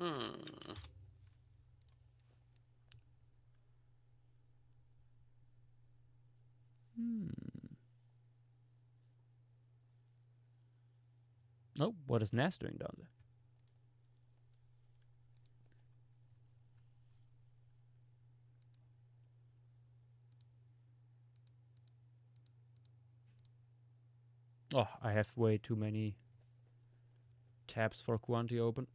Hmm. Oh, what is Ness doing down there? Oh, I have way too many tabs for Kuanti open.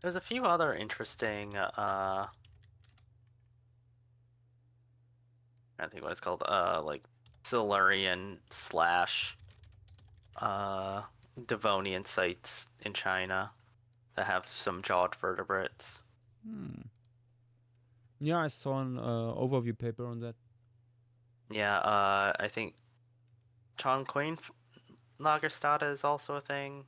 There's a few other interesting, I think what it's called, like Silurian slash, Devonian sites in China that have some jawed vertebrates. Yeah, I saw an overview paper on that. Yeah, I think Chongqing Lagerstätte is also a thing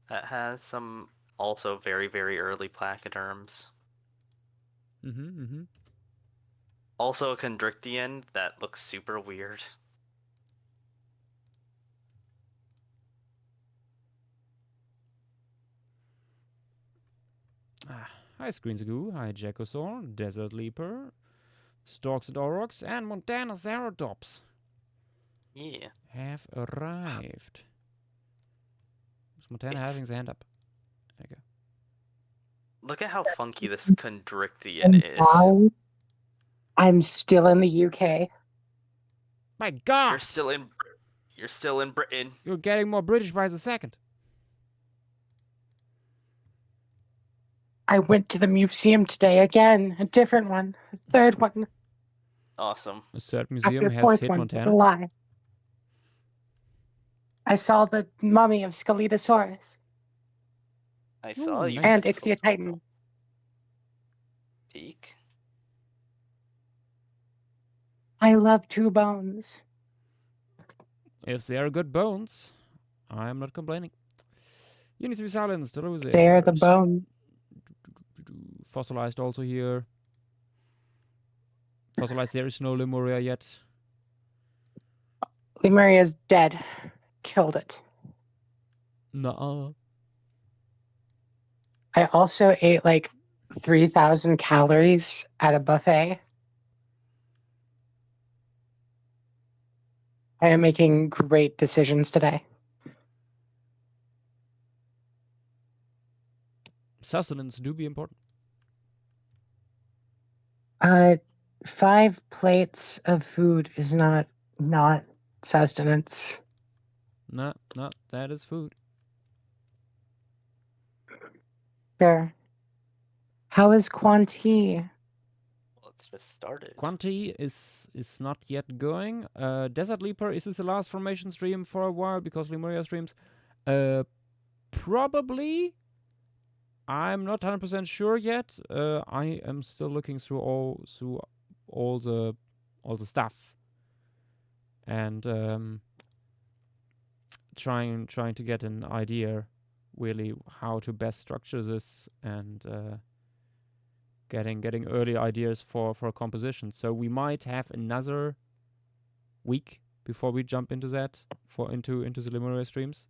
that has some also very, very early placoderms. Also a Chondrichthyon that looks super weird. Hi, Screensagoo. Hi, Jackosaur, Desert Leaper, Storks and Aurochs, and Montana Zeradops Yeah. have arrived. Is Montana having his hand up? There you go. Look at how funky this Chondrichthyon And is. now I'm still in the UK. My God! You're still in Britain. You're getting more British by the second. I went to the museum today again. A different one. A third one. Awesome. A third museum After has fourth hit one. Montana. Why? I saw the mummy of Scelidosaurus. I saw you nice. And took a Ichthyotitan. peek. I love two bones. If they are good bones, I'm not complaining. You need to be silenced, Rose. They're the bone. Fossilized also here. Fossilized, there is no Lemuria yet. Lemuria's dead. Killed it. Nuh-uh. I also ate like 3,000 calories at a buffet. I am making great decisions today. Sustenance do be important. 5 plates of food is not sustenance. No, that is food. Sure. How is Kuanti? Well, it's just started. Kuanti is not yet going. Desert Leaper, is this the last formation stream for a while because Lemuria streams? Probably. I'm not 100% sure yet. I am still looking through all the stuff and trying to get an idea really how to best structure this and getting early ideas for composition. So we might have another week before we jump into that into the Lemuria streams.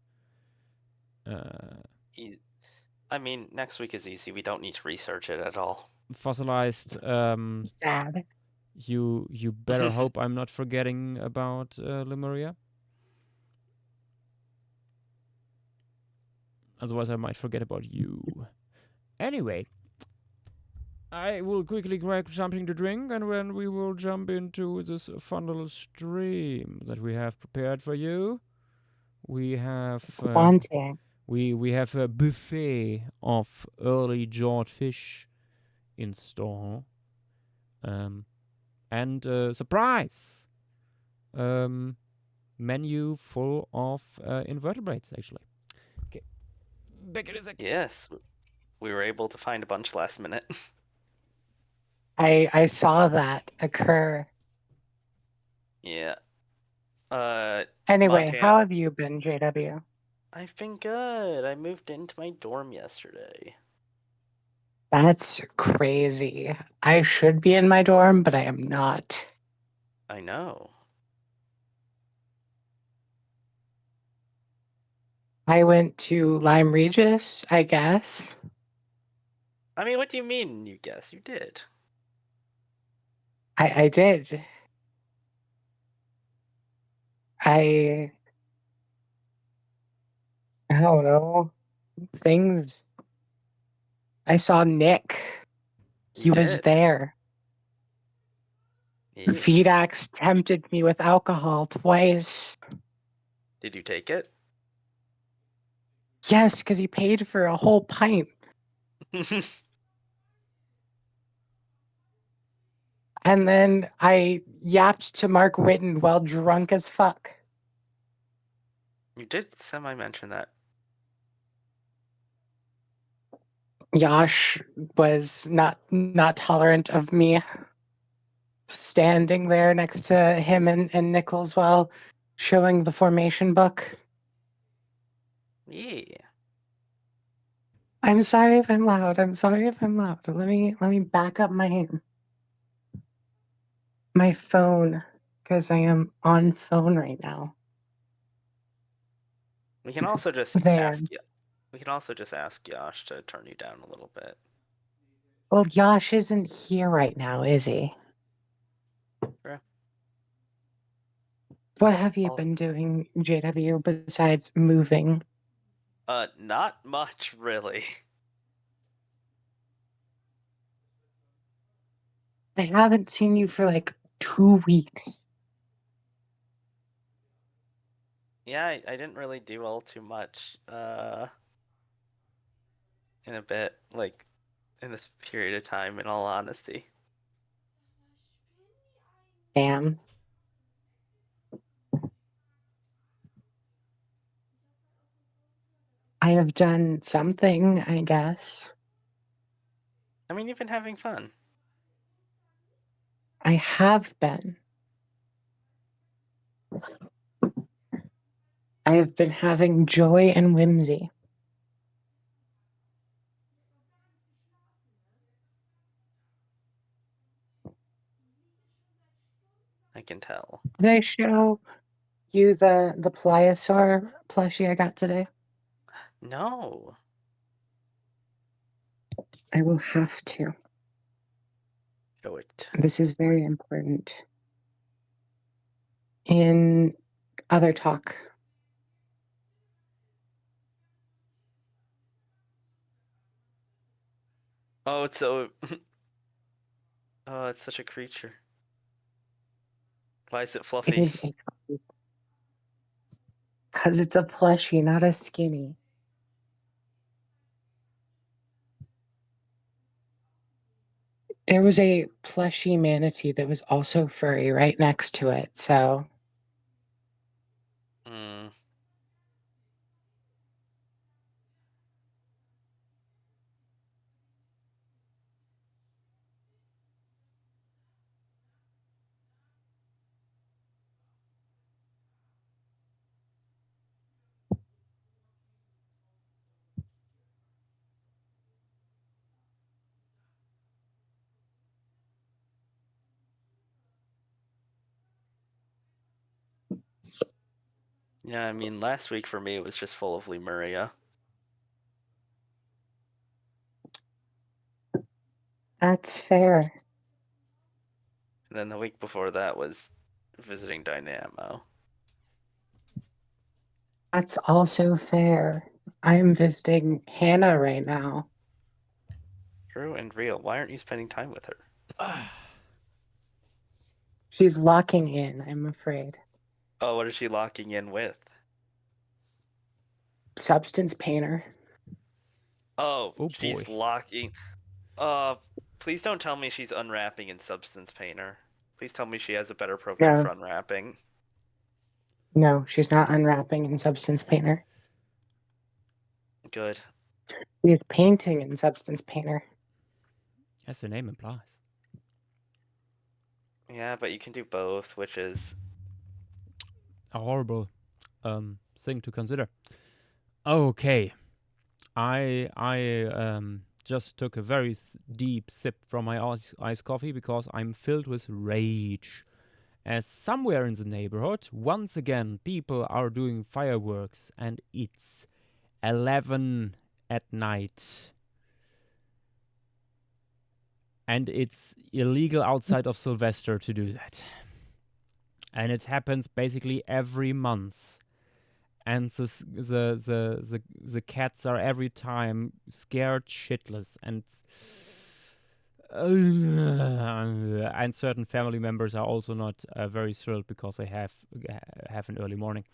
I mean, next week is easy. We don't need to research it at all. Fossilized. Sad. You better hope I'm not forgetting about Lemuria. Otherwise, I might forget about you. Anyway, I will quickly grab something to drink, and then we will jump into this fun little stream that we have prepared for you. We have Kuanti. we have a buffet of early jawed fish in store, and surprise menu full of invertebrates actually. Okay, back in a second. Yes, we were able to find a bunch last minute. I saw that occur. Yeah. Anyway, Montana. how have you been, JW? I've been good. I moved into my dorm yesterday. That's crazy. I should be in my dorm, but I am not. I know. I went to Lyme Regis, I guess. I mean, what do you mean, you guess? You did. I did. I don't know. Things. I saw Nick. You He was did. there. Yes. VDAX tempted me with alcohol twice. Did you take it? Yes, because he paid for a whole pint. And then I yapped to Mark Witten while drunk as fuck. You did semi-mention that. Yash was not tolerant of me standing there next to him and Nichols while showing the formation book. Yeah. I'm sorry if I'm loud. I'm sorry if I'm loud. Let me back up my phone because I am on phone right now. We can also just There. ask you. We can also just ask Yash to turn you down a little bit. Well, Yash isn't here right now, is he? Sure. What have you All- been doing, JW, besides moving? Not much really. I haven't seen you for like 2 weeks. Yeah, I didn't really do all too much. In a bit, like in this period of time, in all honesty. Damn. I have done something, I guess. I mean, you've been having fun. I have been. I have been having joy and whimsy. I can tell. Did I show you the pliosaur plushie I got today? No. I will have to. Show it. This is very important. In other talk, Oh, it's so. Oh, it's such a creature. Why is it it fluffy? is because it's a plushie, not a skinny. There was a plushy manatee that was also furry right next to it, so Hmm. Yeah, I mean, last week for me it was just full of Lemuria. that's fair. And then the week before that was visiting Dynamo. That's also fair. I am visiting Hannah right now. True and real. Why aren't you spending time with her? She's locking in, I'm afraid. Oh, what is she locking in with? Substance painter. Oh, Oh boy. she's locking. Uh, please don't tell me she's unwrapping in Substance Painter. Please tell me she has a better program No, for unwrapping. no, she's not unwrapping in substance painter. Good. She is painting in substance painter. As the name implies. Yeah, but you can do both, which is A horrible thing to consider. Okay, I just took a very deep sip from my iced coffee because I'm filled with rage. As somewhere in the neighborhood, once again, people are doing fireworks, and it's 11 at night. And it's illegal outside of Sylvester to do that. And it happens basically every month. And the cats are every time scared shitless, and certain family members are also not very thrilled because they have an early morning.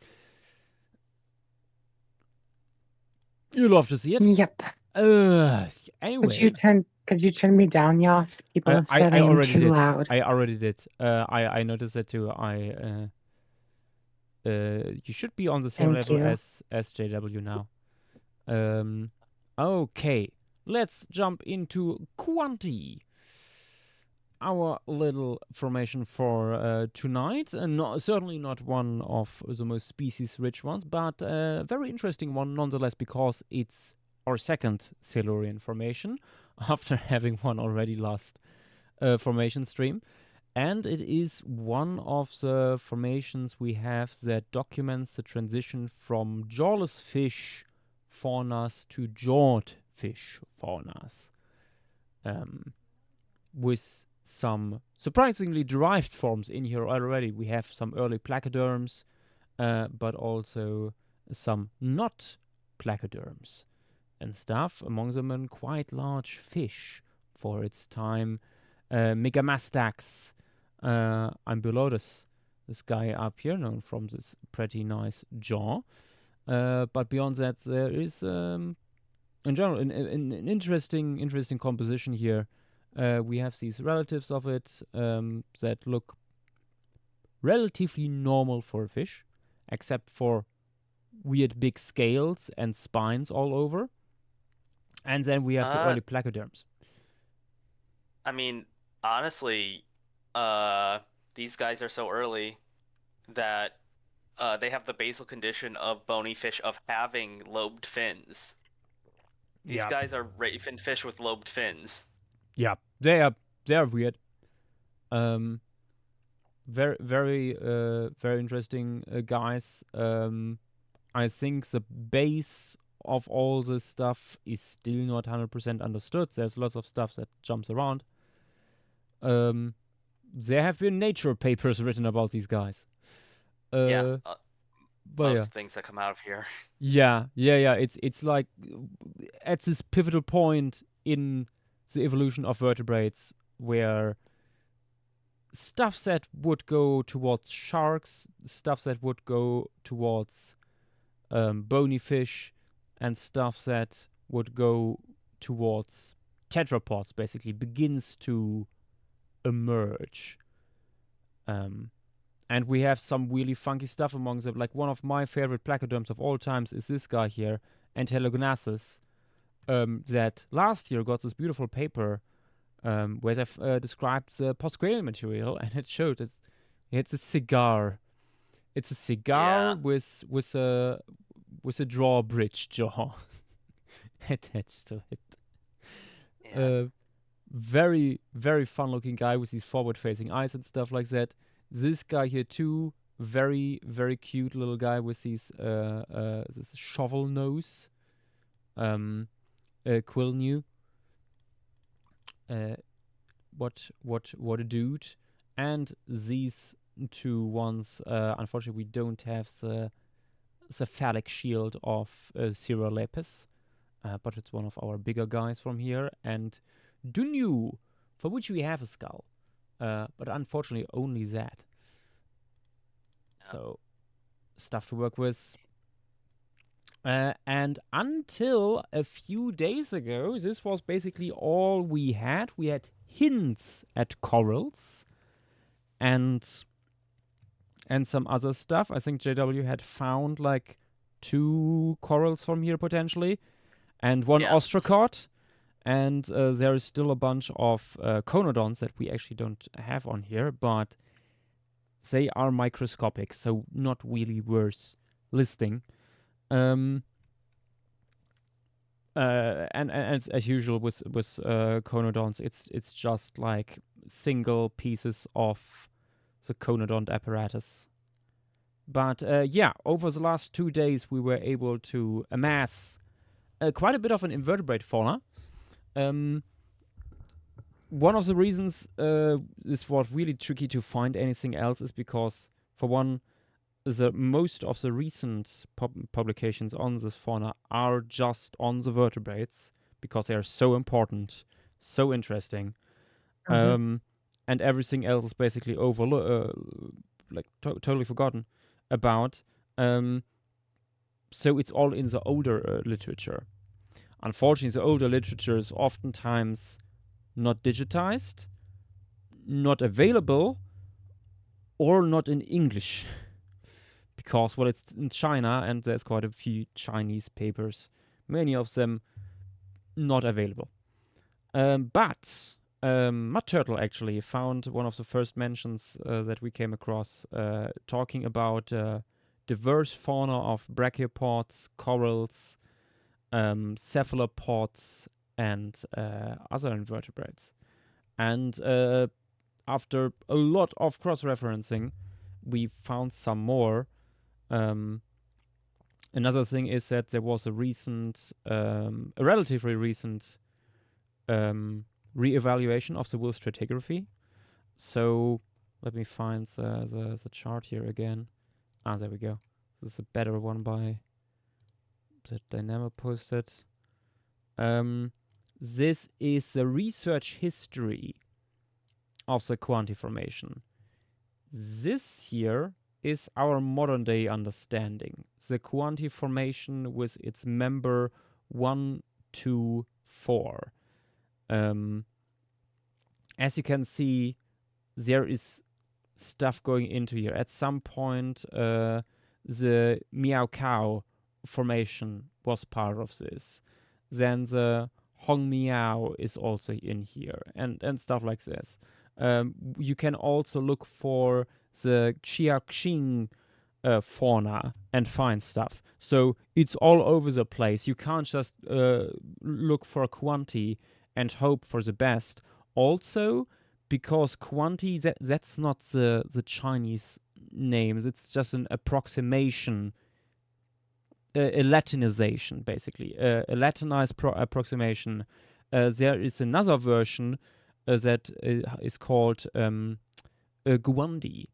You love to see it. Yep. Anyway, Could you turn me down, y'all? People have said I I am already too did. loud. I already did. I noticed that too. You should be on the same Thank level you. as JW now. Okay, let's jump into Kuanti, our little formation for tonight. Certainly not one of the most species-rich ones, but a very interesting one nonetheless because it's our second Silurian formation after having one already last formation stream. And it is one of the formations we have that documents the transition from jawless fish faunas to jawed fish faunas, with some surprisingly derived forms in here already. We have some early placoderms, but also some not placoderms and stuff, among them a quite large fish for its time. Megamastax ambulotus, this guy up here, known from this pretty nice jaw. But beyond that, there is, in general, an interesting composition here. We have these relatives of it that look relatively normal for a fish, except for weird big scales and spines all over. And then we have the early placoderms. I mean, honestly, uh, these guys are so early that they have the basal condition of bony fish of having lobed fins. These Yeah, guys are fin fish with lobed fins. yeah, they are weird. Um, very interesting guys. I think the base of all this stuff is still not 100% understood. There's lots of stuff that jumps around. There have been nature papers written about these guys. Yeah, But yeah. most things that come out of here. Yeah. It's like at this pivotal point in the evolution of vertebrates where stuff that would go towards sharks, stuff that would go towards bony fish, and stuff that would go towards tetrapods basically begins to emerge. And we have some really funky stuff among them. Like one of my favorite placoderms of all times is this guy here, Antelognathus, that last year got this beautiful paper where they've described the postcranial material, and it showed it's a cigar. It's a cigar Yeah, with a drawbridge jaw attached to it. yeah. Very, very fun looking guy with these forward facing eyes and stuff like that. This guy here too, very, very cute little guy with these this shovel nose. Quill new. What a dude. And these two ones, unfortunately, we don't have the cephalic shield of Lepis, but it's one of our bigger guys from here. And Dunyu, for which we have a skull, but unfortunately only that. So, stuff to work with. And until a few days ago, this was basically all we had. We had hints at corals and some other stuff. I think JW had found like 2 corals from here potentially, and one Yeah. ostracod. And there is still a bunch of conodons that we actually don't have on here, but they are microscopic, so not really worth listing. And as usual with conodons, it's just like single pieces of the conodont apparatus. But yeah, over the last 2 days, we were able to amass quite a bit of an invertebrate fauna. One of the reasons this was really tricky to find anything else is because, for one, most of the recent publications on this fauna are just on the vertebrates because they are so important, so interesting, and everything else is basically totally forgotten about. So it's all in the older literature. Unfortunately, the older literature is oftentimes not digitized, not available, or not in English. Because, well, it's in China and there's quite a few Chinese papers, many of them not available. But Mud Turtle actually found one of the first mentions that we came across talking about diverse fauna of brachiopods, corals, cephalopods, and other invertebrates. And after a lot of cross-referencing, we found some more. Another thing is that there was a relatively recent re-evaluation of the wool stratigraphy. So let me find the chart here again. There we go. This is a better one by that Dynamo posted. This is the research history of the Kuanti Formation. This here is our modern day understanding. The Kuanti Formation with its member 1, 2, 4. As you can see, there is stuff going into here. At some point, the Miao Cow Formation was part of this. Then the Hong Miao is also in here, and stuff like this. You can also look for the Xiaoxing fauna and find stuff. So it's all over the place. You can't just look for Kuanti and hope for the best. Also, because Kuanti, that's not the Chinese name. It's just an approximation, a Latinization, basically. A Latinized approximation. There is another version that is called Guandi.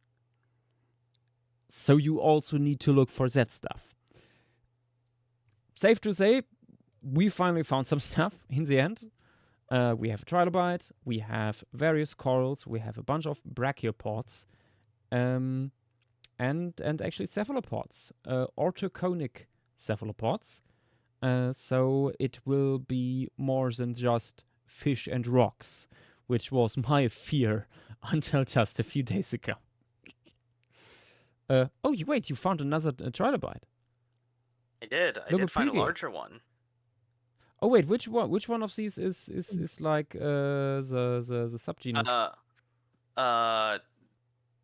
So you also need to look for that stuff. Safe to say, we finally found some stuff in the end. We have a trilobite, we have various corals, we have a bunch of brachiopods, and actually cephalopods, orthoconic cephalopods. So it will be more than just fish and rocks, which was my fear until just a few days ago. Wait, you found another trilobite. I did. I did find a larger one. Oh wait, which one of these is like the subgenus?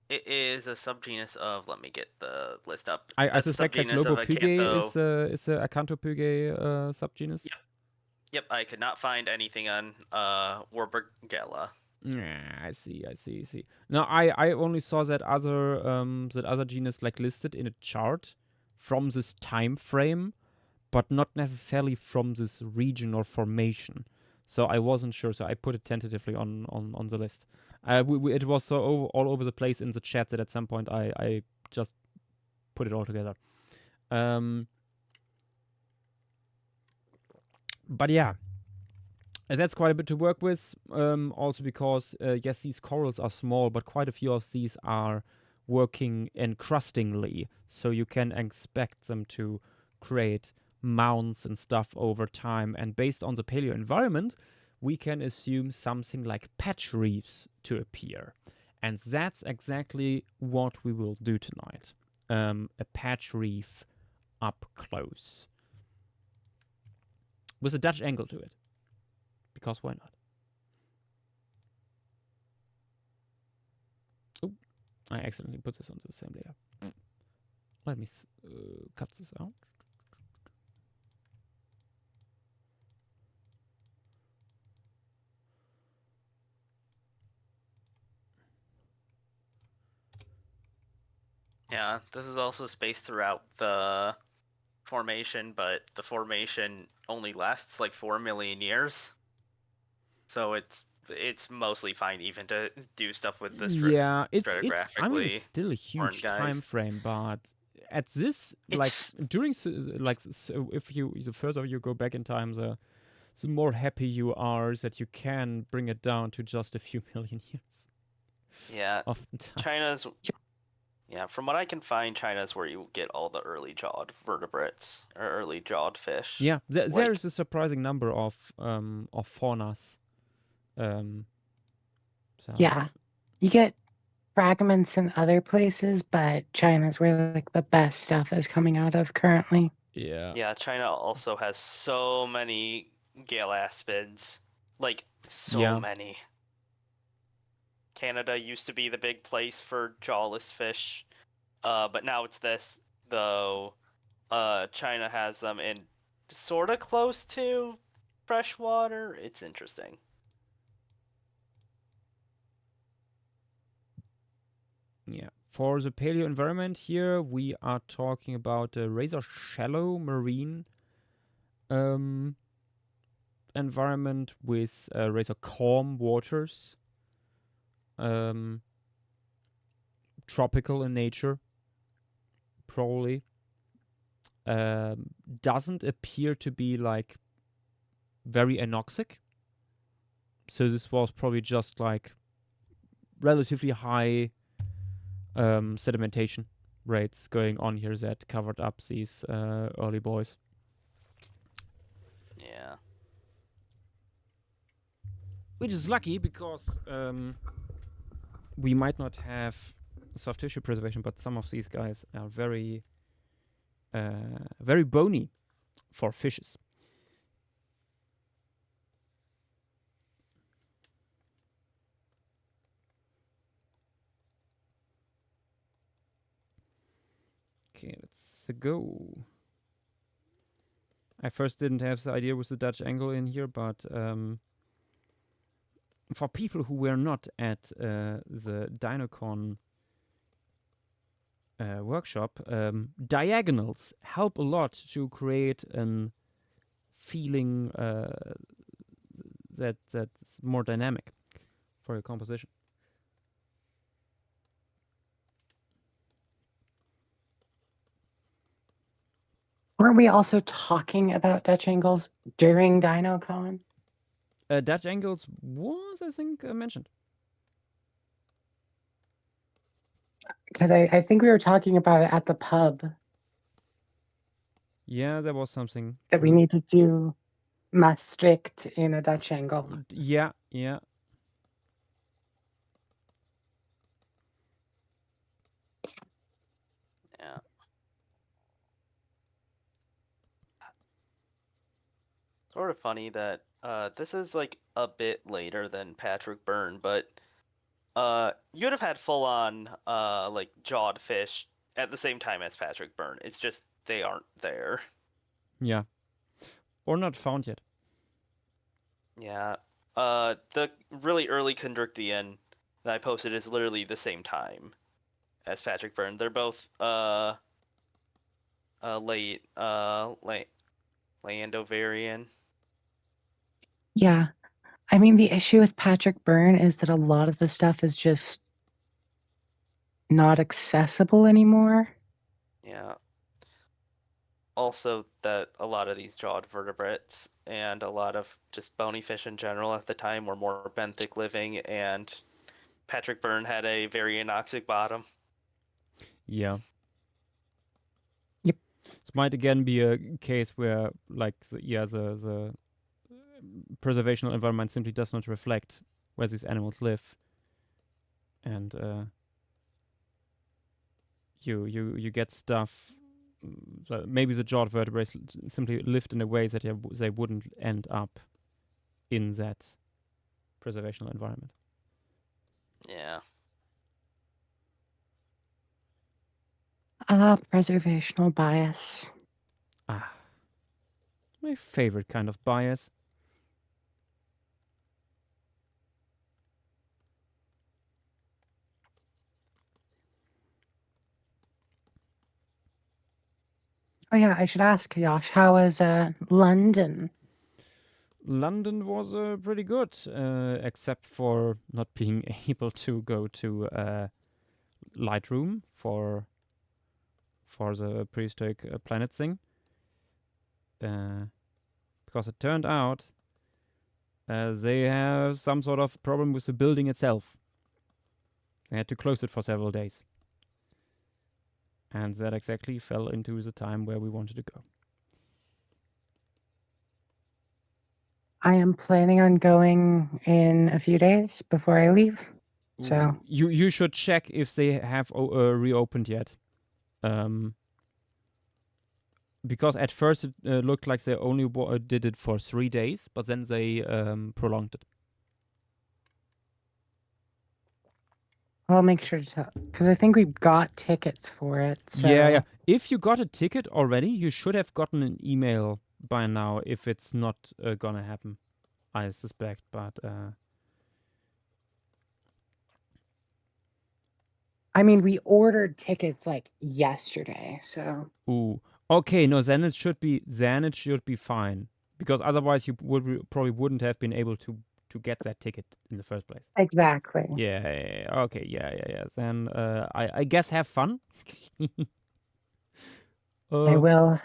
It is a subgenus of. Let me get the list up. I suspect that Globopyge is a Acanthopyge subgenus. Yep. I could not find anything on Warburgella. I see. No, I only saw that other genus like listed in a chart from this time frame, but not necessarily from this region or formation. So I wasn't sure, so I put it tentatively on the list. It was so all over the place in the chat that at some point I just put it all together. But yeah, that's quite a bit to work with. Also because, yes, these corals are small, but quite a few of these are working encrustingly. So you can expect them to create mounds and stuff over time. And based on the paleo environment, we can assume something like patch reefs to appear. And that's exactly what we will do tonight. A patch reef up close. With a Dutch angle to it. because why not? Oh, I accidentally put this on the same layer. Let me cut this out. Yeah, this is also spaced throughout the formation, but the formation only lasts like 4 million years. So it's mostly fine even to do stuff with the Yeah, it's. I mean, it's stratigraphically still a important huge time guys. frame, but at this, like It's during, so if you the further you go back in time, the more happy you are that you can bring it down to just a few million years. yeah, Oftentimes. China's yeah, from what I can find, China's where you get all the early jawed vertebrates or early jawed fish. Yeah, there Like is a surprising number of faunas. So Yeah. You get fragments in other places, but China's where like the best stuff is coming out of currently. yeah, yeah, China also has so many gale aspids. Like so yeah, many. Canada used to be the big place for jawless fish. But now it's this, though China has them in sort of close to freshwater. It's interesting. yeah. For the paleo environment here, we are talking about a rather shallow marine um, environment with rather calm waters, um, tropical in nature, probably. Doesn't appear to be like very anoxic. So this was probably just like relatively high sedimentation rates going on here that covered up these early boys. Yeah. Which is lucky because we might not have soft tissue preservation, but some of these guys are very bony for fishes. Okay, let's go. I first didn't have the idea with the Dutch angle in here, but for people who were not at the DinoCon workshop, diagonals help a lot to create an feeling that's more dynamic for your composition. Weren't we also talking about Dutch angles during DinoCon? Dutch angles was, I think, mentioned. Because I think we were talking about it at the pub Yeah, there was something that we true. need to do Maastricht in a Dutch angle. Yeah, yeah. Yeah. Sort of funny that this is like a bit later than Patrick Byrne, but you'd have had full on like jawed fish at the same time as Patrick Byrne. It's just they aren't there. Yeah. Or not found yet. Yeah. The really early Condrictian that I posted is literally the same time as Patrick Byrne. They're both late Landovarian. Yeah. I mean, the issue with Patrick Byrne is that a lot of the stuff is just not accessible anymore. Yeah. Also, that a lot of these jawed vertebrates and a lot of just bony fish in general at the time were more benthic living, and Patrick Byrne had a very anoxic bottom. Yeah. Yep. This might again be a case where, like, the preservational environment simply does not reflect where these animals live, and you get stuff. So maybe the jawed vertebrates simply lived in a way that they wouldn't end up in that preservational environment. Yeah. Preservational bias. Ah, my favorite kind of bias. Oh yeah, I should ask Josh, how was London? London was pretty good, except for not being able to go to Lightroom for the prehistoric planet thing, because it turned out they have some sort of problem with the building itself. They had to close it for several days, and that exactly fell into the time where we wanted to go. I am planning on going in a few days before I leave. So You should check if they have reopened yet. Because at first it looked like they only did it for 3 days, but then they prolonged it. I'll make sure to tell, because I think we got tickets for it. Yeah, yeah. So If you got a ticket already, you should have gotten an email by now if it's not gonna happen, I suspect. But I mean, we ordered tickets like yesterday. So ooh, okay, no, then it should be fine, because otherwise you probably wouldn't have been able to get that ticket in the first place. exactly, Yeah, yeah, yeah, okay, yeah, yeah, yeah. Then I guess have fun. I uh, will.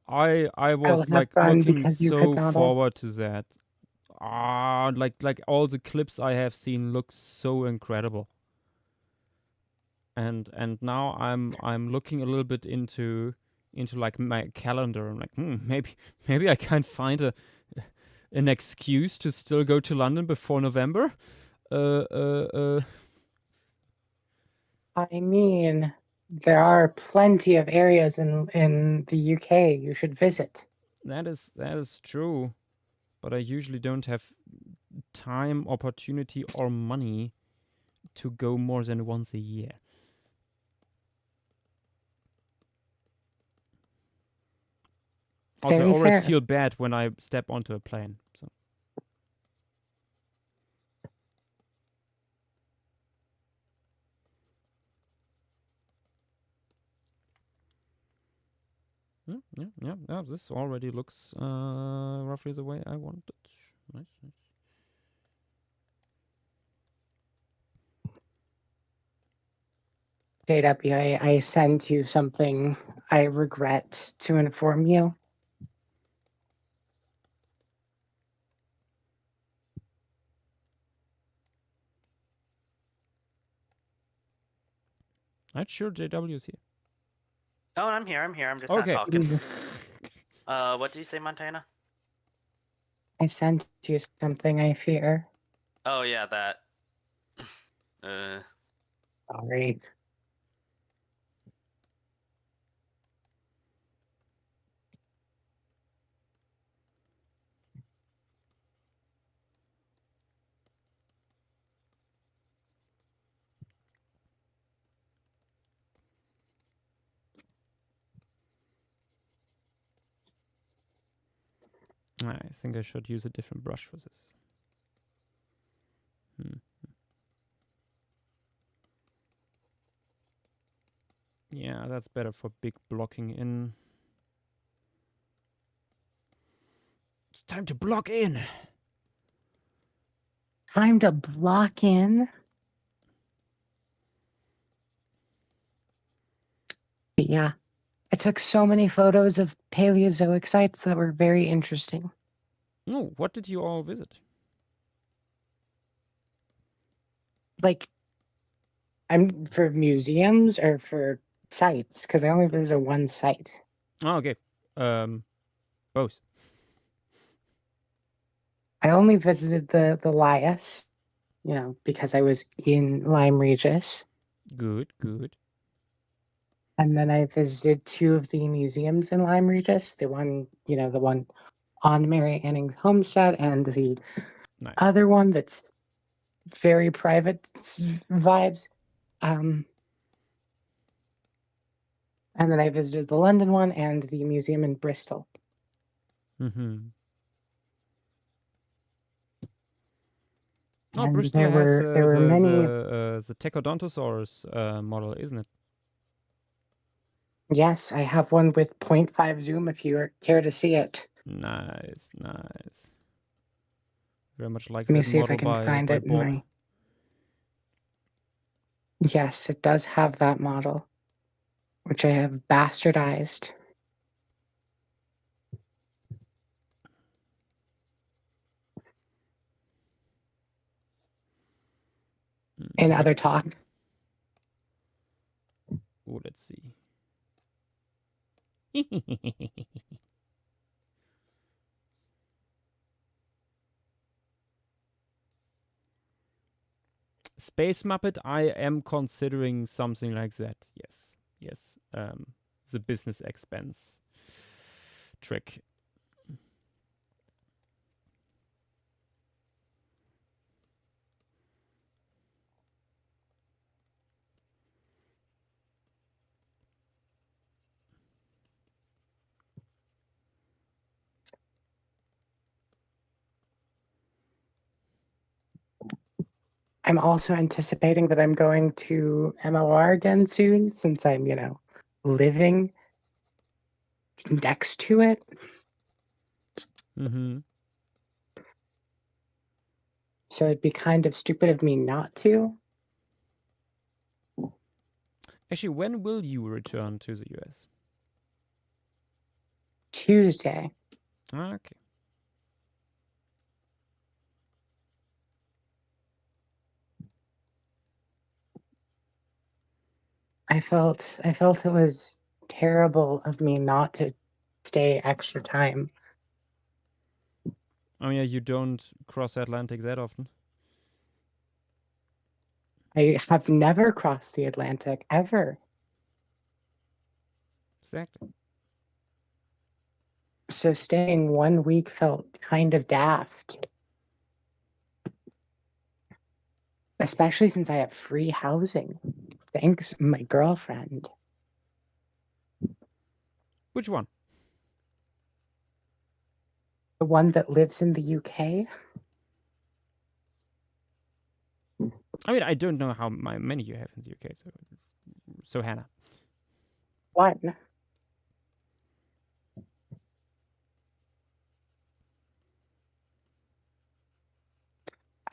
I I will was have like fun looking because you could so not have. forward to that. Like all the clips I have seen look so incredible. And now I'm looking a little bit into like my calendar. I'm like, maybe I can find an excuse to still go to London before November. Uh, uh, uh. I mean, there are plenty of areas in the UK you should visit. That is true, but I usually don't have time, opportunity, or money to go more than once a year. Also, I Very always fair. feel bad when I step onto a plane. So yeah, yeah, yeah, yeah. This already looks roughly the way I want it. Nice, nice. JW, I sent you something I regret to inform you. I'm sure JW is here. Oh, I'm here. I'm here. I'm just not Okay. talking. What do you say, Montana? I sent you something, I fear. Oh yeah, that. Uh, Sorry. I think I should use a different brush for this. Hmm. Yeah, that's better for big blocking in. It's time to block in. Time to block in. But yeah, I took so many photos of Paleozoic sites that were very interesting. Oh, what did you all visit? Like, I'm for museums or for sites, because I only visited one site. Oh, okay. Both. I only visited the Lias, because I was in Lyme Regis. Good, good. And then I visited two of the museums in Lyme Regis. The one on Mary Anning's homestead, and the Nice. other one that's very private vibes. And then I visited the London one and the museum in Bristol. Mm-hmm. Oh, And Bristol has there were many. the Tecodontosaurus model, isn't it? Yes, I have one with 0.5 zoom if you care to see it. Nice, nice. Very much like Let me that see if I model can find by it in Bob. my. Yes, it does have that model, which I have bastardized. In other talk. Oh, let's see. Space Muppet, I am considering something like that. Yes, yes. The business expense trick. I'm also anticipating that I'm going to MOR again soon since I'm, living next to it. Mm-hmm. So it'd be kind of stupid of me not to. Actually, when will you return to the US? Tuesday. Okay. I felt it was terrible of me not to stay extra time. Oh yeah, you don't cross Atlantic that often. I have never crossed the Atlantic ever. Exactly. So staying 1 week felt kind of daft. Especially since I have free housing. Thanks, my girlfriend. Which one? The one that lives in the UK. I mean, I don't know how many you have in the UK. So Hannah. One.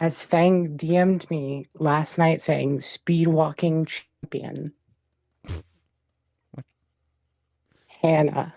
As Fang DM'd me last night saying speed walking champion. What? Hannah.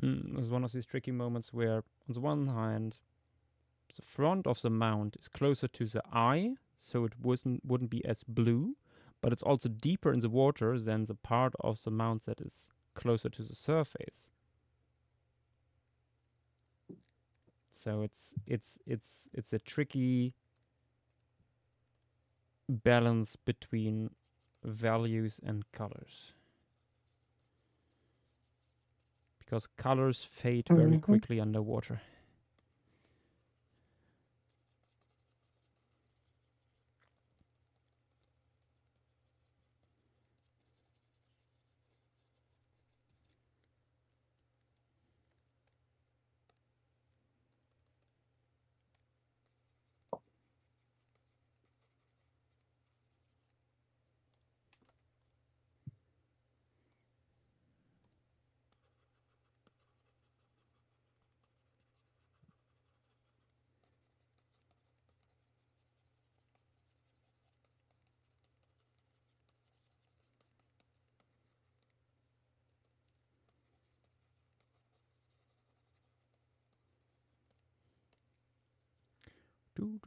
It was one of these tricky moments where, on the one hand, the front of the mount is closer to the eye, so it wouldn't be as blue, but it's also deeper in the water than the part of the mount that is closer to the surface. So it's a tricky balance between values and colors. Because colors fade very Mm-hmm. quickly underwater. Who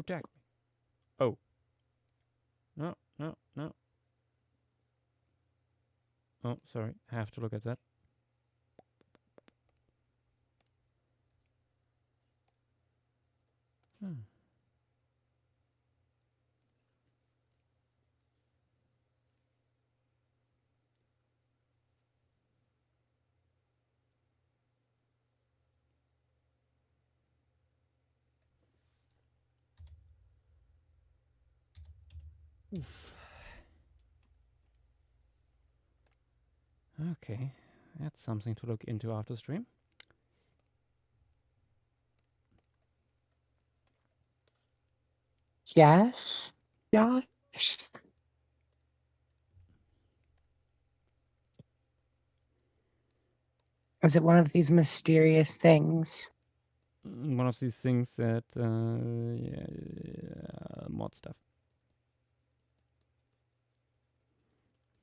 tagged me? Oh. No, no, no. Oh, sorry. I have to look at that. Hmm. Oof. Okay. That's something to look into after stream. Yes. Josh. Is it one of these mysterious things? One of these things that yeah, mod stuff.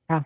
Yeah.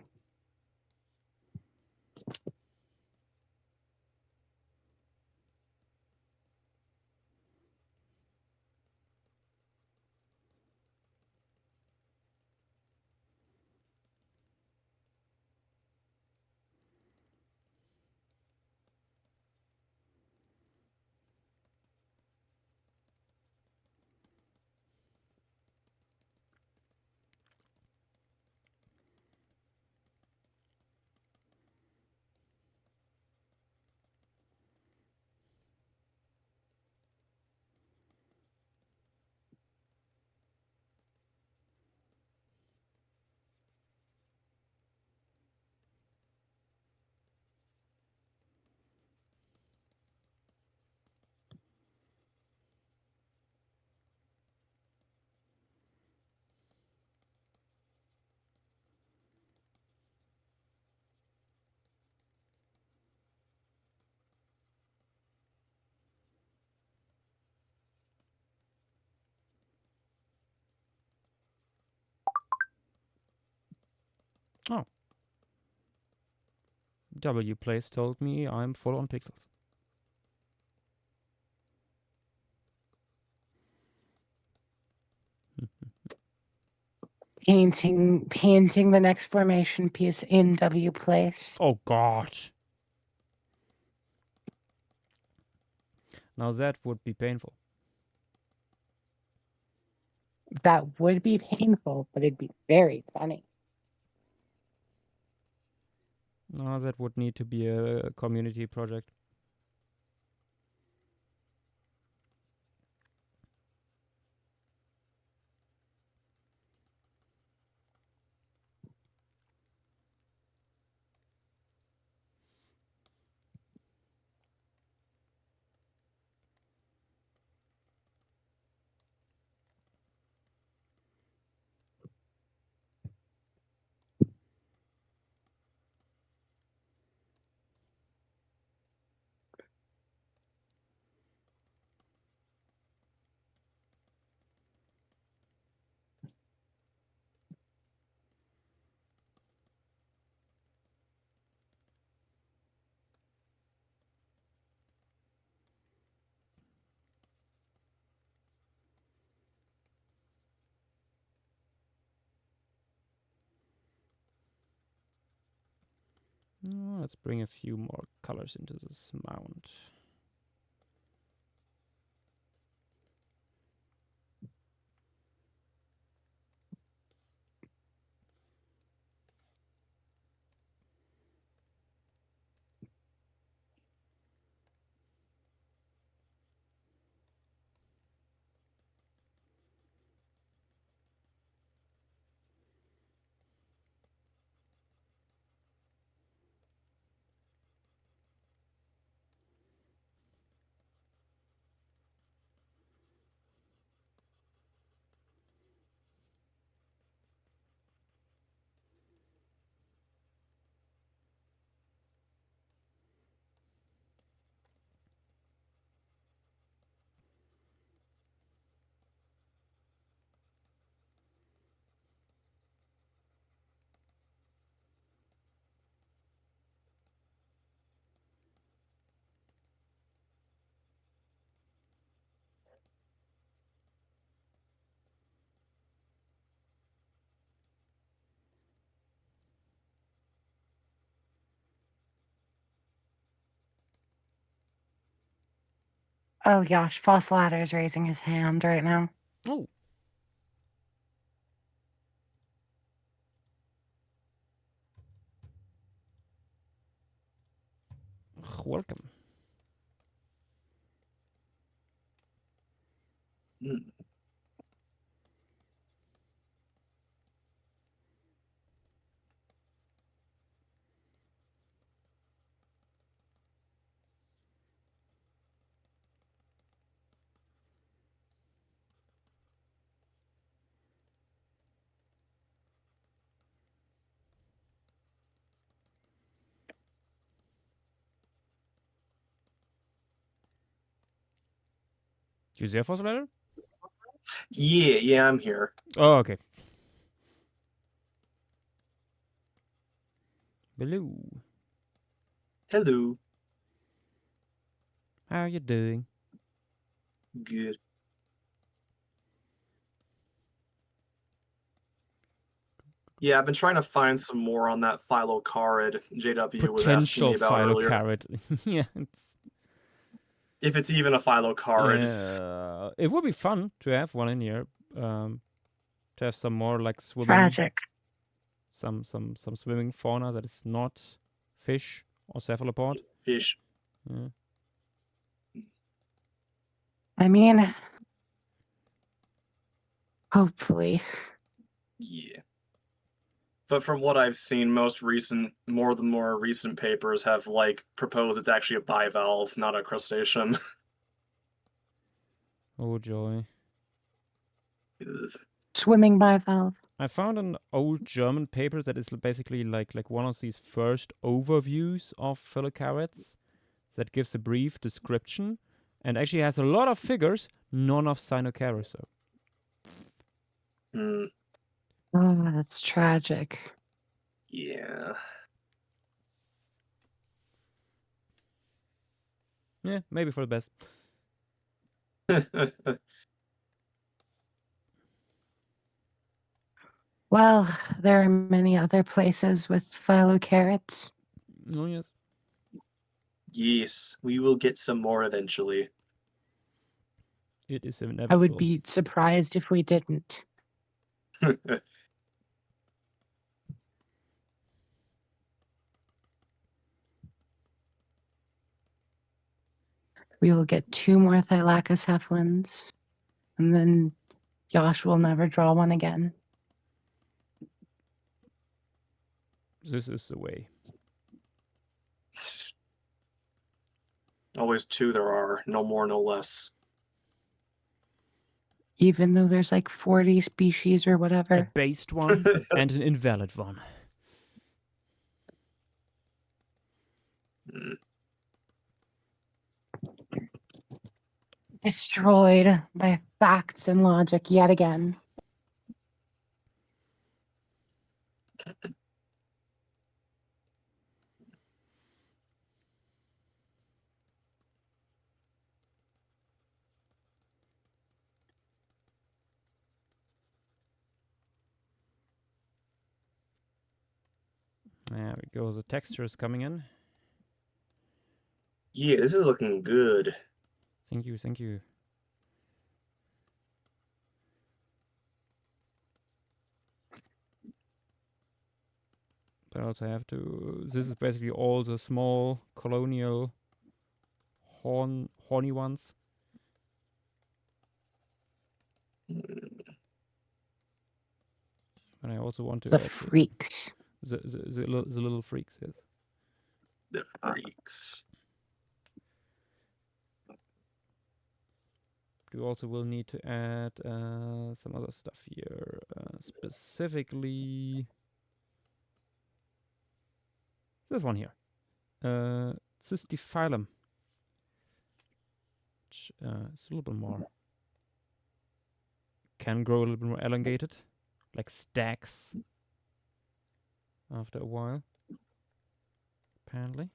Oh. W Place told me I'm full on pixels. Painting the next formation piece in W place. Oh gosh. Now that would be painful. That would be painful, but it'd be very funny. Now that would need to be a community project. Let's bring a few more colors into this mount. Oh gosh, False Ladder is raising his hand right now. Oh. Welcome. Mm. Do you see a fossil ladder? Yeah, I'm here. Oh, okay. Hello. Hello. How are you doing? Good. Yeah, I've been trying to find some more on that phylocarid JW was asking me Potential about earlier. phylocarid. Yeah. If it's even a phylocarid. Yeah. It would be fun to have one in here. To have some more like swimming, Tragic. some swimming fauna that is not fish or cephalopod. Fish. Yeah. I mean, hopefully. Yeah. But from what I've seen, the more recent papers have like proposed it's actually a bivalve, not a crustacean. Oh joy. Swimming bivalve. I found an old German paper that is basically like one of these first overviews of phyllocarids that gives a brief description and actually has a lot of figures, none of Cynocaris. So. Mm, Oh, that's tragic. yeah. Yeah, maybe for the best. Well, there are many other places with phylocarits. Oh yes. Yes, we will get some more eventually. It is I would inevitable. be surprised if we didn't. We will get 2 more Thylacocephalans, and then Josh will never draw one again. This is the way. Always two there are, no more, no less. Even though there's like 40 species or A whatever. based one and an invalid one. Destroyed by facts and logic yet again. There we go. The texture is coming in. Yeah, this is looking good. Thank you, thank you. But I also have to. This is basically all the small colonial horny ones. And I also want to The add freaks. the little freaks. Yes. The freaks. We also will need to add some other stuff here, specifically this one here, Cystiphyllum. Which, it's a little bit more. Can grow a little bit more elongated, like stacks. After a while, apparently.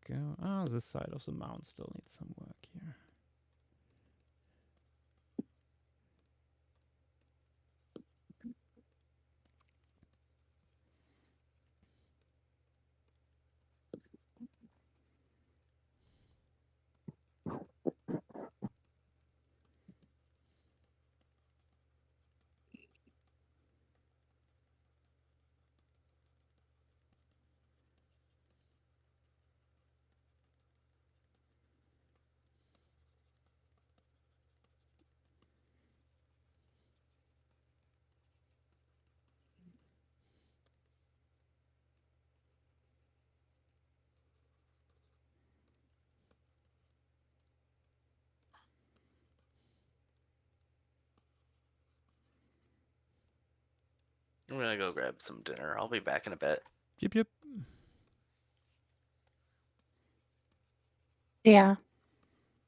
Go. Ah, this side of the mound still needs some work here. I'm gonna go grab some dinner. I'll be back in a bit. Yep. Yeah.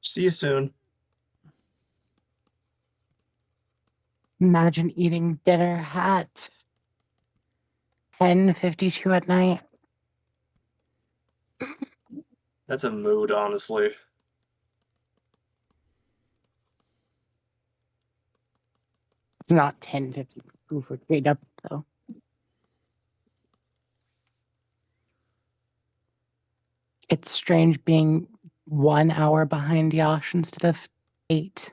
See you soon. Imagine eating dinner at 10:52 at night. That's a mood, honestly. It's not 10:52 for J-Dub, though. It's strange being 1 hour behind Yash instead of 8.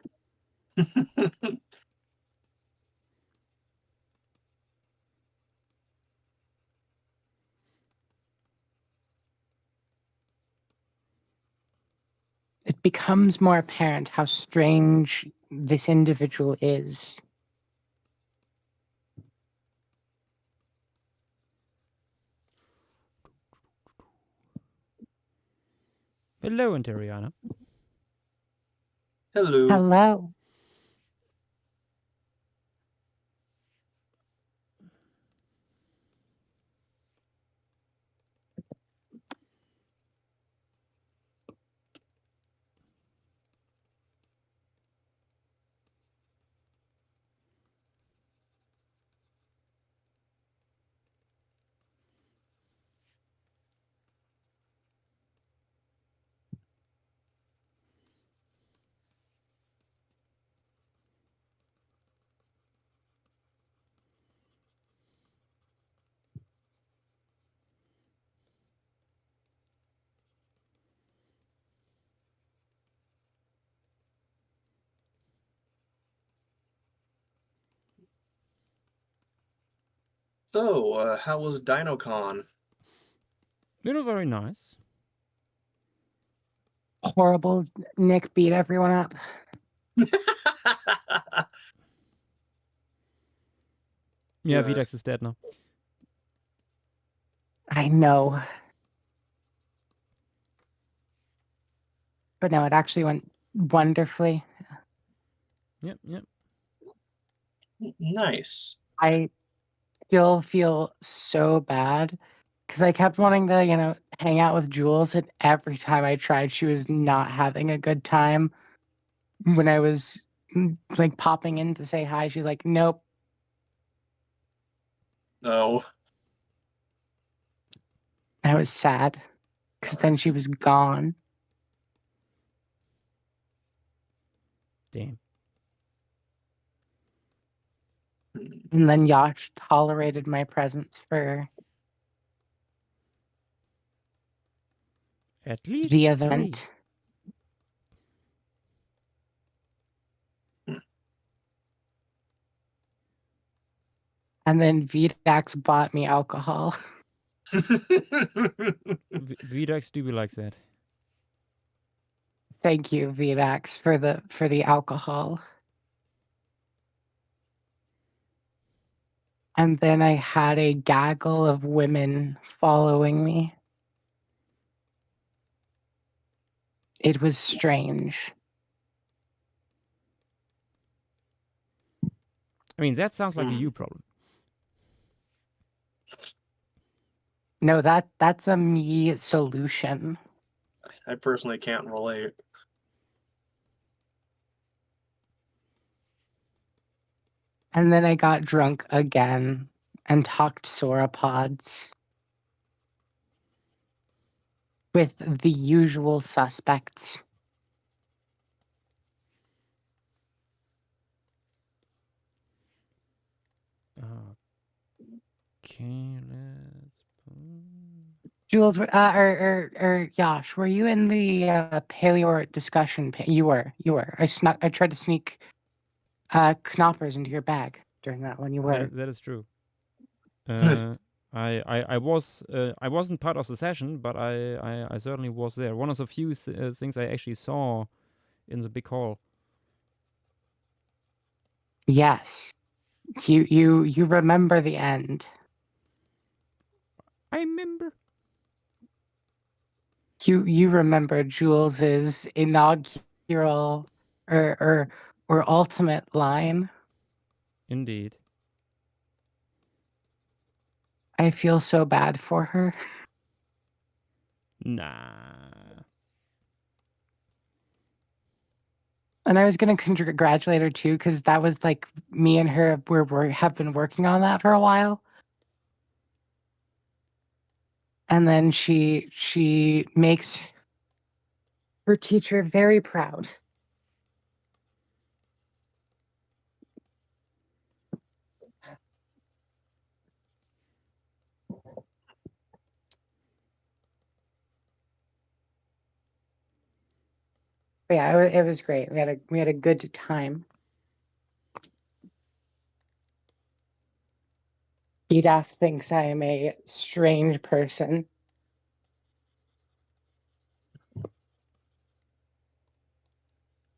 It becomes more apparent how strange this individual is. Hello, Interiana. Hello. Hello. So, how was DinoCon? Very nice. Horrible. Nick beat everyone up. Yeah, Yeah. Vidax is dead now. I know. But no, it actually went wonderfully. Yep. Nice. I still feel so bad because I kept wanting to, hang out with Jules, and every time I tried, she was not having a good time. When I was like popping in to say hi, she's like, nope. Oh. I was sad because then she was gone. Damn. And then Yash tolerated my presence for At least the 3. event. And then Vidax bought me alcohol. Vidax do be like that. Thank you, Vidax, for the alcohol. And then I had a gaggle of women following me. It was strange. I mean, that sounds like a you problem. No, that's a me solution. I personally can't relate. And then I got drunk again and talked sauropods with the usual suspects. Okay, let's. Jules, or Josh, were you in the paleo discussion? You were. I tried to sneak knoppers into your bag during that one. You were. That is true. I wasn't part of the session, but I certainly was there. One of the few things I actually saw in the big hall. Yes. You remember the end. I remember. You remember Jules's inaugural or ultimate line. Indeed. I feel so bad for her. Nah. And I was gonna congratulate her too, because that was like me and her have been working on that for a while. And then she makes her teacher very proud. But yeah, it was great. We had a good time. Edaf thinks I am a strange person.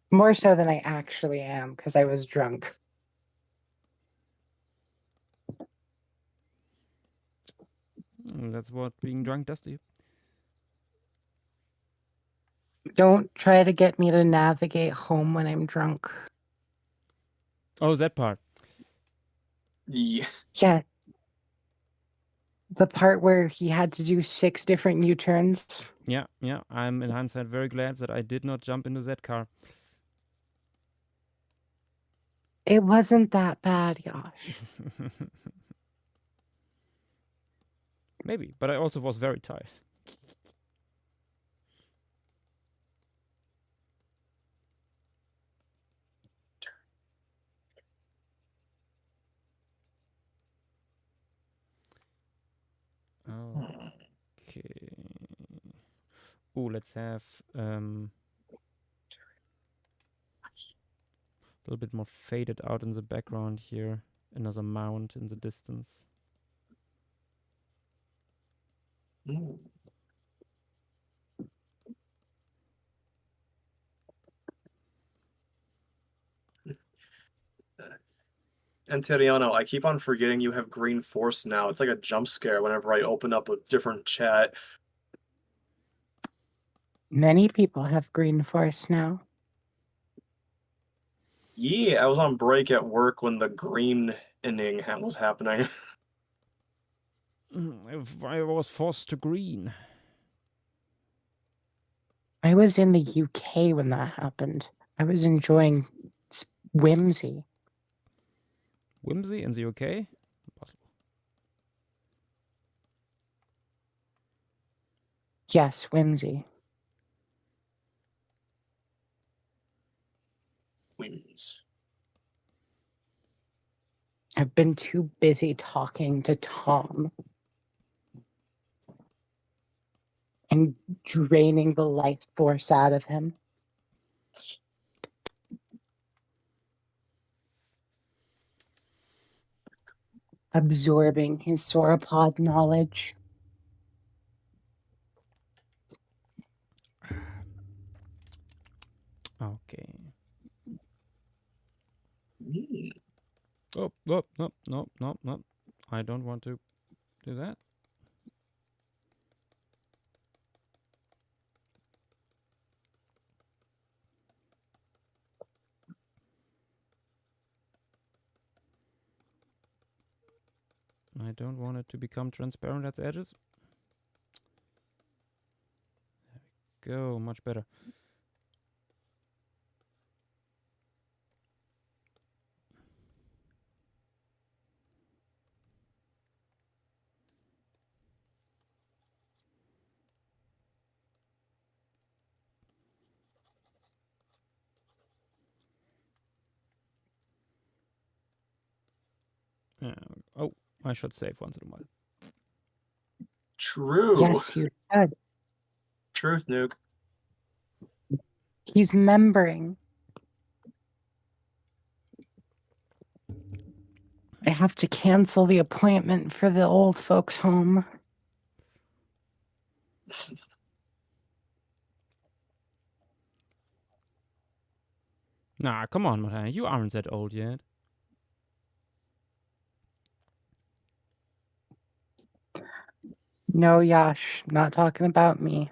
More so than I actually am, because I was drunk. That's what being drunk does to you. Don't try to get me to navigate home when I'm drunk. Oh, that part. Yeah. Yeah. The part where he had to do 6 different U-turns. Yeah. I'm in hindsight very glad that I did not jump into that car. It wasn't that bad, Josh. Maybe, but I also was very tired. Okay. Oh, let's have a little bit more faded out in the background here. Another mount in the distance. Ooh. And Teriano, I keep on forgetting you have green force now. It's like a jump scare whenever I open up a different chat. Many people have green force now. Yeah, I was on break at work when the green inning was happening. If I was forced to green. I was in the UK when that happened. I was enjoying whimsy. Whimsy in the UK? Possible. Yes, whimsy. Wings. I've been too busy talking to Tom and draining the life force out of him. Absorbing his sauropod knowledge. Okay. Mm. Oh, no. I don't want to do that. I don't want it to become transparent at the edges. go. Much better. Oh, I should save once in a while. True. Yes, you should. Truth, Nuke. He's membering. I have to cancel the appointment for the old folks' home. Nah, come on, Martijn. You aren't that old yet. No, Yash, not talking about me.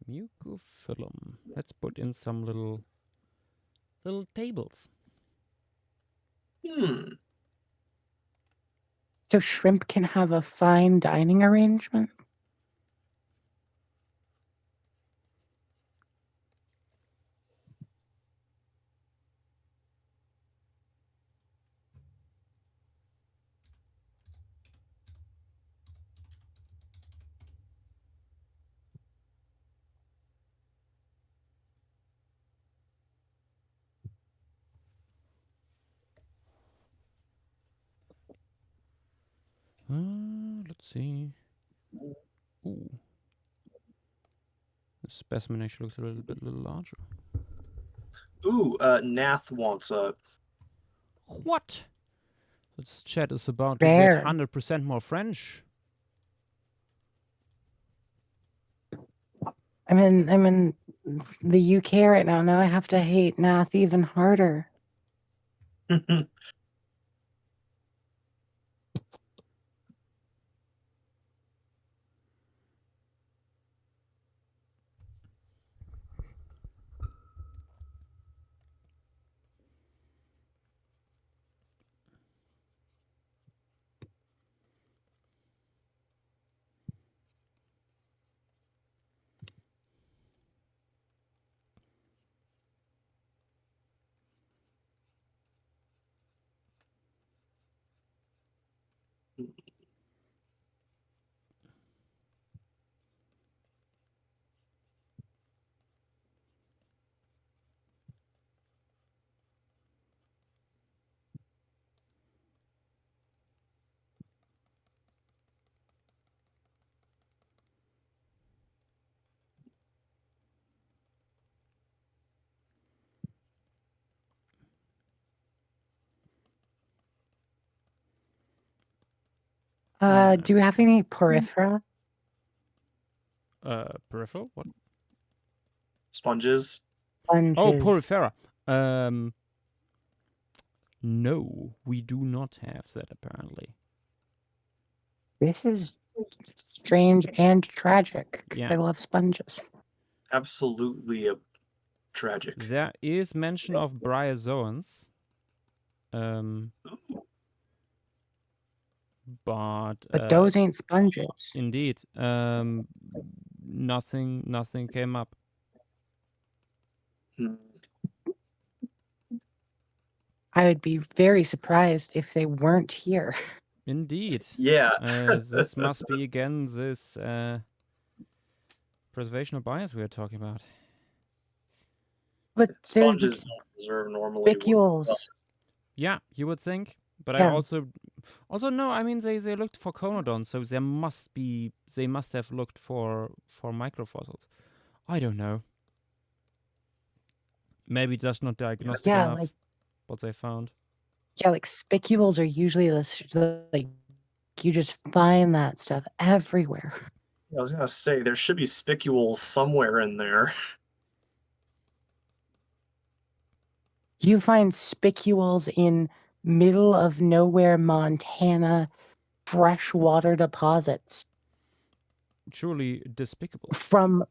Mucofilum. Let's put in some little tables. So shrimp can have a fine dining arrangement? Let's see. Ooh. The specimen actually looks a little larger. Ooh, Nath wants a. What? This chat is about to get Rare. 100% more French. I'm in the UK right now. Now I have to hate Nath even harder. Do you have any porifera? Peripheral? What? Sponges. Sponges. Oh, porifera. No, we do not have that apparently. This is strange and tragic. Yeah. I love sponges. Absolutely tragic. There is mention of bryozoans. But those ain't sponges. indeed, nothing came up. I would be very surprised if they weren't here. Indeed. Yeah. This must be again this preservational bias we are talking about. But Sponges don't deserve normally. spicules. Yeah, you would think, but Yeah. I also no. I mean, they looked for conodons, so they must have looked for microfossils. I don't know. Maybe that's not diagnostic Yeah, enough. like What they found. yeah, like spicules are usually like you just find that stuff everywhere. I was gonna say there should be spicules somewhere in there. You find spicules in middle of nowhere Montana freshwater deposits Truly despicable. from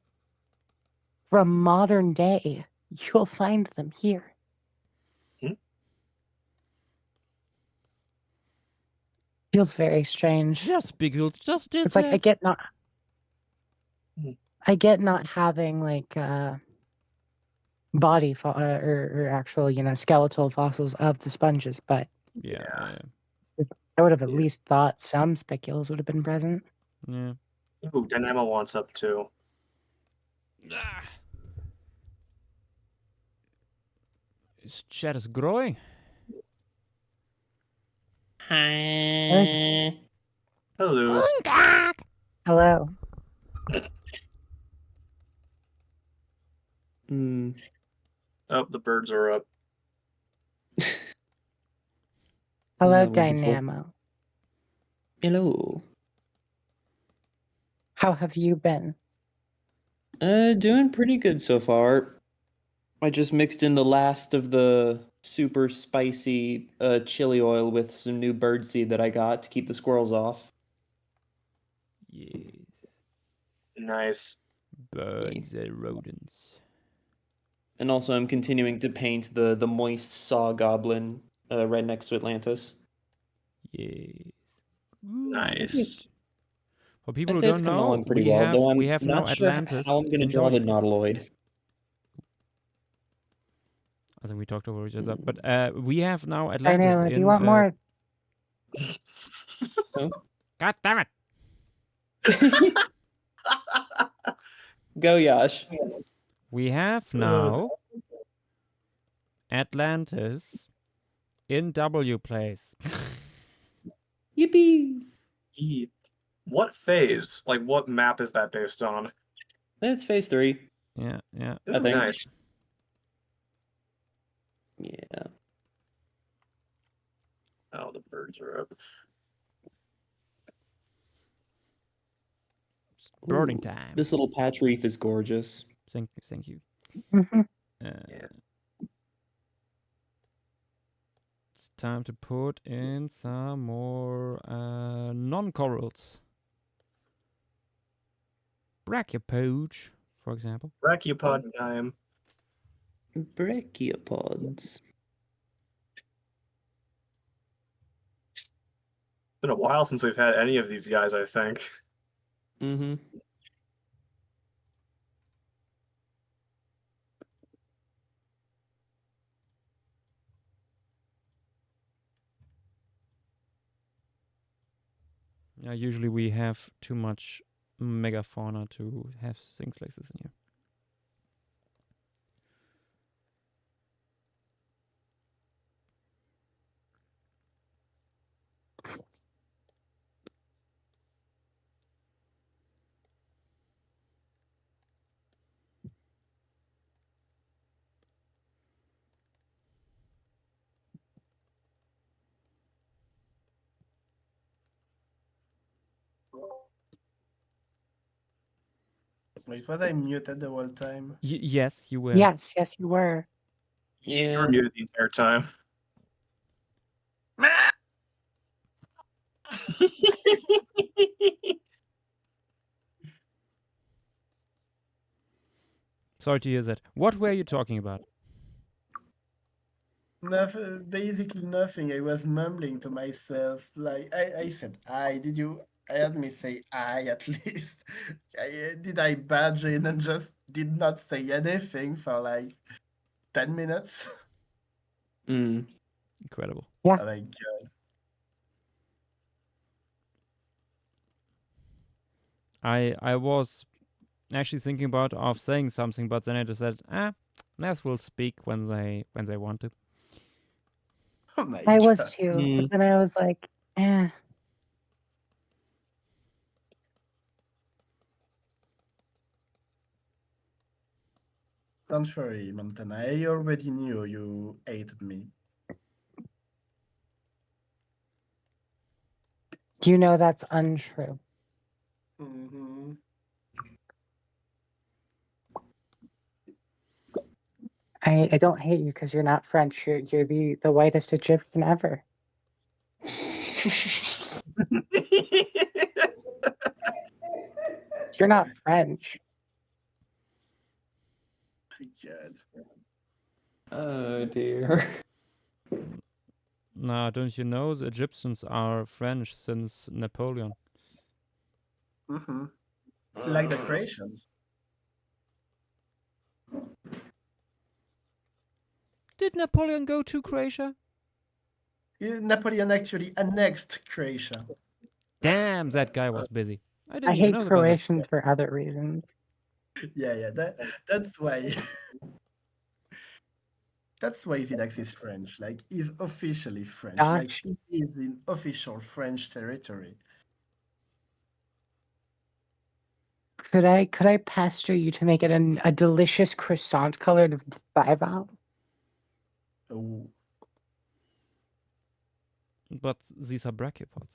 modern day. You'll find them here. Feels very strange. Just spicules just did It's like that. I get not having like body or actual, you know, skeletal fossils of the sponges, but Yeah. I would have at Yeah. least thought some spicules would have been present. Yeah. Ooh, Dynamo wants up too. Ah. His chat is growing. Hi. Hello. Hello. Mm. Oh, the birds are up. Hello, Wonderful. Dynamo. Hello. How have you been? Doing pretty good so far. I just mixed in the last of the super spicy chili oil with some new birdseed that I got to keep the squirrels off. Yes. Nice. Birds and rodents. And also, I'm continuing to paint the moist saw goblin right next to Atlantis. Yes. Nice. For people I'd who say it's don't coming know, along pretty we well, though I'm have now not sure Atlantis how I'm going to in draw the Joyous. nautiloid. I think we talked over each other, but we have now Atlantis Dynamo, do you in. want more? God damn it! Go, Yash. We have now Atlantis in W place. Yippee! Ye- What phase? Like, what map is that based on? That's phase 3. Yeah. Ooh, I think. nice. Yeah. Oh, the birds are up. Birding Ooh, time. this little patch reef is gorgeous. Thank you. Mhm. Yeah. It's time to put in some more non-corals. Brachiopods, for example. Brachiopod time. Brachiopods. Been a while since we've had any of these guys, I think. Mm-hmm. Usually we have too much megafauna to have things like this in here. Wait, was I muted the whole time? Yes, you were. Yes, you were. You Yeah. were muted the entire time. Sorry to hear that. What were you talking about? Nothing, basically nothing. I was mumbling to myself. Like I said, I did you? I had me say I at least. Did I badge in and just did not say anything for like 10 minutes? Mm. Incredible. Yeah. Oh my god! I was actually thinking about of saying something, but then I just said, Ness will speak when they want to. Oh my I god! was too. Mm. But then I was like, eh. Don't worry, Montana. I already knew you hated me. You know that's untrue. Mm-hmm. I don't hate you because you're not French. You're the whitest Egyptian ever. You're not French. My god. Oh dear. Now, don't you know the Egyptians are French since Napoleon? Mm-hmm. Like the Croatians. Did Napoleon go to Croatia? Napoleon actually annexed Croatia. Damn, that guy was busy. I I didn't even hate know about that. Croatians for other reasons. Yeah, that's why. That's why Vidax is French. Like, he's officially French. Like, Dutch. he is in official French territory. Could I pester you to make it a delicious croissant colored bivalve? Oh, But these are brachiopods.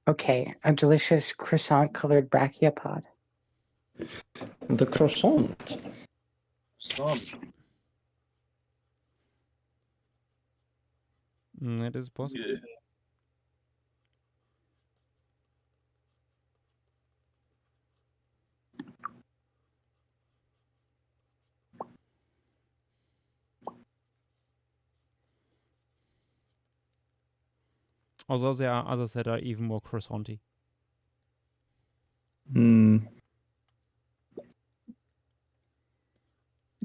Okay, a delicious croissant colored brachiopod. The croissant. Some. It is possible. Yeah. Although there are others that are even more croissanty. Hmm.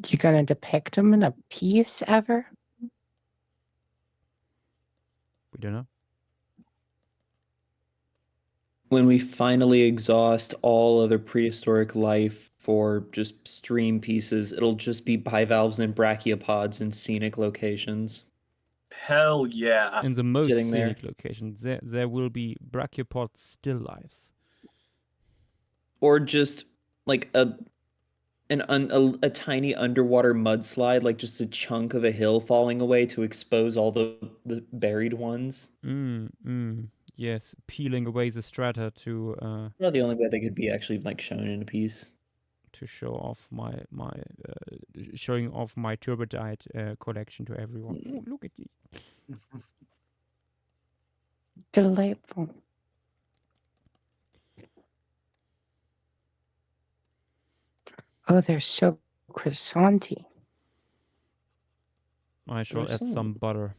You gonna depict them in a piece ever? We don't know. When we finally exhaust all other prehistoric life for just stream pieces, it'll just be bivalves and brachiopods in scenic locations. Hell yeah. In the most Sitting there. scenic locations, there will be brachiopod still lives. Or just like a tiny underwater mudslide, like just a chunk of a hill falling away to expose all the buried ones. Yes, peeling away the strata Well, the only way they could be actually like shown in a piece. to show off showing off my turbidite collection to everyone. Oh, look at you. Delightful. Oh, they're so croissanty. I shall add some butter.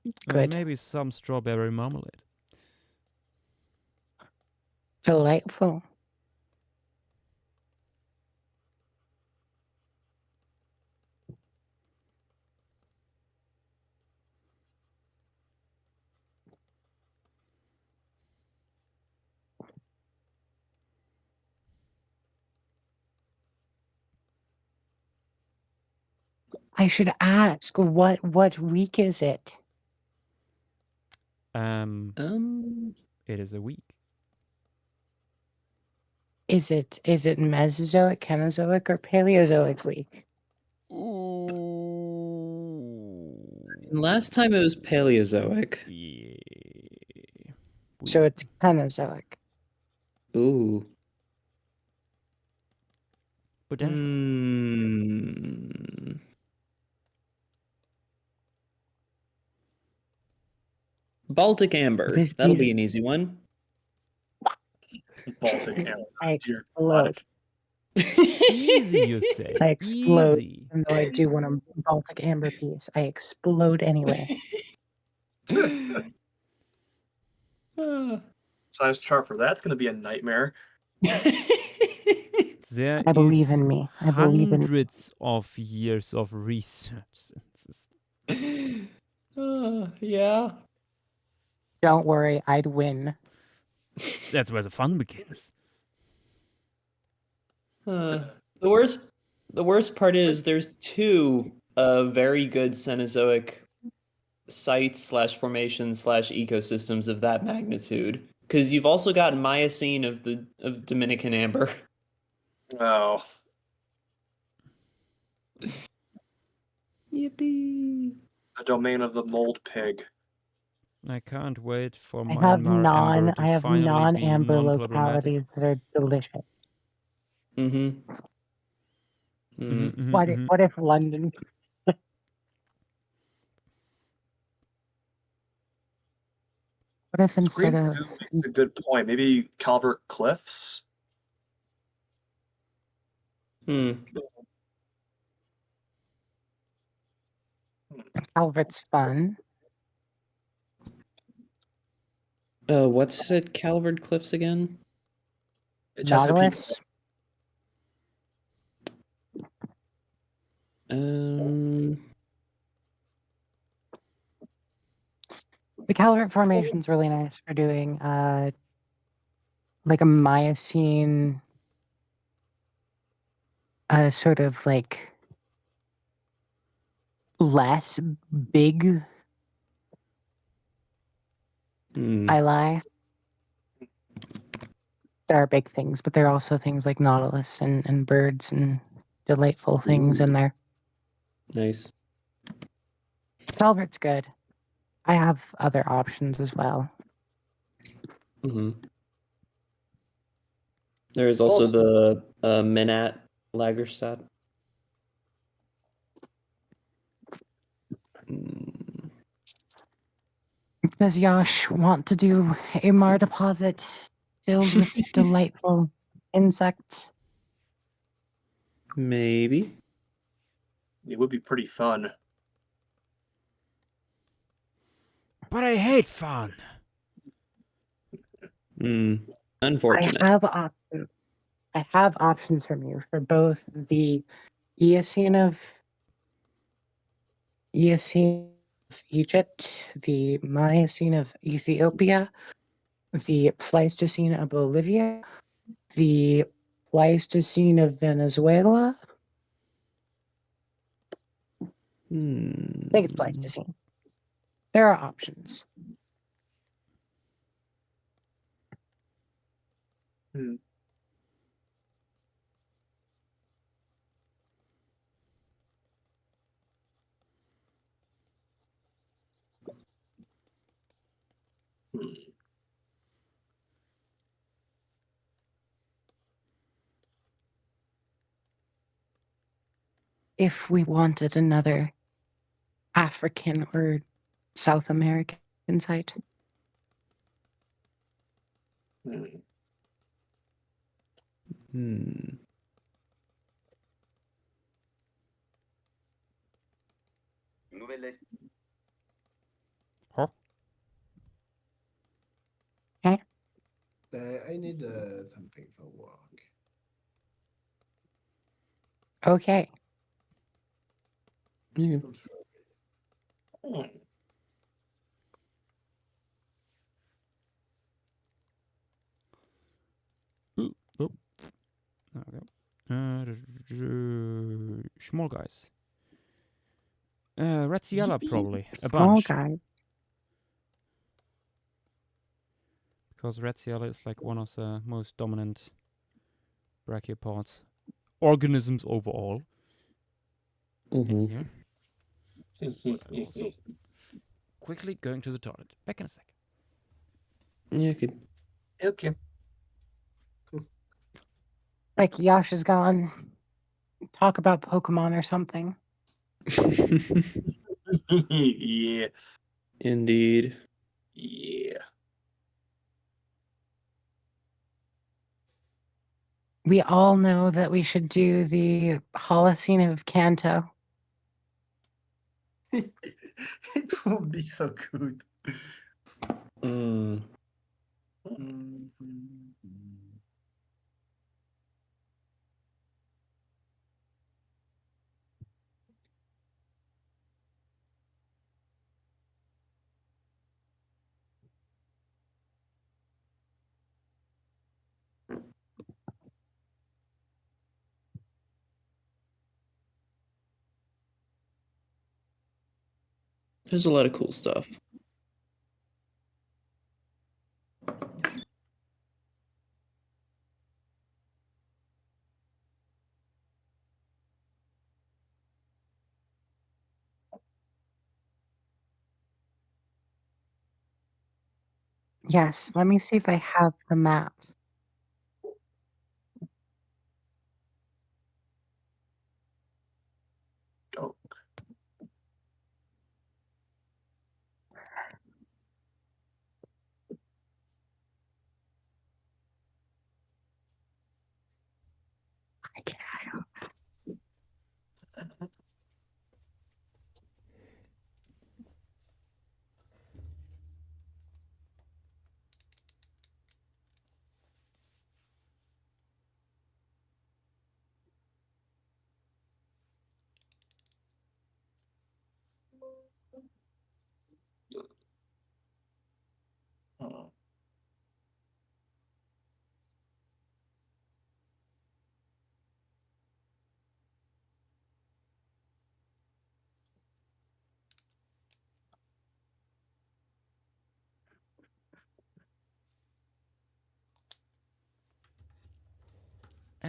And Good. maybe some strawberry marmalade. Delightful. I should ask, what week is it? It is a week. Is it Mesozoic, Cenozoic, or Paleozoic week? Last time it was Paleozoic. Yeah. So it's Cenozoic. Ooh. Potential. Baltic Amber. That'll be an easy one. Baltic Amber. I Dear explode. Easy, you say. I explode. Easy. Even though I do want a Baltic Amber piece, I explode anyway. Size chart for that's going to be a nightmare. There I believe is in me. I believe in hundreds of years of research. Yeah. Don't worry, I'd win. That's where the fun begins. The worst part is there's two very good Cenozoic sites / formations / ecosystems of that magnitude. Because you've also got Miocene of Dominican Amber. Oh. Yippee! The domain of the mold pig. I can't wait for I have Myanmar Amber to I have finally be non-amber non-problematic. localities that are delicious. What if London? What if instead Scream of makes a good point. Maybe Calvert Cliffs? Calvert's fun. What's at Calvert Cliffs again? Chesapeake. Nautilus. Um, The Calvert Formation's really nice for doing like a Miocene sort of like less big hmm. I lie. There are big things, but there are also things like nautilus and birds and delightful things in Ooh. there. Nice. Calvert's good. I have other options as well. Mm-hmm. There is also the Minat Lagerstadt. Mm, Does Yash want to do a Mar deposit filled with delightful insects? maybe. It would be pretty fun. But I hate fun. Unfortunate. I have options from you for both the Eocene of Egypt, the Miocene of Ethiopia, the Pleistocene of Bolivia, the Pleistocene of Venezuela. I think it's Hmm. Pleistocene. There are options. Hmm. Hmm. If we wanted another African or South American site. Hmm. Hmm. Huh? Okay. I need something for work. Okay. Yeah. Don't throw Hmm. Ooh, oh. There we go. Small guys. Razziella Yippee. probably. A Small bunch. guy. Because Razziella is like one of the most dominant brachiopods organisms overall in Mm-hmm. here. But I'm also quickly going to the toilet. Back in a second. Yeah, could. Okay. Like Yash is gone. Talk about Pokemon or something. Yeah. Indeed. Yeah. We all know that we should do the Holocene of Kanto. it would be so good. Mm. Mhm. There's a lot of cool stuff. Yes, let me see if I have the map. Oh.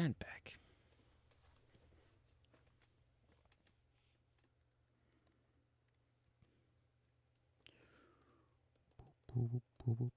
And back. Boop, boop, boop, boop.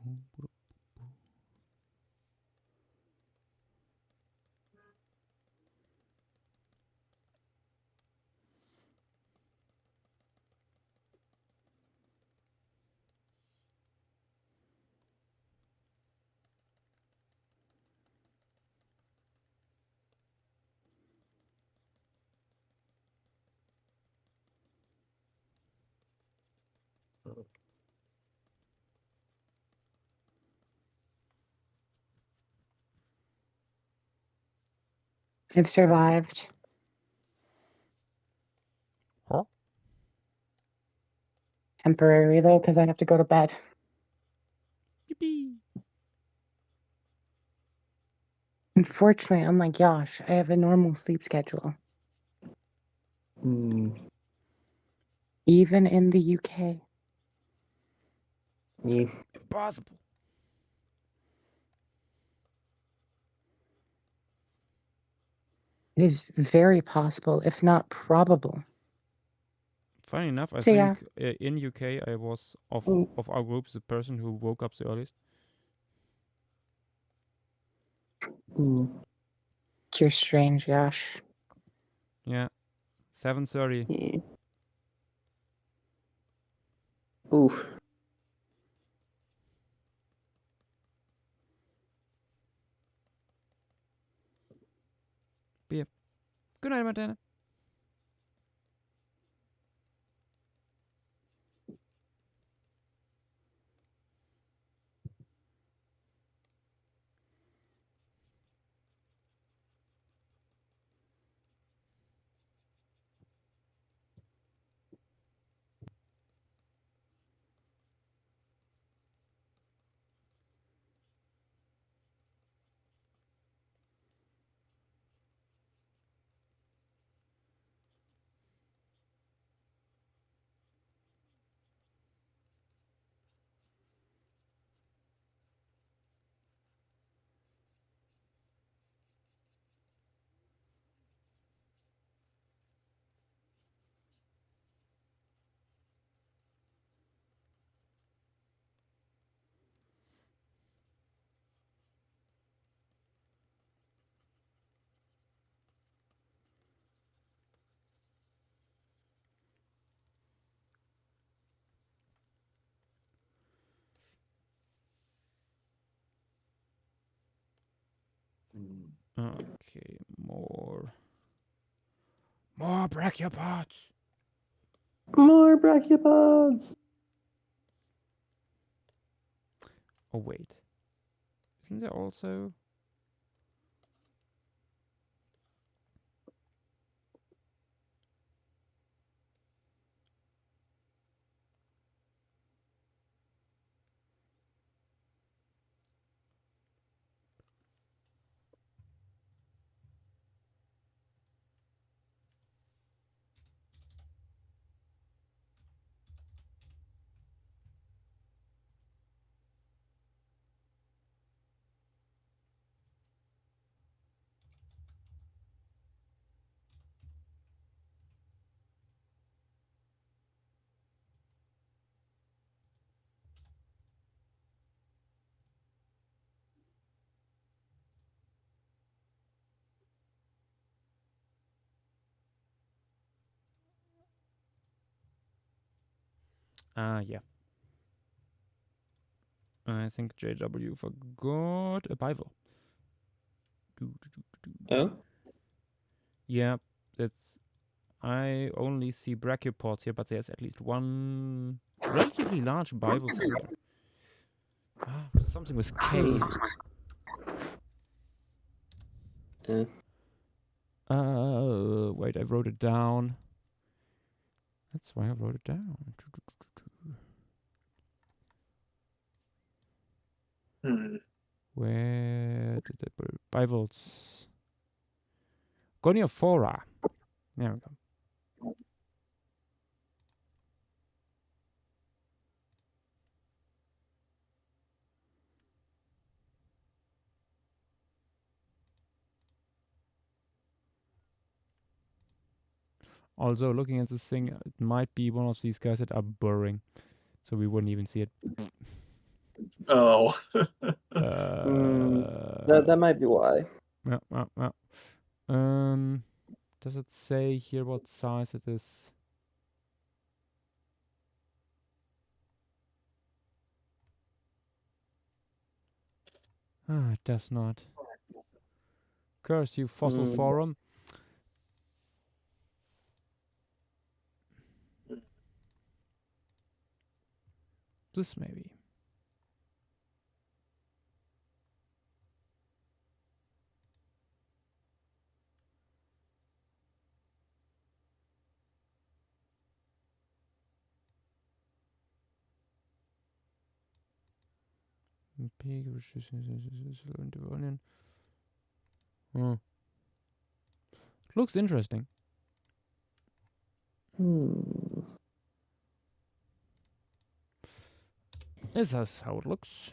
Boop, boop. I've survived. Huh? Temporarily, though, because I have to go to bed. Yippee! Unfortunately, unlike Yosh, I have a normal sleep schedule, Hmm. even in the UK. Yeah. Impossible. It is very possible, if not probable. Funny enough, I So yeah, think in UK I was of our groups the person who woke up the earliest. Hmm. you're strange, Yosh. Yeah, 7:30. Yeah. Oof. But yeah. Good night, Montana. Okay, more brachiopods. More brachiopods. Oh wait, isn't there also? Yeah. I think JW forgot a Bible. Oh, Yeah, that's. I only see brachiopods here, but there's at least one relatively large bivalve folder. Ah, something with K. Wait, I wrote it down. That's why I wrote it down. Where did I put it? Bivalves? Goniophora. There we go. Also, looking at this thing, it might be one of these guys that are burrowing, so we wouldn't even see it. Oh. that might be why. Yeah. Does it say here what size it is? Ah, it does not. Curse you, fossil forum. This maybe. Pig, which is onion. Oh. Looks interesting. This is how it looks.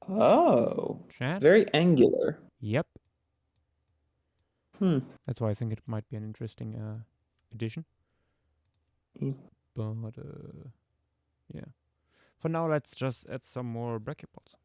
Oh, Chat. very angular. Yep. Hmm. That's why I think it might be an interesting addition. Mm. But yeah. For now, let's just add some more brachiopods.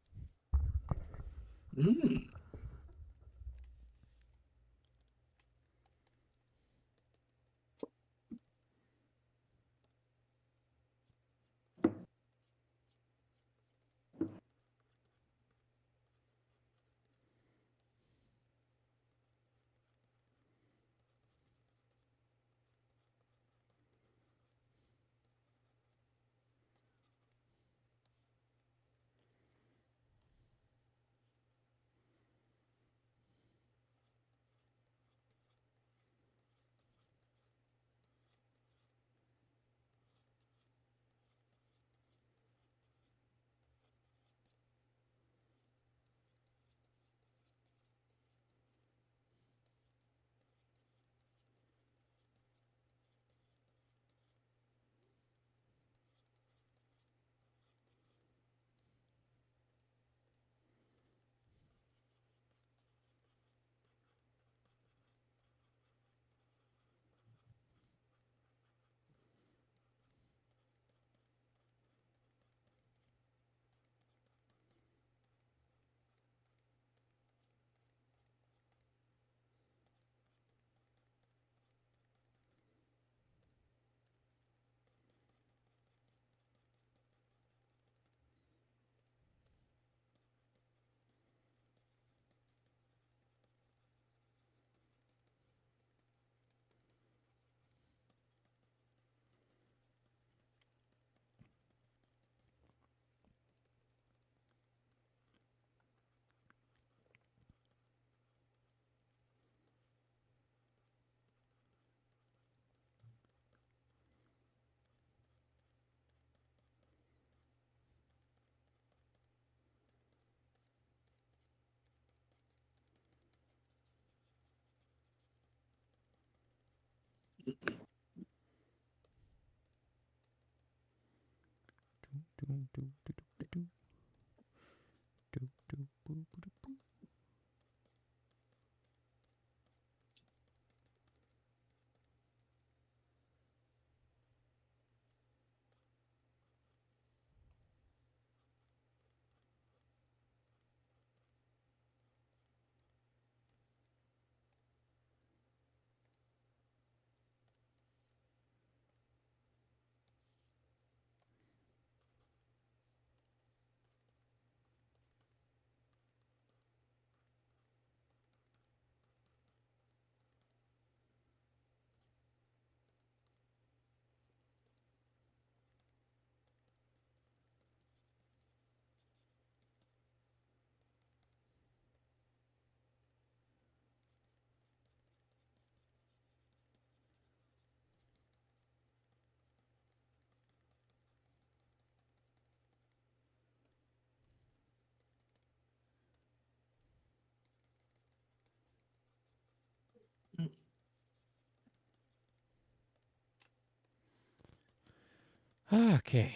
Okay.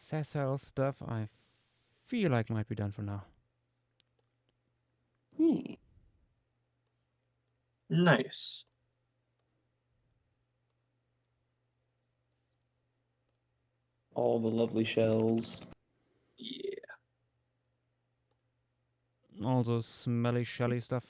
Sessile stuff I feel like might be done for now. Nice. All the lovely shells. Yeah. All the smelly, shelly stuff.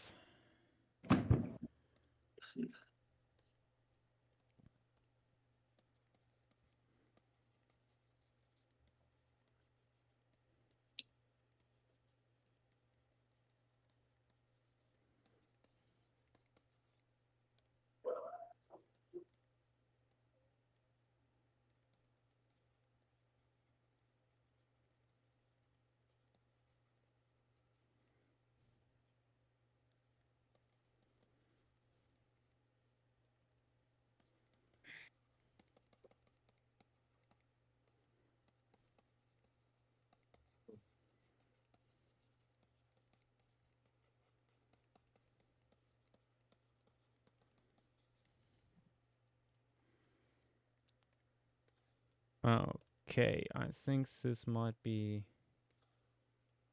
Okay, I think this might be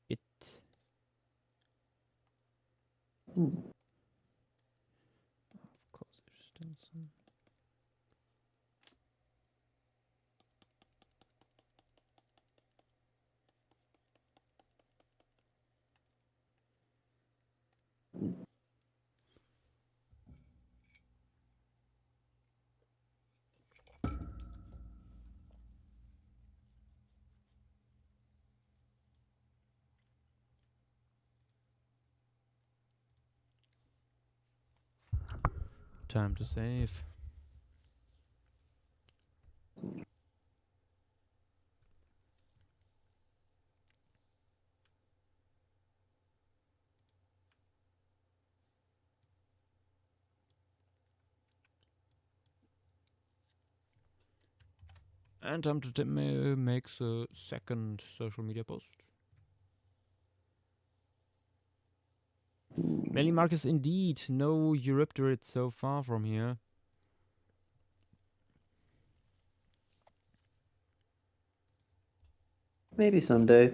it. Of course, there's still some. Time to save. And time to make the second social media post. Many Marcus, indeed. No Eurypterid so far from here. Maybe someday.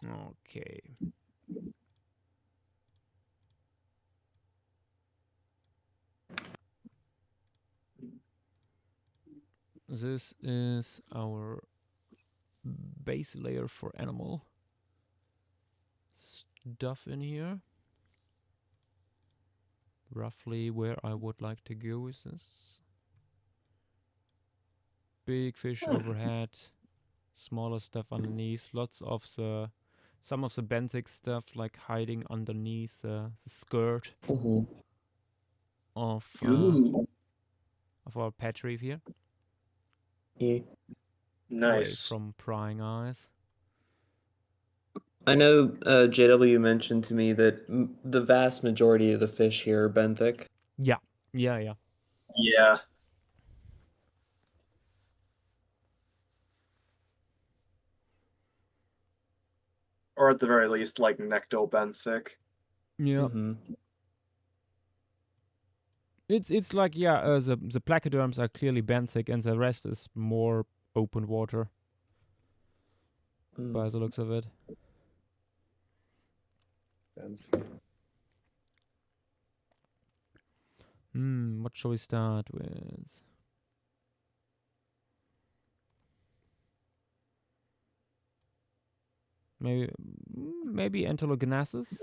Okay. This is our base layer for animal stuff in here. Roughly where I would like to go with this. Big fish overhead, smaller stuff underneath, lots of some of the benthic stuff like hiding underneath the skirt of Ooh. our pet reef here, Yeah. away Nice. from prying eyes. I know JW mentioned to me that the vast majority of the fish here are benthic. Yeah. Yeah. Or at the very least, like nectobenthic. Yeah. Mm-hmm. It's like, yeah, the placoderms are clearly benthic, and the rest is more open water by the looks of it. Sense. What shall we start with? Maybe Enterogenesis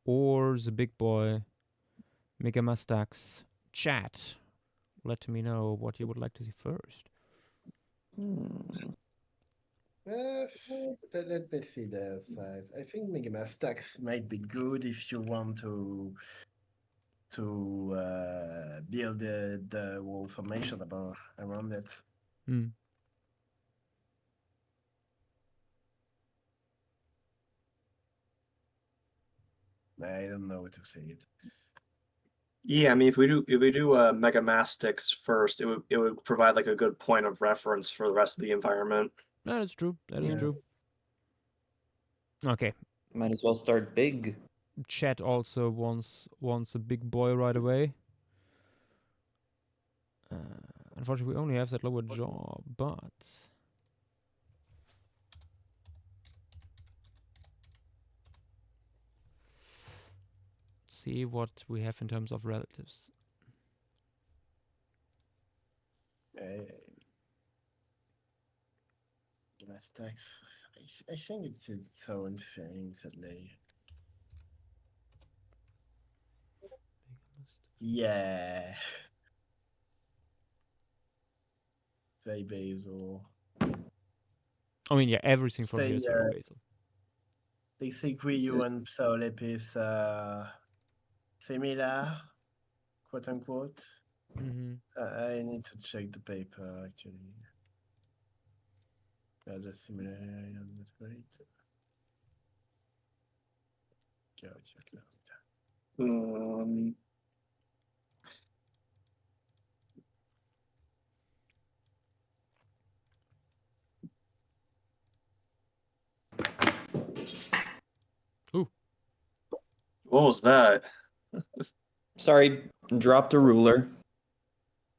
or the big boy Megamastax. Chat. Let me know what you would like to see first. Let me see the size. I think Megamass stacks might be good if you want to build the wall formation around it. I don't know what to say it. Yeah, I mean, if we do Megamastics first, it would provide like a good point of reference for the rest of the environment. That is true. That is Yeah. true. Okay. Might as well start big. Chat also wants a big boy right away. Unfortunately, we only have that lower jaw, but see what we have in terms of relatives. Stacks. I think it's its own thing, sadly. Yeah. Very basal. I mean, yeah, everything from here is They very basal. they say Quiyu and Psaolep is similar, quote unquote. I need to check the paper actually. They're just similar, not great. Ooh. What was that? Sorry, dropped a ruler.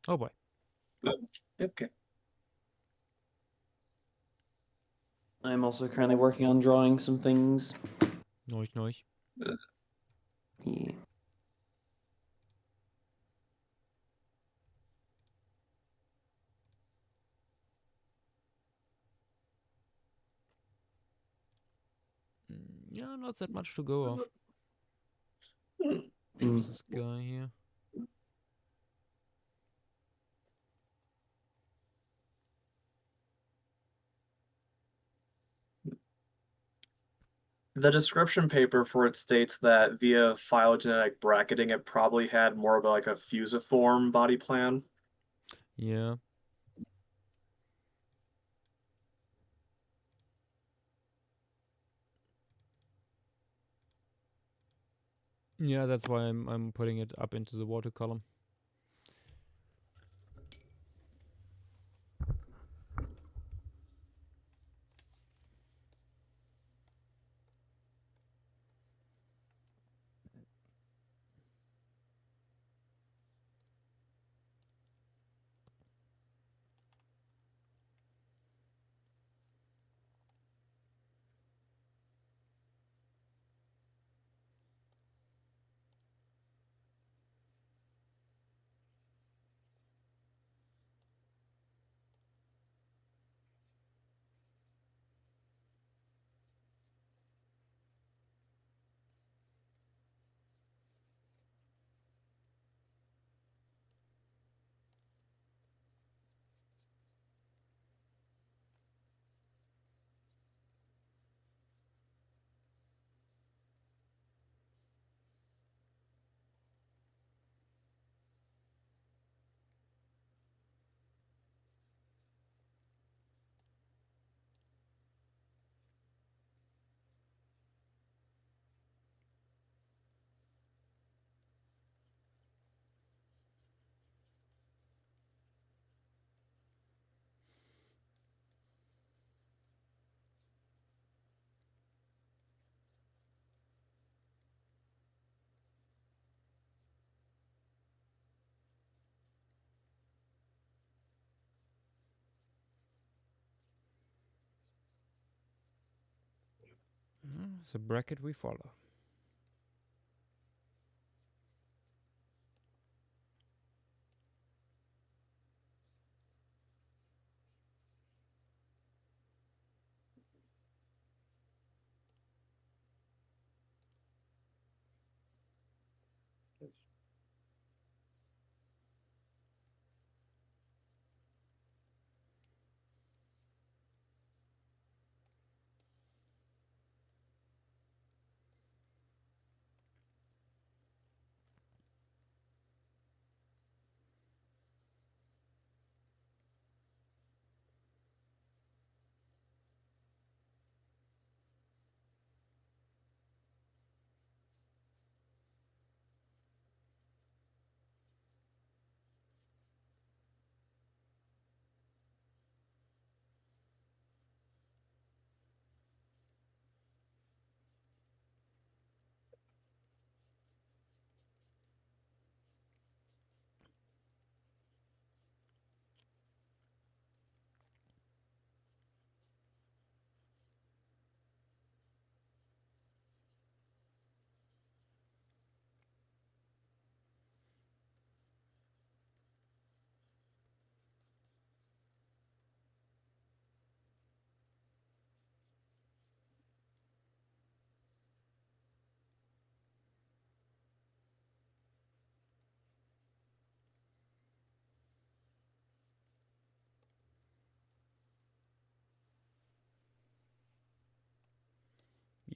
Oh boy. Okay. I'm also currently working on drawing some things. Nice. Yeah. Yeah, not that much to go off. Mm. This guy here. The description paper for it states that via phylogenetic bracketing, it probably had more of like a fusiform body plan. Yeah. Yeah, that's why I'm putting it up into the water column. It's a bracket we follow.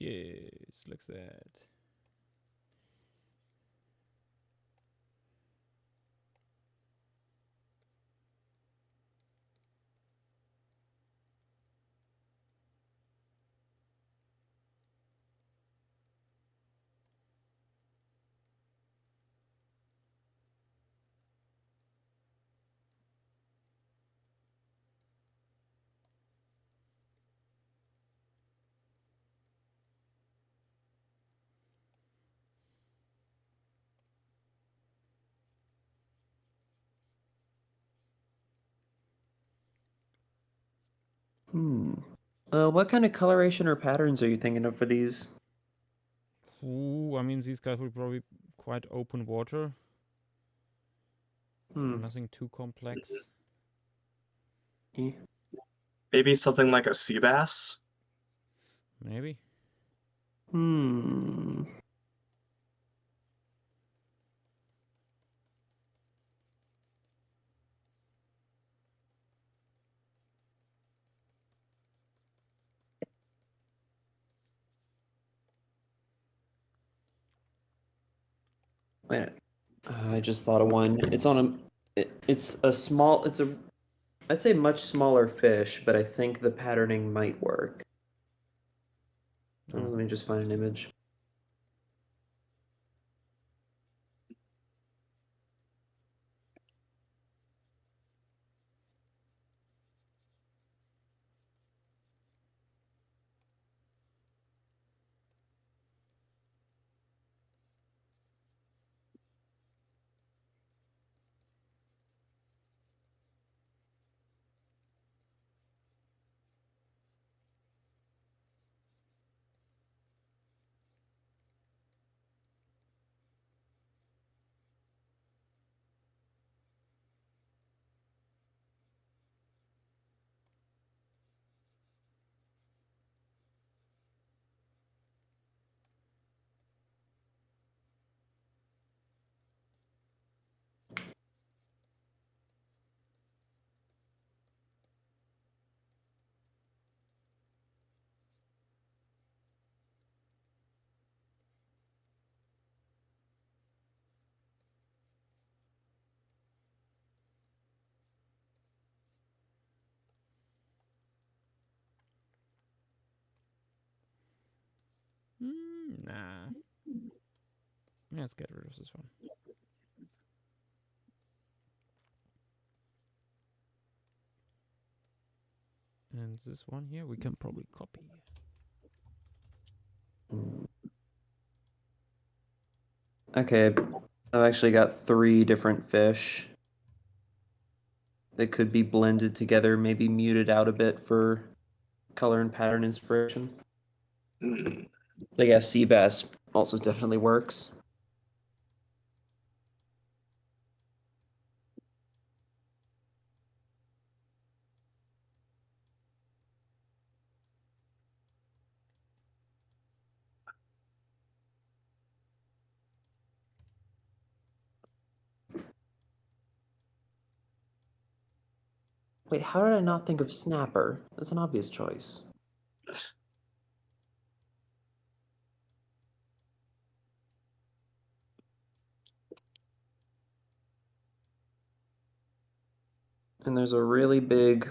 Yes, looks that. What kind of coloration or patterns are you thinking of for these? Ooh, I mean, these guys will probably quite open water. Hmm. Nothing too complex. Eh. Maybe something like a sea bass. Maybe. Hmm. Wait. I just thought of one. It's on a. It's a small. It's a. I'd say much smaller fish, but I think the patterning might work. Let me just find an image. Nah. Let's get rid of this one. And this one here we can probably copy. Okay, I've actually got 3 different fish that could be blended together, maybe muted out a bit for color and pattern inspiration. Hmm. I guess sea bass also definitely works. Wait, how did I not think of snapper? That's an obvious choice. And there's a really big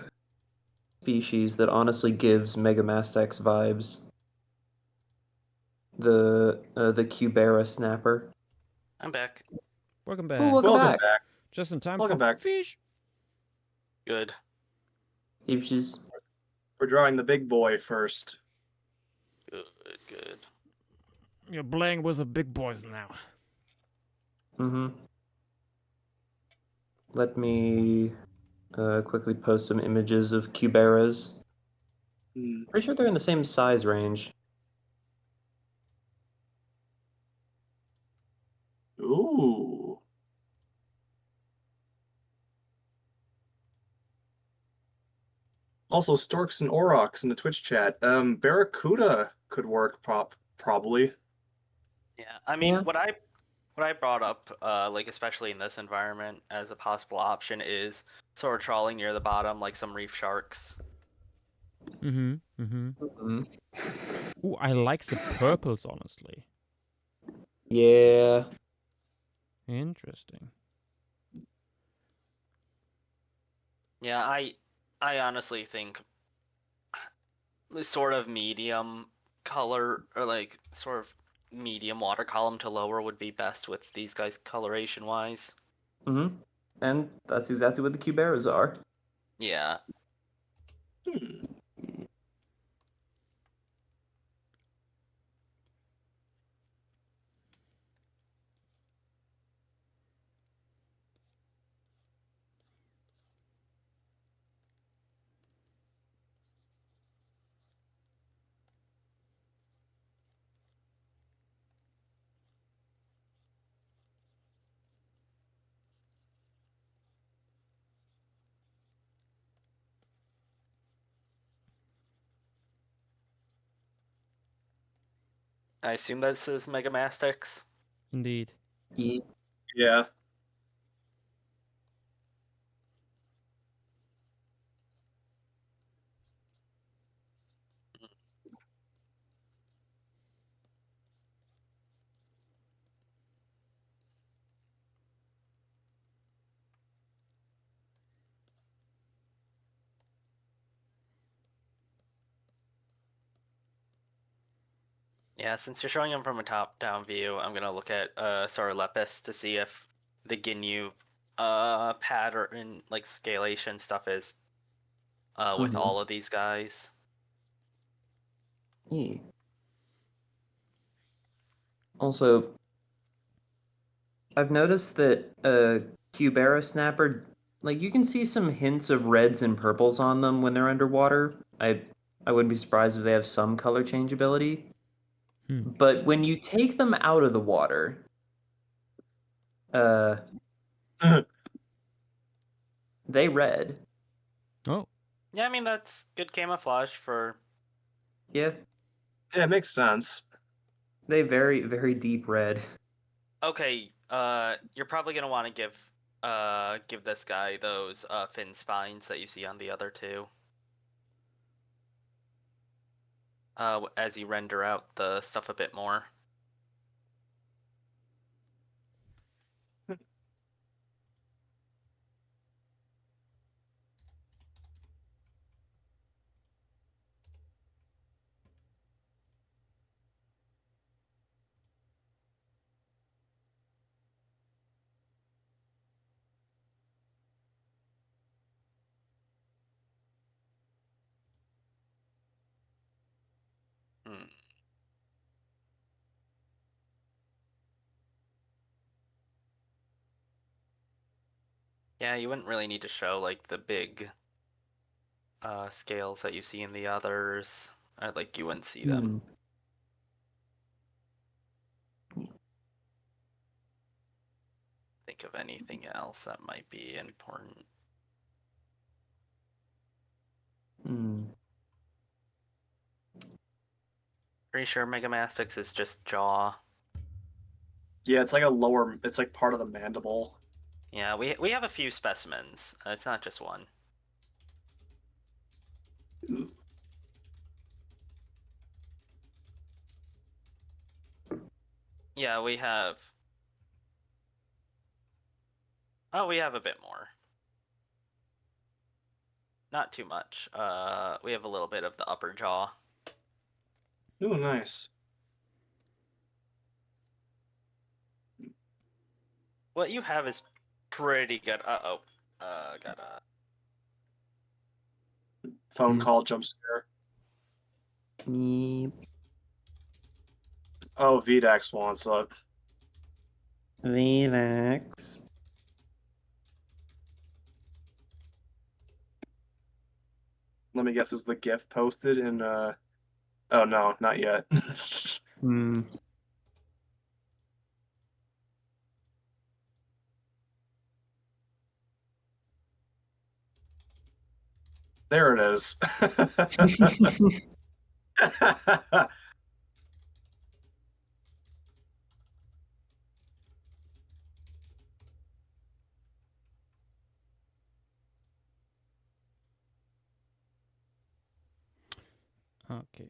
species that honestly gives Megamastex vibes. The Cubera snapper. I'm back. Welcome Ooh, back. welcome Welcome back. back. Just in time Welcome for back. fish. Good. Ibshes. We're drawing the big boy first. Good. Good. You're playing with the big boys now. Mm-hmm. Let me quickly post some images of Cuberas. Hmm. Pretty sure they're in the same size range. Ooh. Also, storks and aurochs in the Twitch chat. Barracuda could work probably. Yeah. I mean, Yeah. what I brought up, like especially in this environment, as a possible option is sort of trawling near the bottom, like some reef sharks. Mm-hmm. Mm-hmm. Mm-hmm. Ooh, I like the purples, honestly. Yeah. Interesting. Yeah, I honestly think the sort of medium color or like sort of medium water column to lower would be best with these guys coloration wise. Mm-hmm. And that's exactly what the Cuberas are. Yeah. Hmm. I assume this is Megamastics. Indeed. Yeah. Yeah, since you're showing them from a top-down view, I'm gonna look at Saurolepis to see if the Ginyu pattern like scalation stuff is with Mhm. all of these guys. Yeah. Also, I've noticed that Cubera snapper, like you can see some hints of reds and purples on them when they're underwater. I wouldn't be surprised if they have some color changeability. Hmm. But when you take them out of the water, uh, they red. Oh. Yeah, I mean that's good camouflage for. Yeah, Yeah, it makes sense. they very, very deep red. Okay, you're probably gonna want to give this guy those fin spines that you see on the other two. As you render out the stuff a bit more. Hmm. Yeah, you wouldn't really need to show like the big scales that you see in the others. Like you wouldn't see them. think of anything else that might be important. Hmm. Pretty sure Megamastix is just jaw. Yeah, it's like it's like part of the mandible. Yeah, we have a few specimens. It's not just one. Yeah, we have. Oh, we have a bit more. Not too much. We have a little bit of the upper jaw. Oh, nice. What you have is pretty good. Uh-oh. Got a... Phone call jump scare. Yep. Oh, VDAX wants up. Relax. Let me guess, is the GIF posted in Oh no, not yet. Hmm. There it is. Okay.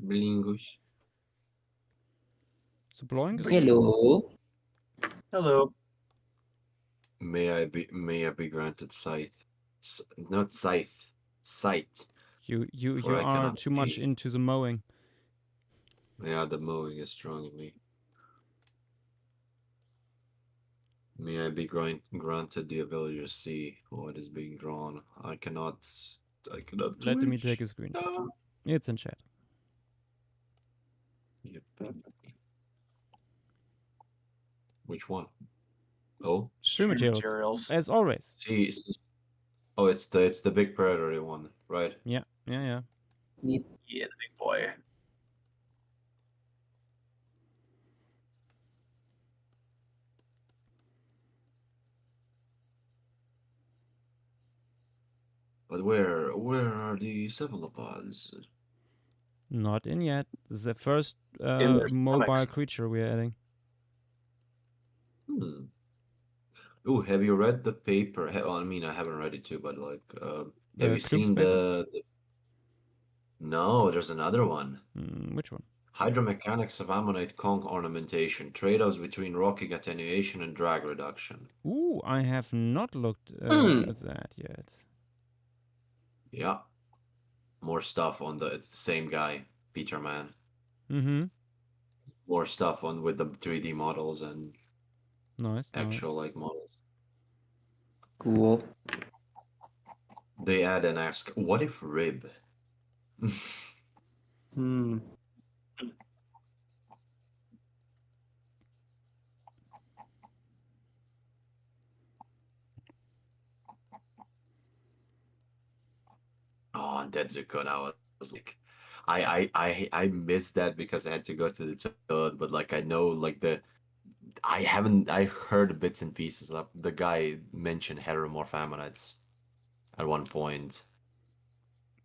Blingush. So blowing is Hello. Hello. May I be granted sight? Not scythe. Sight. For you I are cannot too much see. into the mowing. Yeah, the mowing is strong in me. May I be granted the ability to see what is being drawn. I cannot. I cannot Let me take twitch. a screenshot. Ah. It's in chat. Yep. Which one? Oh, Stream Stream materials, materials. as always. see. Oh, it's the big predatory one, right? Yeah. Yeah, the big boy. But where are the cephalopods? Not in yet. This is the first In their mobile stomachs. creature we're adding. Hmm. Ooh, have you read the paper? Well, I mean, I haven't read it too, but like, have The you Klug's seen paper? the... No, there's another one. Which one? Hydromechanics of ammonite conch ornamentation. Trade-offs between rocking attenuation and drag reduction. Ooh, I have not looked Hmm. at that yet. Yeah, more stuff on the... It's the same guy, Peter Man. Mm-hmm. More stuff on with the 3D models and Nice, nice. actual like models. Cool. They add and ask, what if rib? Hmm. Oh, and Dedzukun, I was like, I missed that because I had to go to the toilet, but like I know like I heard bits and pieces. Like the guy mentioned heteromorph ammonites at one point.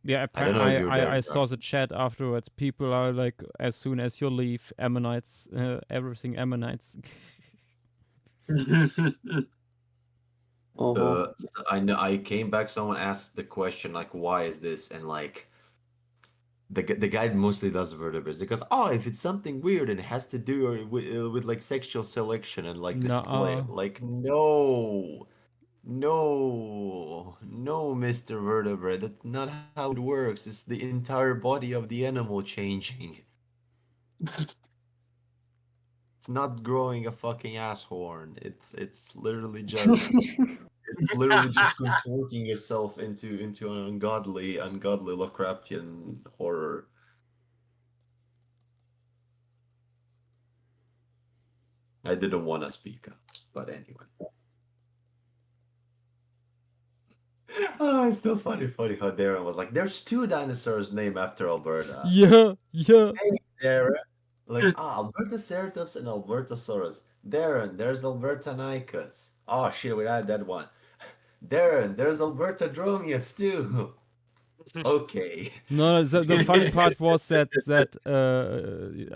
Yeah, I don't know if you were there, I saw Josh. the chat afterwards. People are like, as soon as you leave, ammonites, everything ammonites. Uh-huh. I know I came back. Someone asked the question like, "Why is this?" And like the guy mostly does vertebrates because if it's something weird and it has to do with like sexual selection and like display, Nuh-uh. like no. No, no, Mr. Vertebrate. That's not how it works. It's the entire body of the animal changing. It's not growing a fucking ass horn. It's literally just contorting yourself into an ungodly Lovecraftian horror. I didn't want to speak up, but anyway. Oh, it's still funny how Darren was like, "There's two dinosaurs named after Alberta." Yeah, yeah. Hey, Darren. Like, Albertoceratops and Albertosaurus. Darren, there's Albertanicus. Oh shit, we had that one. Darren, there's Albertodromius too. Okay. No, the funny part was that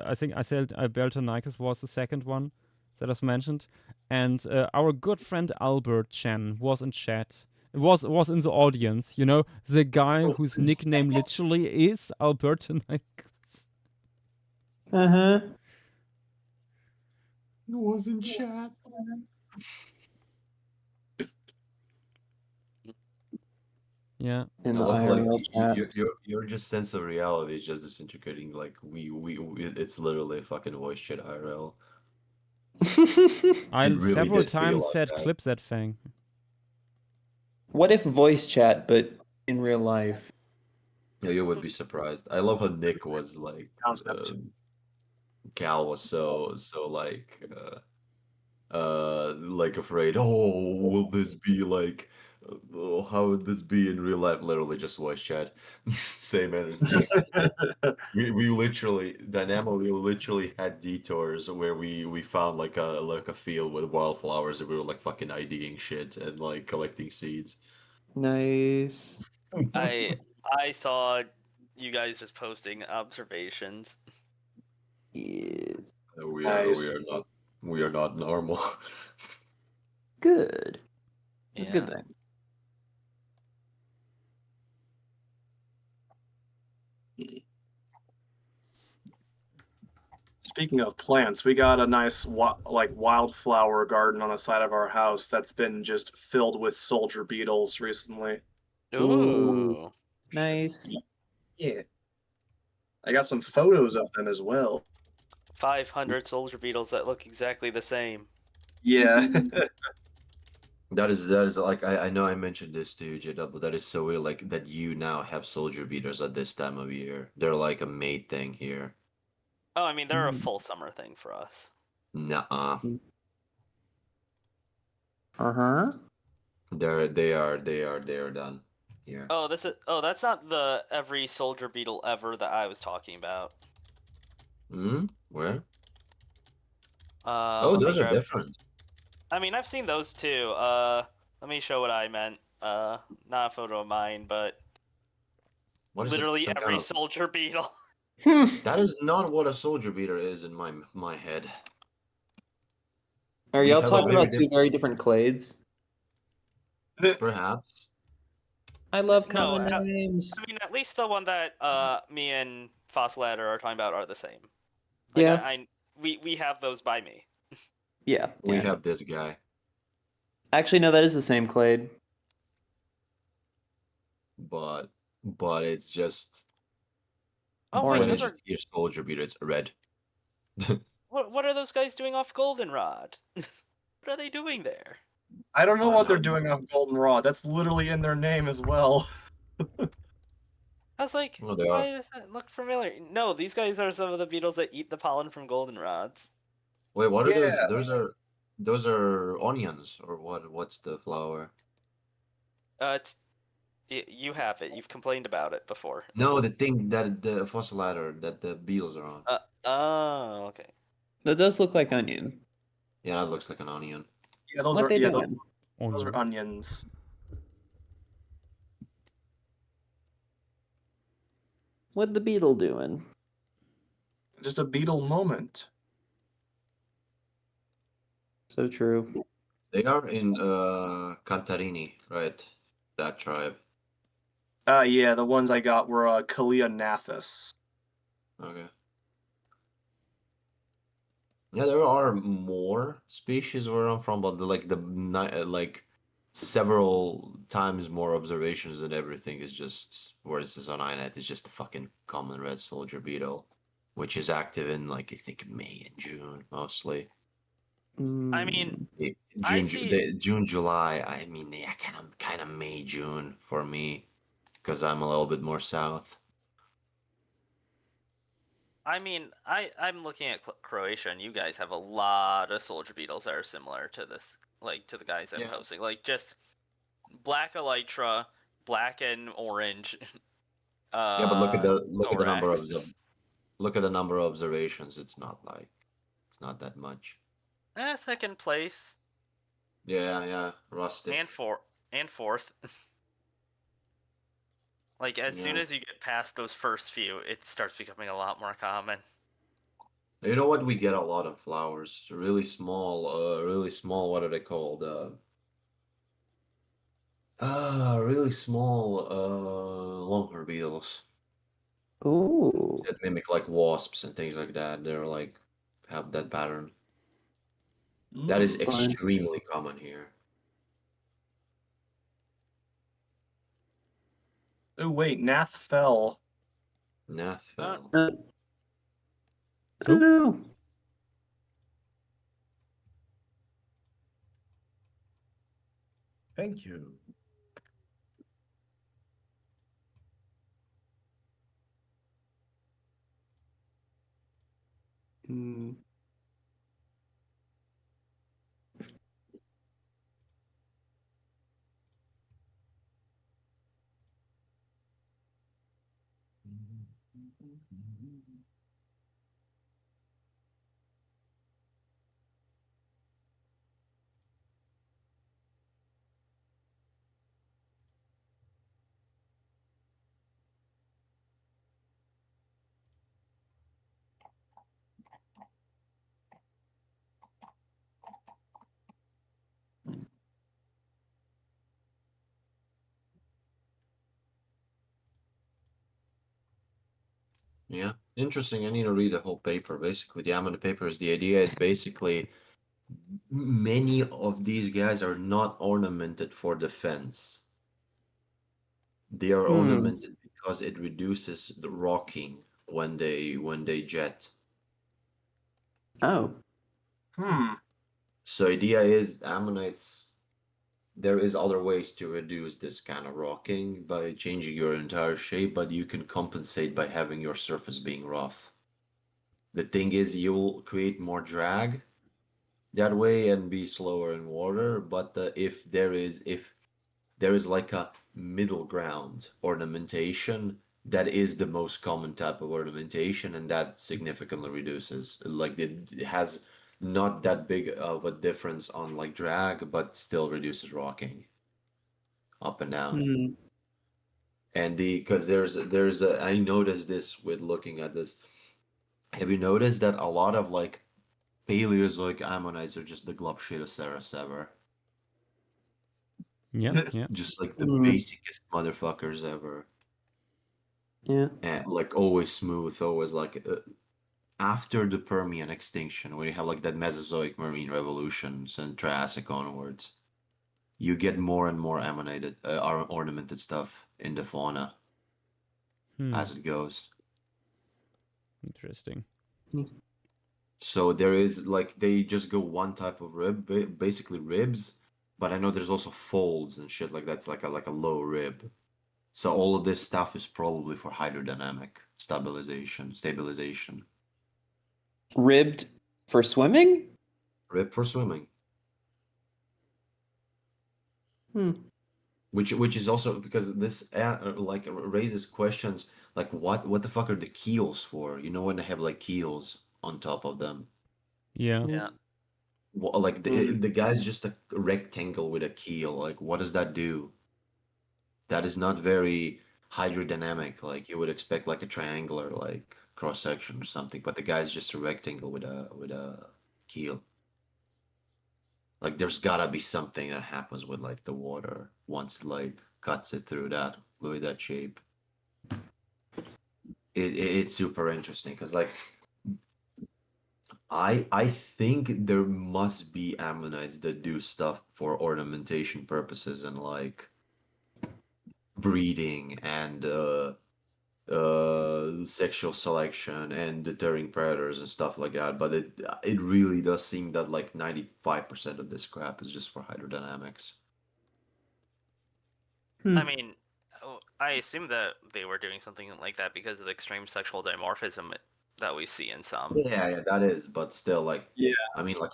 I think I said Albertonicus was the second one that was mentioned, and our good friend Albert Chen was in chat. Was in the audience. You know, the guy whose nickname literally is Albertonicus. Uh-huh. It was in chat. Yeah. In I the love like IRL chat. your just sense of reality is just disintegrating. Like it's literally a fucking voice chat IRL. I It really several did feel times like said that. clip that thing. What if voice chat, but in real life? Yeah, you would be surprised. I love how Nick was like, Concept. Cal was so like afraid. Oh, will this be like? Oh, how would this be in real life? Literally just voice chat, same energy. We literally Dynamo. We literally had detours where we found like a field with wildflowers and we were like fucking IDing shit and like collecting seeds. Nice. I saw you guys just posting observations. Yes. Nice. We are not normal. Good. That's a good Yeah. thing. Speaking of plants, we got a nice like wildflower garden on the side of our house that's been just filled with soldier beetles recently. Ooh. Nice. Yeah. I got some photos of them as well. 500 soldier beetles that look exactly the same. Yeah. That is like I know I mentioned this to you, JW, but that is so weird. Like that you now have soldier beaters at this time of year. They're like a May thing here. Oh, I mean, they're a full summer thing for us. Nuh-uh. Uh-huh. They are done here. Oh, that's not the every soldier beetle ever that I was talking about. Where? Oh, Oh, let me those are grab. different. I mean, I've seen those too. Let me show what I meant. Not a photo of mine, but What is it? literally Some kind every of soldier beetle. That is not what a soldier beater is in my head. Are We y'all have a talking very about two different, very different clades? perhaps. I love No, common names. I mean, at least the one that me and Fossil are talking about are the same. Like Yeah. we have those by me. Yeah. We Yeah. have this guy, Actually, no, that is the same clade. but it's just Oh Or wait, when I those Orange. are just hear soldier beater, it's red. what are those guys doing off Goldenrod? What are they doing there? I don't know Oh, what no. they're doing on Goldenrod. That's literally in their name as well. I was like, Oh, they are. why does that look familiar? No, these guys are some of the beetles that eat the pollen from goldenrods. Wait, what are Yeah. those? Those are onions or what? What's the flower? It's you have it. You've complained about it before. No, the thing that the fossil ladder that the beetles are on. Oh, okay. That does look like onion. Yeah, that looks like an onion. Yeah, those What are they yeah, doing? those are Onion. onions. What the beetle doing? Just a beetle moment. So true. They are in Cantarini, right? That tribe. Yeah, the ones I got were Kaleonathus. Okay. Yeah, there are more species where I'm from, but like several times more observations and everything is just where this is on INET is just a fucking common red soldier beetle, which is active in like I think May and June mostly. I mean, I see. June, July. I mean, yeah, kind of May, June for me, because I'm a little bit more south. I mean, I'm looking at Croatia, and you guys have a lot of soldier beetles that are similar to this, like to the guys I'm Yeah. posting. Like just black elytra, black and orange. Yeah, but look at the number thorax. of look at the number of observations. It's not that much. Second place Yeah, rustic. and fourth. Like as soon Yeah. as you get past those first few, it starts becoming a lot more common. You know what? We get a lot of flowers. Really small. Really small. What are they called? Really small. Longer beetles Ooh. that mimic like wasps and things like that. They're like have that pattern. That is Fun. extremely common here. Oh wait, Nath fell. Nathville. I Oh. don't know. Thank you. Hmm. Yeah, interesting. I need to read the whole paper. Basically, the Ammonite papers. The idea is basically many of these guys are not ornamented for defense. They are Hmm. ornamented because it reduces the rocking when they jet. Oh. Hmm. So idea is ammonites. There is other ways to reduce this kind of rocking by changing your entire shape, but you can compensate by having your surface being rough. The thing is, you'll create more drag that way and be slower in water. But if there is like a middle ground ornamentation, that is the most common type of ornamentation, and that significantly reduces. Like it has not that big of a difference on like drag, but still reduces rocking up and down. Hmm. And because I noticed this with looking at this. Have you noticed that a lot of like Paleozoic ammonites are just the Globschiloceras ever? Yeah, yeah. Just like the Hmm. basicest motherfuckers ever. Yeah. And like always smooth, always like after the Permian extinction, when you have like that Mesozoic marine revolutions and Triassic onwards, you get more and more ammonated, ornamented stuff in the fauna Hmm. as it goes. Interesting. So there is like they just go one type of rib, basically ribs, but I know there's also folds and shit like that's like a low rib. So all of this stuff is probably for hydrodynamic stabilization. Ribbed for swimming? Rib for swimming, Hmm. which is also because this like raises questions like what the fuck are the keels for? You know when they have like keels on top of them. Yeah. Yeah. Yeah. Well, like Hmm. the guy's just a rectangle with a keel. Like what does that do? That is not very hydrodynamic. Like you would expect like a triangular like cross section or something, but the guy's just a rectangle with a keel. Like there's gotta be something that happens with like the water once it like cuts it through that shape. It's super interesting because like I think there must be ammonites that do stuff for ornamentation purposes and like breeding and sexual selection and deterring predators and stuff like that. But it really does seem that like 95% of this crap is just for hydrodynamics. I Hmm. mean, I assume that they were doing something like that because of the extreme sexual dimorphism that we see in some. Yeah, that is, but still, like, Yeah. I mean, like,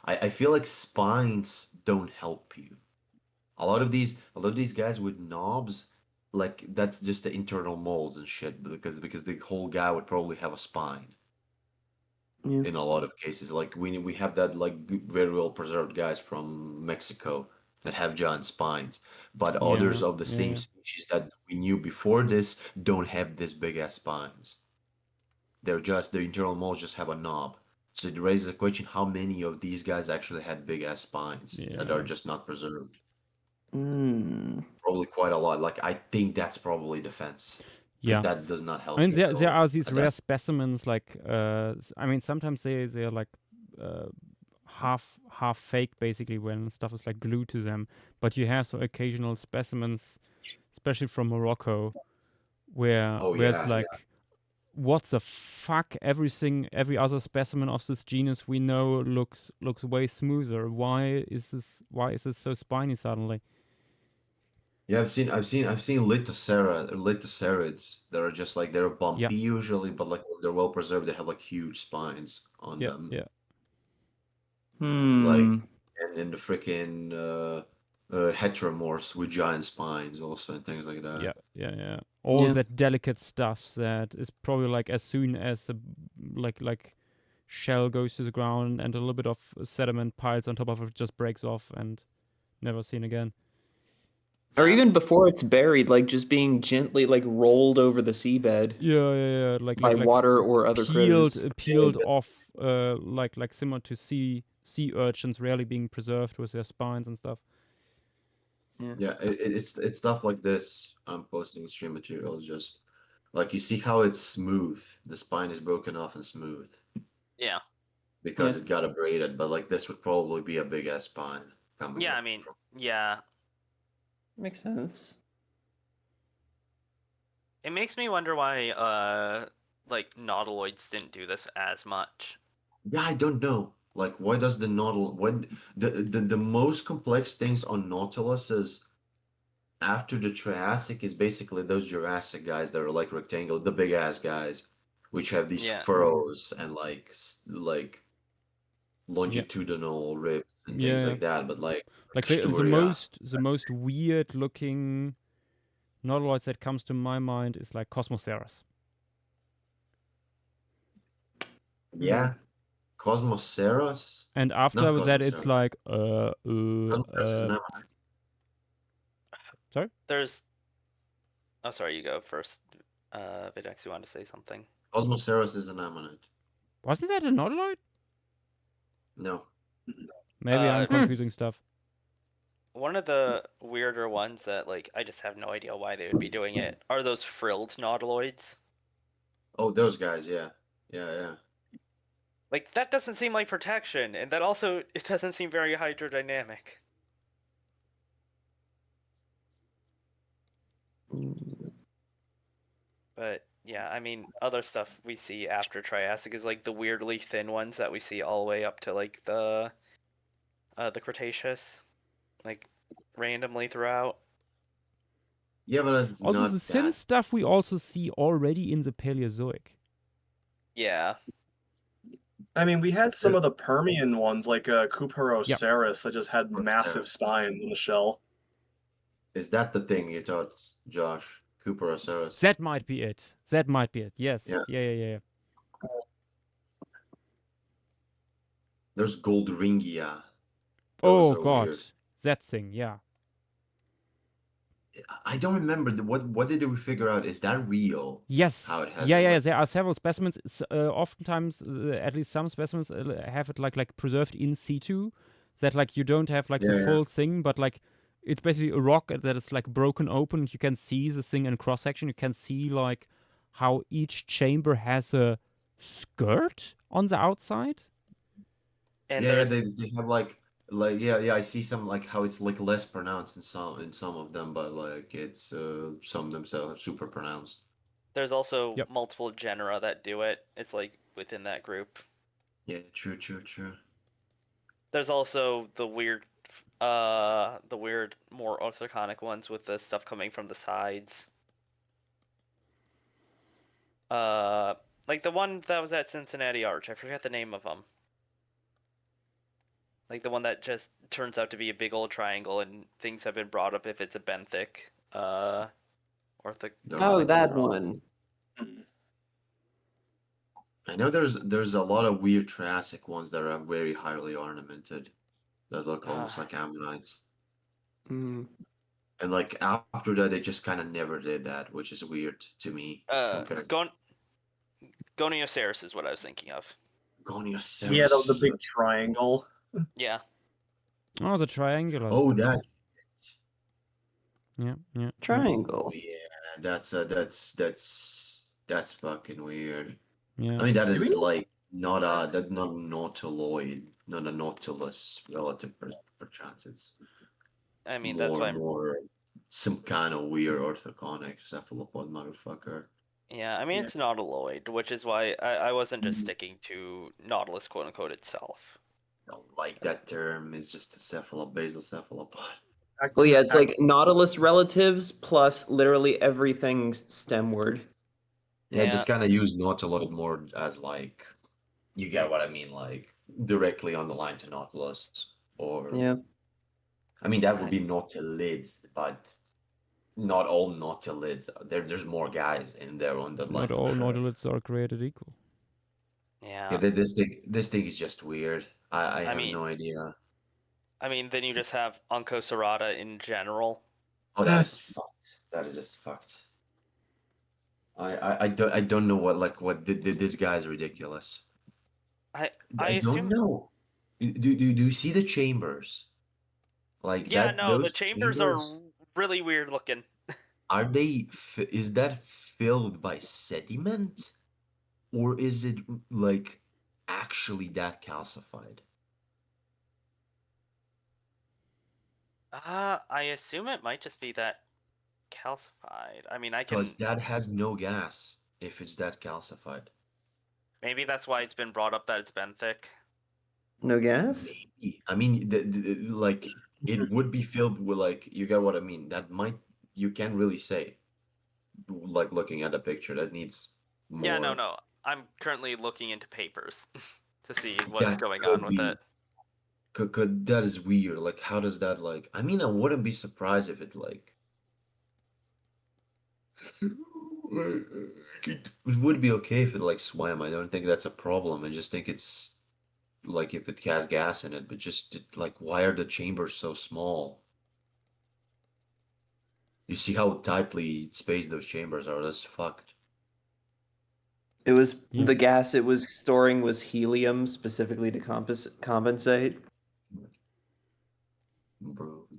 I feel like spines don't help you. A lot of these guys with knobs, like that's just the internal molds and shit, because the whole guy would probably have a spine Yeah. in a lot of cases. Like we have that like very well preserved guys from Mexico that have giant spines, but Yeah, others of the yeah, same yeah. species that we knew before this don't have this big ass spines. They're just the internal molds just have a knob. So it raises the question: how many of these guys actually had big ass spines that are Yeah. just not preserved? Mm. Probably quite a lot. Like I think that's probably defense, because Yeah. that does not I help mean, you at there all. are these At rare that, specimens like I mean, sometimes they're like uh, half fake basically when stuff is like glued to them. But you have some occasional specimens, especially from Morocco, oh where it's yeah, yeah, like, what the fuck? Every other specimen of this genus we know looks way smoother. Why is this so spiny suddenly? yeah. I've seen lithocerids that are just like they're Yeah, bumpy usually, but like when they're well preserved, they have like huge spines on yeah, them, yeah, like Hmm. and the freaking heteromorphs with giant spines also and things like that. yeah, yeah, yeah. All Yeah. that delicate stuff that is probably like as soon as the like shell goes to the ground and a little bit of sediment piles on top of it just breaks off and never seen again. Or Yeah. even before it's buried, like just being gently like rolled over the seabed Yeah, yeah, yeah. by water or other critters. Peeled off, like similar to sea urchins, rarely being preserved with their spines and stuff. Yeah. Yeah, it's stuff like this. I'm posting stream materials just like you see how it's smooth. The spine is broken off and smooth Yeah. because Yeah. it got abraded, but like this would probably be a big ass spine coming Yeah, up I mean, from. yeah. Makes sense. It makes me wonder why like nautiloids didn't do this as much. Yeah, I don't know. Like, why does the nautil what the most complex things on Nautilus is after the Triassic is basically those Jurassic guys that are like rectangular, the big ass guys, which have these Yeah. furrows and like Yeah, longitudinal ribs and things yeah. like that. But like Like Asturia, the most weird looking nautiloids that comes to my mind is like Cosmoceras. Hmm. yeah, Cosmoceras, And not after that, it's Cosmoceras. like Cosmoceras is an ammonite. sorry, There's Oh, sorry, you go first. Videx, you wanted to say something? Cosmoceras is an ammonite. wasn't that a nautiloid? No. Maybe I'm Hmm. confusing stuff. One of the weirder ones that like I just have no idea why they would be doing it are those frilled nautiloids. Oh, those guys, yeah. Yeah, yeah. Like that doesn't seem like protection, and that also it doesn't seem very hydrodynamic. But yeah, I mean, other stuff we see after Triassic is like the weirdly thin ones that we see all the way up to like the Cretaceous, like randomly throughout. Yeah, but it's Also, the not thin that. stuff we also see already in the Paleozoic. Yeah, I mean, we had some of the Permian ones, like Yeah, Cuperoceras, that just had massive spines in the shell. Is that the thing you thought, Josh? Cuperoceras? that might be it. That might be it. Yes. Yeah. Yeah, yeah, yeah. There's Goldringia. Those Oh are God, weird. that thing. Yeah. I don't remember what did we figure out? Is that real? How Yes. it has Yeah, it yeah. like There are several specimens. Oftentimes, at least some specimens have it like preserved in situ. That like you don't have like the yeah, yeah. full thing, but like it's basically a rock that is like broken open. You can see the thing in cross section. You can see like how each chamber has a skirt on the outside. and Yeah, yeah, there's they have like yeah, yeah, I see some like how it's like less pronounced in some of them, but like it's some of them so super pronounced. there's also Yep. multiple genera that do it. It's like within that group. Yeah, true, true, true. There's also the weird more orthoconic ones with the stuff coming from the sides. Like the one that was at Cincinnati Arch. I forget the name of them. Like the one that just turns out to be a big old triangle, and things have been brought up if it's a benthic No. Oh, orthoconic that at all. one. I know there's a lot of weird Triassic ones that are very highly ornamented that look almost like ammonites. Mm. And like after that, they just kind of never did that, which is weird to me. Compared Gonioceros is what I was thinking of. to Gonioceros. Yeah, the big triangle. Yeah. Oh, the triangular. Oh, that. Yeah, yeah. Triangle. Oh yeah, that's fucking weird. Yeah. I mean, that Do we is know- like not not a nautiloid, not a nautilus relative perchance. It's I mean, that's why I'm. more some kind of weird orthoconic cephalopod motherfucker. Yeah, I mean, Yeah. it's nautiloid, which is why I wasn't just sticking to Nautilus, quote unquote, itself. I don't like that term. It's just a basal cephalopod. Well, yeah, it's like Nautilus relatives plus literally everything stemward. Yeah, Yeah. just kind of use nautiloid more as like, you get what I mean, like directly on the line to nautilus, or Yeah. I mean that would be nautilids, but not all nautilids. There's more guys in there on the line Not for all sure. nautilids are created equal. Yeah, Yeah. this thing is just weird. I have mean- no idea. I mean, then you just have Oncocerata in general. Oh, that is fucked. That is just fucked. I don't know what this guy is ridiculous. I I don't assume. know. Do you see the chambers? Like Yeah, that, no, the those chambers are really weird looking. are they, is that filled by sediment? Or is it like actually that calcified? I assume it might just be that calcified. I mean, I can. Because that has no gas if it's that calcified. Maybe that's why it's been brought up that it's benthic. No gas? Maybe. I mean, like it would be filled with like, you get what I mean. That might, you can't really say. Like looking at a picture, that needs more. Yeah, no. I'm currently looking into papers to see what's That going could on with be. it. That is weird. Like, how does that like? I mean, I wouldn't be surprised if it like. It would be okay if it like swam. I don't think that's a problem. I just think it's like if it has gas in it, but just like why are the chambers so small? You see how tightly spaced those chambers are. That's fucked. It was Yeah. the gas it was storing was helium specifically to compensate.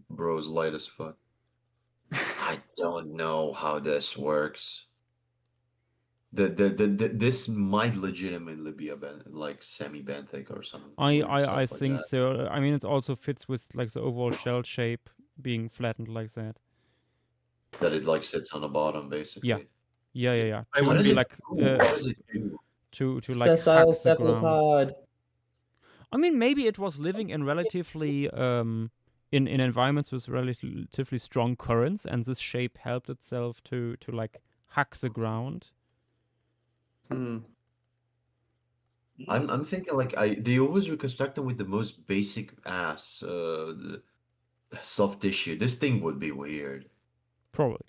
Bro's light as fuck. I don't know how this works. This might legitimately be a like semi-benthic or some weird I stuff like think that. so. I mean, it also fits with like the overall shell shape being flattened like that. That it like sits on the bottom basically. Yeah. I To, would What to does be it like do? What does it do? to like Sessile hack the ground. cephalopod. I mean, maybe it was living in relatively in environments with relatively strong currents, and this shape helped itself to like hack the ground. Hmm. I'm thinking like they always reconstruct them with the most basic ass the soft tissue. This thing would be weird. Probably.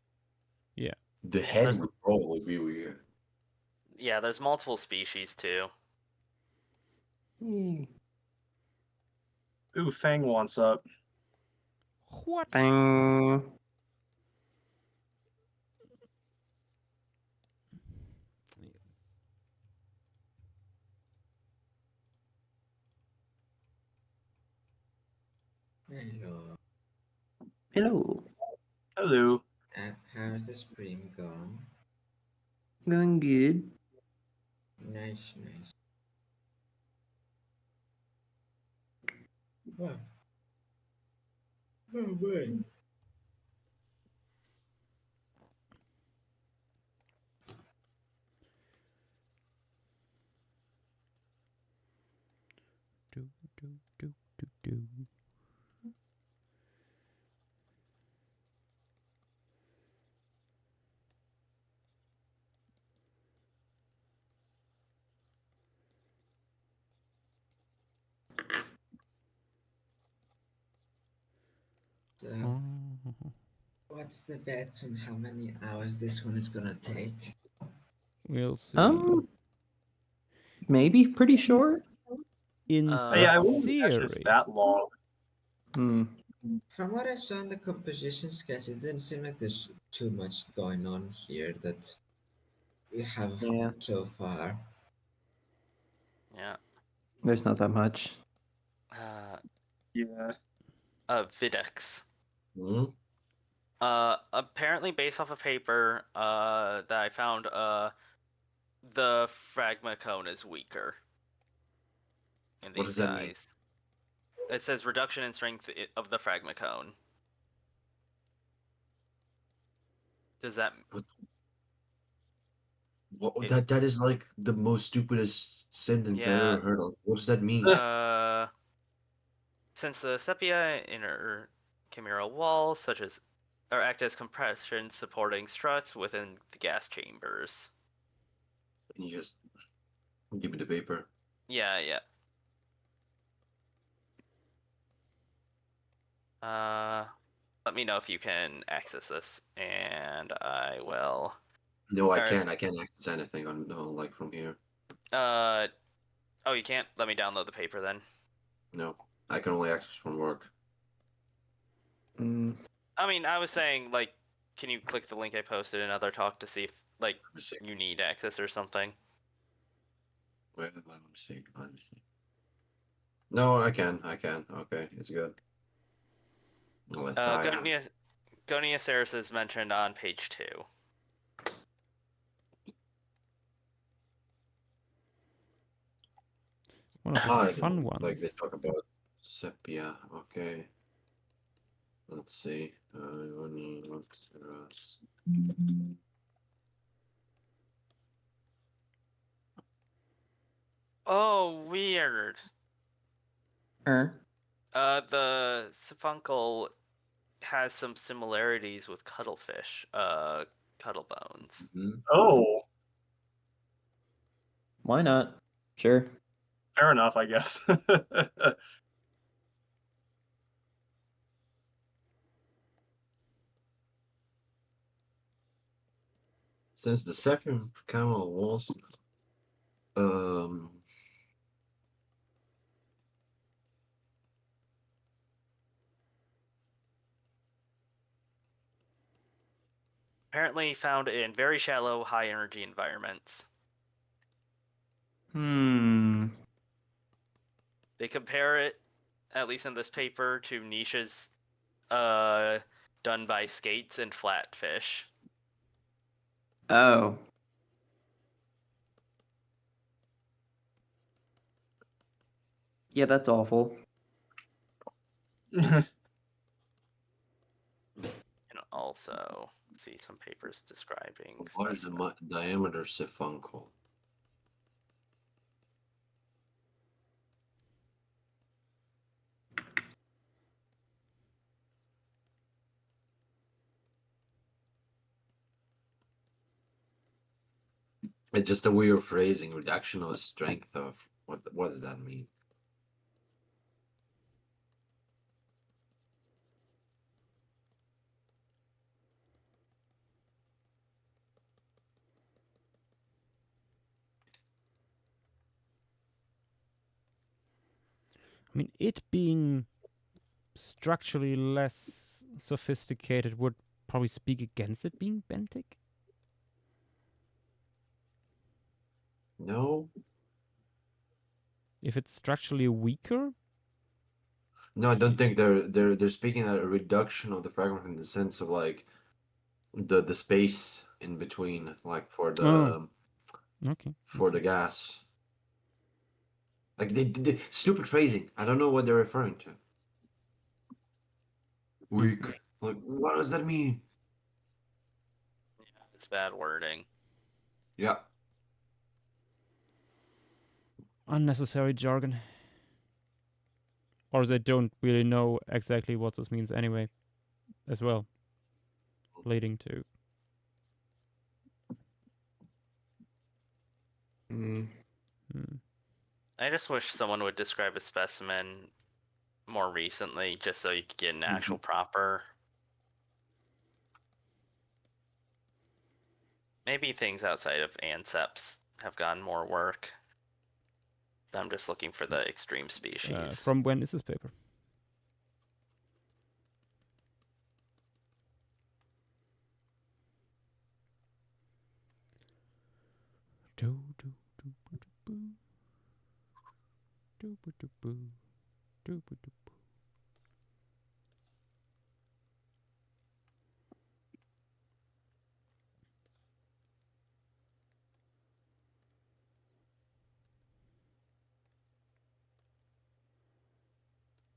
The head There's- would probably be weird. Yeah, there's multiple species too. Hmm. Ooh, Fang wants up. What? Bang. Hello. Hello. Hello. How's the stream gone? Going good. Nice. Wow. Oh, boy. Do. So, what's the bet on how many hours this one is gonna take? We'll see. Maybe pretty short. In Yeah, I wouldn't imagine it's theory. that long. Hmm. From what I saw in the composition sketch, it didn't seem like there's too much going on here that we have Yeah. so far. Yeah. There's not that much. Yeah. Videx. Hmm? Apparently based off a paper that I found, the fragma cone is weaker in What these does that mean? guys. It says reduction in strength of the fragma cone. Does that What, It- that is like the most stupidest sentence I've Yeah. ever heard of. What does that mean? Since the sepia inner chimeral walls, such as or act as compression supporting struts within the gas chambers. Can you just give me the paper? Yeah, yeah. Let me know if you can access this, and I will. No, I Or if- can't. I can't access anything on like from here. Oh, you can't? Let me download the paper then. No, I can only access from work. Mm. I mean, I was saying, like, can you click the link I posted in Other Talk to see if, like, Let me see. you need access or something? Wait, let me see. Let me see. No, I can. I can. Okay, it's good. Lithium. Gonia Ceres is mentioned on page 2. One of the I fun don't ones. like they talk about sepia. Okay. Let's see. What's us? Oh, weird. Er. The siphuncle has some similarities with cuttlefish, cuttle bones. Mhm. Oh, Why not? Sure. fair enough, I guess. Since the second camel was um Apparently found in very shallow, high energy environments. Hmm. They compare it, at least in this paper, to niches done by skates and flatfish. Oh. Yeah, that's awful. And also see some papers describing what is the diameter siphuncle? It's just a weird phrasing. Reduction of strength of what does that mean? I mean, it being structurally less sophisticated would probably speak against it being benthic. No, If it's structurally weaker, no, I don't think they're speaking a reduction of the fragment in the sense of like the space in between, like for okay. the gas. Like they stupid phrasing. I don't know what they're referring to. Weak. Like what does that mean? It's bad wording. Yeah. Unnecessary jargon. Or they don't really know exactly what this means anyway, as well. Leading to. Hmm. Hmm. I just wish someone would describe a specimen more recently, just so you could get an actual proper. Maybe things outside of Anceps have gotten more work. I'm just looking for the extreme species. From when is this paper? Do, do, do, do, do, do, do, do, do, do, do, do.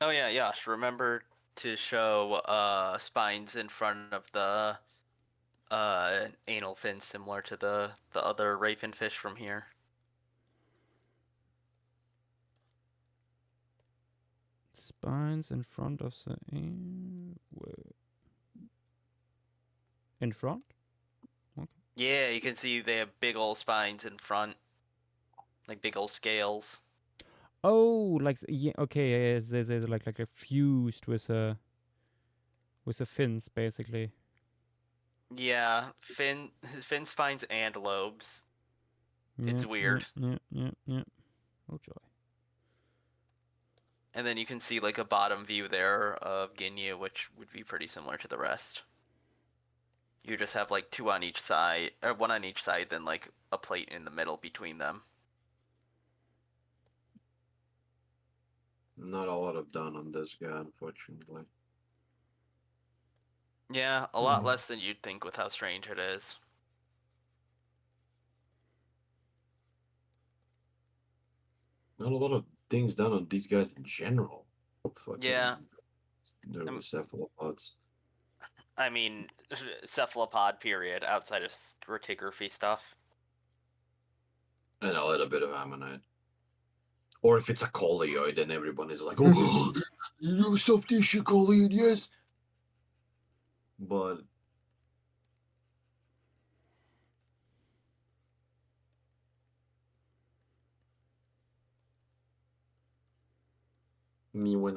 Oh yeah, Yash, remember to show spines in front of the anal fin similar to the other ravenfish from here. Spines in front of the in front? Yeah, you can see they have big old spines in front. Like big old scales. Oh, like yeah, okay, yeah, there's like a fused with the fins basically. Yeah, fin spines and lobes. Yeah, It's weird. Yeah. Oh joy. And then you can see like a bottom view there of Ginyu, which would be pretty similar to the rest. You just have like two on each side, or one on each side, then like a plate in the middle between them. Not a lot of done on this guy, unfortunately. Yeah, a lot less than you'd think with how strange it is. Not a lot of things done on these guys in general. Fucking Yeah. neurocephalopods. I mean, cephalopod period outside of stratigraphy stuff. And a little bit of ammonite. Or if it's a coleoid, then everyone is like, oh, you soft tissue coleoid, yes. But me when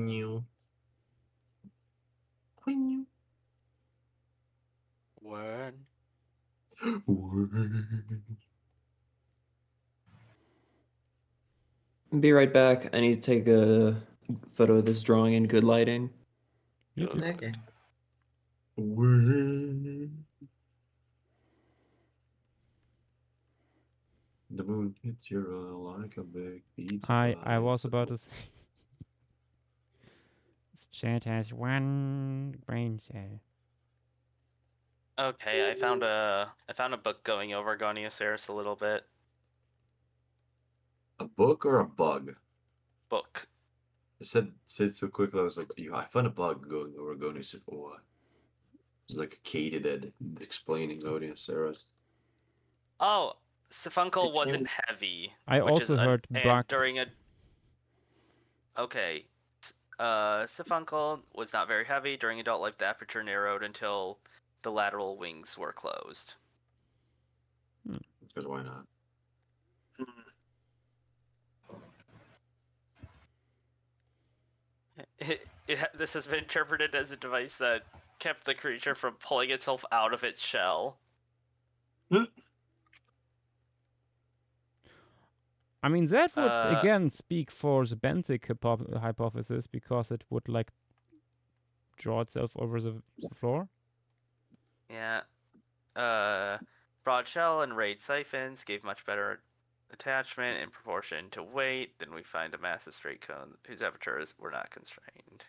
you Word. Be right back. I need to take a photo of this drawing in good lighting. You too. Okay. The moon hits your eye like a big pizza I pie. was about to say. This chat has one brain cell. Okay, I found a book going over Gonioceros a little bit. A book or a bug? Book. I said so quickly. I was like, I found a bug going over Gonius. Oh, it was like a katydid explaining Gonius. Oh, Sifuncle It wasn't came- heavy, I which is also heard and bug. during a okay, Sifuncle was not very heavy during adult life. The aperture narrowed until the lateral wings were closed. Because why not? This has been interpreted as a device that kept the creature from pulling itself out of its shell. I mean, that would Uh, again speak for the benthic hypothesis because it would like draw itself over the floor. Yeah. Broad shell and rayed siphons gave much better attachment in proportion to weight. Then we find a massive straight cone whose apertures were not constrained.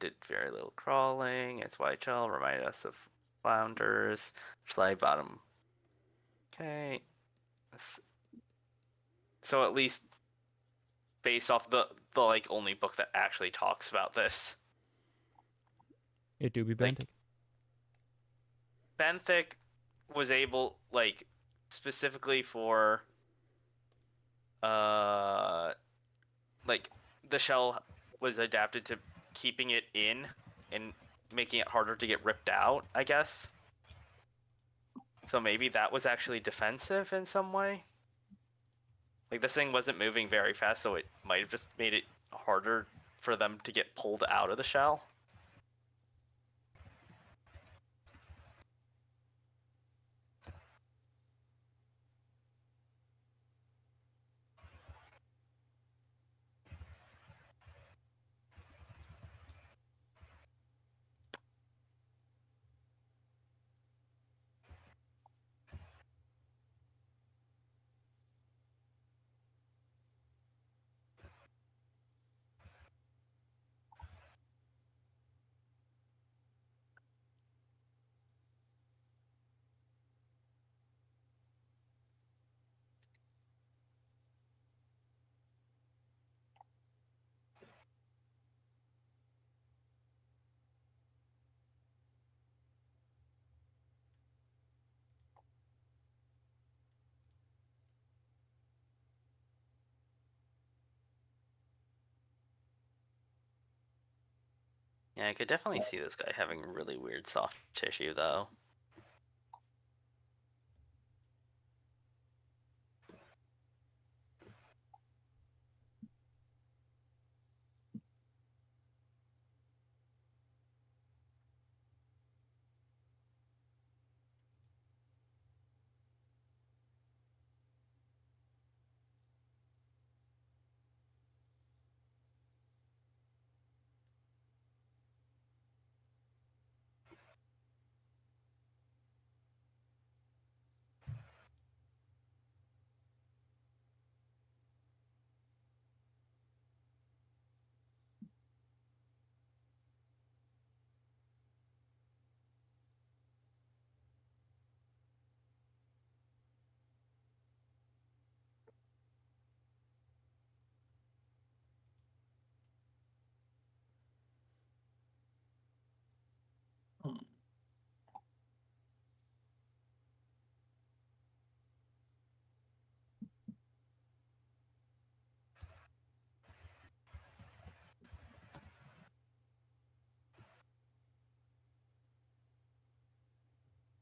Did very little crawling. Its white shell reminded us of flounders. Fly bottom. Okay. So at least based off the like only book that actually talks about this. It do be benthic. Benthic was able like specifically for like the shell was adapted to keeping it in and making it harder to get ripped out, I guess. So maybe that was actually defensive in some way. Like this thing wasn't moving very fast, so it might have just made it harder for them to get pulled out of the shell. Yeah, I could definitely see this guy having really weird soft tissue, though.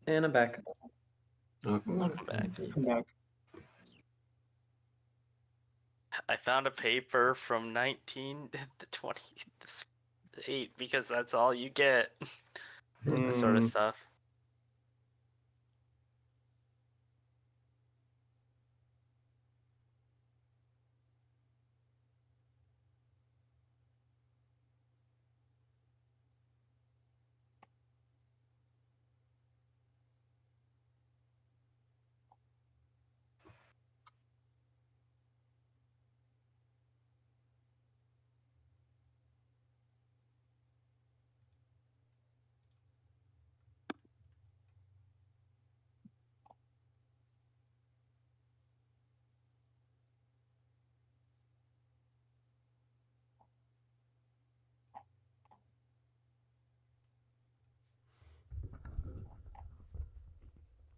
And I'm back. Okay. Welcome back. I'm back. I found a paper from 1928 because that's all you get. This sort of stuff.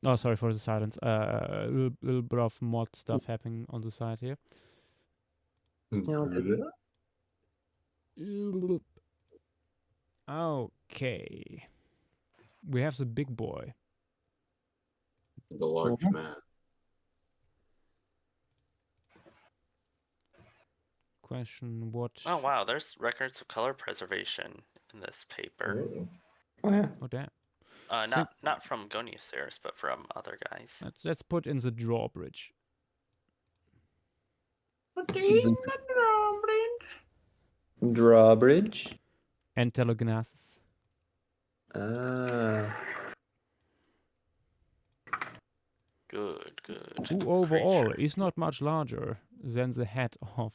Oh, sorry for the silence. Little bit of mod stuff happening on the side here. Okay. We have the big boy. The large man. Question what? Oh wow, there's records of color preservation in this paper. Oh. Oh damn. Not from Goniusaurus, but from other guys. Let's put in the drawbridge. Drawbridge. And Telegnassus. Ah. Good. Who overall creature. is not much larger than the head of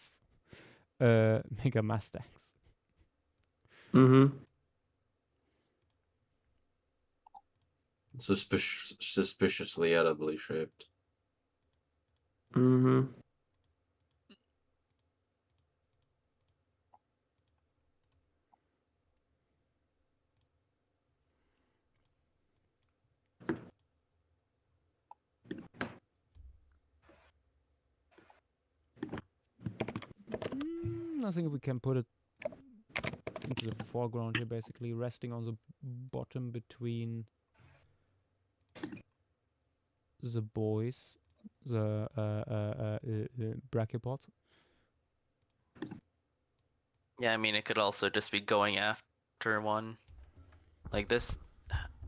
Mega Mustangs. Mm-hmm. Suspiciously edibly shaped. Mm-hmm. I think we can put it into the foreground here, basically resting on the bottom between the boys. the brachiopods. Yeah, I mean, it could also just be going after one. Like this.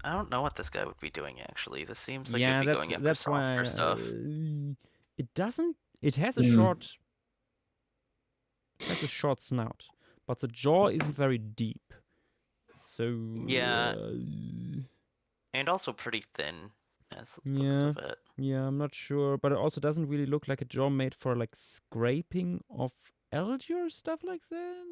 I don't know what this guy would be doing, actually. This seems like it'd Yeah, be going after that's why softer stuff. it doesn't. It has a Hmm. short. It has a short snout, but the jaw isn't very deep. So Yeah. And also pretty thin, as the looks yeah, of it. yeah, I'm not sure, but it also doesn't really look like a jaw made for like scraping of algae or stuff like that.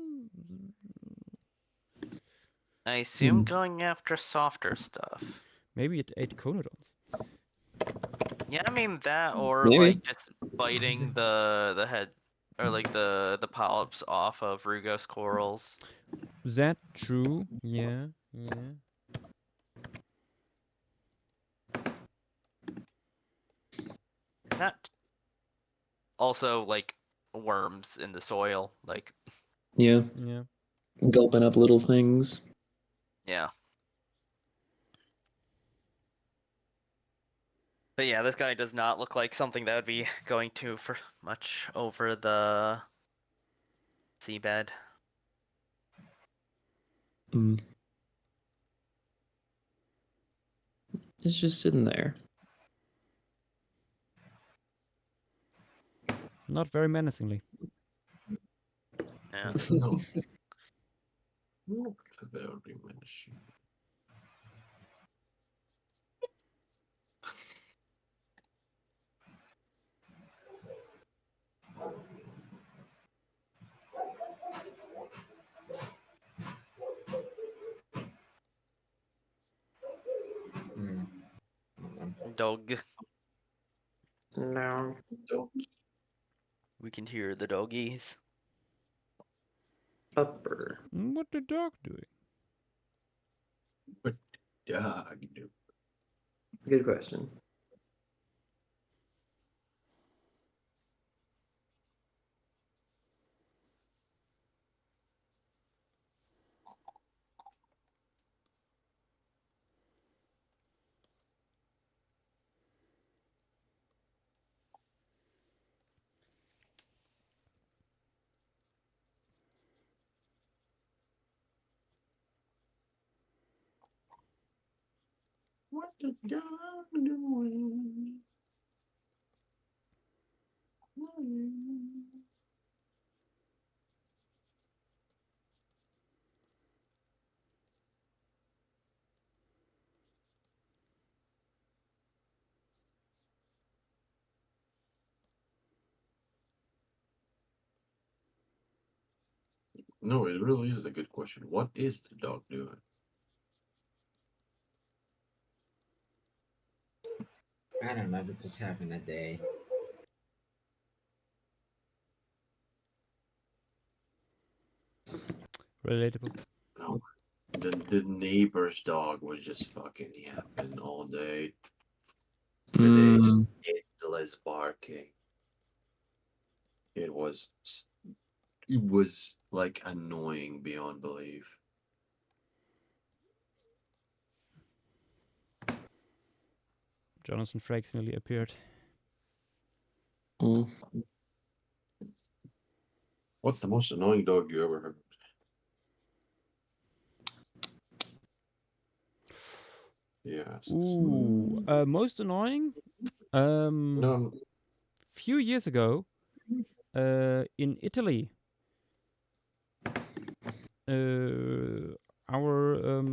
I assume Hmm. going after softer stuff. Maybe it ate conodons. Yeah, I mean that, or Maybe. like just biting the head, or like the polyps off of Rugose corals. That true? Yeah, yeah. Not also like worms in the soil. Like, Yeah. Yeah. Gulping up little things. yeah. But yeah, this guy does not look like something that would be going to for much over the seabed. Mm. It's just sitting there. Not very menacingly. Yeah. No. Not very much. Hmm. Hold on. Dog. No. We can hear the doggies. Upper. What the dog doing? Yeah, I can do. Good question. What the dog doing? No, it really is a good question. What is the dog doing? I don't know. They're just having a day. Relatable. No, the neighbor's dog was just fucking yapping all day. Every day, just endless barking. It was it was like annoying beyond belief. Jonathan Frakes nearly appeared. Mm. What's the most annoying dog you ever heard? Yes. Ooh, most annoying. No, Few years ago, in Italy, our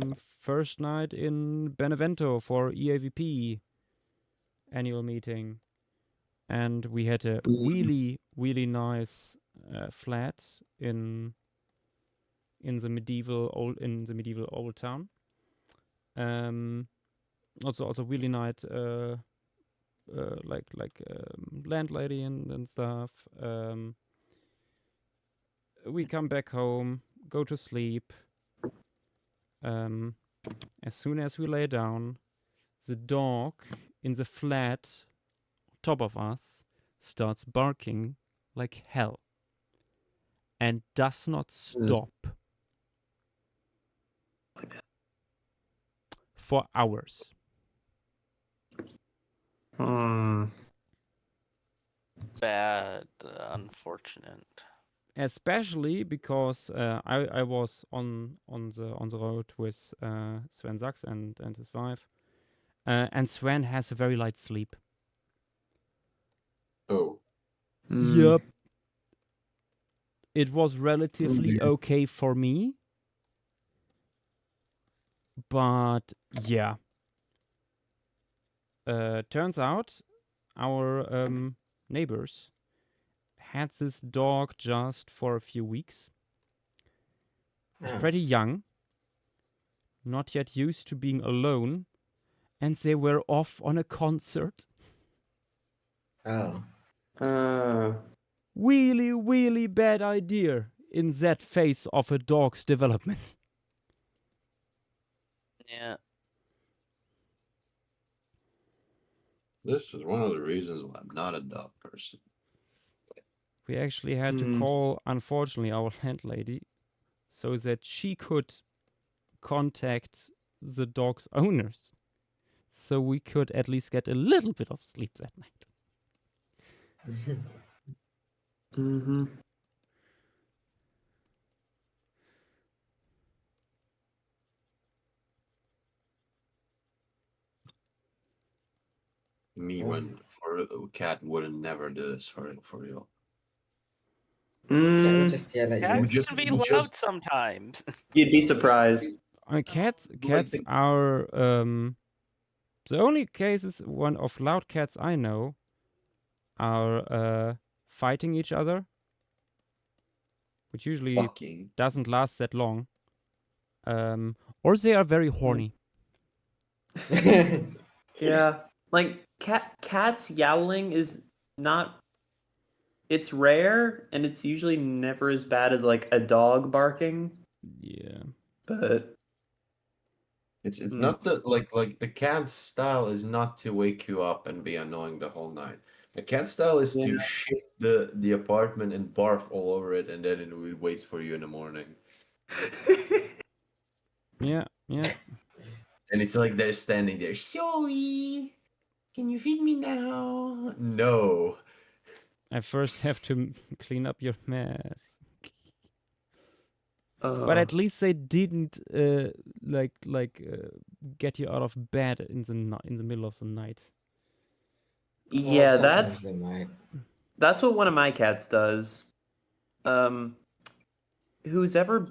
first night in Benevento for EAVP annual meeting, and we had a really really nice flat in the medieval old town. Also really nice landlady and stuff. We come back home, go to sleep. As soon as we lay down, the dog in the flat top of us starts barking like hell and does not stop for hours. Hmm. bad, unfortunate. Especially because I was on the road with Sven Sachs and his wife, and Sven has a very light sleep. Oh, Yep. It was relatively okay for me, but yeah. Turns out our neighbors had this dog just for a few weeks. Oh. Pretty young, not yet used to being alone, and they were off on a concert. Oh. Really, really bad idea in that phase of a dog's development. Yeah. this is one of the reasons why I'm not a dog person. We actually had to call, unfortunately, our landlady so that she could contact the dog's owners so we could at least get a little bit of sleep that night. Mm-hmm. Me when for a cat wouldn't never do this for you. Can't we just yell at you? Cats can be loud sometimes. You'd be surprised. Cats Like the- are the only cases one of loud cats I know are fighting each other, which usually Fucking. doesn't last that long. Or they are very horny. Yeah, like cats yowling is not. It's rare, and it's usually never as bad as like a dog barking. Yeah. But It's Mm. not the like the cat's style is not to wake you up and be annoying the whole night. The cat style is to Yeah. shit the apartment and barf all over it, and then it waits for you in the morning. Yeah. And it's like they're standing there. Sorry, can you feed me now? No. I first have to clean up your mess. But at least they didn't get you out of bed in the middle of the night. Yeah, sometimes they might. that's what one of my cats does. Whoever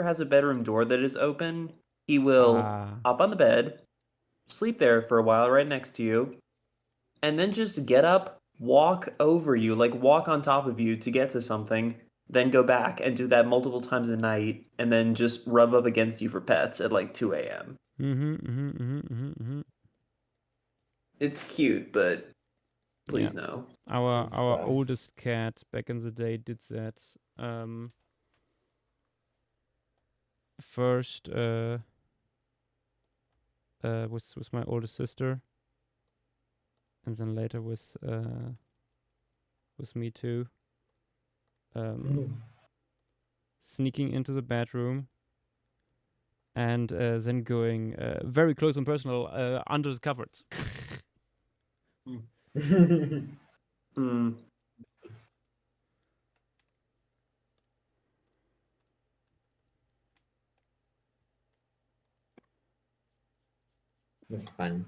has a bedroom door that is open, he will hop on the bed, sleep there for a while right next to you, and then just get up, walk over you, like walk on top of you to get to something, then go back and do that multiple times a night, and then just rub up against you for pets at like 2 a.m. It's cute, but please no. Our Good stuff. oldest cat back in the day did that. First with my oldest sister, and then later with me too. Sneaking into the bedroom and then going very close and personal under the covers. Mm. Fun.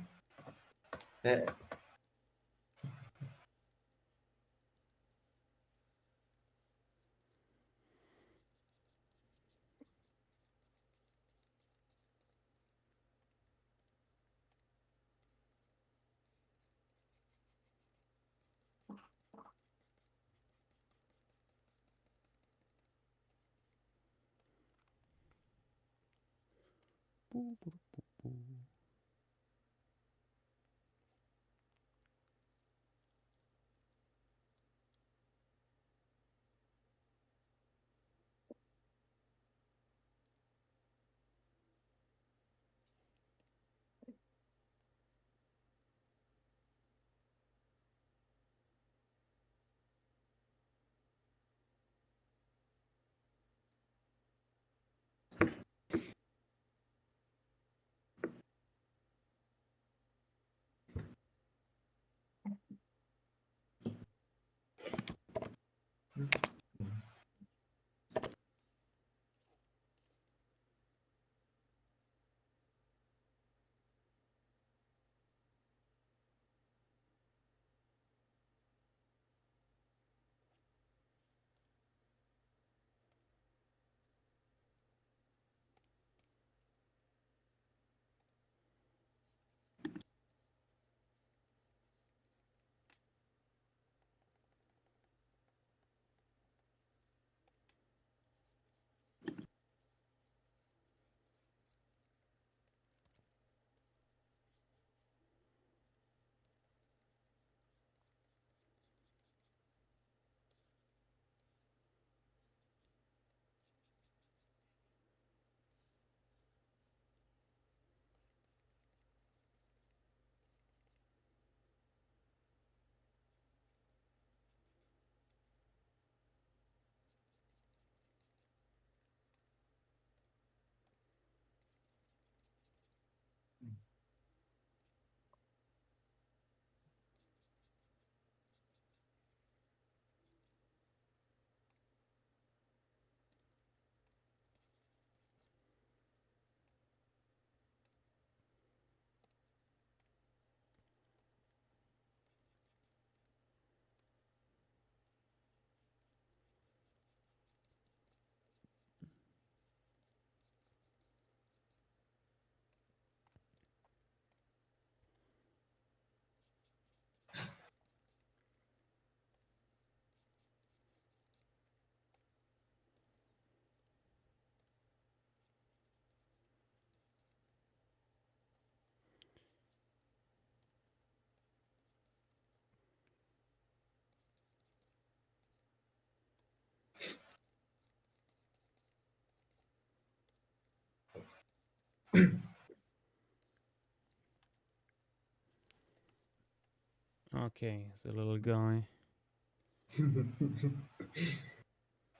Okay, the little guy.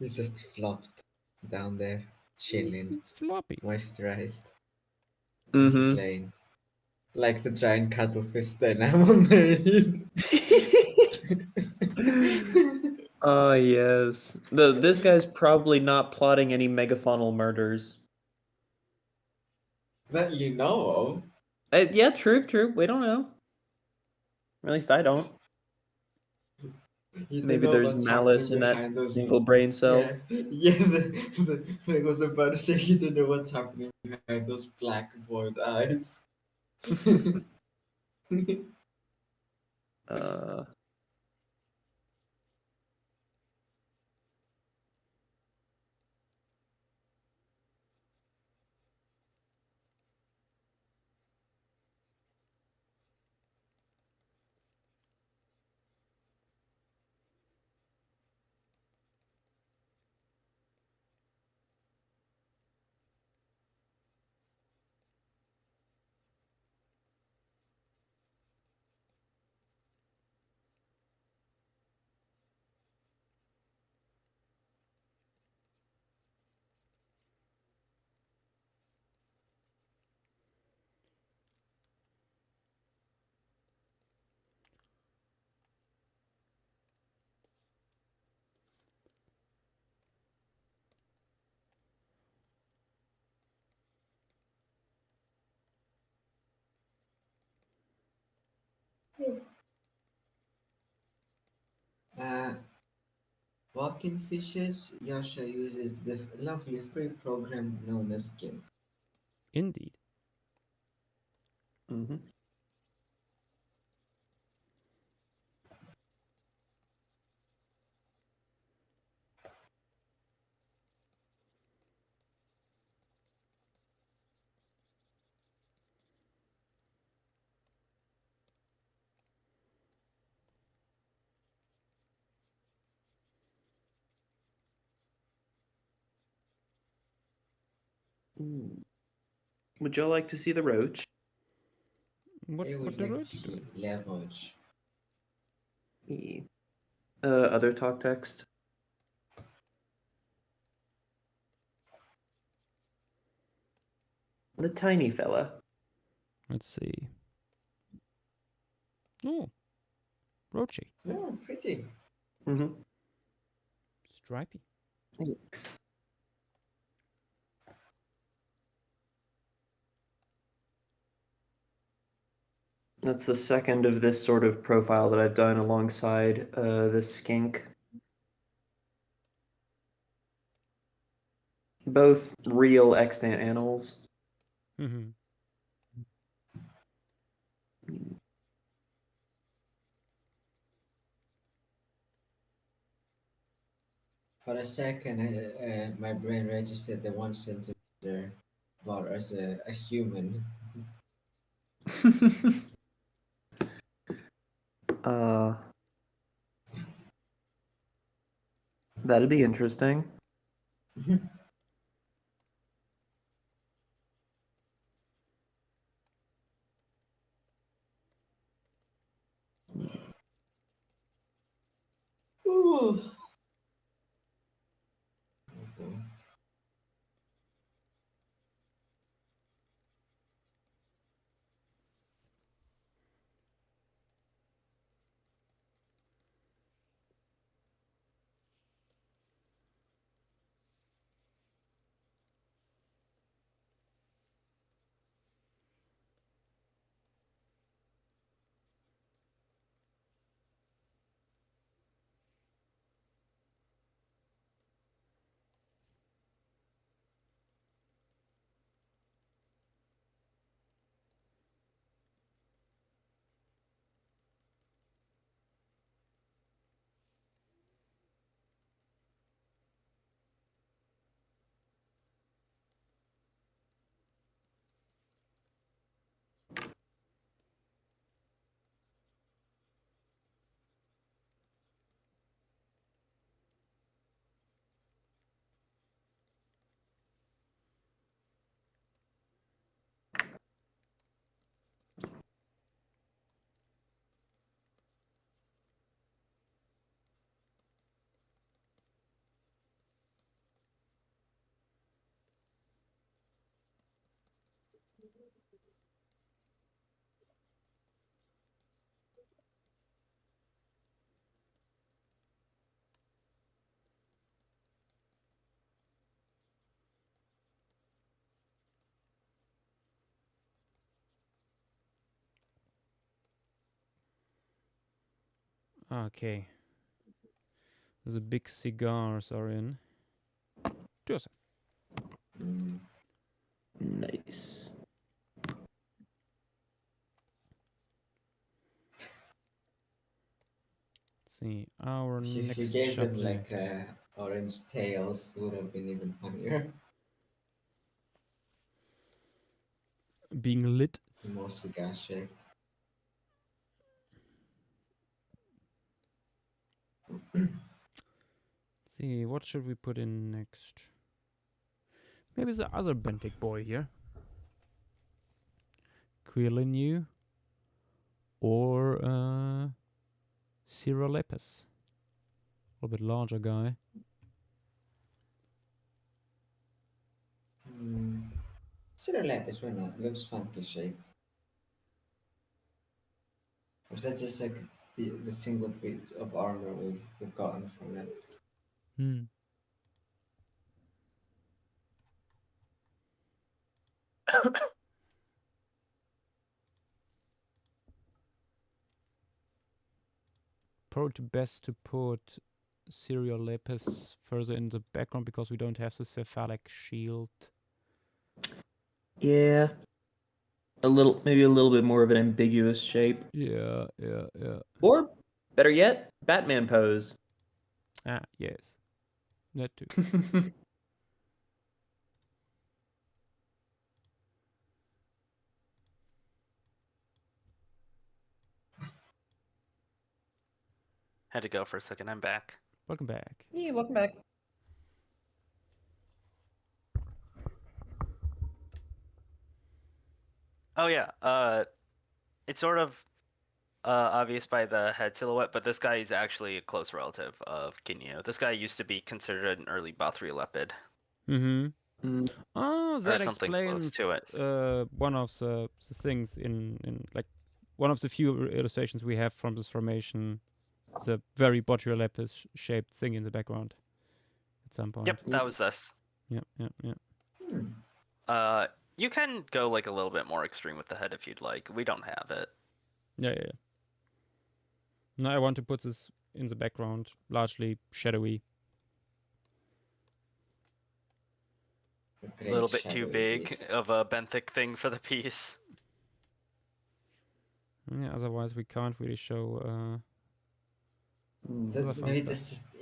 He just flopped down there, chilling, It's floppy. moisturized in his Mm-hmm. lane. Like the giant cuttlefish dynamo made. Oh yes. This guy's probably not plotting any megafaunal murders. That you know of. Yeah, true. We don't know. Or at least I don't. You don't Maybe know there's what's happening malice in that behind those. single brain cell. Yeah. I was about to say you don't know what's happening behind those black void eyes. Uh, uh, Walking fishes, Yasha uses the lovely free program known as GIMP. Indeed. mhm. Mm. Would y'all like to see the roach? I What would the like roach to see doing? Leverage. E. Other talk text. The tiny fella. Let's see. Oh, roachy. Oh, pretty. Mm-hmm. Stripey. Thanks. That's the second of this sort of profile that I've done alongside the skink. Both real extant animals. Mm-hmm. For a second, my brain registered the 1 centimeter bar as a human. uh, that'd be interesting. Ooh. Okay. Okay. The big cigars are in. Just Mm. Nice. see. Our If you next gave them chapter. like orange tails, would have been even funnier. Being lit. More cigar shaped. See, what should we put in next? Maybe the other Bentic boy here. Quilinu. Or Cyrilepis. A little bit larger guy. Lapis, why not? Looks funky shaped. Or is that just like the single bit of armor we've gotten from it? Hmm. Probably best to put Cyrilepis further in the background because we don't have the cephalic shield. Yeah. Maybe a little bit more of an ambiguous shape. Yeah. Or, better yet, Batman pose. Ah, yes. That too. Had to go for a second. I'm back. Welcome back. Yeah, welcome back. Oh yeah. It's sort of obvious by the head silhouette, but this guy is actually a close relative of Kinyu. This guy used to be considered an early Bothrilepid, Mm-hmm. Mm. Oh, or that something close explains to it. one of the things in like one of the few illustrations we have from this formation. It's a very Botryolepis shaped thing in the background at some point. Yep, that was this. Yep, yep, yep. Hmm. You can go like a little bit more extreme with the head if you'd like. We don't have it. Yeah, yeah, yeah. No, I want to put this in the background, largely shadowy. A A little great bit too shadowy big beast. of a benthic thing for the piece. Yeah, otherwise we can't really show other fun Maybe stuff. this just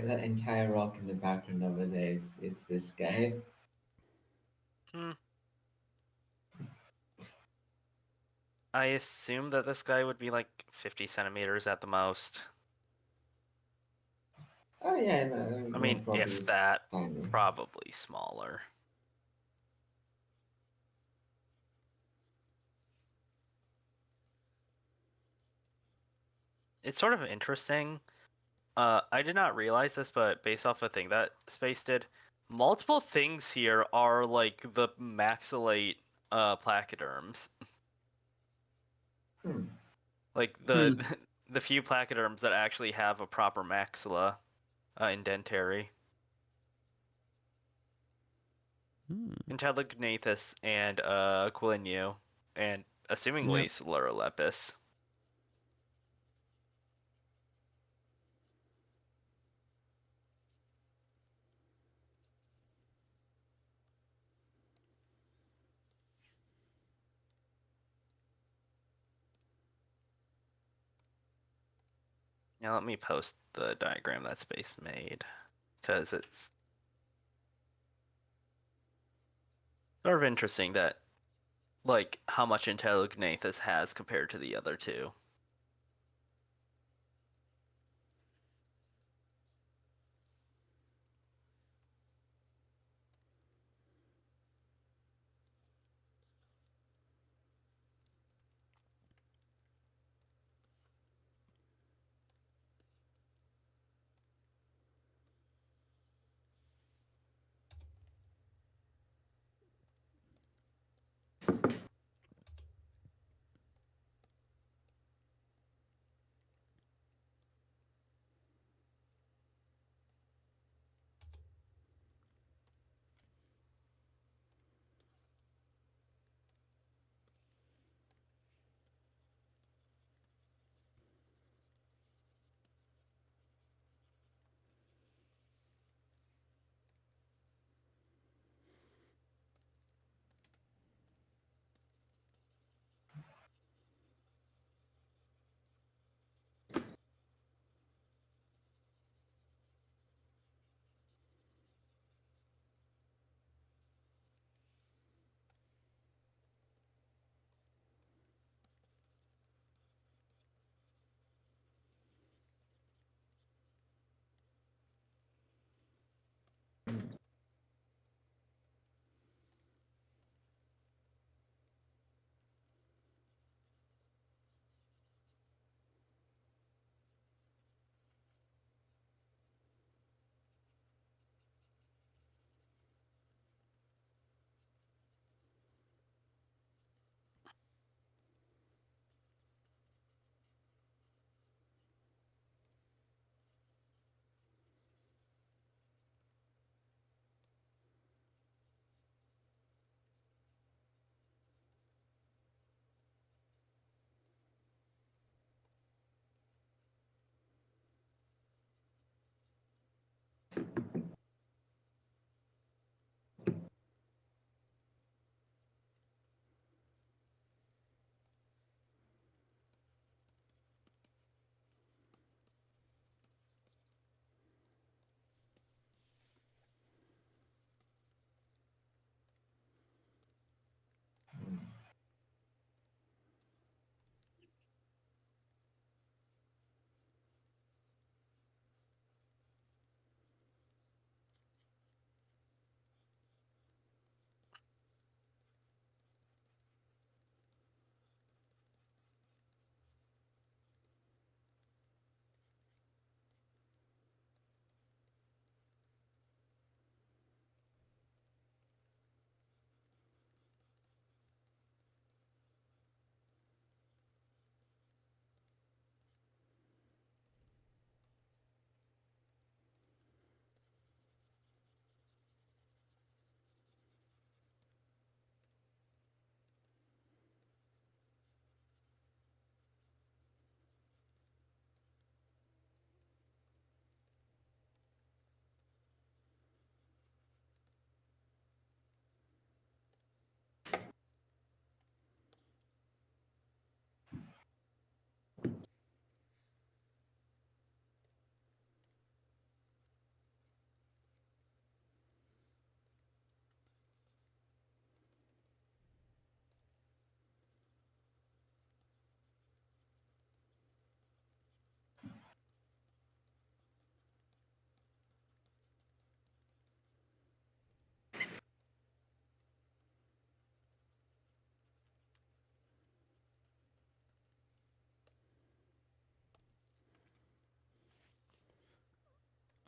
that entire rock in the background over there. It's this guy. Hmm. I assume that this guy would be like 50 centimeters at the most. Oh yeah, no, I no, mean, probably if is that, tiny. probably smaller. It's sort of interesting. I did not realize this, but based off a thing that Space did, multiple things here are like the maxillate placoderms. Hmm. Like the the few placoderms that actually have a proper maxilla indentary. Hmm. Intellignathus and Quilinu, and assumingly Yep. Sclerolepis. Now let me post the diagram that Space made, because it's sort of interesting that, like, how much Intellignathus has compared to the other two.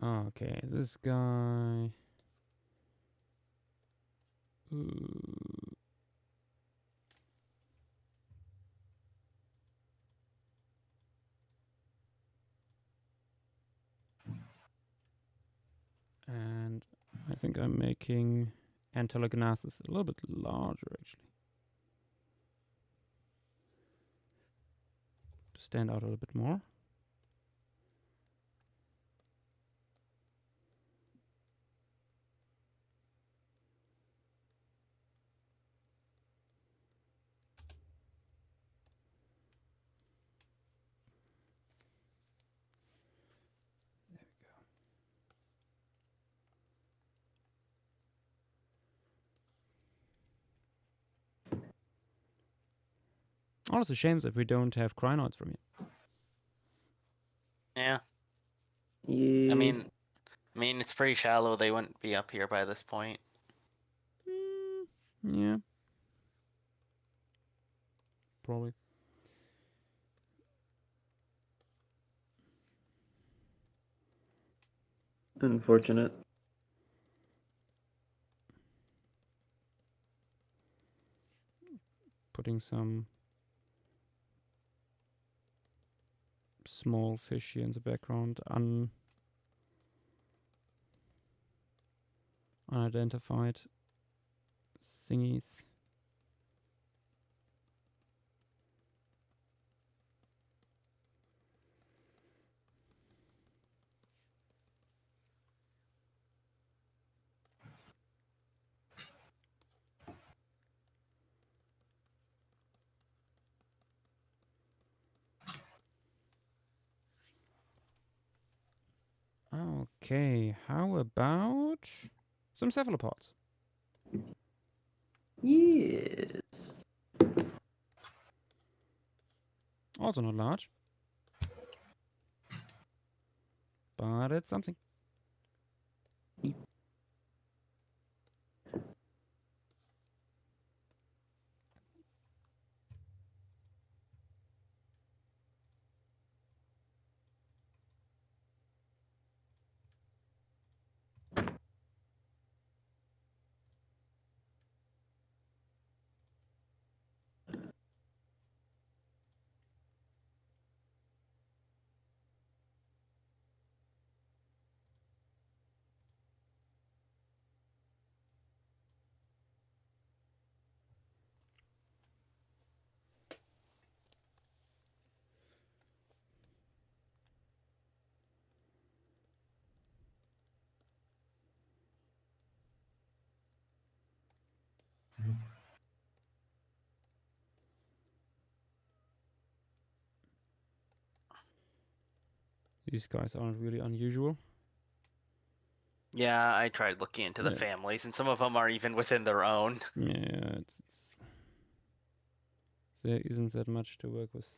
Okay, this guy. Ooh. And I think I'm making Antelognathus a little bit larger, actually. To stand out a little bit more. Oh, it's a shame that we don't have crinoids from here. Yeah. Yeah. I mean, it's pretty shallow. They wouldn't be up here by this point. Yeah. Probably. Unfortunate. Putting some small fish here in the background, unidentified thingies. Okay, how about some cephalopods? Yes. Also not large, but it's something. These guys aren't really unusual. Yeah, I tried looking into the Yeah. families, and some of them are even within their own. Yeah, there isn't that much to work with.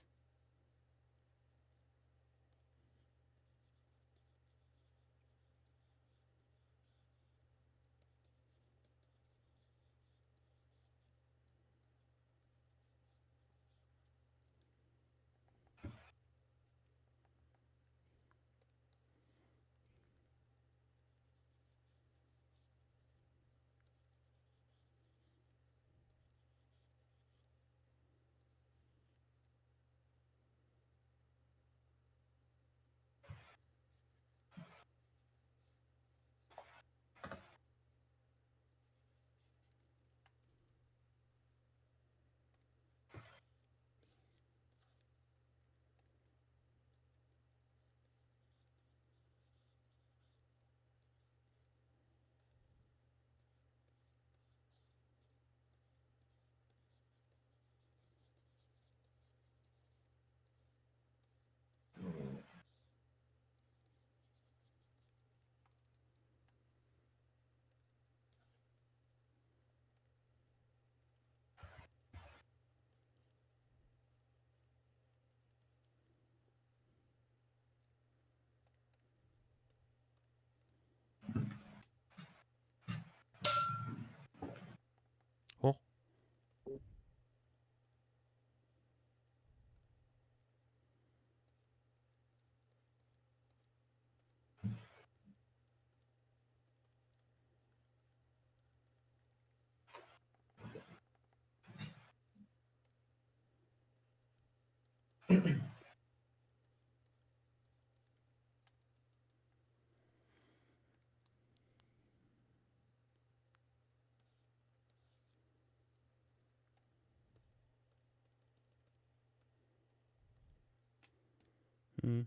Mhm.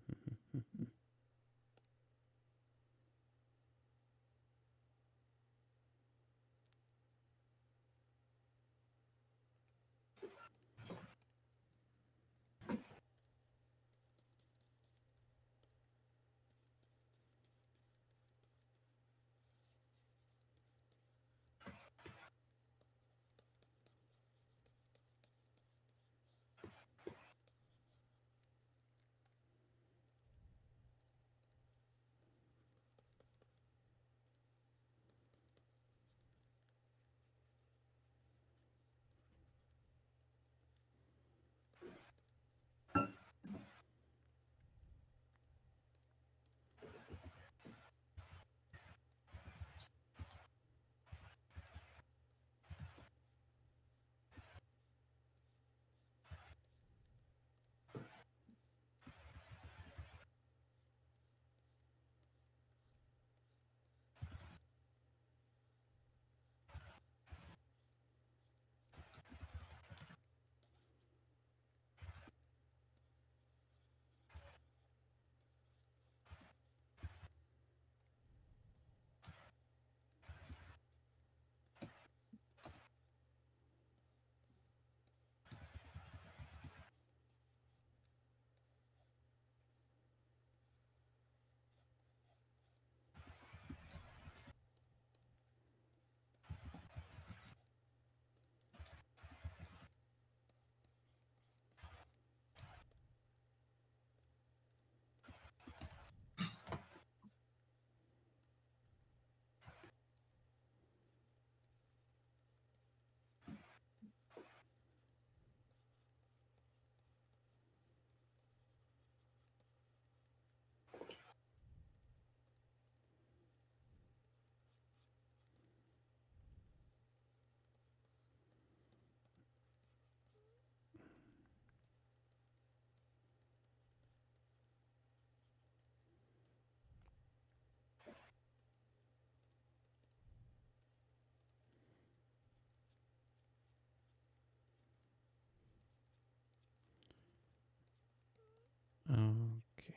Okay.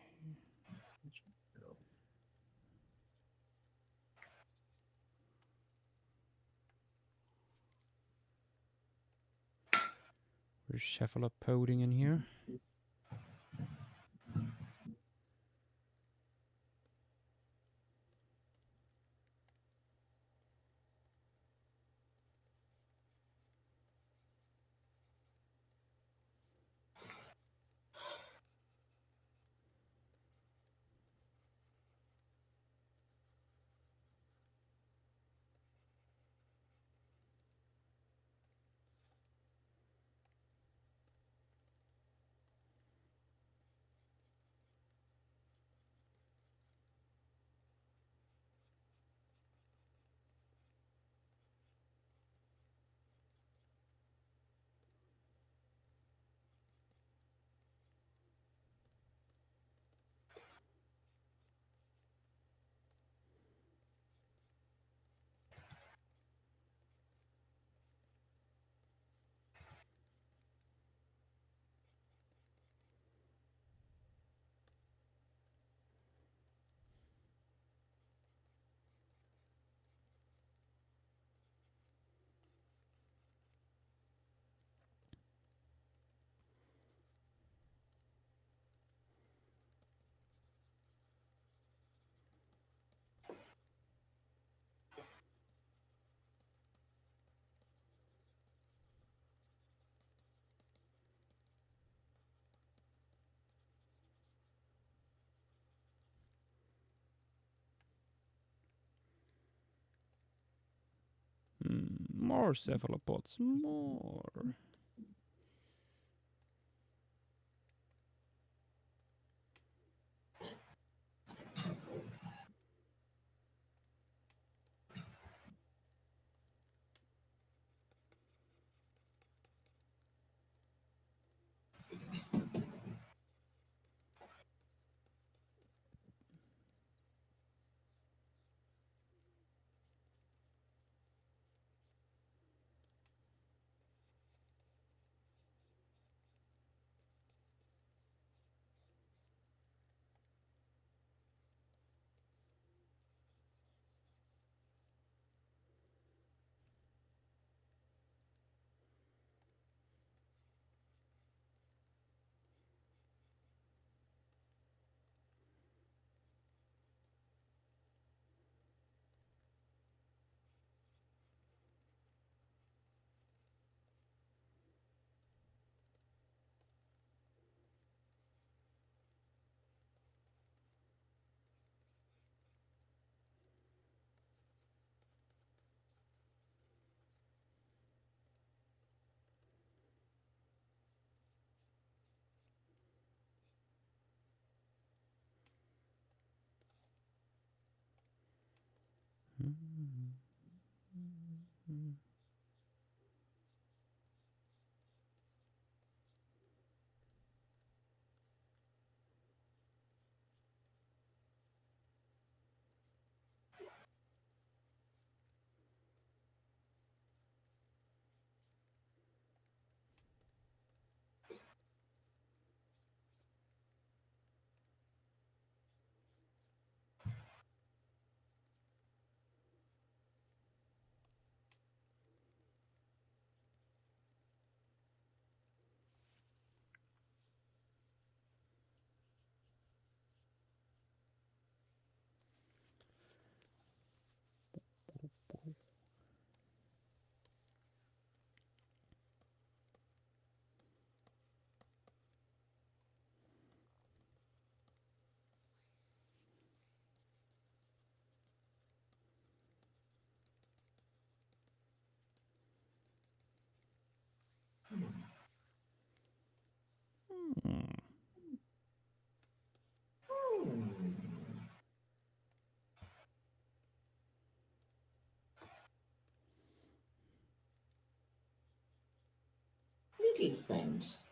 We're cephalopoding in here. More cephalopods, more. Little friends.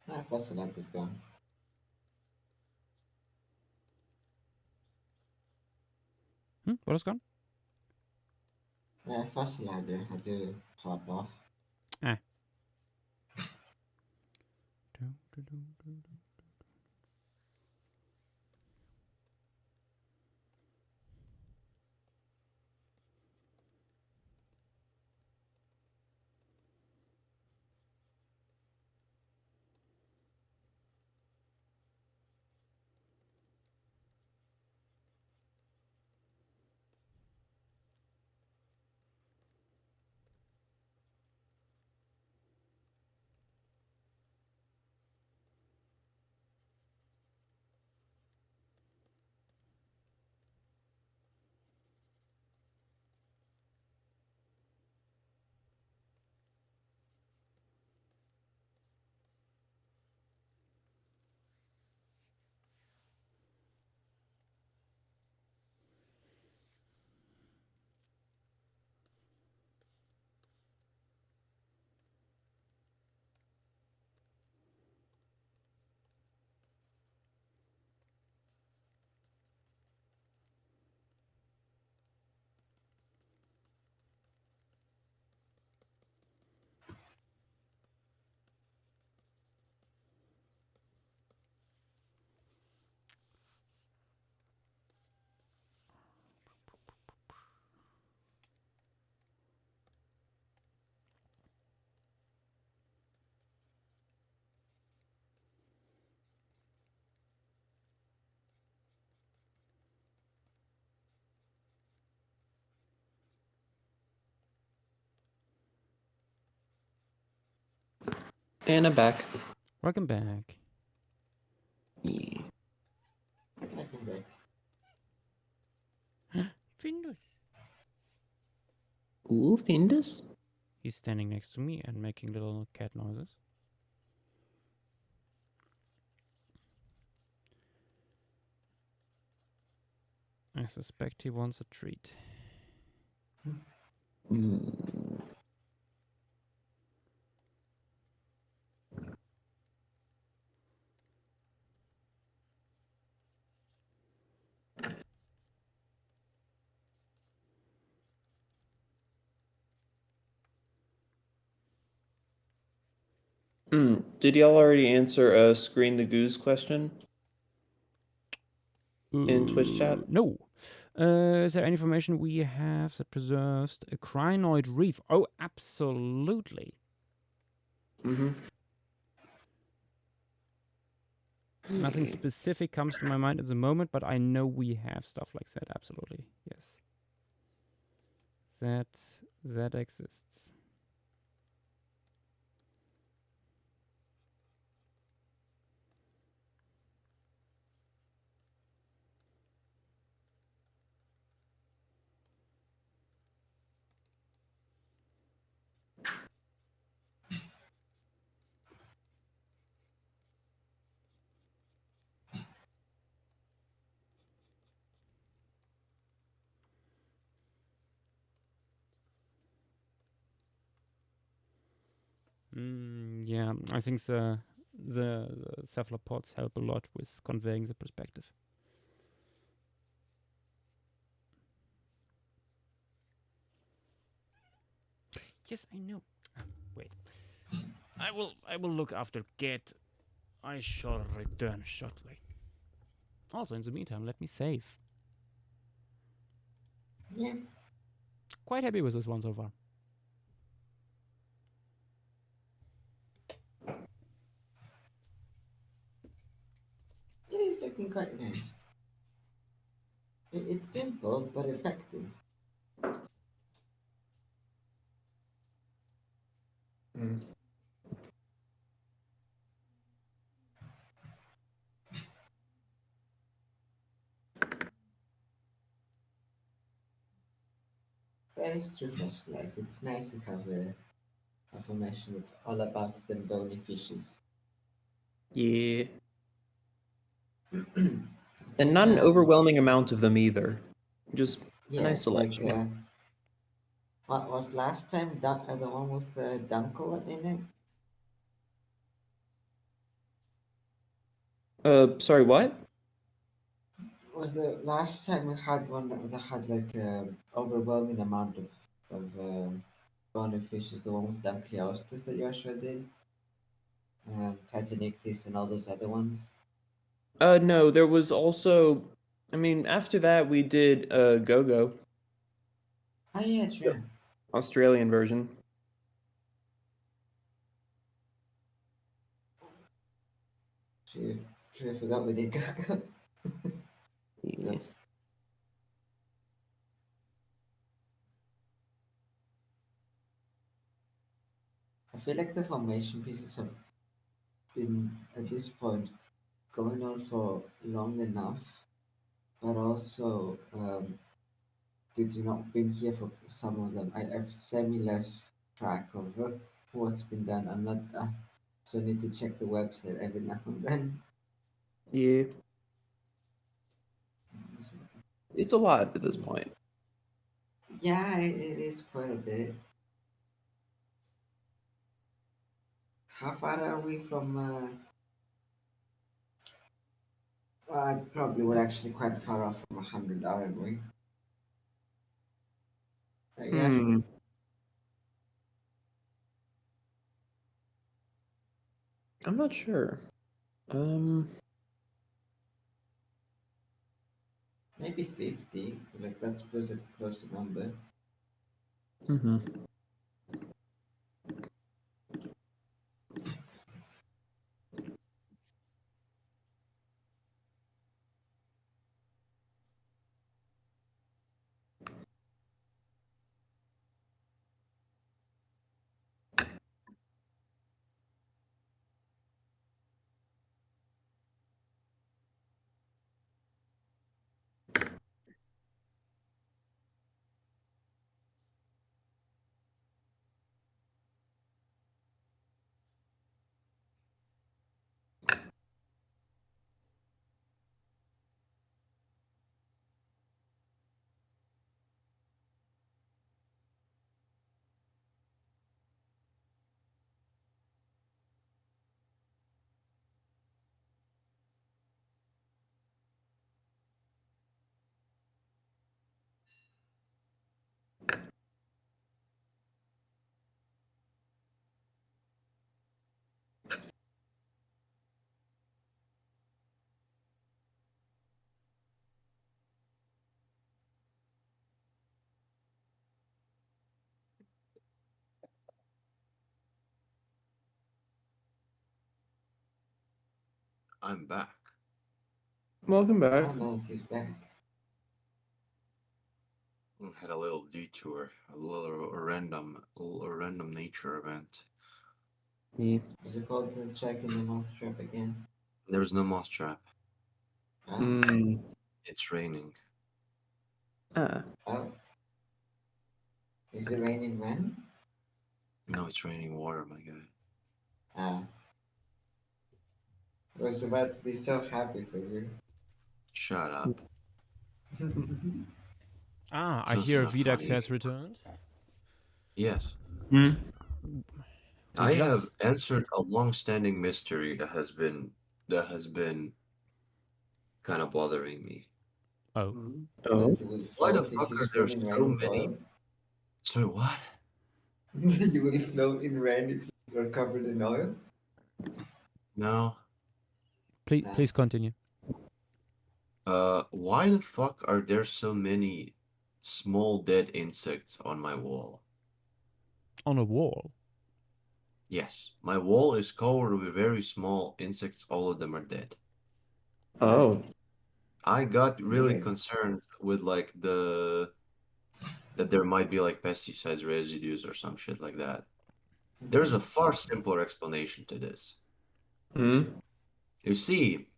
I first select this gun. What is gone? First ladder had to pop off. Ah. And I'm back. Welcome back. Yeah. I come back. Findus. Ooh, Findus. He's standing next to me and making little cat noises. I suspect he wants a treat. Mm. Did y'all already answer Screen the Goose question in Twitch chat? No. Is there any information we have that preserves a crinoid reef? Oh, absolutely. Mm-hmm. Nothing specific comes to my mind at the moment, but I know we have stuff like that. Absolutely, yes. That exists. Yeah, I think the cephalopods help a lot with conveying the perspective. Yes, I know. Wait, I will look after Get. I shall return shortly. Also, in the meantime, let me save. Yeah. Quite happy with this one so far. It is looking quite nice. It's simple but effective. Mm. That is true, Flashlight. It's nice to have a formation that's all about the bony fishes. Yeah. I And think, not an overwhelming amount of them either. Just a yeah, nice like, selection. what was last time? The one with the dunkel in it? Sorry, what? Was the last time we had one that had like overwhelming amount of bony fishes, the one with Dunkleostis that Joshua did? Titanichthys and all those other ones? No, there was also, I mean, after that we did Go-Go, Oh, yeah, sure. Australian version. True, true, I forgot we did Gaga. Yeah. Oops. I feel like the formation pieces have been, at this point, going on for long enough, but also did you not been here for some of them. I've semi lost track of what's been done. I'm not done, so I need to check the website every now and then. Yeah. It's a lot at this point. Yeah, it is quite a bit. How far are we from? Well, probably we're actually quite far off from 100, aren't we? Yeah, sure. Hmm. I'm not sure. Maybe 50. Like that's was a close number. Mhm. I'm back. Welcome back. Oh no, he's back. Had a little detour, a little random nature event. Yeah. Is it called the Jack in the Mousetrap again? There was no mouse trap. Oh, Mm. It's raining. Ah. oh. Is it raining when? No, it's raining water, my guy. Ah. I was about to be so happy for you. Shut up. I So this is hear a Vidax funny. has returned. Yes. Mm. I just have answered a long-standing mystery that has been kind of bothering me. oh That Oh. you will Why the float if fuck you are there swim in rain so with many? oil. Sorry, what? You will float in rain if you are covered in oil. No. please continue. Why the fuck are there so many small dead insects on my wall? On a wall. Yes, my wall is covered with very small insects. All of them are dead. Oh. I got really Weird. concerned with like that there might be like pesticides residues or some shit like that. There's a far simpler explanation to this. Hmm. You see,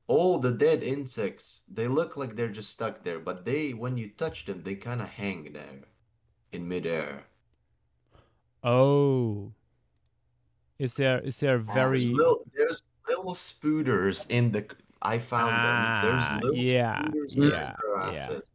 all the dead insects, they look like they're just stuck there, but when you touch them, they kind of hang there in midair. Oh, is there There's very little spooters in the. I found them. There's little yeah spooters in the yeah yeah. crevasses,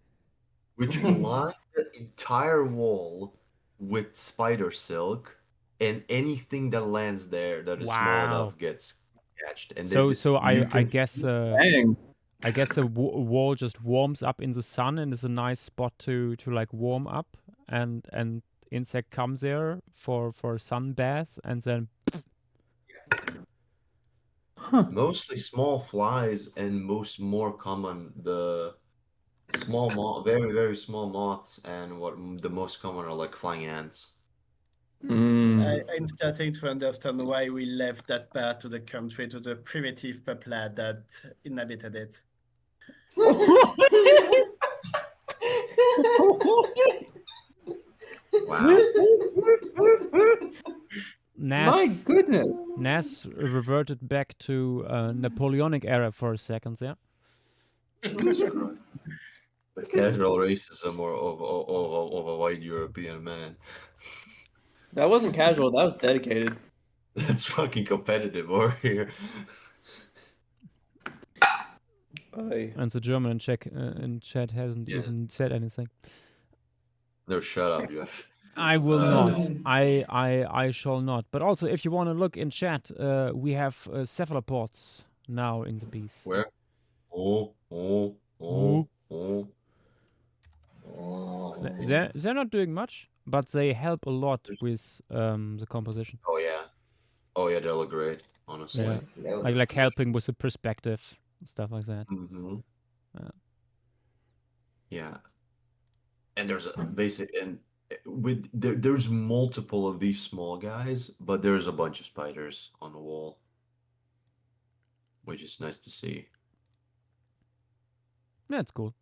which line the entire wall with spider silk, and anything that lands there that is small Wow. enough gets catched. And So you I can guess see. Dang. I guess the wall just warms up in the sun and is a nice spot to like warm up, and insect comes there for sun bath, and then Huh. Mostly small flies, and more common the very very small moths, and what the most common are like flying ants. Mm. I'm starting to understand why we left that part of the country to the primitive people that inhabited it. Wow. My Nas goodness. Nas reverted back to Napoleonic era for a second there. Jesus Christ. The casual racism of a white European man. That wasn't casual. That was dedicated. That's fucking competitive over here. Aye. And the German in chat hasn't Yeah. even said anything. No, shut up, Jeff. I will Uh, not. I shall not. But also, if you want to look in chat, we have cephalopods now in the piece. Where? Oh, oh, Ooh. oh, oh. They're not doing much, but they help a lot with the composition. Oh yeah. Oh yeah, they look great, honestly. Yeah, Float. like helping with the perspective and stuff like that. Mm-hmm. Yeah. Yeah. And there's a basic and there's multiple of these small guys, but there's a bunch of spiders on the wall, which is nice to see. That's cool.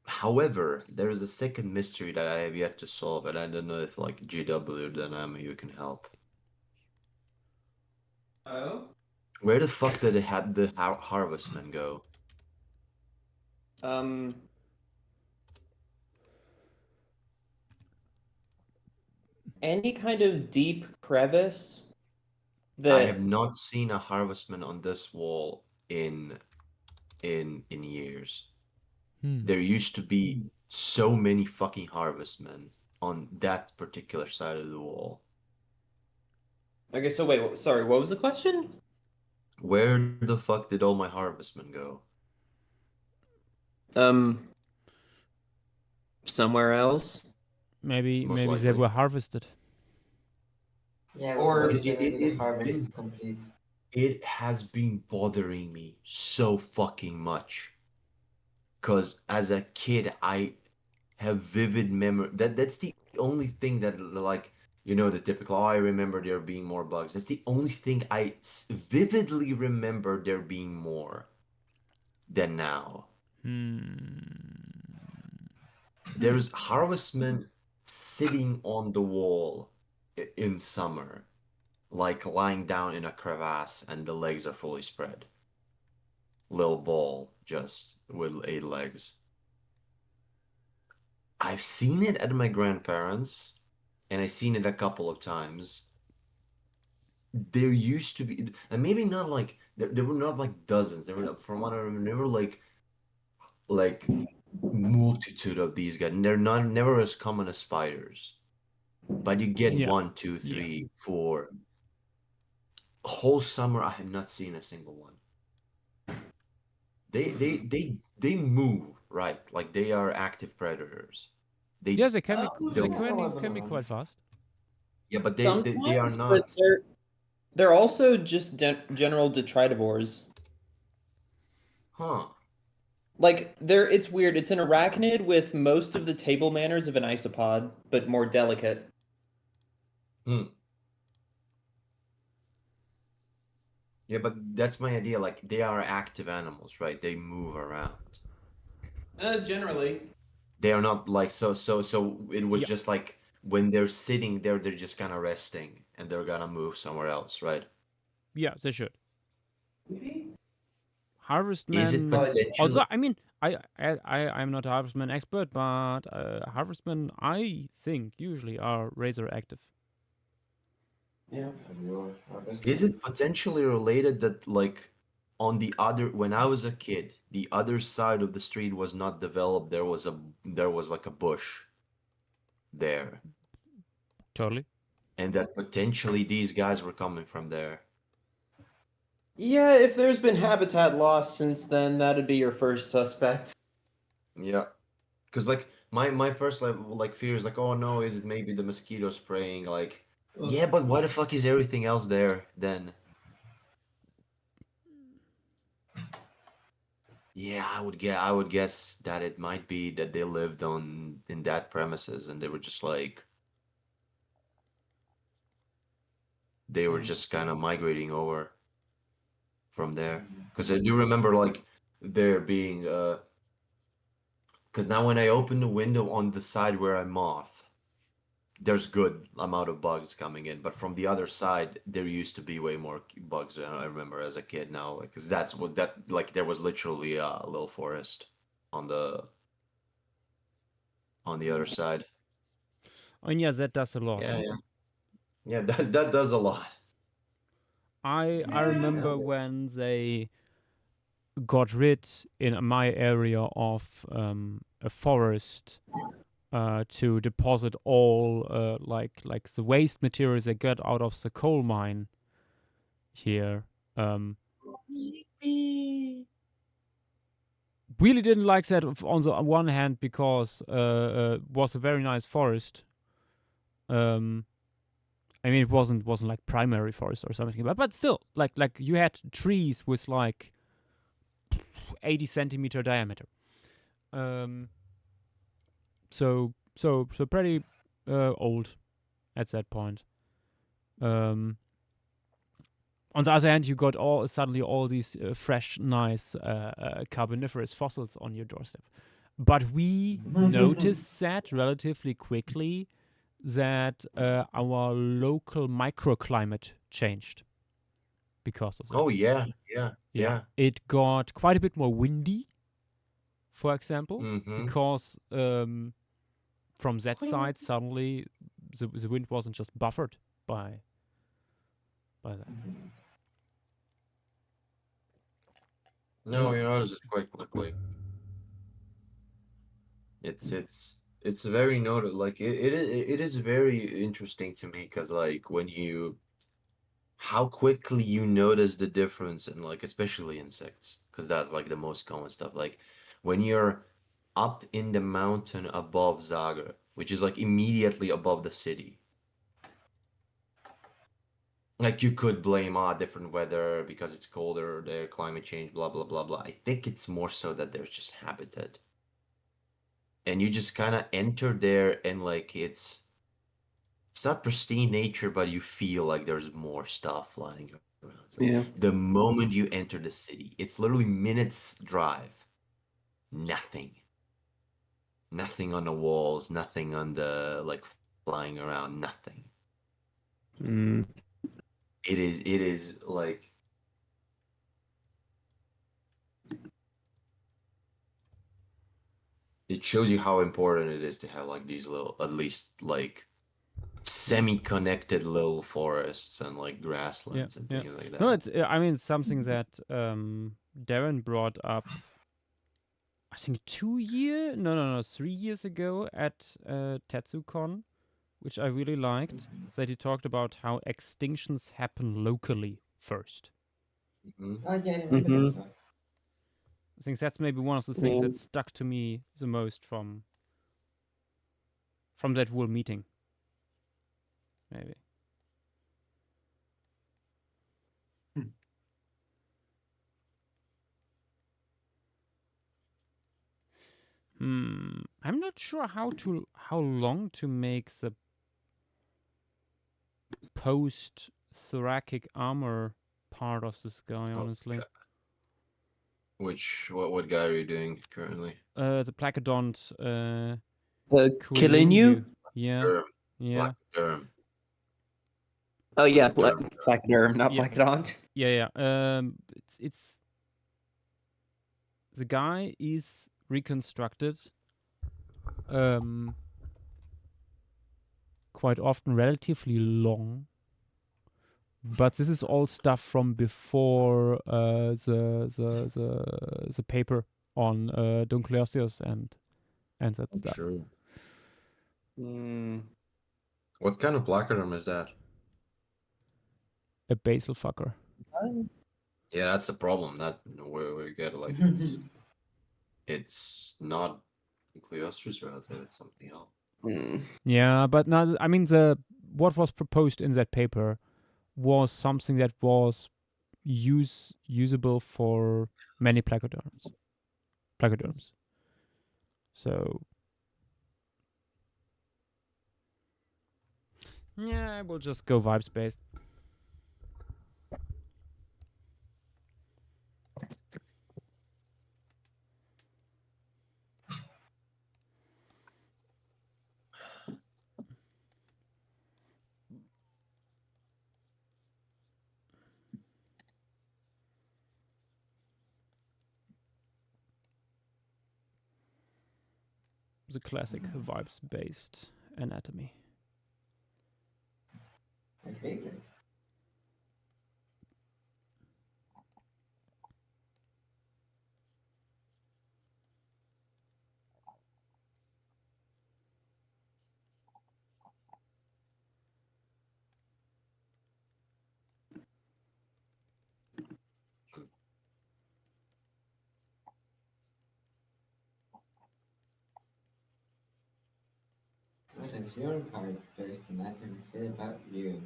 However, there is a second mystery that I have yet to solve, and I don't know if like GW or Dynamo you can help. Oh. Where the fuck did the harvestmen go? Um. Any kind of deep crevice I have that not seen a harvestman on this wall in years. Hmm. There used to be so many fucking harvestmen on that particular side of the wall. Okay, so wait, sorry, what was the question? Where the fuck did all my harvestmen go? Um, somewhere else? Maybe Most maybe they likely. were harvested. Yeah, Or- or It, it, maybe it, the it's harvest been is complete. it has been bothering me so fucking much. Cause as a kid, I have vivid memory. That's the only thing that like the typical. Oh, I remember there being more bugs. That's the only thing I vividly remember there being more than now. There's harvestmen sitting on the wall in summer, like lying down in a crevasse, and the legs are fully spread. Little ball just with 8 legs. I've seen it at my grandparents, and I've seen it a couple of times. There used to be, and maybe not like there were not like dozens. There were, from what I remember, there were like multitude of these guys, and they're not never as common as spiders. but you get Yeah. 1, 2, Yeah. 3, 4. Whole summer, I have not seen a single one. They move, right? Like they are active predators. They Yes, they can be. Oh, They don't. can be quite fast. Yeah, but they are Sometimes, but not. they're also just general detritivores. Huh. Like it's weird. It's an arachnid with most of the table manners of an isopod, but more delicate. Hmm. Yeah, but that's my idea. Like they are active animals, right? They move around. Generally. They are not like so it was Yeah. just like when they're sitting there, they're just kind of resting and they're gonna move somewhere else, right? Yeah, they should. Maybe. Is it Harvestmen. potentially Also, I mean, I'm not a harvestman expert, but harvestmen, I think, usually are razor active. Yeah. is it potentially related that like on the other when I was a kid, the other side of the street was not developed. There was like a bush there, Totally. and that potentially these guys were coming from there. Yeah, if there's been habitat loss since then, that'd be your first suspect. Yeah. Because like my first like fear is like, oh no, is it maybe the mosquito spraying? Like, yeah, but why the fuck is everything else there then? Yeah, I would guess that it might be that they lived on in that premises and they were just kind of migrating over from there. Because I do remember like there being because now when I open the window on the side where I moth, there's good amount of bugs coming in, but from the other side, there used to be way more bugs than I remember as a kid now, like, because that's what that like there was literally a little forest on the other side. And yeah, that does a lot. Yeah, yeah, yeah. That does a lot. I remember when they got rid in my area of a forest to deposit all like the waste materials they get out of the coal mine here. Really didn't like that on the one hand because was a very nice forest. Um, I mean, it wasn't like primary forest or something, but still, like you had trees with like 80 centimeter diameter. Um, so pretty old at that point. On the other hand, you got suddenly all these fresh, nice carboniferous fossils on your doorstep. But we noticed that relatively quickly that our local microclimate changed because of that. Oh yeah, yeah, Yeah, yeah. it got quite a bit more windy, for example, Mm-hmm. because from that side suddenly the wind wasn't just buffered by that. No, you notice it quite quickly. It's very noted. Like it is very interesting to me because like when you how quickly you notice the difference in like especially insects because that's like the most common stuff like when you're up in the mountain above Zagreb, which is like immediately above the city, like you could blame different weather because it's colder there, climate change, blah blah blah blah. I think it's more so that there's just habitat and you just kind of enter there and like it's not pristine nature, but you feel like there's more stuff lying around. It's like Yeah. the moment you enter the city, it's literally minutes drive. Nothing. Nothing on the walls, nothing on the like flying around, nothing. Mm. It is like it shows you how important it is to have like these little at least like semi-connected little forests and like Yeah, grasslands and yeah. things like No, that. it's I mean it's something that Darren brought up. I think 2 year, no, 3 years ago at TetsuCon, which I really liked, that he talked about how extinctions happen locally first. Mhm. Oh yeah, I remember that one. I think that's maybe one of the things Yeah. that stuck to me the most from that whole meeting. Maybe. I'm not sure how long to make the post thoracic armor part of this guy, honestly. Okay. What guy are you doing currently? The Placodont Killing you? Yeah. Derm. Yeah. Derm. Oh yeah, Derm. placoderm, not Yeah. placodont. Yeah. It's the guy is reconstructed quite often relatively long, but this is all stuff from before the paper on Dunkleosteus and that I'm stuff. sure. Mm. What kind of placoderm is that? A basal fucker. Yeah, that's the problem. That's where we get like it's not Cleostra's relative, it's something else. Mm. Yeah, but now I mean what was proposed in that paper was something that was usable for many placoderms. So yeah, I will just go vibes based. The classic vibes based anatomy. My favorite. What does your vibe-based anatomy say about you?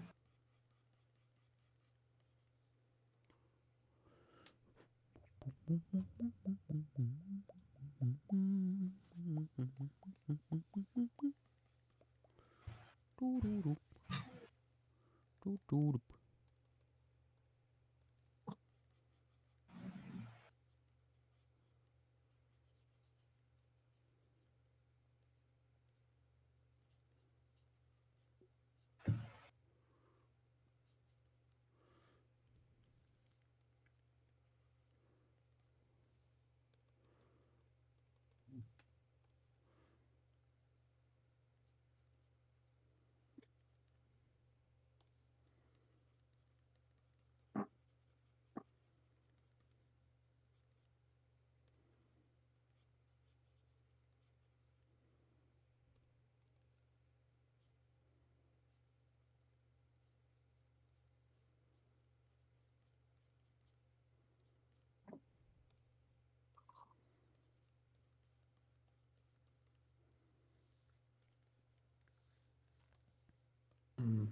Mm.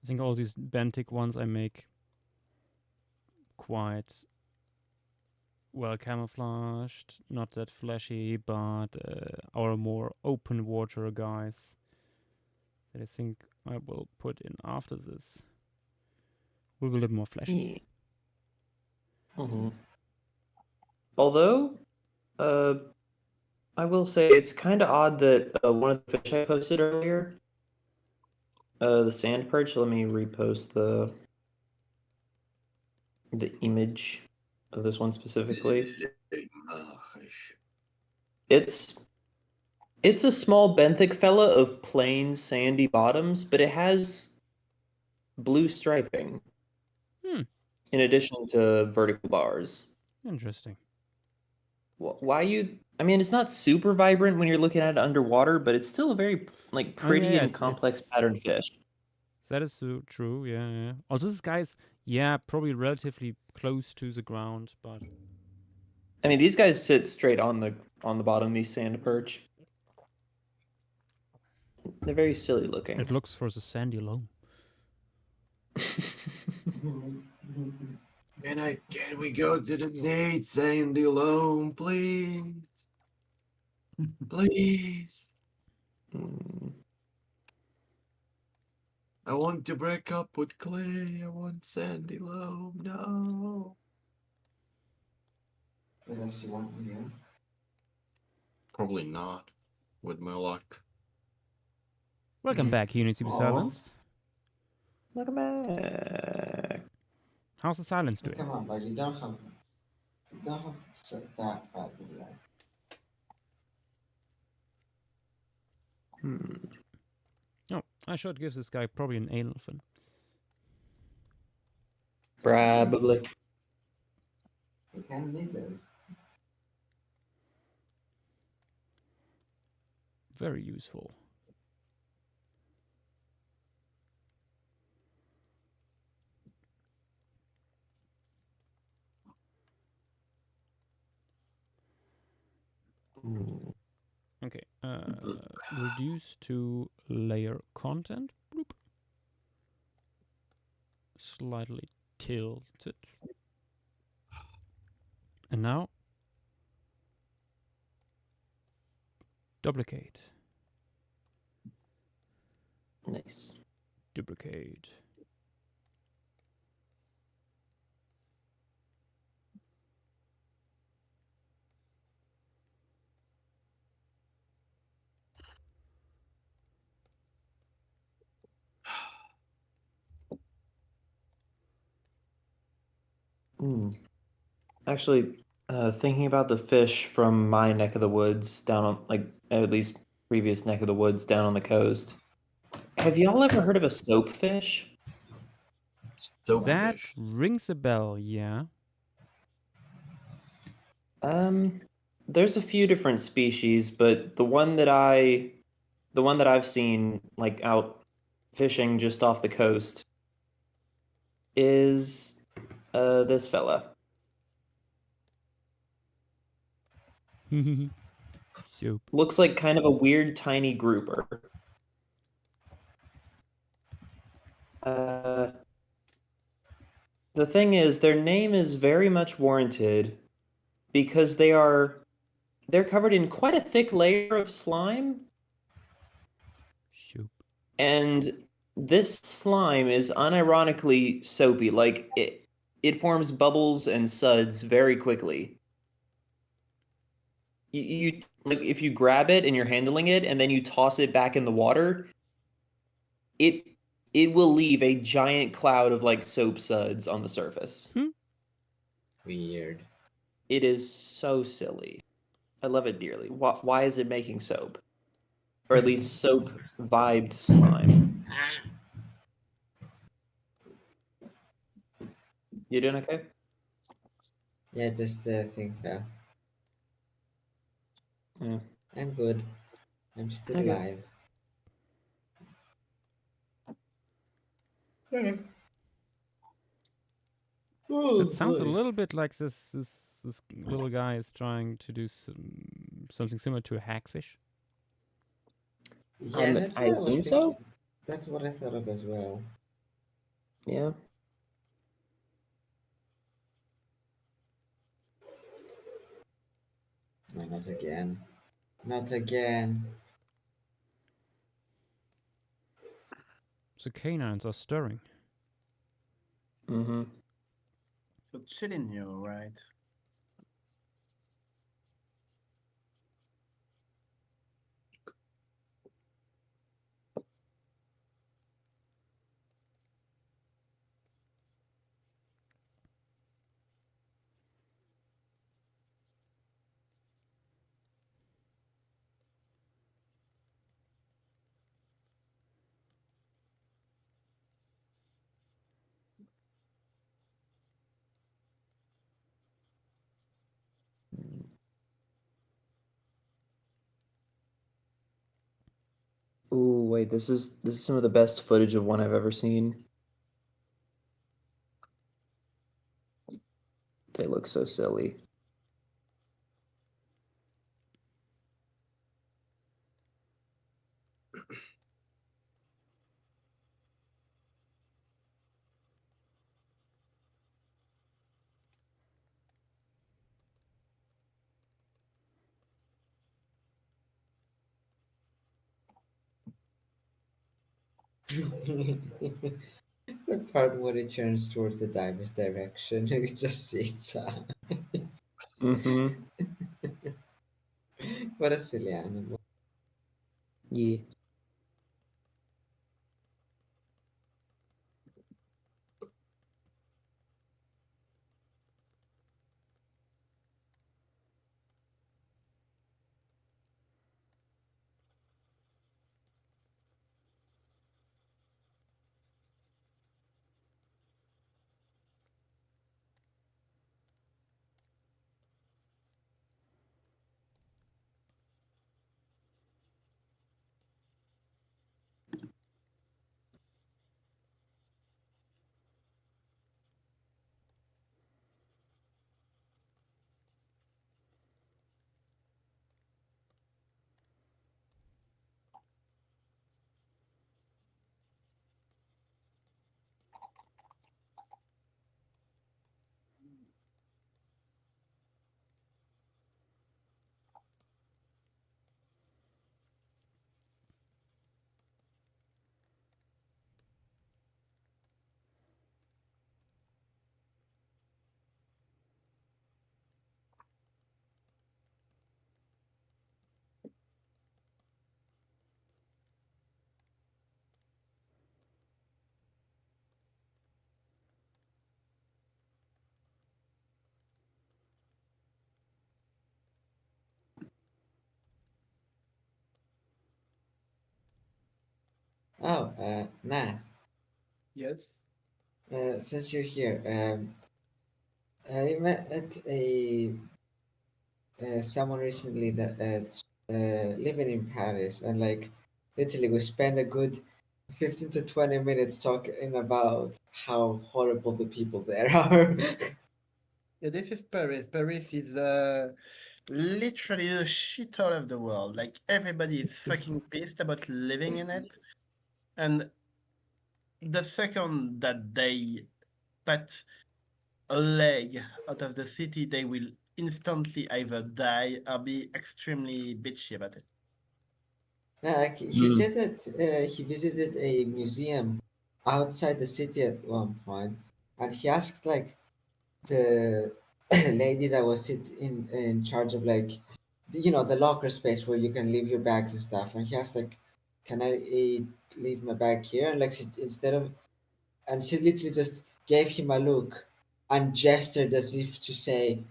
I think all these Bentic ones I make quite well camouflaged, not that flashy, but our more open water guys that I think I will put in after this will be a little more flashy. Yeah. Although, I will say it's kind of odd that one of the fish I posted earlier, the sand perch. Let me repost the image of this one specifically. It's a small benthic fella of plain sandy bottoms, but it has blue striping. in addition to vertical bars. Interesting. Why you? I mean, it's not super vibrant when you're looking at it underwater, but it's still a very like Oh, yeah, pretty yeah, and complex it's pattern fish. that is true. Yeah, yeah. Also, this guy's probably relatively close to the ground, but I mean, these guys sit straight on the bottom. These sand perch. They're very silly looking. it looks for the sandy loam. Can we go to the date, Sandy alone, please? Please. Mm, I want to break up with Clay. I want Sandy Lowe. No. But does she want me here? Probably not, with my luck. Welcome back, Unity to be Oh. silenced. Welcome back. How's the silence Oh, doing? come on, but you don't have that bad to be like. Hmm. Oh, I should give this guy probably an anal fin. Probably. You kind of need those. Very useful. Ooh. Okay. Reduce to layer content. Bloop. Slightly tilted. And now duplicate. Nice. Duplicate. Actually, thinking about the fish from my neck of the woods down on, like, at least previous neck of the woods down on the coast. Have y'all ever heard of a soapfish? That Soapfish. rings a bell, yeah. There's a few different species, but the one that I've seen, like, out fishing just off the coast is this fella. Soup. Looks like kind of a weird tiny grouper. The thing is, their name is very much warranted because they're covered in quite a thick layer of slime, Soup. and this slime is unironically soapy. Like it forms bubbles and suds very quickly. You like if you grab it and you're handling it and then you toss it back in the water, it it will leave a giant cloud of like soap suds on the surface. Weird. It is so silly. I love it dearly. Why is it making soap? Or at least soap vibed slime. You doing okay? Yeah, just think that. Yeah. I'm good. I'm still Okay. alive. Okay. Oh That sounds a boy. little bit like this little guy is trying to do something similar to a hagfish. Yeah, that's I what I was assume thinking. so. That's what I thought of as well. Yeah. No, not again. Not again. The canines are stirring. Mm-hmm. So chilling you, right? Ooh, wait, this is some of the best footage of one I've ever seen. They look so silly. The part where it turns towards the diver's direction, you just see its eyes. Mm-hmm. What a silly animal. Yeah. Oh, Nath, Yes. since you're here, I met a someone recently that's living in Paris, and like literally we spent a good 15 to 20 minutes talking about how horrible the people there are. Yeah, this is Paris. Paris is literally the shithole of the world. Like everybody is fucking pissed about living in it. And the second that they pat a leg out of the city, they will instantly either die or be extremely bitchy about it. Like he Mm. said that he visited a museum outside the city at one point, and he asked like the lady that was in charge of like the locker space where you can leave your bags and stuff, and he asked like, "Can I leave my bag here?" And like she literally just gave him a look and gestured as if to say,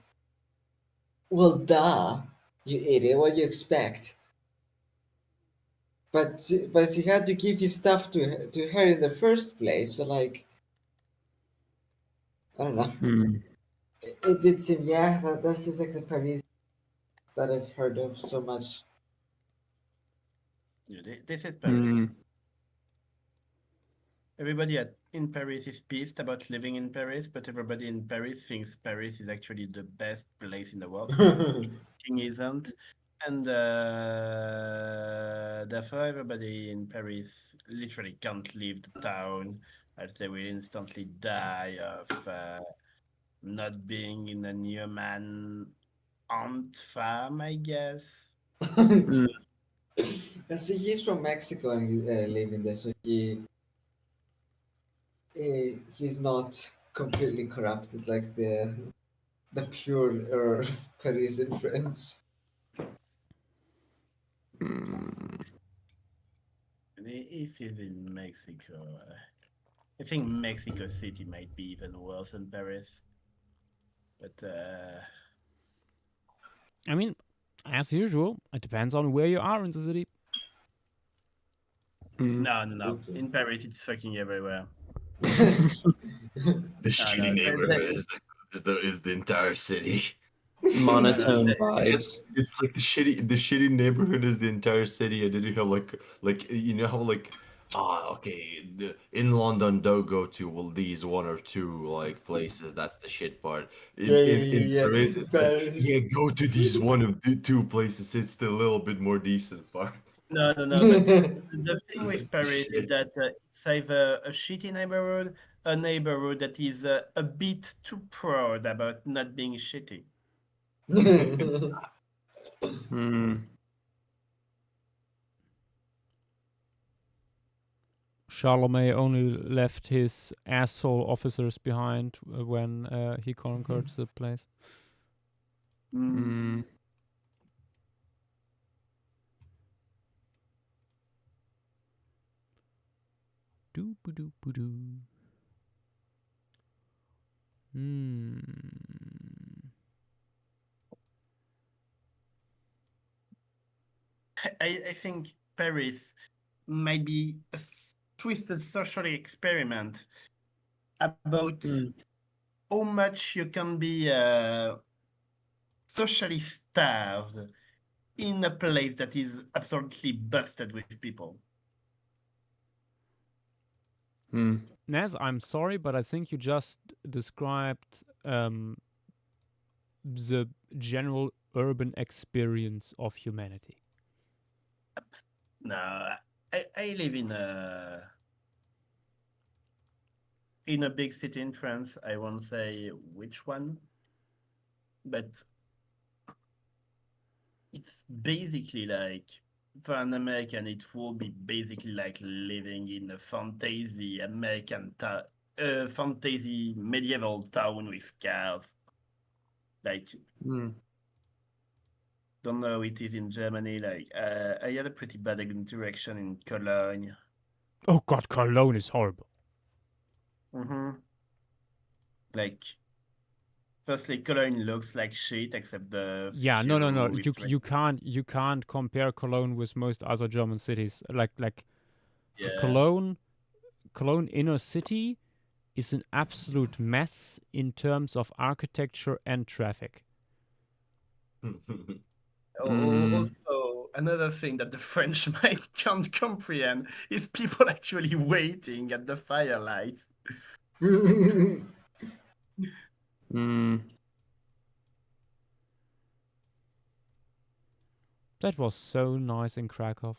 "Well, duh, you idiot. What do you expect?" But he had to give his stuff to her in the first place. So like, I don't know. Mm. It did seem, yeah, that feels like the Paris that I've heard of so much. Yeah, this is Paris. Mm. Everybody in Paris is pissed about living in Paris, but everybody in Paris thinks Paris is actually the best place in the world. It fucking isn't. And therefore, everybody in Paris literally can't leave the town as they will instantly die of not being in a Newman ant farm, I guess. Mm. See, he's from Mexico and he's living there, so he's not completely corrupted like the pure Parisian French. Mm. And if he's in Mexico, I think Mexico City might be even worse than Paris. But I mean, as usual, it depends on where you are in the city. Mm. no. Okay. In Paris, it's fucking everywhere. The No, shitty no. neighborhood is the entire city. Monotone It's vibes. it's like the shitty neighborhood is the entire city, and then you have like you know how like okay, in London don't go to well these one or two like places. That's the shit part. Yeah, yeah, In yeah, Paris, yeah. it's like yeah, Paris. go to these one of the two places. It's the little bit more decent part. No, no, no. But the thing with It's the Paris is shit. that it's either a shitty neighborhood, a neighborhood that is a bit too proud about not being shitty. Hmm. Charlemagne only left his asshole officers behind when he conquered the place. Hmm. Doo ba doo ba doo. Hmm. I think Paris might be a twisted social experiment about Hmm. how much you can be socially starved in a place that is absolutely busted with people. Hmm. Naz, I'm sorry, but I think you just described the general urban experience of humanity. No, I live in a big city in France. I won't say which one, but it's basically like for an American, it will be basically like living in a fantasy fantasy medieval town with cars. Like, Hmm. don't know how it is in Germany. Like, I had a pretty bad interaction in Cologne. Oh God, Cologne is horrible. Mm-hmm. Like, firstly, Cologne looks like shit except the Yeah, no, no, few no. restrictions. You can't compare Cologne with most other German cities. Like Yeah. Cologne inner city is an absolute mess in terms of architecture and traffic. Hmm. Also, another thing that the French might can't comprehend is people actually waiting at the firelight. Hmm. That was so nice in Krakow.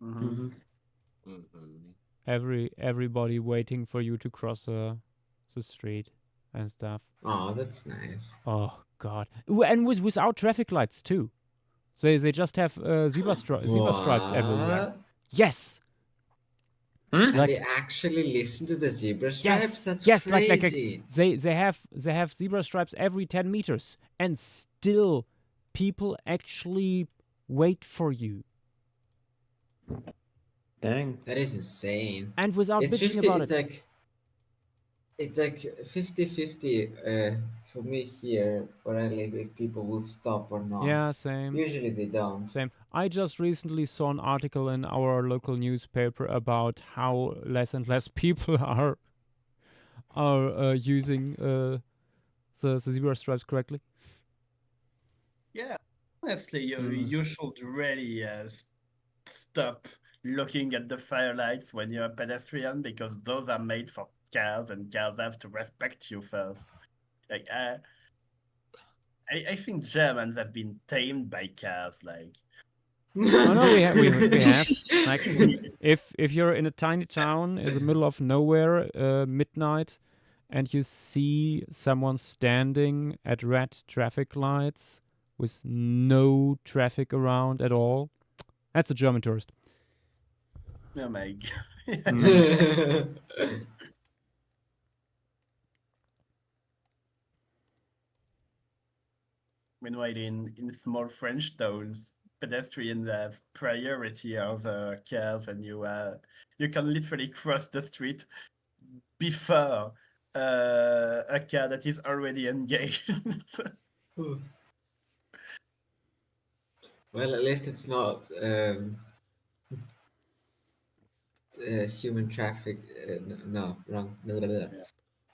Mm-hmm. Hmm. Mhm. Everybody waiting for you to cross the street and stuff. Oh, that's nice. Oh God, and without traffic lights too. They just have zebra stripes everywhere. What? Yes, Hmm? And they like actually listen to the zebra stripes? yes, That's yes, like crazy. they have zebra stripes every 10 meters, and still people actually wait for you, Dang. That is insane. and without It's bitching 50, about it. it's like 50-50 for me here where I live if people will stop or not. Yeah, same. Usually they don't. Same. I just recently saw an article in our local newspaper about how less and less people are using the zebra stripes correctly. Yeah, honestly, Hmm. you should really stop looking at the firelights when you're a pedestrian because those are made for cars and cars have to respect you first. Like, I think Germans have been tamed by cars. Like, Oh no, we have like if you're in a tiny town in the middle of nowhere, midnight, and you see someone standing at red traffic lights with no traffic around at all, that's a German tourist. oh my god. Hmm. Meanwhile, in small French towns, pedestrians have priority over cars, and you can literally cross the street before a car that is already engaged. Well, at least it's not human traffic. No, wrong. Blah, blah, blah. Yeah.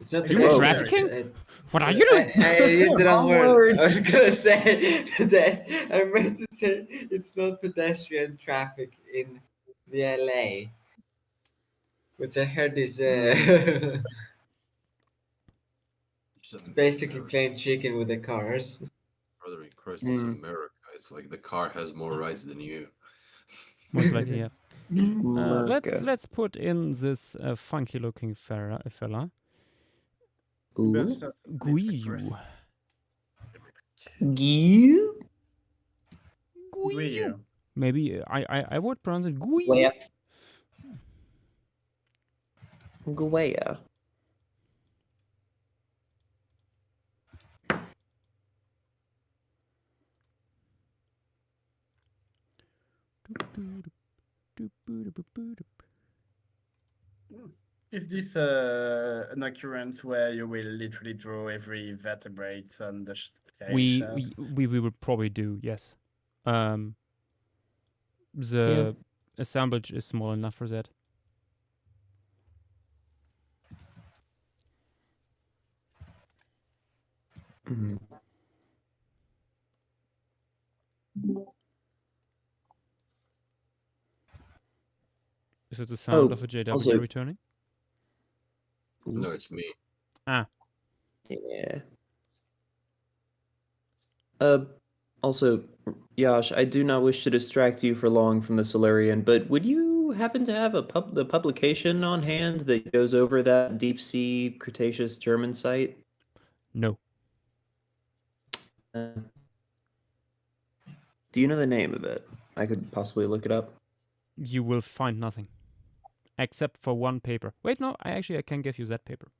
It's not It's You were pedestrian. trafficking? What are you doing? I used the wrong Wrong word. word. I was gonna say I meant to say it's not pedestrian traffic in the LA, which I heard is it's basically playing chicken with the cars. Brother in Christ, it's Mm. America. It's like the car has more rights than you. Most likely, yeah. America. Let's put in this funky looking fella. Ooh. Best of Guiyu. Gee. Guiyu. Maybe I would pronounce it Guiyu. Where? Gwea. Is this an occurrence where you will literally draw every vertebrate on the scale shell? We will probably do, yes. The Yeah. assemblage is small enough for that. Mhm. Is it the sound Oh, of a JW also- returning? Ooh. No, it's me. Ah, Yeah. Also, Yash, I do not wish to distract you for long from the Solarian, but would you happen to have the publication on hand that goes over that deep sea Cretaceous German site? no. Uh, do you know the name of it? I could possibly look it up. You will find nothing. Except for one paper. Wait, no, I can give you that paper.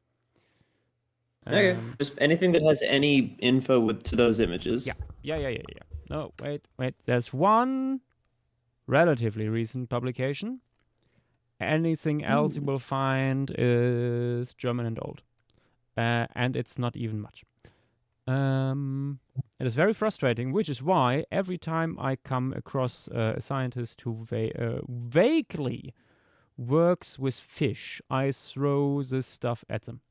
Okay, just anything that has any info to those images. Yeah. No, wait. There's one relatively recent publication. Anything else you will find is German and old. And it's not even much. It is very frustrating, which is why every time I come across a scientist who vaguely works with fish, I throw this stuff at them.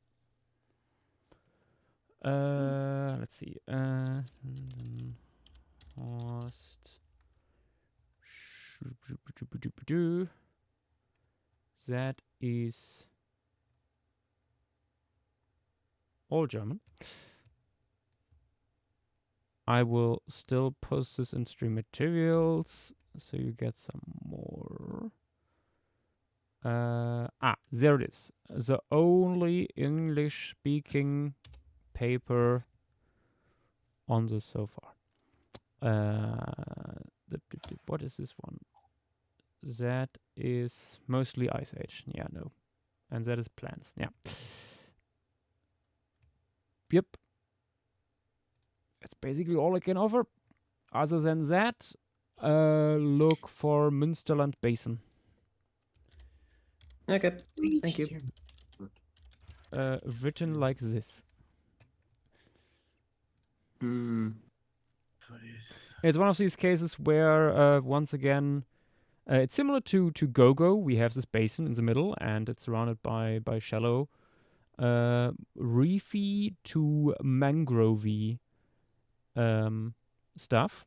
Let's see. Horst. That is all German. I will still post this in stream materials so you get some more. There it is. The only English speaking paper on this so far. What is this one? That is mostly Ice Age. Yeah, no. And that is plants. Yeah. Yep. That's basically all I can offer. Other than that, look for Münsterland Basin. Okay, thank you. Written like this. It's one of these cases where, once again, it's similar to Gogo. We have this basin in the middle, and it's surrounded by shallow, reefy to mangrovey stuff.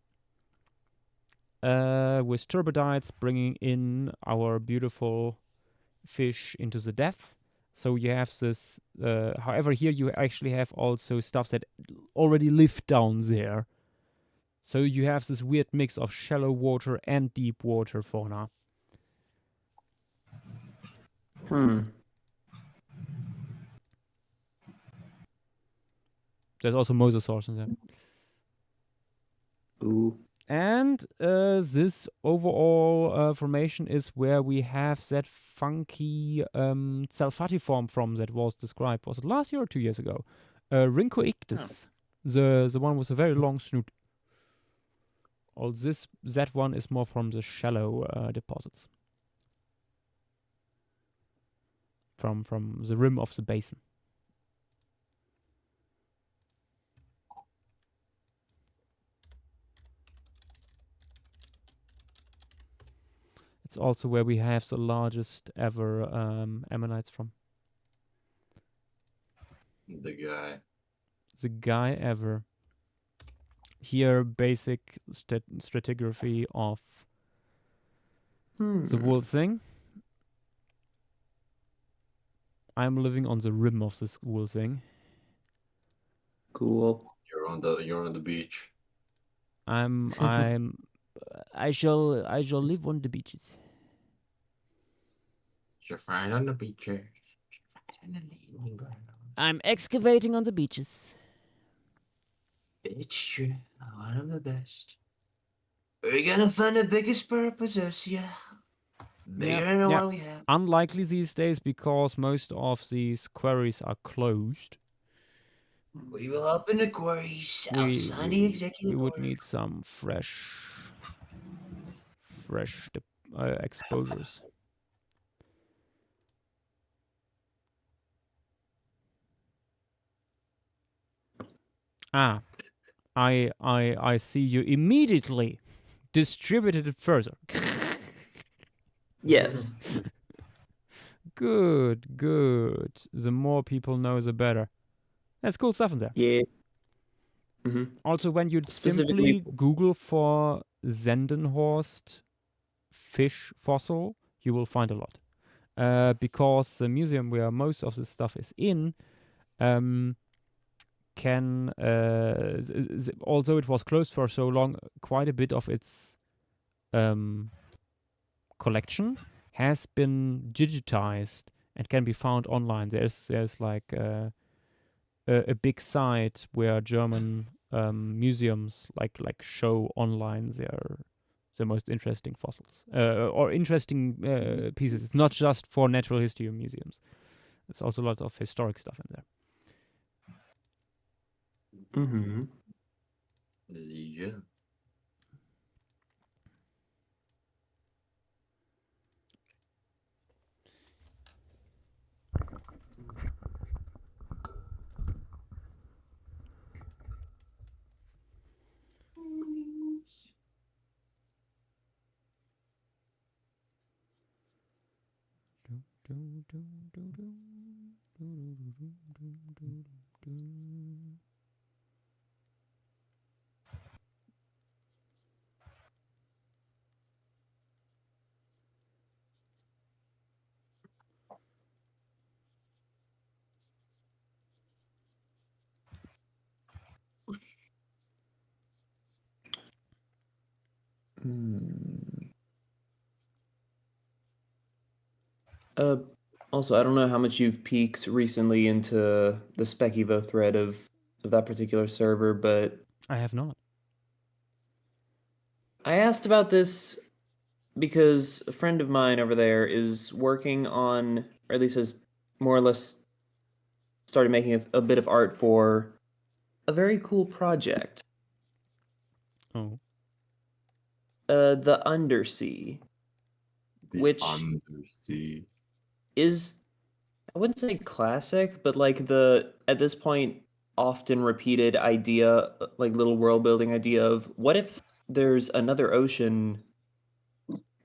With turbidites bringing in our beautiful fish into the depth. So you have this. However, here you actually have also stuff that already lived down there. So you have this weird mix of shallow water and deep water fauna. There's also mosasaurs in there. Ooh. And this overall formation is where we have that funky Salfatiform from that was described. Was it last year or 2 years ago? Rhynchoictus. The one with a very long snoot. All that one is more from the shallow deposits. From the rim of the basin. It's also where we have the largest ever ammonites from. The guy. The guy ever. Here, basic stratigraphy of the whole thing. I'm living on the rim of this whole thing. Cool. You're on the beach. I shall live on the beaches. You're fine on the beach. I'm excavating on the beaches. It's true. One of the best. We're gonna find the biggest purposes, yeah. Bigger than the one we have. Unlikely these days because most of these quarries are closed. We will open the quarries. I'll sign the We executive would order. need some fresh exposures. I see you immediately distributed it further. Yes. Good. The more people know, the better. There's cool stuff in there. Yeah. Mm-hmm. Also, when you Specifically simply Google for Sendenhorst fish fossil, you will find a lot. Because the museum where most of this stuff is in can, although it was closed for so long, quite a bit of its collection has been digitized and can be found online. There's like a big site where German museums like show online their most interesting fossils or interesting pieces. It's not just for natural history museums. There's also a lot of historic stuff in there. Mm-hmm. Yeah. Uh, Also, I don't know how much you've peeked recently into the Spekivo thread of that particular server, but I have not. I asked about this because a friend of mine over there is working on, or at least has more or less started making a bit of art for a very cool project. Oh. The Undersea, The which Undersea. is, I wouldn't say classic, but like the, at this point, often repeated idea, like little world building idea of what if there's another ocean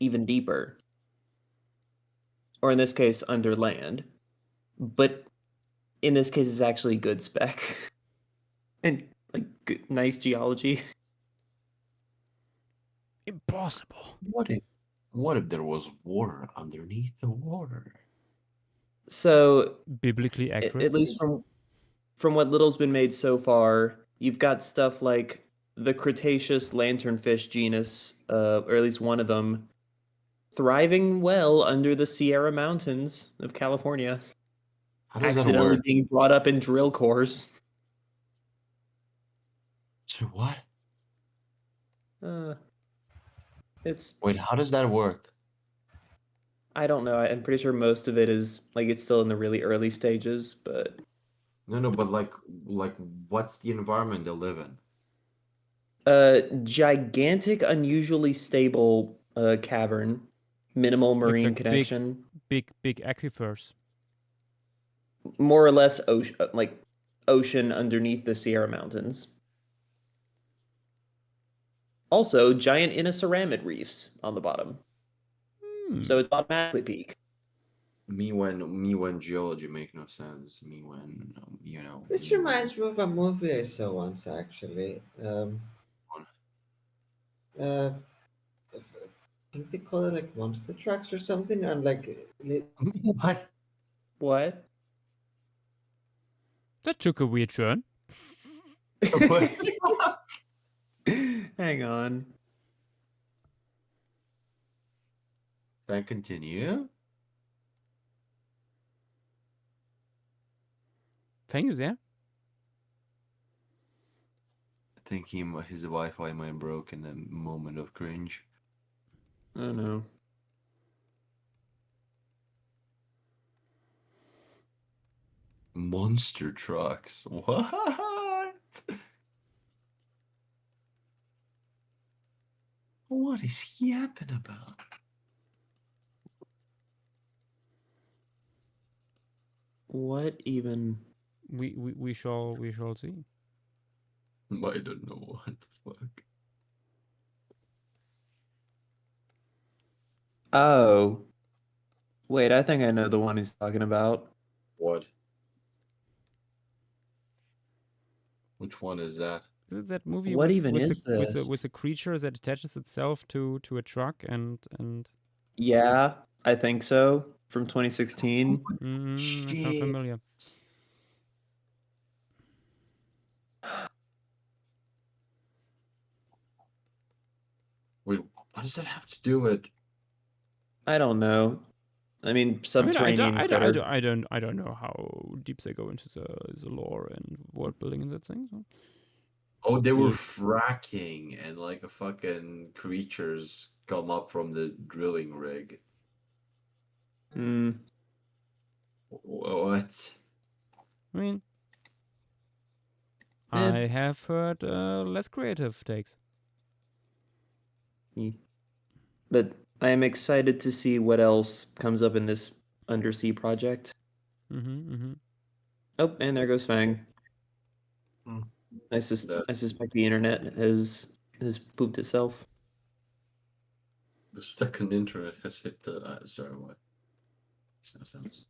even deeper? Or in this case, under land. But in this case, it's actually good spec. And like nice geology. Impossible. What if there was water underneath the water? So Biblically accurate. at least from what little's been made so far, you've got stuff like the Cretaceous lanternfish genus, or at least one of them, thriving well under the Sierra Mountains of California, How does that accidentally work? being brought up in drill cores. So what? It's, Wait, how does that work? I don't know. I'm pretty sure most of it is like it's still in the really early stages, but No, but like what's the environment they live in? gigantic, unusually stable cavern, minimal marine like connection, big aquifers. more or less ocean, like ocean underneath the Sierra Mountains. Also, giant inoceramid reefs on the bottom, so it's automatically peak. Me when geology make no sense. Me when This me when reminds me of a movie I saw once, actually. Uh, I think they call it like monster trucks or something, and like what? What? That took a weird turn. What? Hang on. Then continue. Fang is there? I think his Wi-Fi might broke in a moment of cringe. I don't know. Monster trucks. What? What is he yapping about? What even? We shall see. I don't know what the fuck. Oh. Wait, I think I know the one he's talking about. What? Which one is that? Is it that movie What with even with is a, with a this? with a creature that attaches itself to a truck and Yeah, I think so. From 2016. that sounds Shit. familiar. Wait, what does that have to do with? I don't know. I mean, I mean, subterranean critter. I don't know how deep they go into the lore and world building in that thing. So. Oh, they were Yeah. fracking and like a fucking creatures come up from the drilling rig. Hmm. What? I mean, Eh. I have heard less creative takes. Yeah. But I am excited to see what else comes up in this undersea project. Mm-hmm. Oh, and there goes Fang. Hmm. I That's suspect the internet has pooped itself. the second internet has hit the. Sorry, what? Makes no sense.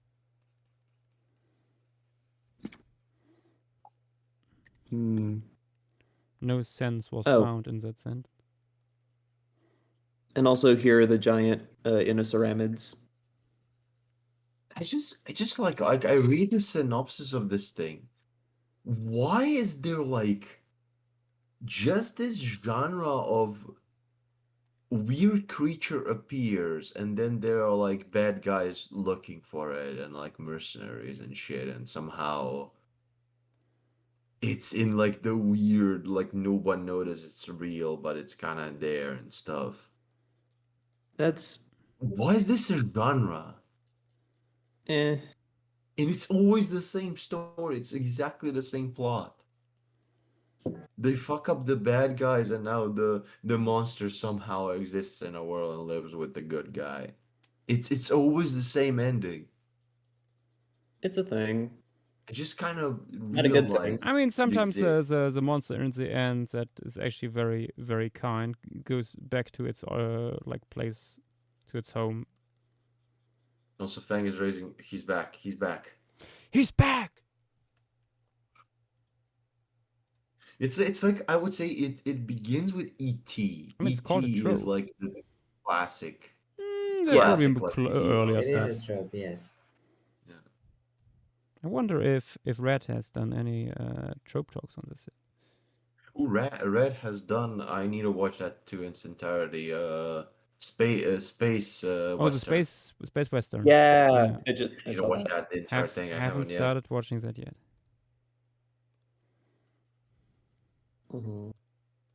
Hmm. No sense was Oh, found in that sense. and also here are the giant inoceramids. I just like I read the synopsis of this thing. Why is there like just this genre of weird creature appears and then there are like bad guys looking for it and like mercenaries and shit and somehow it's in like the weird like no one notices it's real but it's kind of there and stuff. That's Why is this a genre? eh. And it's always the same story. It's exactly the same plot. They fuck up the bad guys and now the monster somehow exists in a world and lives with the good guy. It's always the same ending. It's a thing. I just kind of Not a good thing. realized I mean, it sometimes exists. the monster in the end that is actually very kind goes back to its like place, to its home. Also, Fang is raising. He's back. He's back. He's back. It's like I would say it begins with E.T. I mean, it's called a E.T. is trope. like the classic, There's probably Yeah. classic like medieval earlier it is stuff. a trope, yes. Yeah. I wonder if Red has done any trope talks on this. Ooh, Red has done. I need to watch that too in its entirety. Space Oh, the Western. space western. Yeah, Yeah, I I need to saw watch that. that the entire thing. I haven't haven't yet. started watching that yet. Mhm.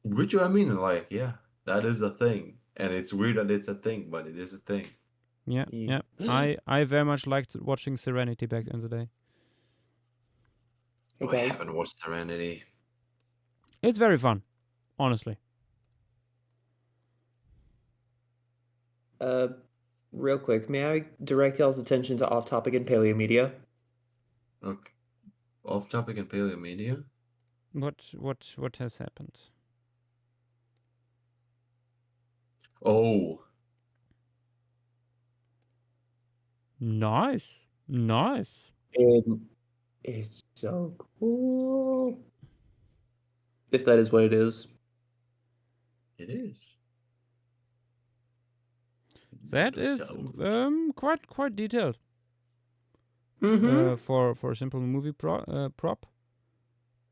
Which I mean, like, yeah, that is a thing, and it's weird that it's a thing, but it is a thing. Yeah, Yeah. yeah. I very much liked watching Serenity back in the day. Hey Oh, I guys. haven't watched Serenity. It's very fun, honestly. Uh, real quick, may I direct y'all's attention to off topic and paleo media? Okay, off topic and paleo media. What has happened? Oh, Nice. Nice. It's so cool. If that is what it is. It is. That is Nodosaurus. quite detailed. Mm-hmm. For a simple movie prop.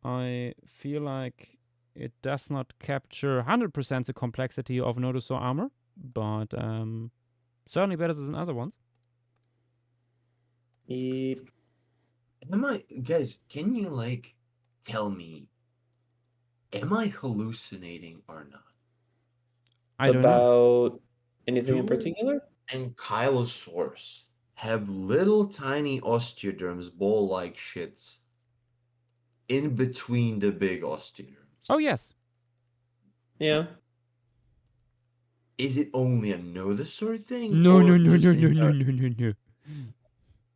I feel like it does not capture 100% the complexity of Nodosaur armor, but certainly better than other ones. Guys, can you like tell me, am I hallucinating or not? I don't know. About anything in Do particular? Ankylosaurs have little tiny osteoderms, ball-like shits, in between the big osteoderms? Oh yes. Yeah. Is it only a Nodosaur thing, No, or no, no, just no, in no, no, no, no, no.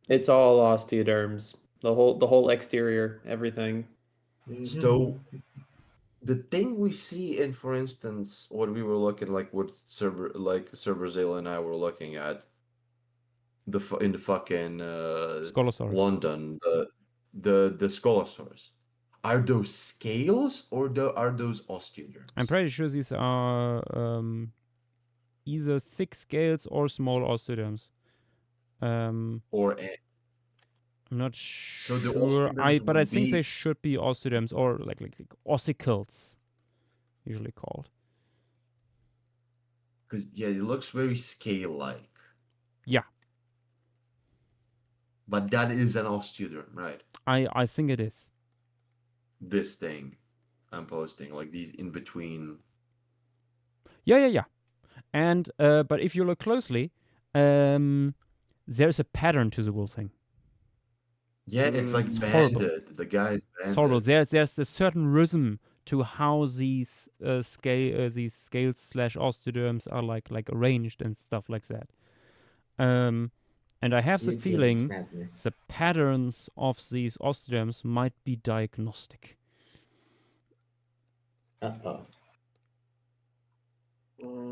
It's all osteoderms. The whole exterior, everything. So the thing we see in, for instance, what we were looking like, what Brazil and I were looking at in the fucking Scolosaurus. London, the Scolosaurus. Are those scales or are those osteoderms? I'm pretty sure these are either thick scales or small osteoderms. Or I'm not so the sure. osteoderms But I would think they be, should be osteoderms or like ossicles, usually called. because yeah, it looks very scale-like. Yeah, But that is an osteoderm, right? I think it is. This thing I'm posting, like these in between. Yeah. And but if you look closely, there's a pattern to the whole thing. Yeah, it's like It's horrible. banded. The guy's It's horrible. banded. There's a certain rhythm to how these these scales slash osteoderms are like arranged and stuff like that. And I have the Eugenics feeling madness. the patterns of these osteoderms might be diagnostic. Uh-oh.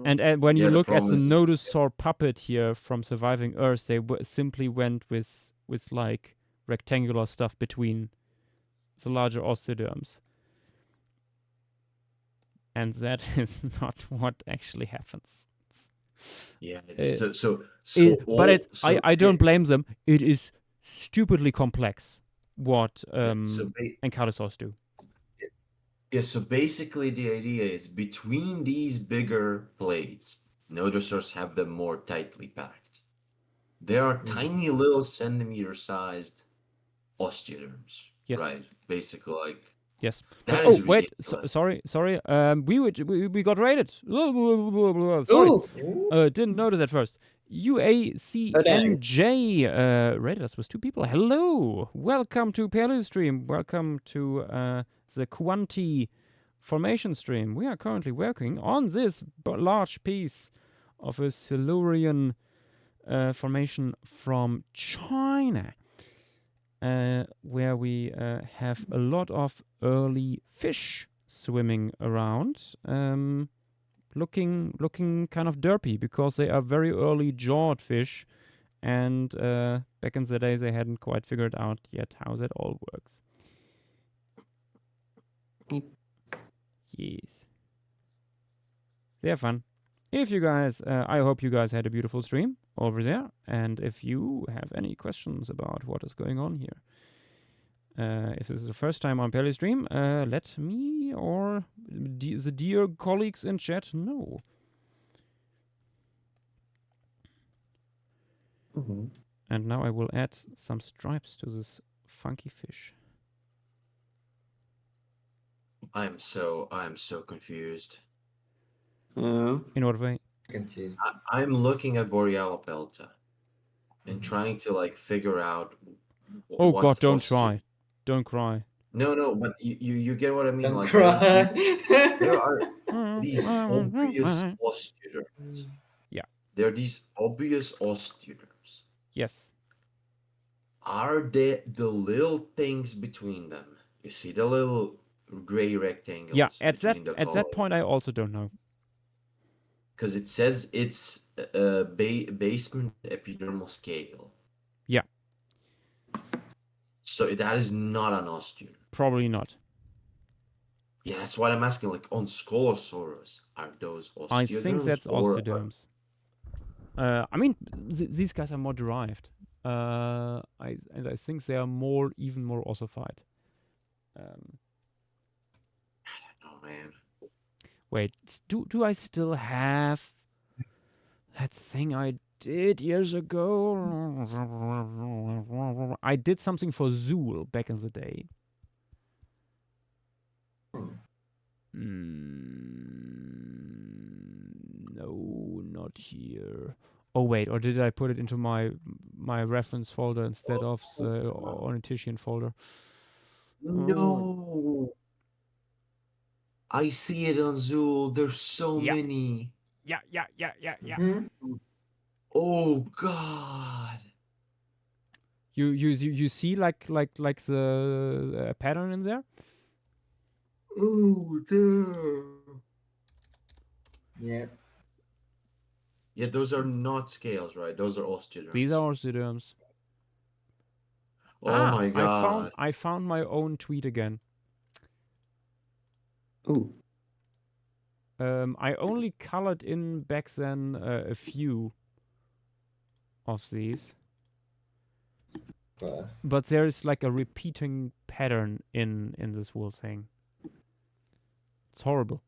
And when you Yeah, the look at problem the is, Nodosaur puppet here from Surviving Earth, they simply went with like rectangular stuff between the larger osteoderms. And that is not what actually happens. yeah, it's But I don't yeah, blame them. It is stupidly complex what yeah, Ankylosaurs do. yeah, so basically the idea is between these bigger plates, nodosaurs have them more tightly packed. There are tiny little centimeter-sized osteoderms, Yes. right? Basically, like Yes. But that is wait, ridiculous. sorry. We got raided. Sorry. Ooh. Didn't notice at first. Oh, dang. UACNJ rated us with 2 people. Hello. Welcome to Paleostream. Welcome to the Kuanti Formation stream. We are currently working on this large piece of a Silurian formation from China. Where we have a lot of early fish swimming around, looking kind of derpy because they are very early jawed fish, and back in the day they hadn't quite figured out yet how that all works. Yes, they're fun. If you guys, I hope you guys had a beautiful stream over there, and if you have any questions about what is going on here, if this is the first time on Paleostream, let me or the dear colleagues in chat know. And now I will add some stripes to this funky fish. I'm so confused. Yeah. In what way? Confused. I'm looking at Borealopelta and trying to like figure out Oh what's God, don't try. Don't cry. No, but you get what I mean. Don't Like cry. there are these obvious osteoderms. Yeah. There are these obvious osteoderms. Yes. Are there the little things between them? You see the little gray rectangles Yeah. At between the that columns? point, I also don't know. Because it says it's a basement epidermal scale. So that is not an osteoderm. Probably not. Yeah, that's what I'm asking. Like on Scolosaurus, are those I think osteoderms that's or osteoderms. I mean, these guys are more derived. I think they are even more ossified. oh man. Wait, do I still have that thing I did years ago? I did something for Zool back in the day. No, not here. Oh wait, or did I put it into my reference folder instead of the ornithischian folder? Oh, No. I see it on Zool. There's so yeah, many. yeah. Oh God. You see like the pattern in there? Oh damn. Yeah. Yeah, those are not scales, right? Those are These are osteoderms. osteoderms. Oh my God. I found my own tweet again. Ooh. I only colored in back then a few of these, but there is like a repeating pattern in this whole thing. It's horrible.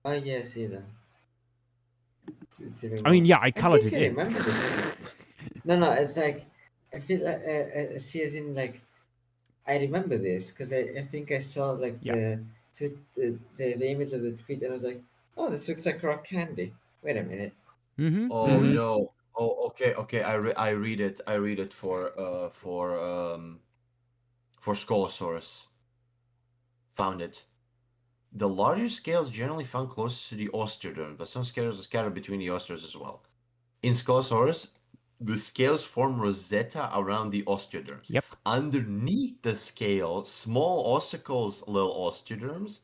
Oh yeah, I see them. It's even I mean, more. yeah, I I colored think it I in. remember this. No, it's like I feel like see as in like I remember this because I think I saw like Yeah. the image of the tweet and I was like, oh, this looks like rock candy. Wait a minute. Mm-hmm. Oh Mm-hmm. no. Oh, okay. I read it. I read it for Scolosaurus. Found it. The larger scales generally found closest to the osteoderm, but some scales are scattered between the osteoderms as well. In Scolosaurus, the scales form rosetta around the osteoderms. Yep. Underneath the scale, small ossicles, little osteoderms,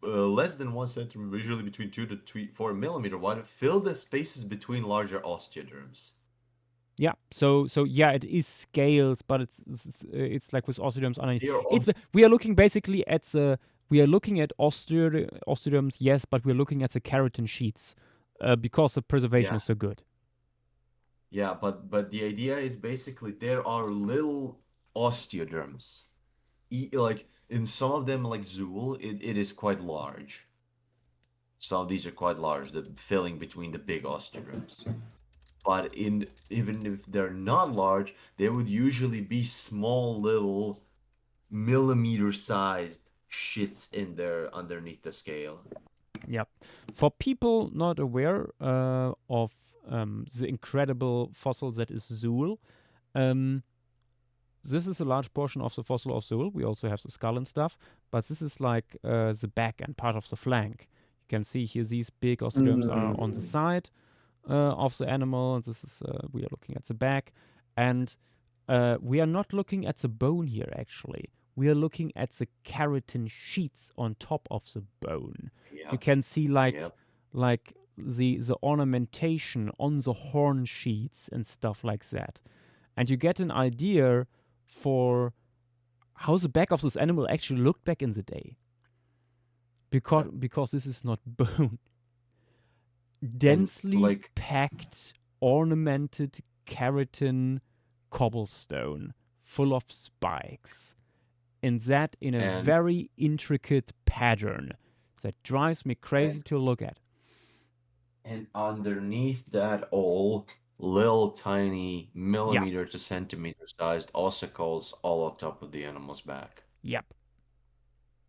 less than 1 centimeter, usually between 2 to 4 millimeter wide, fill the spaces between larger osteoderms. Yeah. So yeah, it is scales, but it's like with osteoderms underneath. They are It's we are looking basically at the osteoderms, yes, but we're looking at the keratin sheets because the preservation yeah, is so good. yeah, but the idea is basically there are little osteoderms. Like in some of them, like Zool, it is quite large. Some of these are quite large, the filling between the big osteoderms. But even if they're not large, they would usually be small little millimeter-sized shits in there underneath the scale. Yep. For people not aware of the incredible fossil that is Zool, this is a large portion of the fossil of Zool. We also have the skull and stuff, but this is like the back and part of the flank. You can see here these big osteoderms are on the side of the animal. This is we are looking at the back, and we are not looking at the bone here. Actually, we are looking at the keratin sheets on top of the bone. Yeah. You can see like Yep. like the ornamentation on the horn sheets and stuff like that, and you get an idea for how the back of this animal actually looked back in the day. Because this is not bone. Densely like packed, ornamented keratin cobblestone full of spikes. And that in a and very intricate pattern that drives me crazy to look at. and underneath that all little tiny millimeter to centimeter sized ossicles all on top of the animal's back Yep.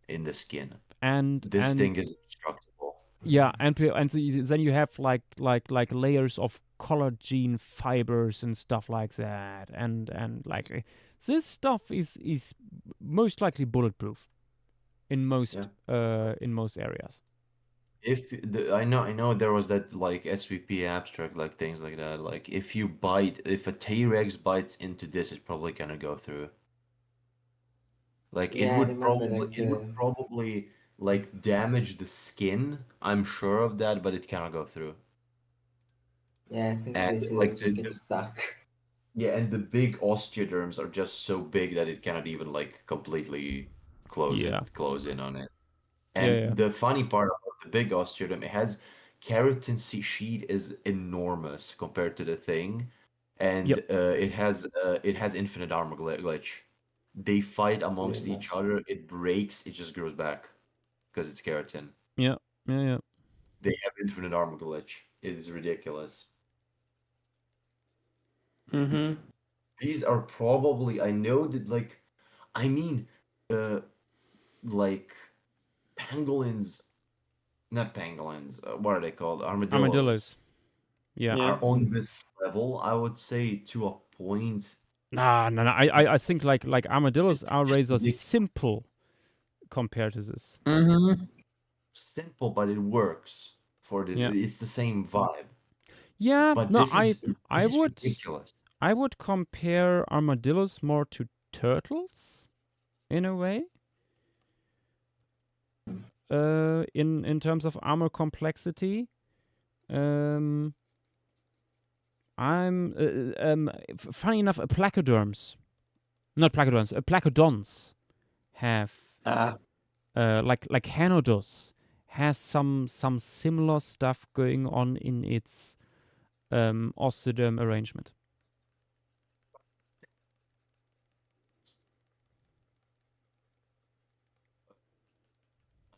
in the skin. And This thing is indestructible. yeah, and then you have like layers of collagen fibers and stuff like that, and like this stuff is most likely bulletproof in most areas. I know there was that like SVP abstract, like things like that. Like if a T-Rex bites into this, it's probably gonna go through. Like Yeah, I remember like it would probably like damage the skin. I'm sure of that, but it cannot go through. yeah, I think And they say like like just get stuck. Yeah, and the big osteoderms are just so big that it cannot even like completely Yeah. close in on it. Yeah, yeah. And the funny part about the big osteoderm, it has keratin sheet is enormous compared to the thing, and Yep. it has infinite armor glitch. They fight amongst each enough. other, it breaks, it just grows back because it's keratin. Yeah. Yeah, yeah. They have infinite armor glitch. It is ridiculous. Mm-hmm. These are probably I know that like I mean uh like pangolins, not pangolins, what are they called? Armadillos Armadillos. Yeah. Yeah. are on this level, I would say, to a point. Nah, nah, nah. I think like armadillos It's are just rather ridiculous. simple compared to this. Mm-hmm. Simple, but it works for the. Yeah. It's the same vibe. Yeah. But No, this I is would ridiculous. I would compare armadillos more to turtles in a way. In terms of armor complexity. Um I'm funny enough, placodons have Ah. like Hanodos has some similar stuff going on in its osteoderm arrangement.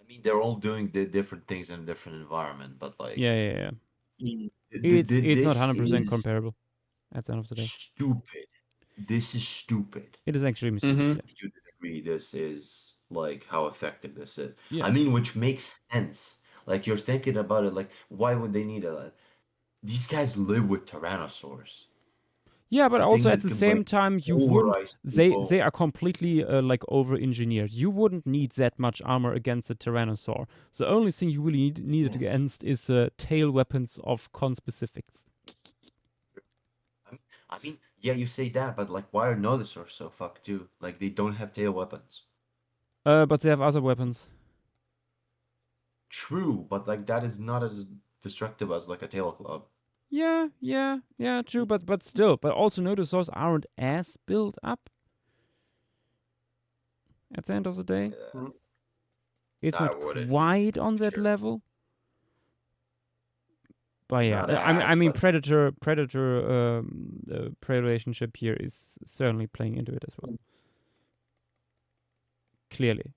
I mean, they're all doing the different things in a different environment, but Yeah, like yeah, yeah. It's not this 100% is comparable at the end of the day. stupid. This is stupid. It is actually mischievous, Mm-hmm. yeah. To the degree this is like how effective this is. Yeah. I mean, which makes sense. Like you're thinking about it, like why would they need a? These guys live with tyrannosaurs. Yeah, but A thing also at that the can same like time, you wouldn't. pulverize people. They are completely like over-engineered. You wouldn't need that much armor against a Tyrannosaur. The only thing you really need it Yeah. against is tail weapons of conspecifics. I mean, yeah, you say that, but like, why are dinosaurs so fucked too? Like, they don't have tail weapons. But they have other weapons. True, but like that is not as destructive as like a tail club. Yeah, yeah, yeah, true. But still, but also Nodosaurs aren't as built up. At the end of the day, it's I not wouldn't quite on that sure. level. But yeah, Not I as, mean, but predator prey relationship here is certainly playing into it as well. Clearly,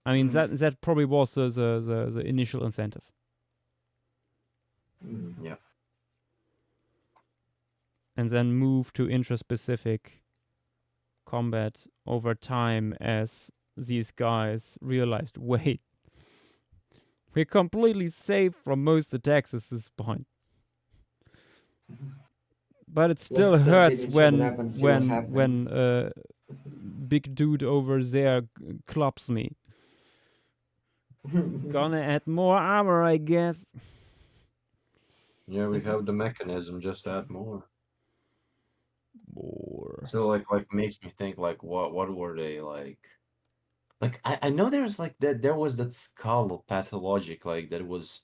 I mean that probably was the initial incentive. yeah. And then move to intraspecific combat over time as these guys realized, wait, we're completely safe from most attacks at this point. But it still Let's start hurts beating each other up and see what happens. when big dude over there clubs me. Gonna add more armor, I guess. Yeah, we have the mechanism, just add more. More. So like makes me think like what were they like? Like I know there's like that there was that skull pathologic like that was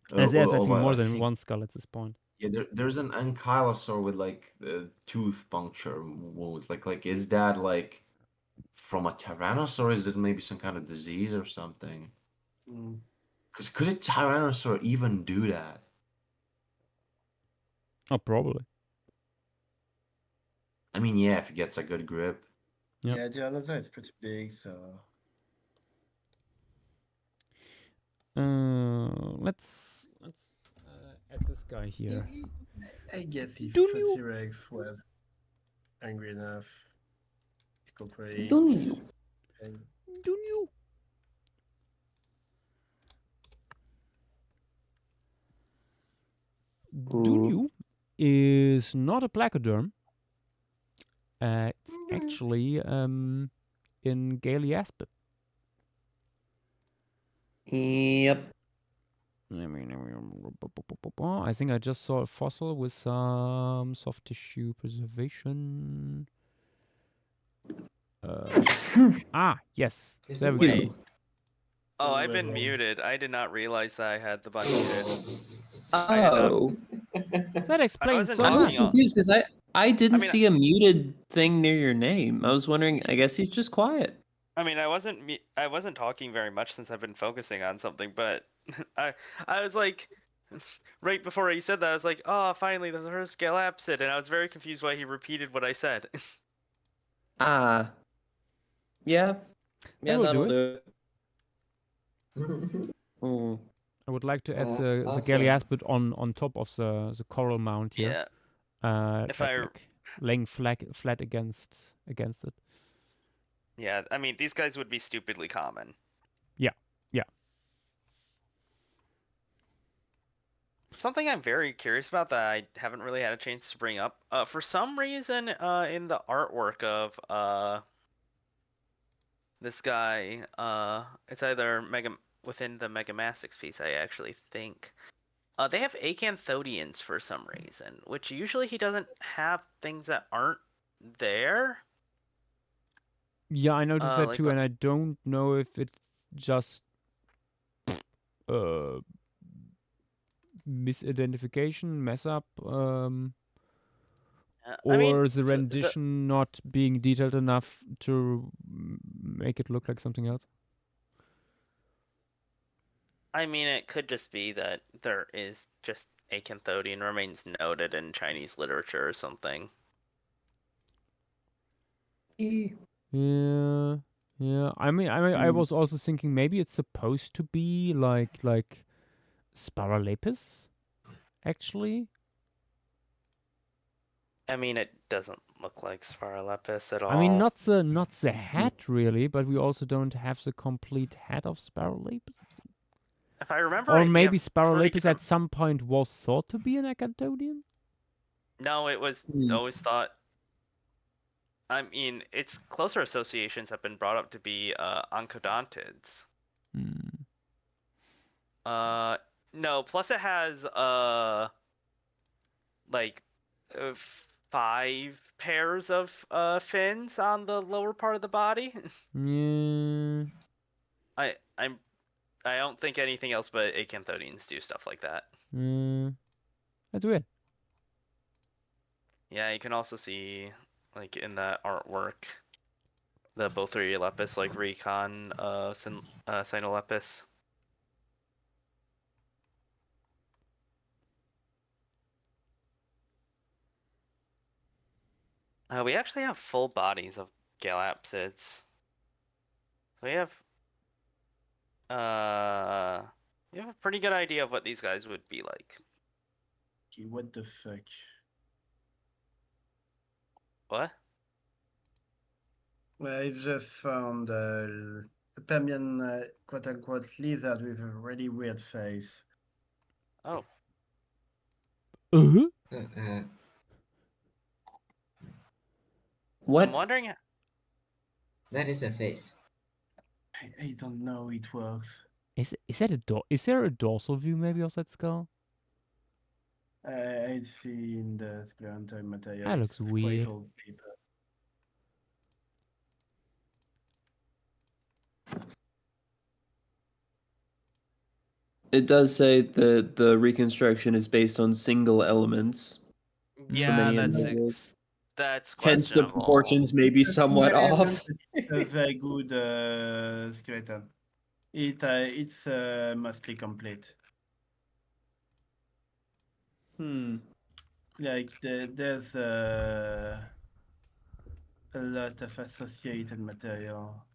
There's I think more I than think one skull at this point. yeah there's an ankylosaur with like tooth puncture wounds like is that like from a tyrannosaur? Is it maybe some kind of disease or something? Because could a tyrannosaur even do that? Oh, probably. I mean, yeah, if it gets a good grip. Yep. Yeah, Tyrannosaur is pretty big, so Let's add this guy here. I guess if Don't a you- T-Rex was angry enough to cooperate, Don't you? and Don't you? Dunyu is not a placoderm. It's actually in Galeaspid. Yep. I think I just saw a fossil with some soft tissue preservation. Yes. Is There it we go. Wait. Oh, I've been Wait. muted. I did not realize that I had the button muted. Oh. That explains wasn't so I was much. talking all- confused because I didn't mean, see a muted thing near your name. I was wondering. I guess he's just quiet. I wasn't talking very much since I've been focusing on something, but I I was like right before he said that I was like, "Oh, finally the first Galapsid," and I was very confused why he repeated what I said. Ah, yeah, That yeah, will do that'll it. do it. Ooh. I would like to add the Awesome. Galeaspid on top of the coral mound here. Yeah. If Like I like laying flat against it. Yeah, I mean, these guys would be stupidly common. Yeah, yeah. Something I'm very curious about that I haven't really had a chance to bring up. For some reason, in the artwork of this guy, it's either Mega within the Megamastics piece, I actually think. They have acanthodians for some reason, which usually he doesn't have things that aren't there. Yeah, I noticed that Like too, the and I don't know if it's just uh misidentification, mess up, I mean, or the rendition not being detailed enough to make it look like something else. it could just be that there is just acanthodian remains noted in Chinese literature or something. Yeah, yeah. I was also thinking maybe it's supposed to be like Sparalepis, actually. I mean, it doesn't look like Sparalepis at I mean, all. not the head really, but we also don't have the complete head of Sparalepis. If I remember Or right, we maybe have pretty Sparalepis different. at some point was thought to be an Acantodian. No, it was Hmm. always thought. I mean, its closer associations have been brought up to be oncodontids. Hmm. No. Plus, it has like uh, 5 pairs of fins on the lower part of the body. Yeah. I'm I don't think anything else but acanthodians do stuff like that. That's weird. Yeah, you can also see like in that artwork the Bothrialepis like recon Cynolepis. We actually have full bodies of Galapsids. So we have a pretty good idea of what these guys would be like. Okay, what the fuck? What? I just found a Permian quote-unquote lizard with a really weird face. Oh, Uh-huh. I'm What? wondering. That is a face. I don't know it works. Is that is there a dorsal view maybe of that skull? I'd see in the skeletal material. That It's looks quite weird. old paper. It does say that the reconstruction is based on single elements for Yeah, many Mm. individuals. that's Hence, the questionable. proportions may be The somewhat single element off. is a very good skeleton. It's mostly complete. Hmm. Like there's a lot of associated material.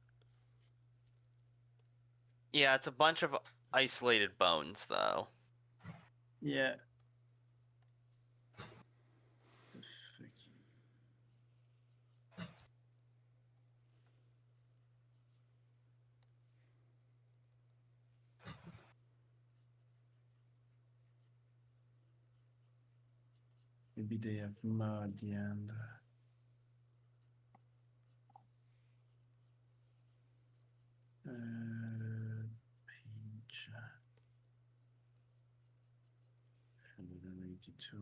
Yeah, it's a bunch of isolated bones, though. Yeah. Maybe they have more at the end. Page 182.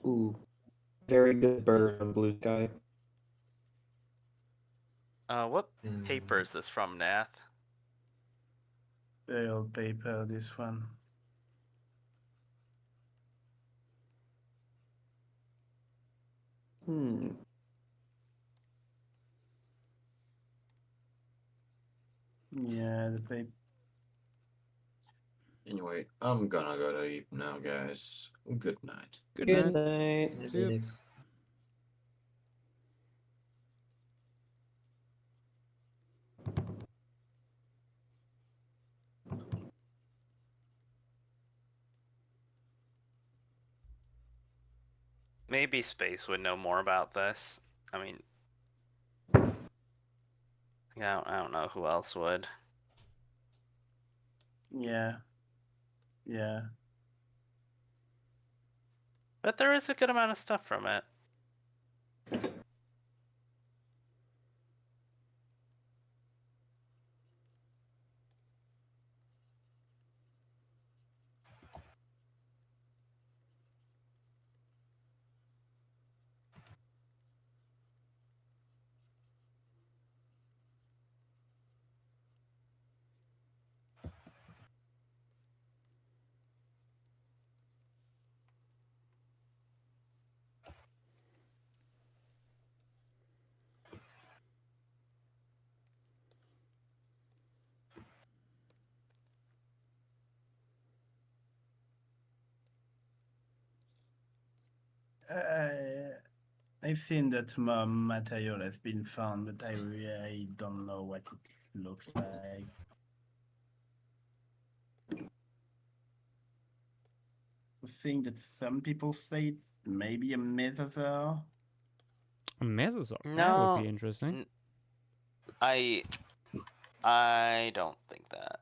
Ooh. very good bird on blue sky. What paper is this from, Nath? Very old paper, this one. Hmm. Yeah, the paper. Anyway, I'm gonna go to sleep now, guys. Good night. Good Good night. night. See ya. Felix. Maybe Space would know more about this. I mean, I don't know who else would. Yeah. Yeah. But there is a good amount of stuff from it. I've seen that more material has been found, but I really don't know what it looks like. The thing that some people say it's maybe a mesosaur. A mesosaur. That would No, be interesting. I don't think that.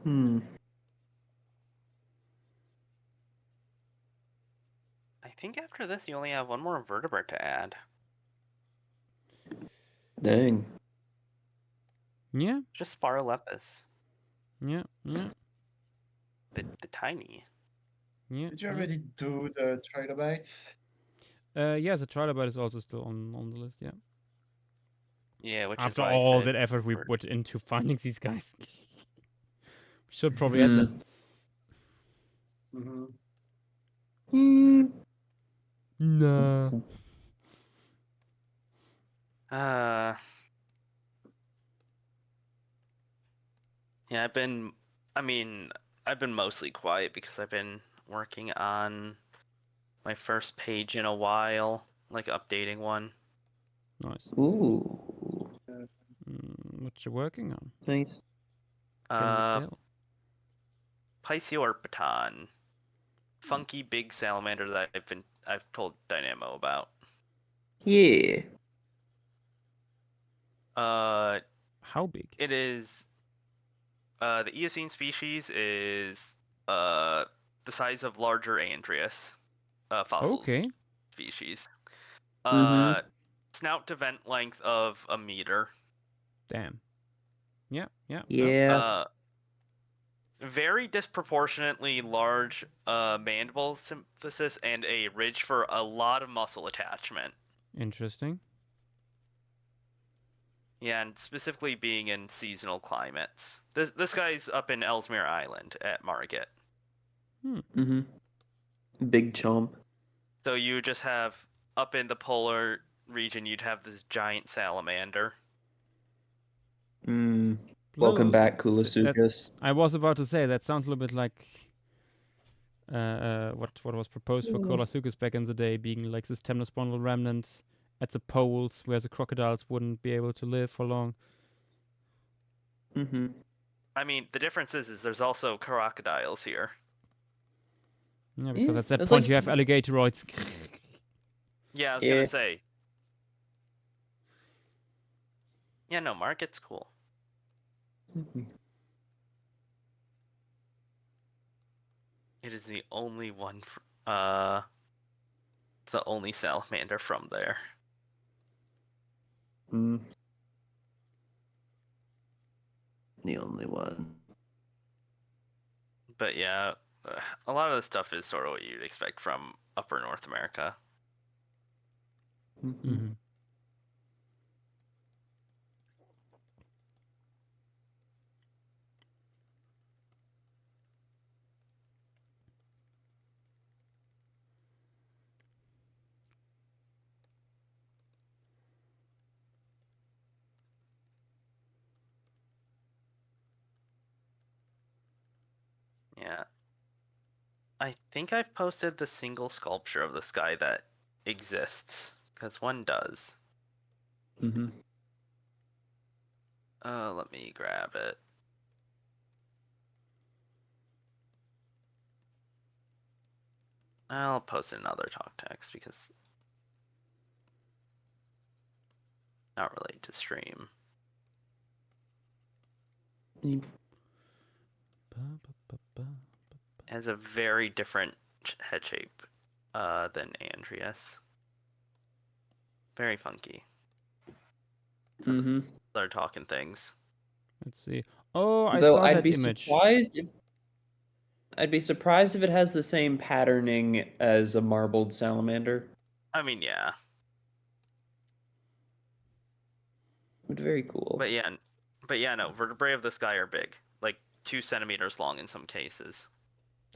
Hmm. I think after this you only have one more vertebrate to add. Dang. Yeah. Just Sporolepis. Yeah. Yeah. The tiny. Yeah. Did you Yeah. already do the trilobites? Yeah, the trilobite is also still on the list. Yeah. Yeah, which is After why I all said that effort we vert- put into finding these guys, should probably add them. Mm-hmm. Hmm. Nah. Uh, yeah, I've been mostly quiet because I've been working on my first page in a while, like updating one. Nice. Ooh. What you working on? Nice. Can you Uh, tell? Paiseorpaton, funky big salamander that I've told Dynamo about. Yeah. How big? It is the Eocene species is the size of larger Andreas, fossil Okay. species. Mm-hmm. Snout to vent length of a meter. Damn. Yeah. Yeah. No. Yeah. Very disproportionately large mandible symphysis and a ridge for a lot of muscle attachment. Interesting. Yeah, and specifically being in seasonal climates. This guy's up in Ellesmere Island at Margate. Mm-hmm. Big chomp. So you just have up in the polar region, you'd have this giant salamander. Mm. Welcome back, That, Kulasukas. I was about to say that sounds a little bit like what was proposed for Kolasuchus back in the day, being like this temnospondyl remnant at the poles where the crocodiles wouldn't be able to live for long. Mm-hmm. I mean, the difference is there's also crocodiles here. Yeah, because at that That's point like you have alligatoids. Yeah, I was Yeah. gonna say. Yeah, no, Margate's cool. It is the only one, the only salamander from there. Mm. The only one. But yeah, a lot of the stuff is sort of what you'd expect from Upper North America. Mm-hmm. Yeah. I think I've posted the single sculpture of this guy that exists, because one does. Mm-hmm. Let me grab it. I'll post another talk text because not related to stream. It has a very different head shape than Andreas. Very funky. Mm-hmm. They're talking things. Let's see. Oh, I Though saw that image. I'd be surprised if it has the same patterning as a marbled salamander. I mean, yeah. But very cool. But yeah, no, vertebrae of this guy are big. Like 2 centimeters long in some cases.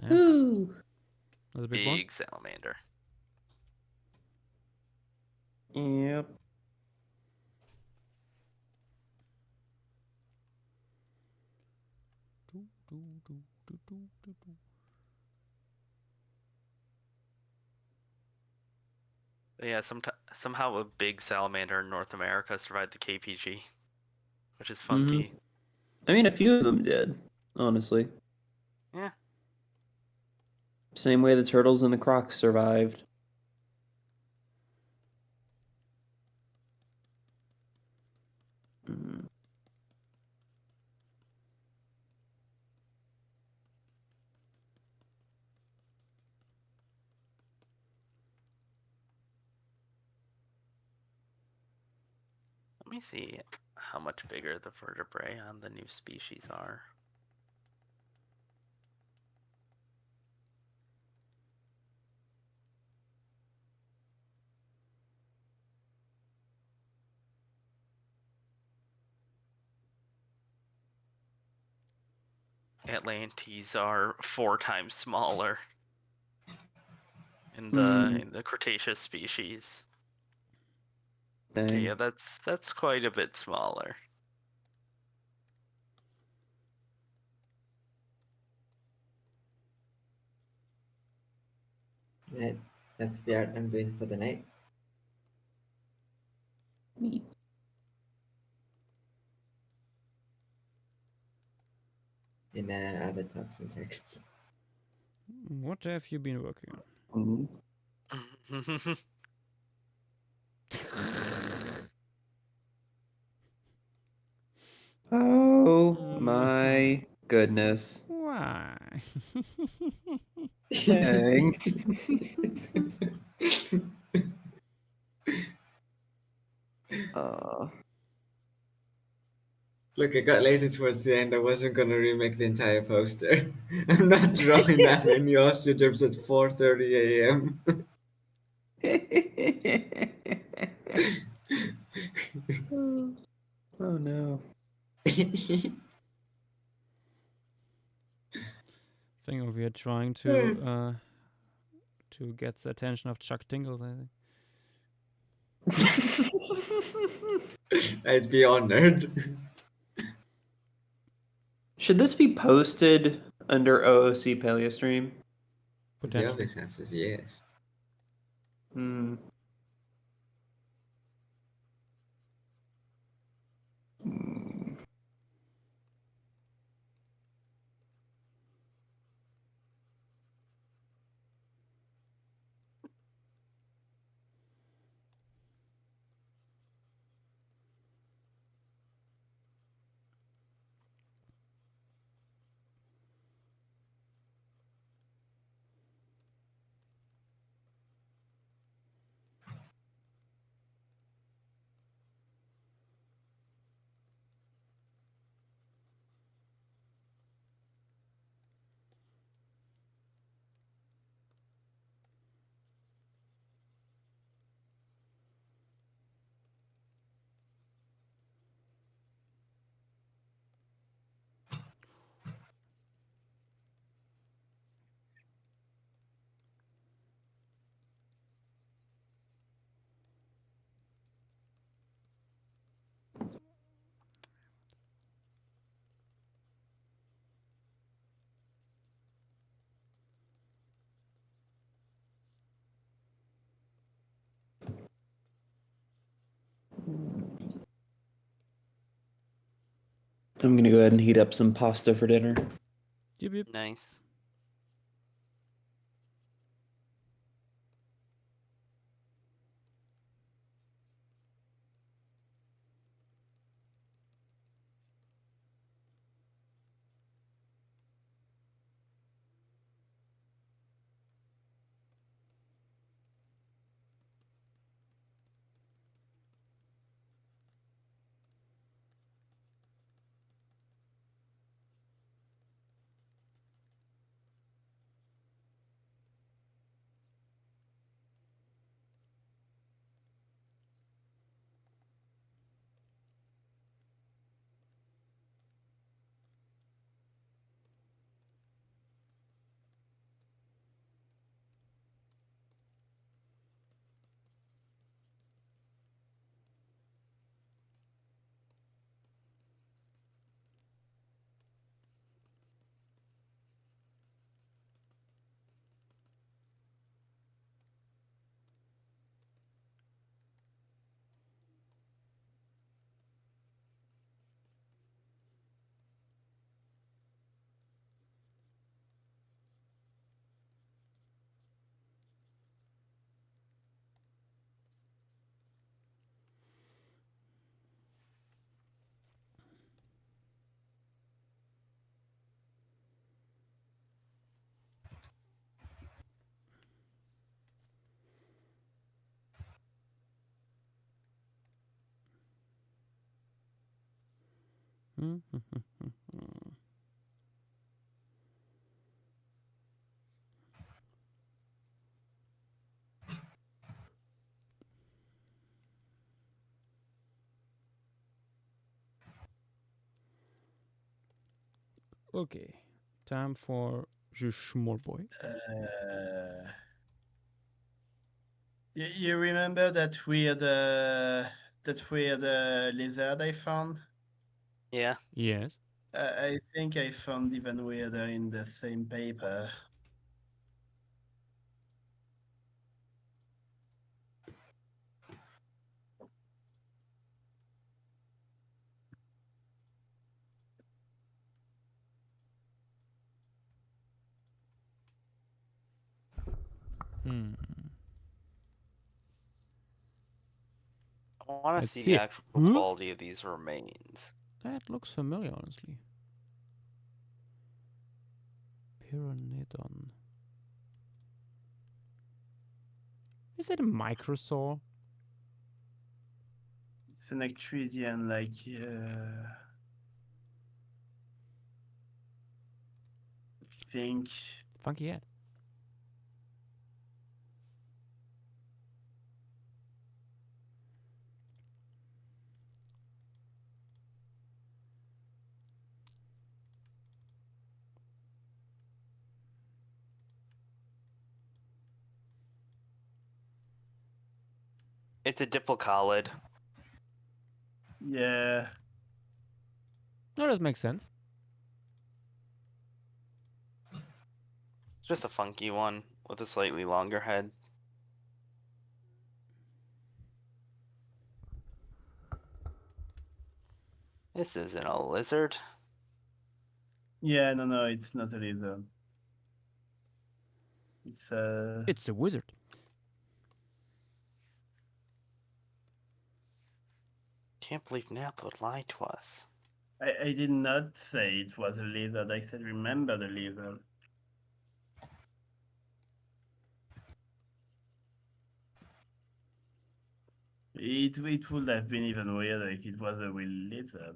Yeah, Woo! that's a big one. Big salamander. Yep. But yeah, somehow a big salamander in North America survived the KPG, which is funky. Mm-hmm. I mean, a few of them did, honestly. Yeah. Same way the turtles and the crocs survived. Mm. Let me see how much bigger the vertebrae on the new species are. Atlantes are 4 times smaller in the Cretaceous species. Dang. Okay, yeah, that's quite a bit smaller. Right. That's the art I'm doing for the night. Neat. In other talks and texts. What have you been working on? Mm. Oh my goodness. Why? Dang. Look, I got lazy towards the end. I wasn't gonna remake the entire poster. I'm not drawing that many ostriches at 4:30 a.m. Oh no. Thing over here trying to get the attention of Chuck Tingles, I think. I'd be honored. Should this be posted under OOC Paleostream? The Potentially. obvious answer is yes. Hmm. I'm gonna go ahead and heat up some pasta for dinner. Yep, yep. Nice. Okay, time for the small boy. You remember that weird lizard I found? Yeah. Yes. I think I found even weirder in the same paper. Hmm. I want to Let's see see the it. actual Huh? quality of these remains. That looks familiar, honestly. Pteranodon. Is it a microsaur? It's an Ectridian, like I think. Funky head. It's a diplocalid. Yeah. No, that makes sense. It's just a funky one with a slightly longer head. This isn't a lizard. Yeah, no, it's not a lizard. It's a. It's a wizard. Can't believe Nap would lie to us. I did not say it was a lizard. I said remember the lizard. It would have been even weirder if it was a real lizard.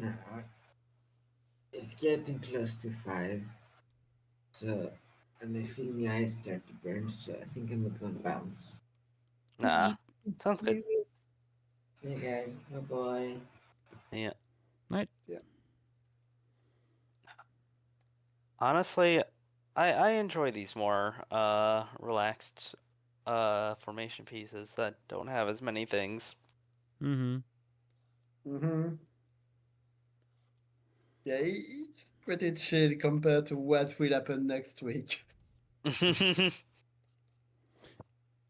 Uh, it's getting close to 5, so and I feel my eyes start to burn, so I think I'm gonna bounce. Nah, sounds good. See you guys. Bye bye. Yeah. Right. Honestly, I enjoy these more relaxed formation pieces that don't have as many things. Mm-hmm. Mm-hmm. Yeah, it's pretty chill compared to what will happen next week.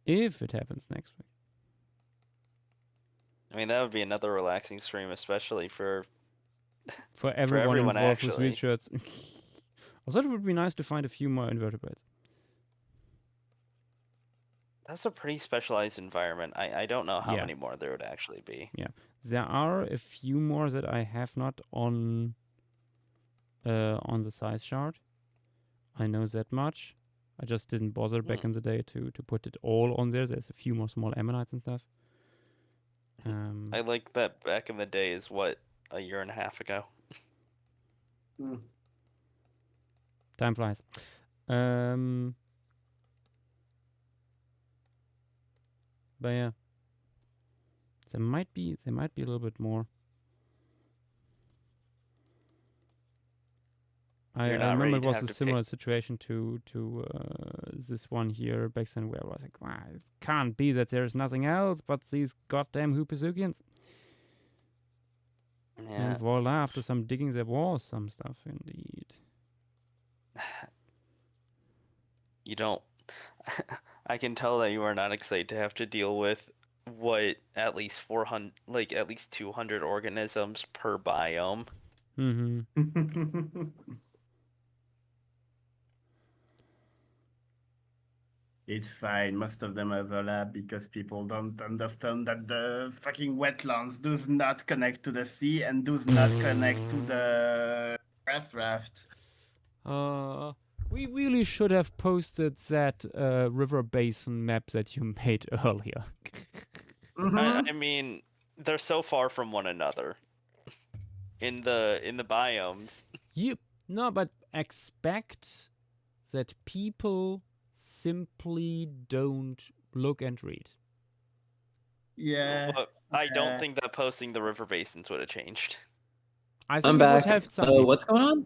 If it happens next week. I mean, that would be another relaxing stream, especially for For everyone everyone, involved with actually. wheelchairs. Also, it would be nice to find a few more invertebrates. That's a pretty specialized environment. I don't know how Yeah. many more there would actually be. Yeah. There are a few more that I have not on the size chart. I know that much. I just didn't bother back in the day to put it all on there. There's a few more small ammonites and stuff. I like that back in the day is what, a year and a half ago. Time flies. But yeah, there might be a little bit more. I You're not remember ready it to was have a to pick. similar situation to this one here back then, where I was like, wow, it can't be that there's nothing else but these goddamn Hoopizukians. Yeah. And voila, after some digging, there was some stuff indeed. You don't. I can tell that you are not excited to have to deal with what, at least 400, like at least 200 organisms per biome. Mm-hmm. It's fine. Most of them overlap because people don't understand that the fucking wetlands does not connect to the sea and does not connect to the grass raft. We really should have posted that river basin map that you made earlier. Mm-hmm. I mean, they're so far from one another in the biomes. You no, but expect that people simply don't look and read. Yeah. But I don't think that posting the river basins would have changed. I I'm think it would back. have some people. What's going on?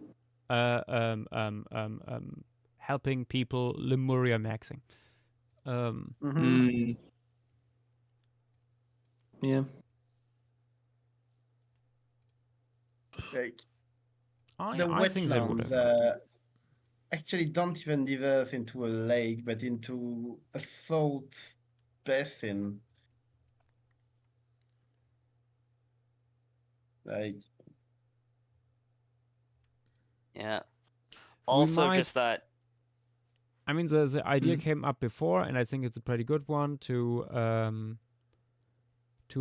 Helping people Lemuria maxing. Mm-hmm. Yeah. Like the I think that would wetlands have. actually don't even diverge into a lake, but into a salt basin. Like Yeah. We Also, might. just that. I mean, the idea came up before, and I think it's a pretty good one to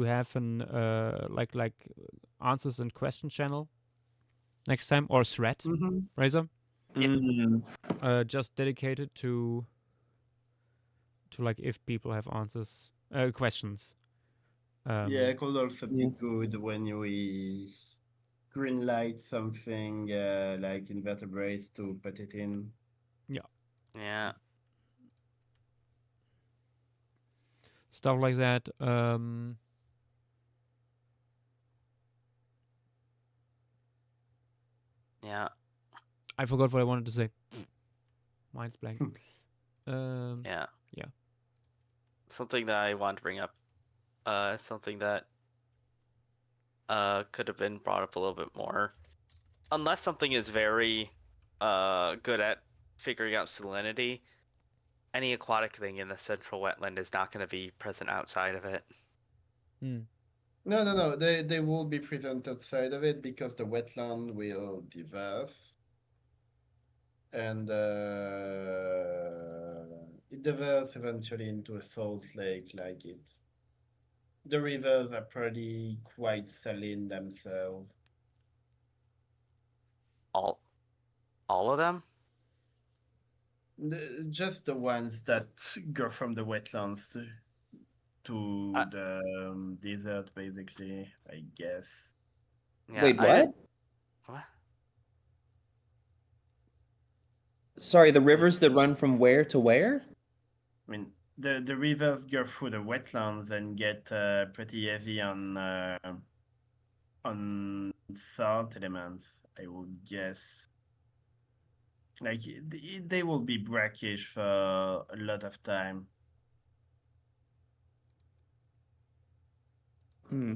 have an like answers and question channel next time, or thread, Razor, just dedicated to like if people have answers questions. yeah, it could also be Yeah. good when we green light something like invertebrates to put it in. Yeah. Stuff like that. Yeah. I forgot what I wanted to say. Mind's blank. Yeah. Yeah. Something that I want to bring up. Something that could have been brought up a little bit more. Unless something is very good at figuring out salinity, any aquatic thing in the central wetland is not going to be present outside of it. No. They will be present outside of it because the wetland will diverse. And it diverges eventually into a salt lake like it. The rivers are pretty quite saline themselves. All of them? Just the ones that go from the wetlands to I, the desert, basically, I guess. Yeah, Wait, I what? what? Sorry, the rivers that run from where to where? I mean, the rivers go through the wetlands and get pretty heavy on salt elements, I would guess. Like they will be brackish for a lot of time. Hmm.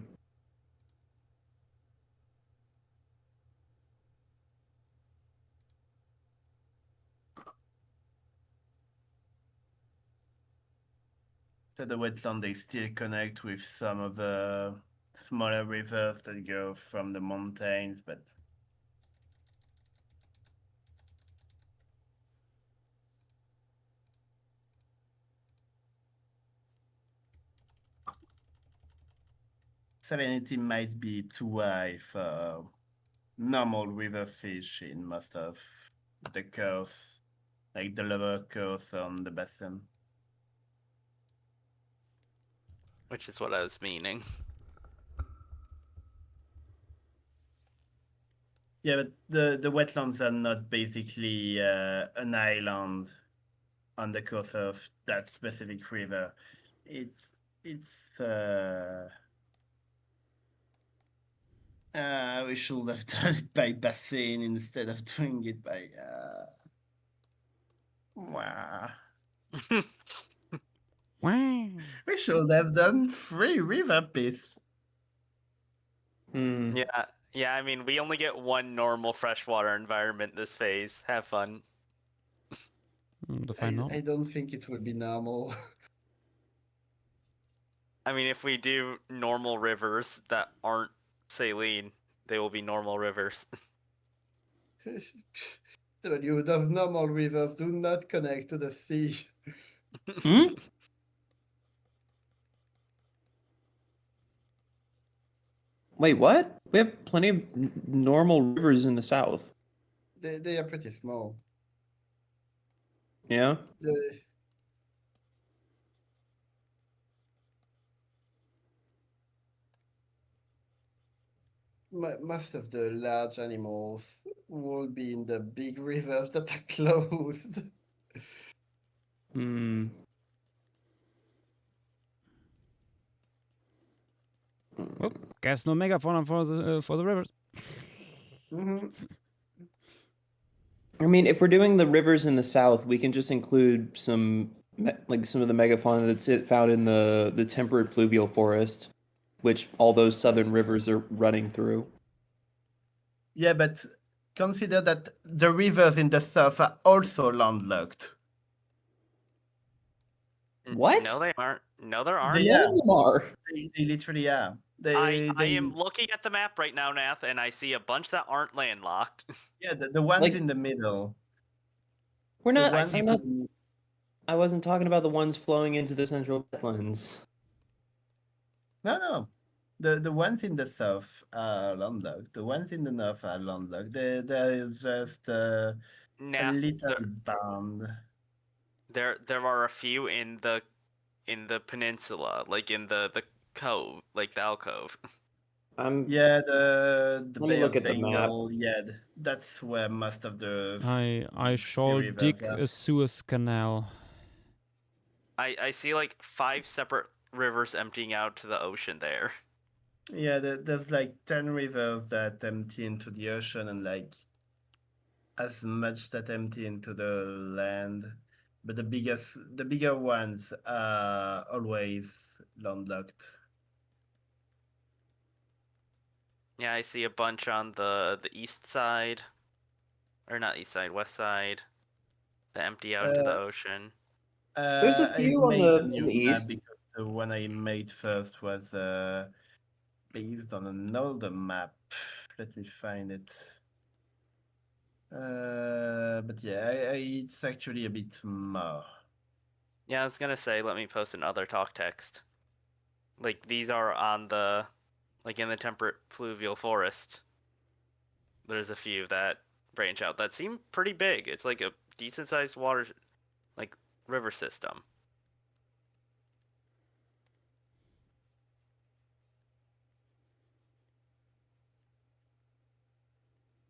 So the wetland they still connect with some of the smaller rivers that go from the mountains, but salinity might be too high for normal river fish in most of the coasts, like the lower coast on the basin. Which is what I was meaning. Yeah, but the wetlands are not basically an island on the coast of that specific river. It's we should have done it by basin instead of doing it by wow. Wow. We should have done 3 river piece. Hmm. Yeah, yeah, I mean, we only get one normal freshwater environment this phase. Have fun. Define normal. I don't think it would be normal. I mean, if we do normal rivers that aren't saline, they will be normal rivers. Tell you, those normal rivers do not connect to the sea. Hmm? Wait, what? We have plenty of normal rivers in the south. They are pretty small. Yeah? The, most of the large animals will be in the big rivers that are closed. Hmm. Well, guess no megafauna for the rivers. Mhm. I mean, if we're doing the rivers in the south, we can just include like some of the megafauna found in the temperate pluvial forest, which all those southern rivers are running through. Yeah, but consider that the rivers in the south are also landlocked. What? No, they aren't. No, there aren't. They None are. of them are. They literally are. I They am looking at the map right now, Nath, and I see a bunch that aren't landlocked. yeah, the ones Like in the middle. we're The not. ones I'm not. in I wasn't talking about the ones flowing into the central wetlands. no. The ones in the south are landlocked. The ones in the north are landlocked. There is just a Nath, little band. there are a few in the peninsula, like in the cove, like the alcove. I'm. Yeah, the Let me Bay look of at the map. Bengal. Yeah, that's where most of the I sea shall rivers dig are. a Suez Canal. I see like 5 separate rivers emptying out to the ocean there. Yeah, there's like 10 rivers that empty into the ocean and like as much that empty into the land. But the bigger ones are always landlocked. Yeah, I see a bunch on the east side, or not east side, west side, that empty out into the Uh, ocean. There's a I've few on made a in the new map east. because the one I made first was based on an older map. Let me find it. But yeah, it's actually a bit more. Yeah, I was gonna say, let me post another talk text. Like these are on like in the temperate fluvial forest. There's a few that branch out that seem pretty big. It's like a decent sized water, like river system.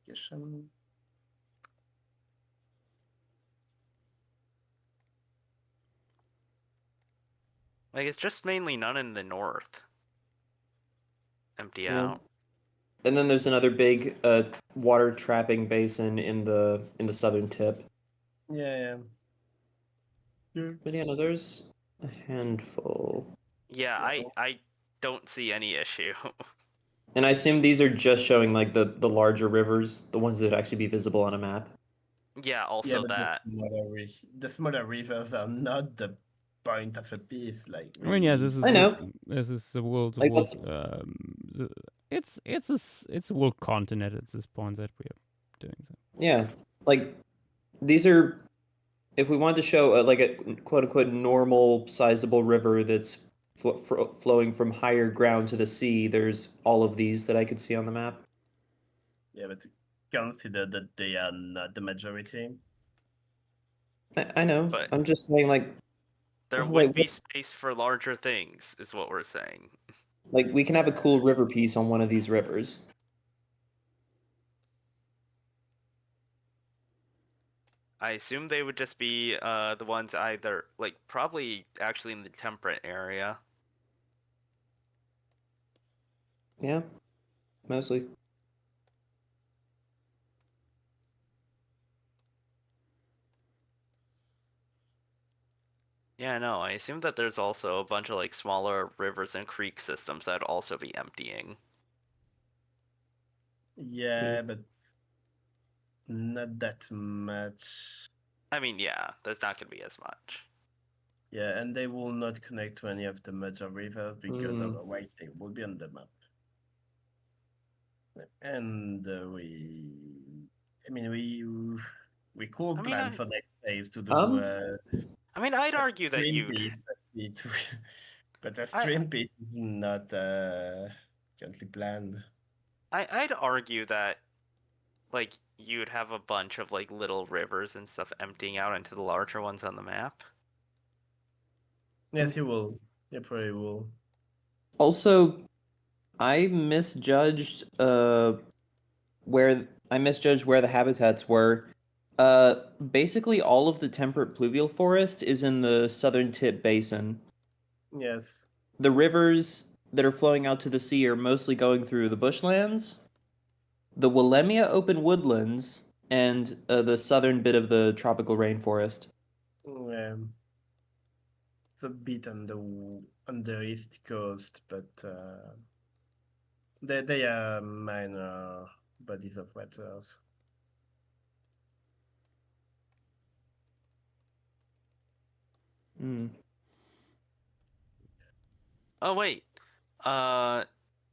Question. Like, it's just mainly none in the north. Empty Yeah. out. And then there's another big water trapping basin in the southern tip. Yeah. But yeah, no, there's a handful. Yeah, I don't see any issue. And I assume these are just showing like the larger rivers, the ones that actually be visible on a map. Yeah, Yeah, also but that. the smaller rivers are not the point of a piece. Like I mean, yeah, I know. this is the world, Like that's it's a world continent at this point that we are doing so. yeah. Like these are if we wanted to show like a quote unquote normal sizable river that's flowing from higher ground to the sea, there's all of these that I could see on the map. yeah, but consider that they are not the majority. I know. But I'm just saying like there wait, would be space for larger things, is what we're saying. like we can have a cool river piece on one of these rivers. I assume they would just be the ones either, like, probably actually in the temperate area. Yeah. Mostly. Yeah, no, I assume that there's also a bunch of, like, smaller rivers and creek systems that'd also be emptying. Yeah, but not that much. I mean, yeah, there's not gonna be as much. Yeah, and they will not connect to any of the major rivers because Mm. otherwise they will be on the map. And I mean, we could I mean, plan for next phase to do I'd a argue that stream you'd. piece, but a I stream piece is not currently planned. I'd argue that, like, you'd have a bunch of, like, little rivers and stuff emptying out into the larger ones on the map. Yes, you will. You probably will. Also, I misjudged where the habitats were. Basically all of the temperate pluvial forest is in the southern tip basin. Yes. The rivers that are flowing out to the sea are mostly going through the bushlands, the Willemia open woodlands, and the southern bit of the tropical rainforest. It's a bit on the east coast, but they are minor bodies of waters. Mm. Oh wait,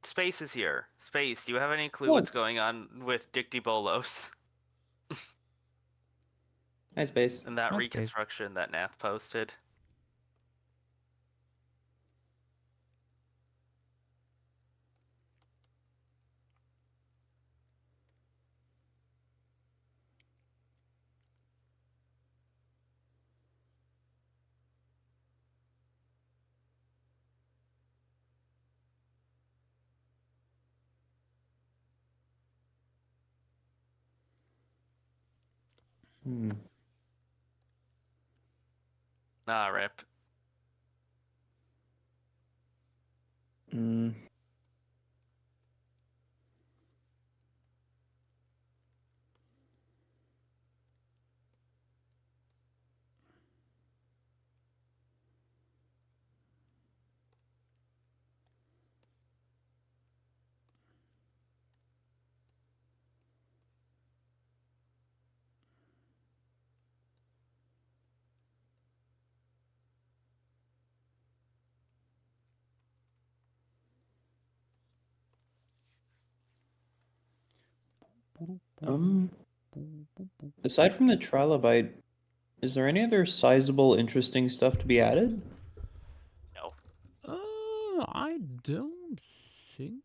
Space is here. Space, do you have any clue Oh. what's going on with Dictybolos Nice base. and that Nice base. reconstruction that Nath posted? Hmm. Ah, rip. Mm. Aside from the trilobite, is there any other sizable, interesting stuff to be added? No. I don't think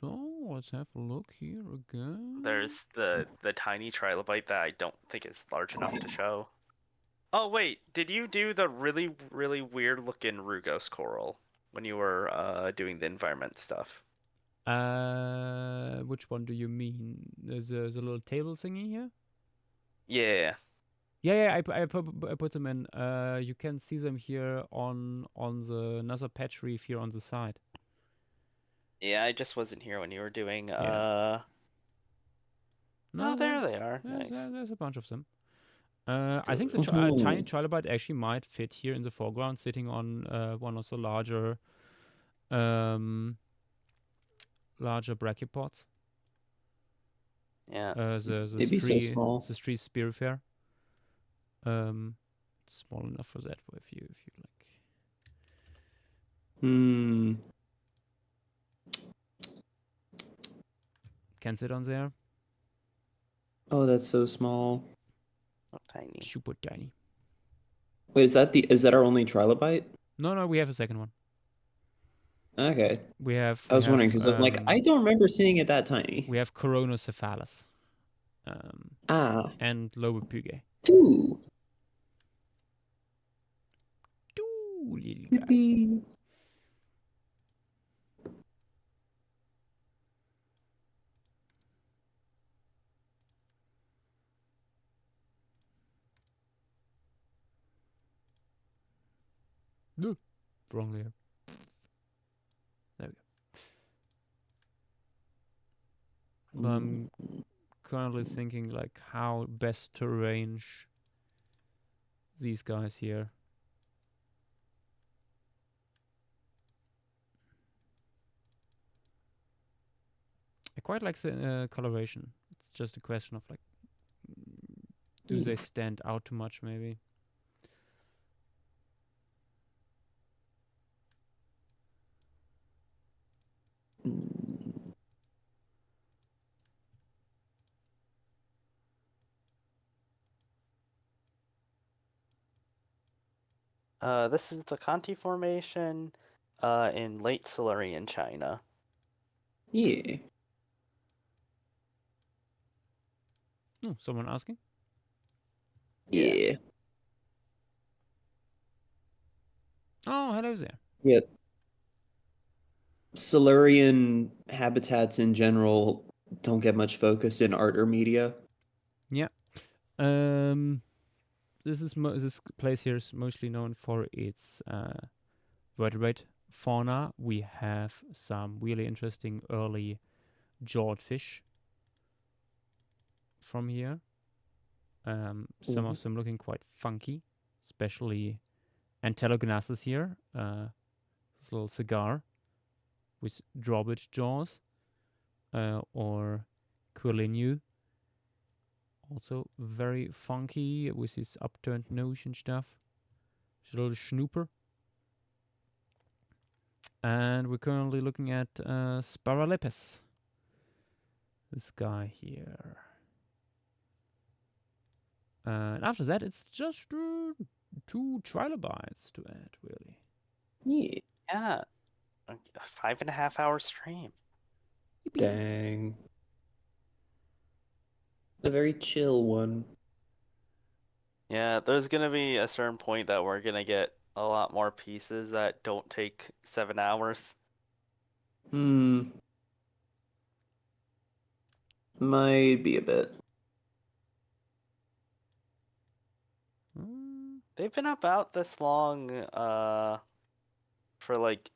so. Let's have a look here again. There's the tiny trilobite that I don't think is large enough to show. Oh wait, did you do the really, really weird looking Rugose coral when you were doing the environment stuff? Which one do you mean? There's a little table thingy here. Yeah. Yeah, I put them in. You can see them here on the another patch reef here on the side. Yeah, I just wasn't here when you were doing Yeah. Oh, there they are. There's, Nice. there's a bunch of them. I think the Good. tiny trilobite actually might fit here in the foreground, sitting on one of the larger brachiopods. Yeah. The It'd be so small. the street spearfare. Small enough for that if you like. Hmm. Can sit on there. Oh, that's so small. Oh, tiny. Super tiny. Wait, is that our only trilobite? No, we have a second one. Okay. We have. I was wondering because I'm like, I don't remember seeing it that tiny. We have Coronocephalus. And Lobopyge. Two. Two little guys. Yippee. No, wrong layer. There we go. But I'm currently thinking like how best to arrange these guys here. I quite like the coloration. It's just a question of like, do they stand out too much maybe? This is the Kuanti Formation in late Silurian China. Yeah. Oh, someone asking? Yeah. Oh, hello there. Yeah. Silurian habitats in general don't get much focus in art or media. Yeah. This place here is mostly known for its vertebrate fauna. We have some really interesting early jawed fish from here. Some of them looking quite funky, especially Antelognathus here. This little cigar with drawbridge jaws, or Quilinu. Also very funky with his upturned nose and stuff. It's a little snooper. And we're currently looking at Sparalepis. This guy here. And after that, it's just 2 trilobites to add, really. Yeah. Yeah. A 5.5 hour stream. Dang. A very chill one. Yeah, there's gonna be a certain point that we're gonna get a lot more pieces that don't take 7 hours. Might be a bit. They've been about this long for like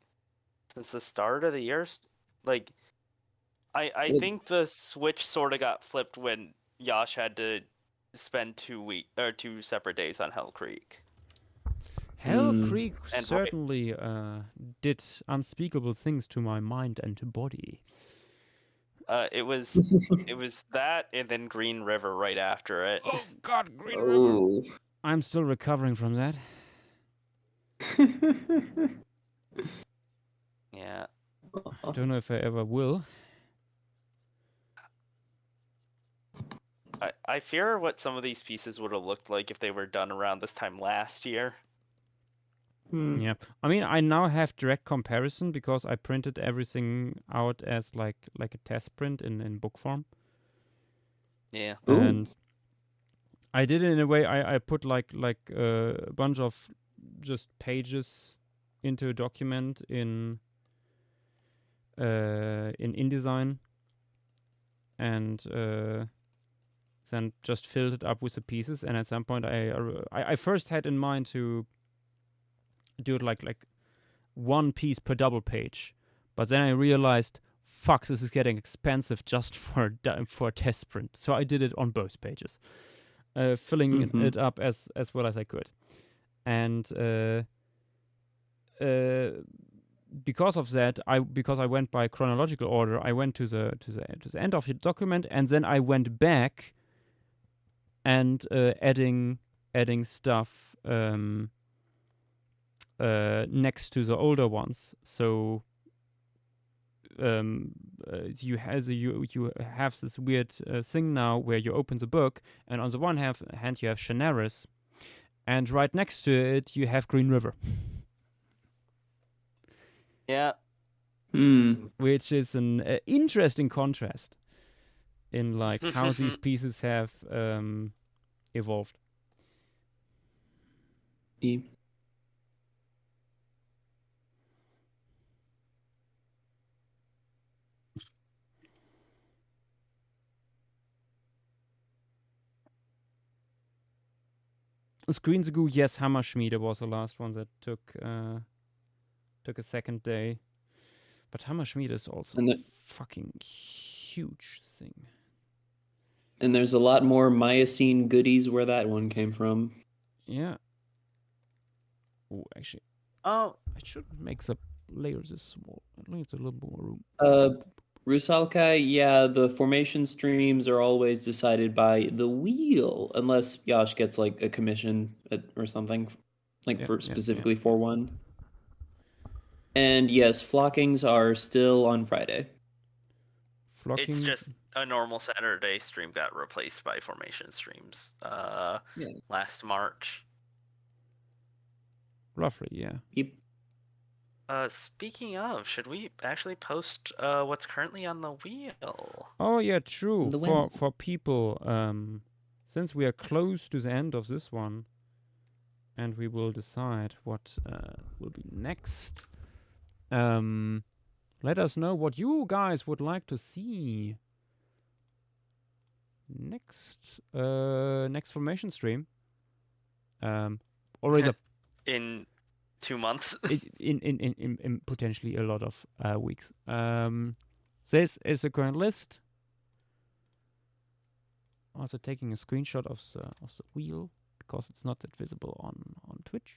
since the start of the year. Like I think the switch sort of got flipped when Yash had to spend 2 separate days on Hell Creek. Hell Creek And certainly did unspeakable things to my mind and body. It was that and then Green River right after it. Oh God, Green River! I'm still recovering from that. Yeah. I don't know if I ever will. I fear what some of these pieces would have looked like if they were done around this time last year. Yeah, I mean, I now have direct comparison because I printed everything out as like a test print in book form. Yeah. And I did it in a way I put like a bunch of just pages into a document in in InDesign, and then just filled it up with the pieces. And at some point, I first had in mind to do it like one piece per double page, but then I realized, fuck, this is getting expensive just for a test print. So I did it on both pages, filling it up as well as I could, and because of that, because I went by chronological order, I went to the end of the document, and then I went back and adding stuff next to the older ones. So you have this weird thing now where you open the book, and on the one hand you have Shanaris, and right next to it you have Green River. Yeah. Which is an interesting contrast in like how these pieces have evolved. Screen the Goo, yes, Hammerschmiede was the last one that took a second day. But Hammerschmiede is also a fucking huge thing. And there's a lot more Miocene goodies where that one came from. Yeah. Oh, actually. Oh. I should make the layers this small. I think it's a little more room. Rusalkai, yeah, the formation streams are always decided by the wheel, unless Yash gets like a commission or something, like specifically for one. And yes, flockings are still on Friday. It's just a normal Saturday stream got replaced by formation streams last March. Roughly, yeah. Yep. Speaking of, should we actually post what's currently on the wheel? Oh yeah, true. For people, since we are close to the end of this one, and we will decide what will be next. Let us know what you guys would like to see next. Next formation stream. Already in 2 months. in potentially a lot of weeks. This is the current list. Also taking a screenshot of the wheel because it's not that visible on Twitch.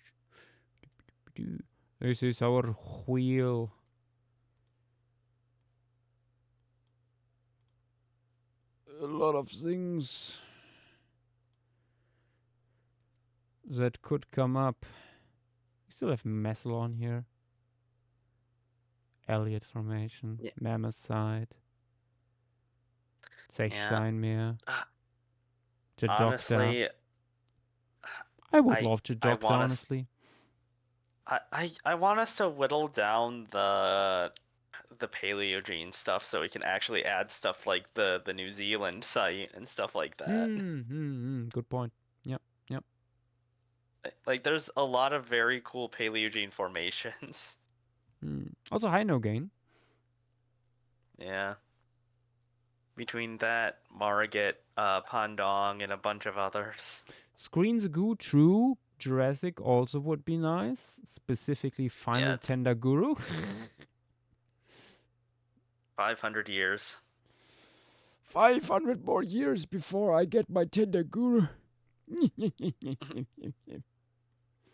This is our wheel. A lot of things that could come up. We still have Messel on here. Elliott Formation. Yeah. Mammoth Side. Zechsteinmeer. Honestly, I would love to doctor, honestly. I want us to whittle down the Paleogene stuff so we can actually add stuff like the New Zealand site and stuff like that. Good point. Yep. Like there's a lot of very cool Paleogene formations. Also high no gain. Yeah. Between that, Margate, Pandong, and a bunch of others. Screen the Goo, true. Jurassic also would be nice. Specifically Final Tender Guru. 500 years. 500 more years before I get my Tender Guru.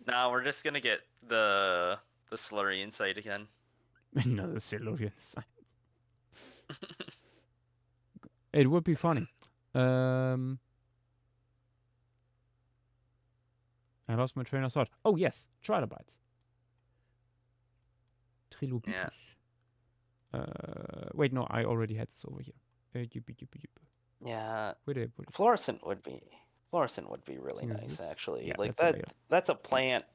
Now we're just gonna get the Silurian site again. Another Silurian site. It would be funny. I lost my train of thought. Oh yes, trilobites. Trilobites. Yeah. Wait, no, I already had this over here. Yeah. Where did I put it? Fluorescent would be really nice, actually. Yeah, like that's that's a plant.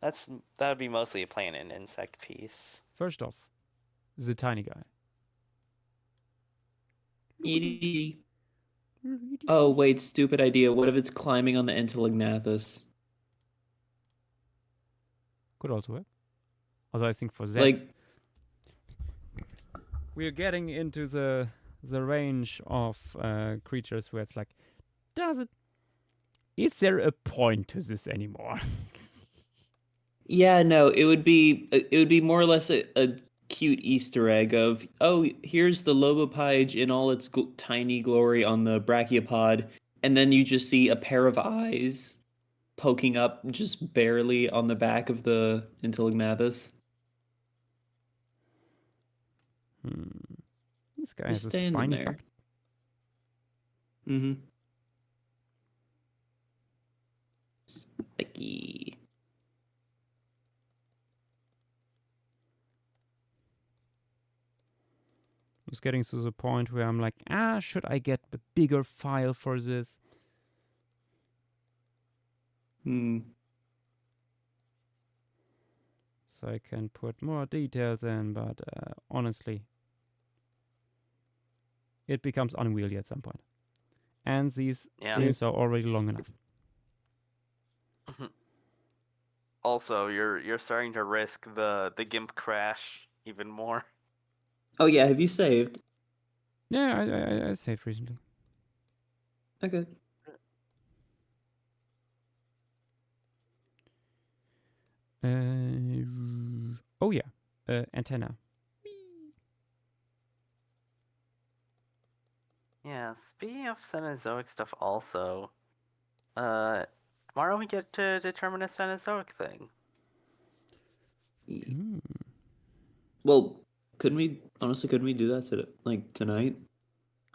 That would be mostly a plant and insect piece. First off, the tiny guy. Oh wait, stupid idea. What if it's climbing on the Entelognathus? Could also work. Although I think for that, like, we're getting into the range of creatures where it's like, is there a point to this anymore? Yeah, no, it would be more or less a cute Easter egg of, oh, here's the Lobopage in all its tiny glory on the brachiopod, and then you just see a pair of eyes poking up just barely on the back of the Intellignathus. This guy Just has a standing spiny there. back. Mm-hmm. Spiky. It's getting to the point where I'm like, should I get a bigger file for this? Hmm. So I can put more details in, but honestly, it becomes unwieldy at some point. And these streams are already long enough. Also, you're starting to risk the GIMP crash even more. Oh yeah, have you saved? Yeah, I saved recently. Okay. Oh yeah, antenna. Yeah, speaking of Cenozoic stuff also, tomorrow we get to determine a Cenozoic thing. Well, couldn't we do that tonight?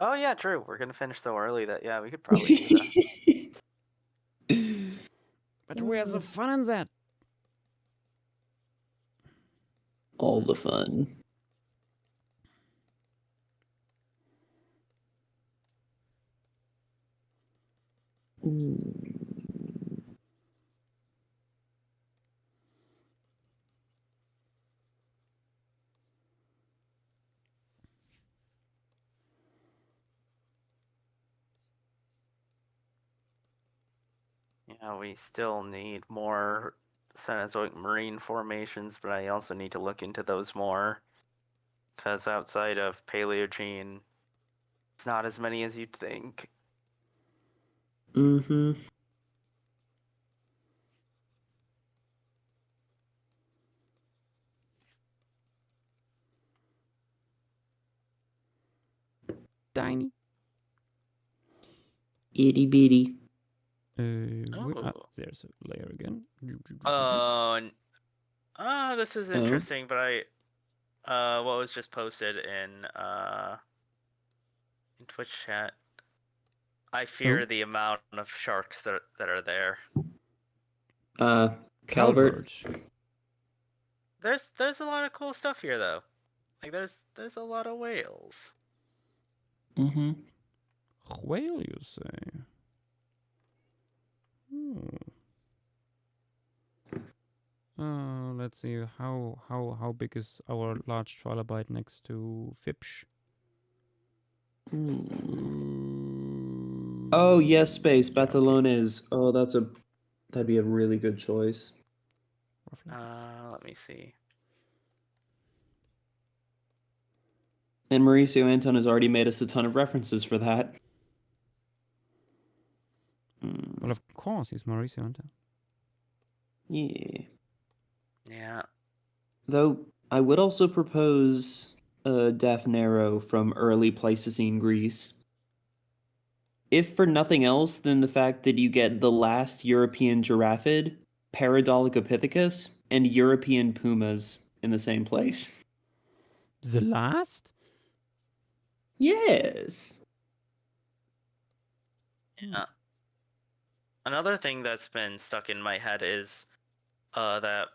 Oh yeah, true. We're gonna finish so early that we could probably do that. But where's the fun in that? All the fun. Yeah, we still need more Cenozoic marine formations, but I also need to look into those more. Because outside of Paleogene, it's not as many as you'd think. Mm-hmm. Tiny. Itty bitty. There's a layer again. This is interesting, but what was just posted in Twitch chat. I fear the amount of sharks that are there. Calvert. There's a lot of cool stuff here though. Like there's a lot of whales. Mm-hmm. Whale, you say? Let's see how big is our large trilobite next to Fipsh? Oh yes, space. Batalones. Oh, that'd be a really good choice. Let me see. And Mauricio Anton has already made us a ton of references for that. Well, of course, he's Mauricio Anton. Yeah. Yeah. Though I would also propose Daphne from early Pleistocene Greece. If for nothing else than the fact that you get the last European giraffid, Paradolichopithecus, and European pumas in the same place. The last? Yes. Yeah. Another thing that's been stuck in my head is that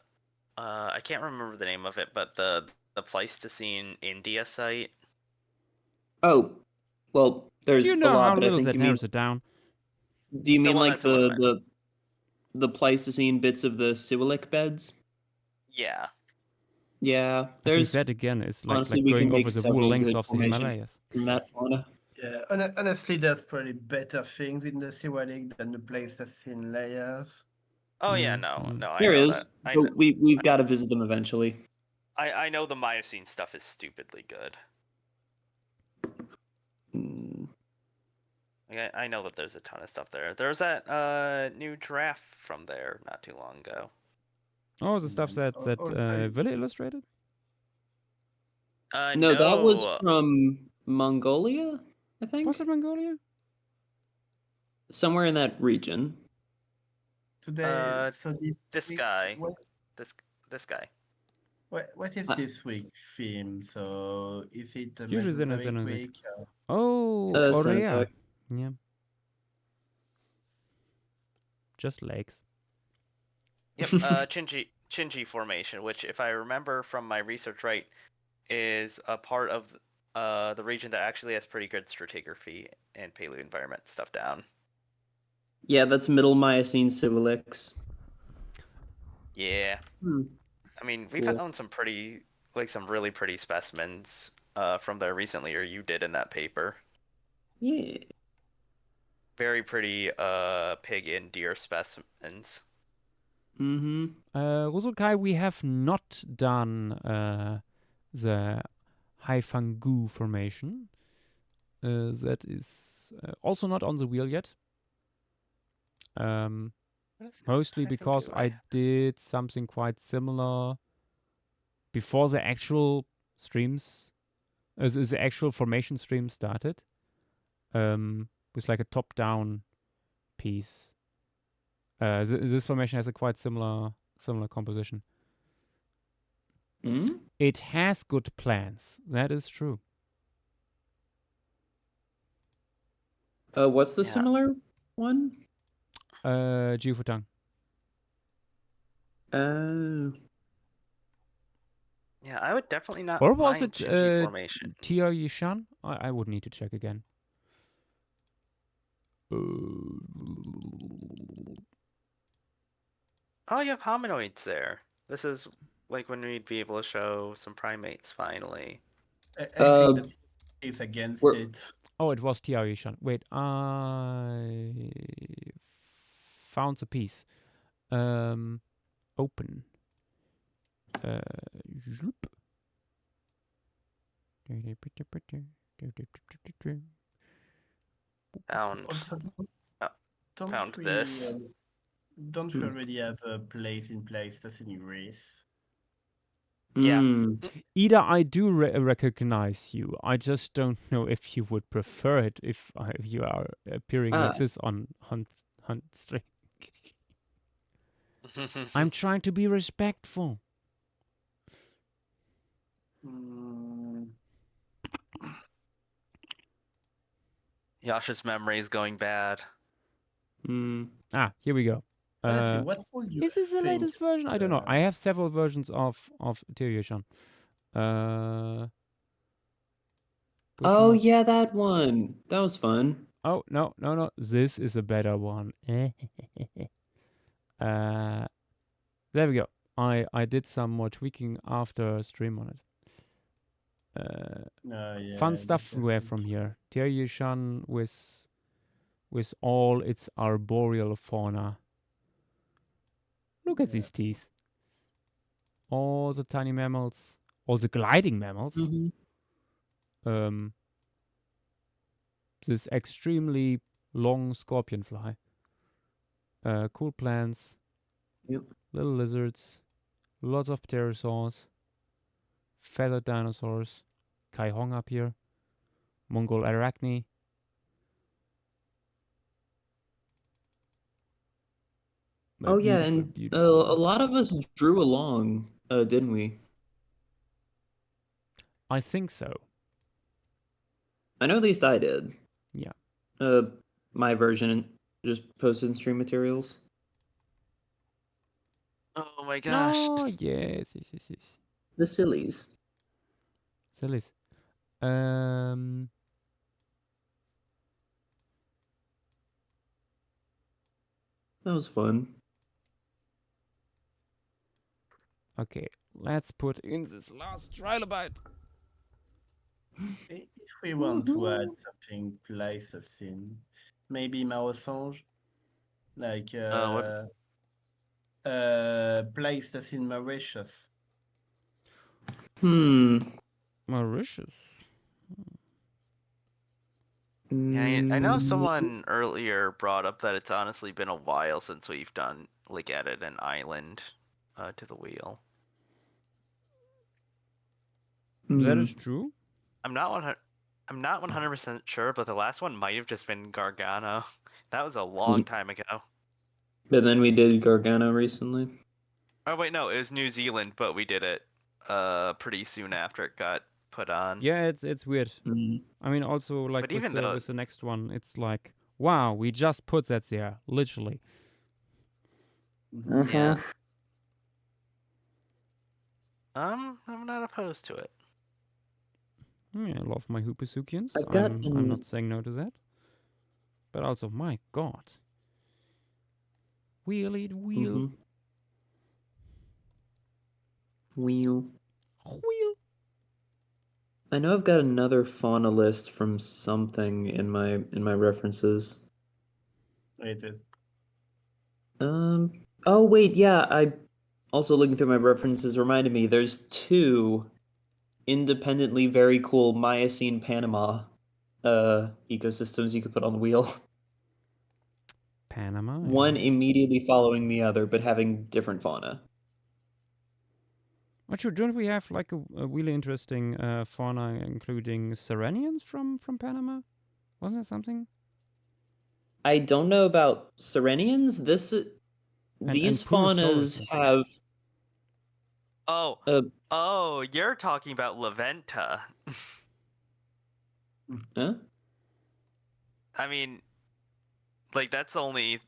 I can't remember the name of it, but the Pleistocene India site. Oh, well, there's You a know lot, how but I little think that you mean. narrows it down. Do you mean one like that's the one the Pleistocene bits of the Siwalik beds? Yeah. Yeah, I think there's that again is like honestly we can going make over the whole several length good of the formations Himalayas. from that fauna. Yeah, honestly, there's probably better things in the Siwalik than the Pleistocene layers. Oh yeah, no, I There know is, that. but we've got to visit them eventually. I know the Miocene stuff is stupidly good. Like, I know that there's a ton of stuff there. There was that new giraffe from there not too long ago. Oh, the stuff that Also, Willy illustrated. No, that was No. from Mongolia, I Was think. it Mongolia? Somewhere in that region. today, so This week, guy. This guy. what is Uh, this week's theme? So is it the Usually Mesozoic Xenozoic. week? Oh, Orea. Cenozoic. Yeah. Just lakes. Yep. Chinji Formation, which, if I remember from my research right, is a part of the region that actually has pretty good stratigraphy and paleo environment stuff down. Yeah, that's Middle Miocene Civilix. Yeah. Hmm. I mean, we Cool. found some really pretty specimens from there recently, or you did in that paper. Yeah. Very pretty pig and deer specimens. Mm-hmm. Rusulkai, we have not done the Haifangu formation. That is also not on the wheel yet. Mostly because I did something quite similar before the actual streams, the actual formation stream started, with like a top-down piece. This formation has a quite similar composition. Mm-hmm. It has good plans. That is true. What's the Yeah. similar one? Jiufutang. Oh. Yeah, I would definitely not Or was mind it Chinji Formation. Tia Yishan? I would need to check again. Oh, you have hominoids there. This is like when we'd be able to show some primates finally. I think that is against we're- it. Oh, it was Tia Yishan. Wait, I found the piece. Open. Zoop. Found Also, don't found we this. don't we already have a place in Paleostream Greece? Yeah. Ida, I do recognize you. I just don't know if you would prefer it if you are appearing like this on Hunt Stream. I'm trying to be respectful. Yasha's memory is going bad. Ah, here we go. Honestly, what would you Is this the think? latest version? I don't know. I have several versions of Tyrion. Oh, yeah, that one. That was fun. Oh, no. This is a better one. There we go. I did some more tweaking after stream on it. Yeah, Fun stuff we have from here. Tyrion with all its arboreal fauna. Look at these teeth. All the tiny mammals. All the gliding mammals. This extremely long scorpion fly. Cool plants. Yep. Little lizards. Lots of pterosaurs. Feathered dinosaurs. Kaihong up here. Mongol arachne. Oh, yeah, and a lot of us drew along, didn't we? I think so. I know at least I did. Yeah. My version just posted in stream materials. Oh my gosh. Oh, yes. The sillies. Sillies. That was fun. Okay, let's put in this last trilobite. If we want to add something Pleistocene, maybe Marosange, like Pleistocene Mauritius. Mauritius. Yeah, I know Mm, someone earlier brought up that it's honestly been a while since we've done added an island to the wheel. That is hmm. true. I'm not 100% sure, but the last one might have just been Gargano. That was a long time ago. But then we did Gargano recently. Oh wait, no, it was New Zealand, but we did it pretty soon after it got put on. Yeah, it's weird. Mm. I mean, also like But even though with the next one, it's like, wow, we just put that there, literally. yeah, Uh-huh. I'm not opposed to it. Yeah, I love my Hoopisukians. I've got I'm not saying no to that. But also, my god. Wheelie wheel. Mhm. Wheel. Wheel. I know I've got another fauna list from something in my references. I did. Oh wait, yeah, I also looking through my references reminded me there's two independently very cool Miocene Panama ecosystems you could put on the wheel. Panama. One Yeah. immediately following the other, but having different fauna. But sure, don't we have like a really interesting fauna, including Serenians from Panama? Wasn't that something? I don't know about Serenians. And These Purosaurus, faunas I think. have Oh, uh, oh, you're talking about Laventa. huh? I mean, like that's the only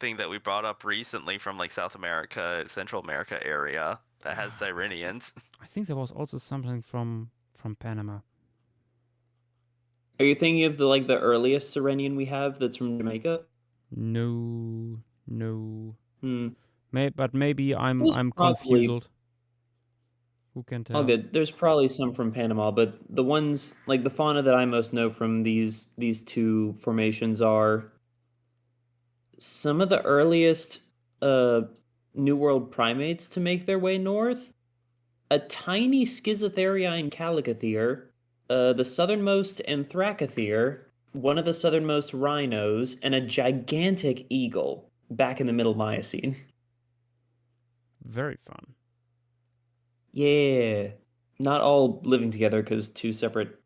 thing that we brought up recently from South America, Central America area that has Sirenians. I think there was also something from Panama. Are you thinking of the earliest Serenian we have that's from Jamaica? No, no. Hmm. But maybe I'm There's probably confused. Who can all tell? good. There's probably some from Panama, but the ones the fauna that I most know from these two formations are some of the earliest uh New World primates to make their way north. A tiny Schizotheriine caligathere, the southernmost Anthracothere, one of the southernmost rhinos, and a gigantic eagle back in the Middle Miocene. Very fun. Yeah. Not all living together because two separate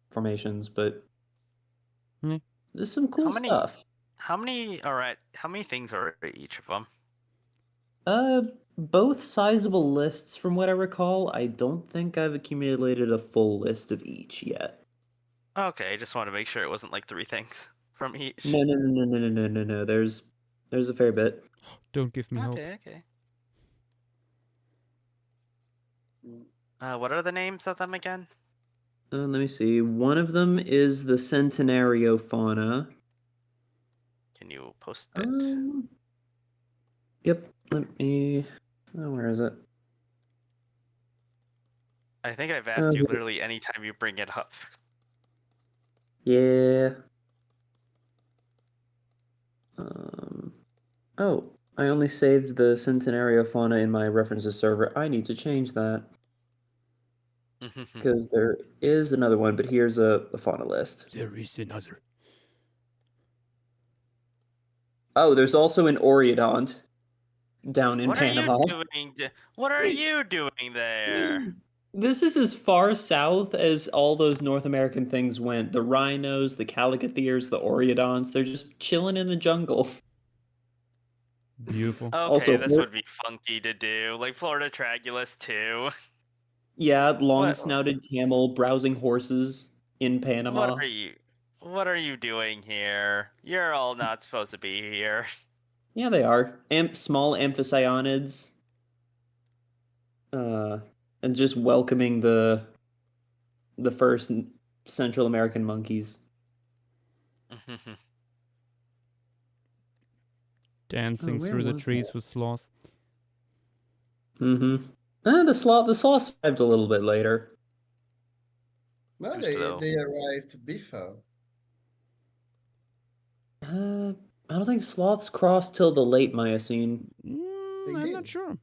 formations, but Yeah. there's some How cool many? stuff. How many? All right. How many things are each of them? Both sizable lists from what I recall. I don't think I've accumulated a full list of each yet. Okay, I just wanted to make sure it wasn't 3 things from each. No. There's a fair bit. Don't give me hope. Okay. What are the names of them again? Let me see. One of them is the Centenario fauna. Can you post it? Yep. Let me. Oh, where is it? I think I've asked Oh, you here. literally anytime you bring it up. Yeah. Oh, I only saved the Centenario fauna in my references server. I need to change that because there is another one, but here's a fauna list. There is another. Oh, there's also an Oreodont down in What are you Panama. doing? What are you doing there? This is as far south as all those North American things went. The rhinos, the caligatheres, the Oreodonts, they're just chilling in the jungle. Beautiful. Okay, Also, this would be funky to do. Like Florida Tragulus too. yeah, What long-snouted camel browsing horses in what Panama. are you what are you doing here? You're all not supposed to be here. Yeah, they are. Small amphicyonids. And just welcoming the first Central American monkeys. Dancing where through the was trees that? with sloths. Mm-hmm. The sloth arrived a little bit later. No, Who's though? they arrived before. I don't think sloths crossed till the late Miocene. They I'm not did. sure.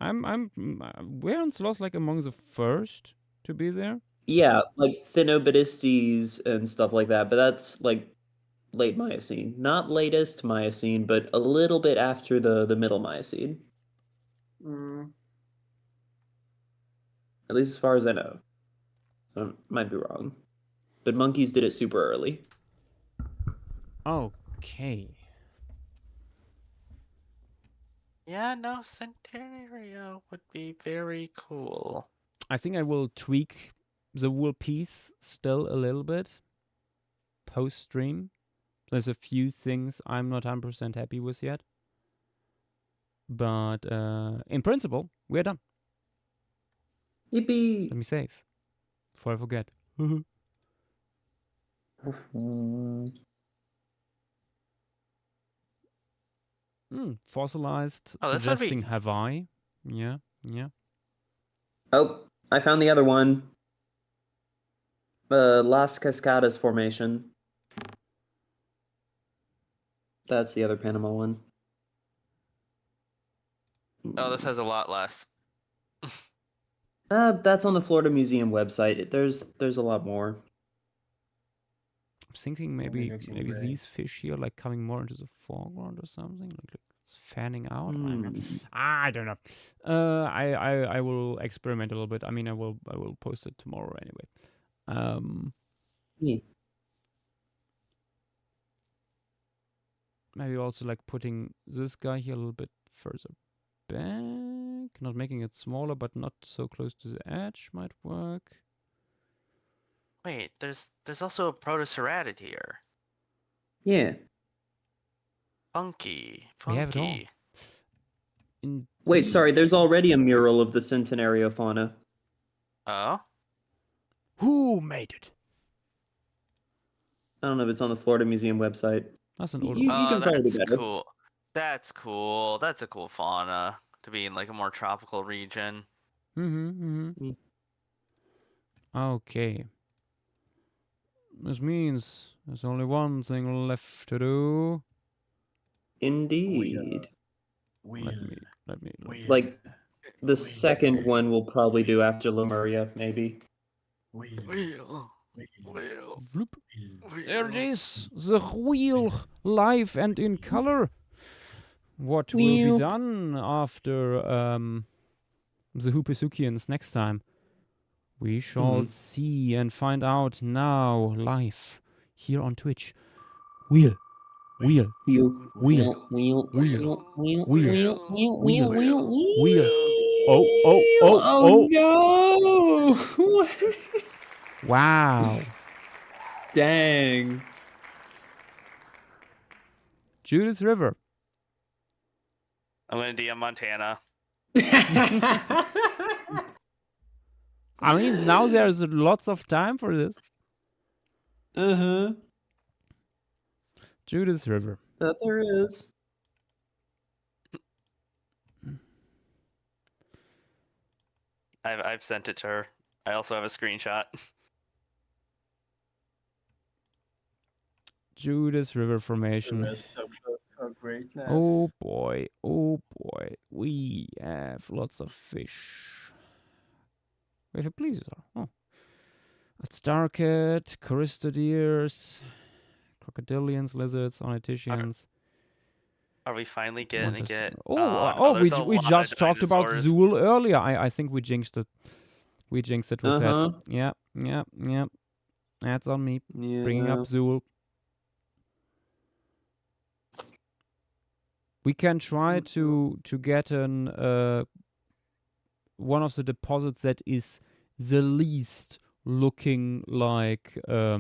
Weren't sloths among the first to be there? Yeah, like Thinobadistes and stuff like that, but that's like late Miocene. Not latest Miocene, but a little bit after the middle Miocene. Mm. At least as far as I know. Might be wrong. But monkeys did it super early. Okay. Yeah, no, Centenario would be very cool. I think I will tweak the wool piece still a little bit post stream. There's a few things I'm not 100% happy with yet. But in principle, we're done. Yippee! Let me save before I forget. Fossilized, Oh, this would suggesting be. Hawaii. Yeah. Oh, I found the other one. Las Cascadas Formation. That's the other Panama one. Oh, this has a lot less. That's on the Florida Museum website. There's a lot more. I'm thinking Only maybe looking great. these fish here like coming more into the foreground or something, like it's fanning out. Hmm. I don't know. I will experiment a little bit. I mean, I will post it tomorrow anyway. Yeah. Maybe also like putting this guy here a little bit further back, not making it smaller, but not so close to the edge might work. Wait, there's also a Protoceratid here. Yeah. We have it all. Funky. Wait, sorry, there's already a mural of the Centenario fauna. Oh? Who made it? I don't know if it's on the Florida Museum website. That's an You old. can probably do That's better. cool. That's cool. That's a cool fauna to be in like a more tropical region. Okay. This means there's only one thing left to do. Indeed. Let me. Like, the second one we'll probably do after Lemuria, maybe. Wheel. Vloop. There it is, the wheel, live and in color. What will be Wheel. done after the Hoopisukians next time? We shall see and find out now, live, here on Twitch. Wheel. Wheel. Wheel. Wheel. Wheel. Wheel. Wheel. Wheel. Wheel. Wheel. Oh. Oh no! Wow. Dang. Judith River. I'm gonna DM Montana. I mean, now there's lots of time for this. Judith River. That there is. I've sent it to her. I also have a screenshot. Judith River Formation. We're so close for greatness. Oh boy. We have lots of fish. We have a plesiosaur. Oh. That's Darket, Choristodires, crocodilians, lizards, ornithischians. Are we finally getting to get? We just talked about Zool earlier. I think we jinxed it. We jinxed it with that. Yeah. That's on me. Yeah. Bringing up Zool. We can try to get an one of the deposits that is the least looking like a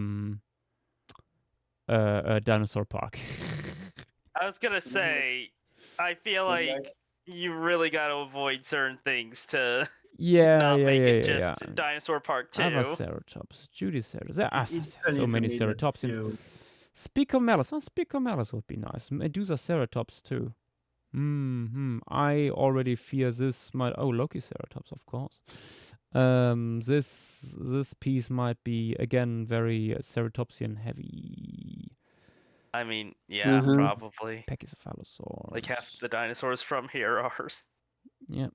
dinosaur park. I was gonna say, I feel like you really got to avoid certain things to not make it just Dinosaur Park 2. Avaceratops, Judiceratops. There are so many ceratopsians. Spicomelis. Oh, Spicomelis would be nice. Medusaceratops too. I already fear this might. Oh, Lokiceratops, of course. This piece might be again very ceratopsian heavy. I mean, yeah, probably. Pachycephalosaurus. Like half the dinosaurs from here are. Yep.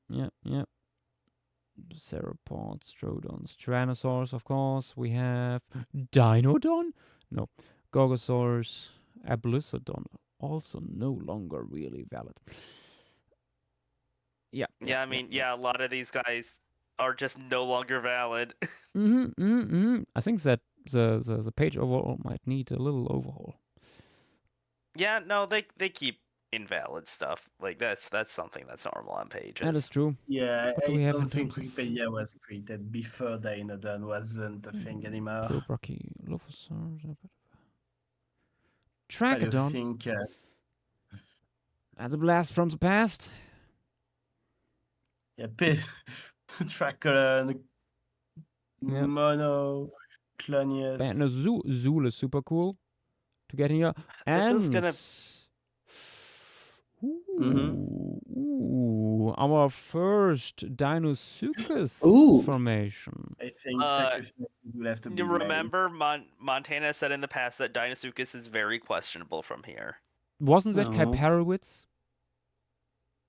Theropods, Troodons, Tyrannosaurs, of course. We have Dinodon? No. Gorgosaurus, Ablysodon, also no longer really valid. Yeah. Yeah, I mean, yeah, a lot of these guys are just no longer valid. I think that the page overall might need a little overhaul. Yeah, no, they keep invalid stuff. Like that's something that's normal on That is pages. true. Yeah, What do I we have in don't think terms of Wikipedia was created before Dynodon wasn't a thing anymore. Pleobrachylophosaurus, I don't Trachodon, think. as a blast from the past. Yeah, Tracolon, Yeah. Mono, Clonius. Zool is super cool to get here. This is And gonna our first Deinosuchus Ooh. formation. I think Uh, sacrifices will have to be you made. remember Montana said in the past that Deinosuchus is very questionable from here. Wasn't that Oh. Kyparowitz?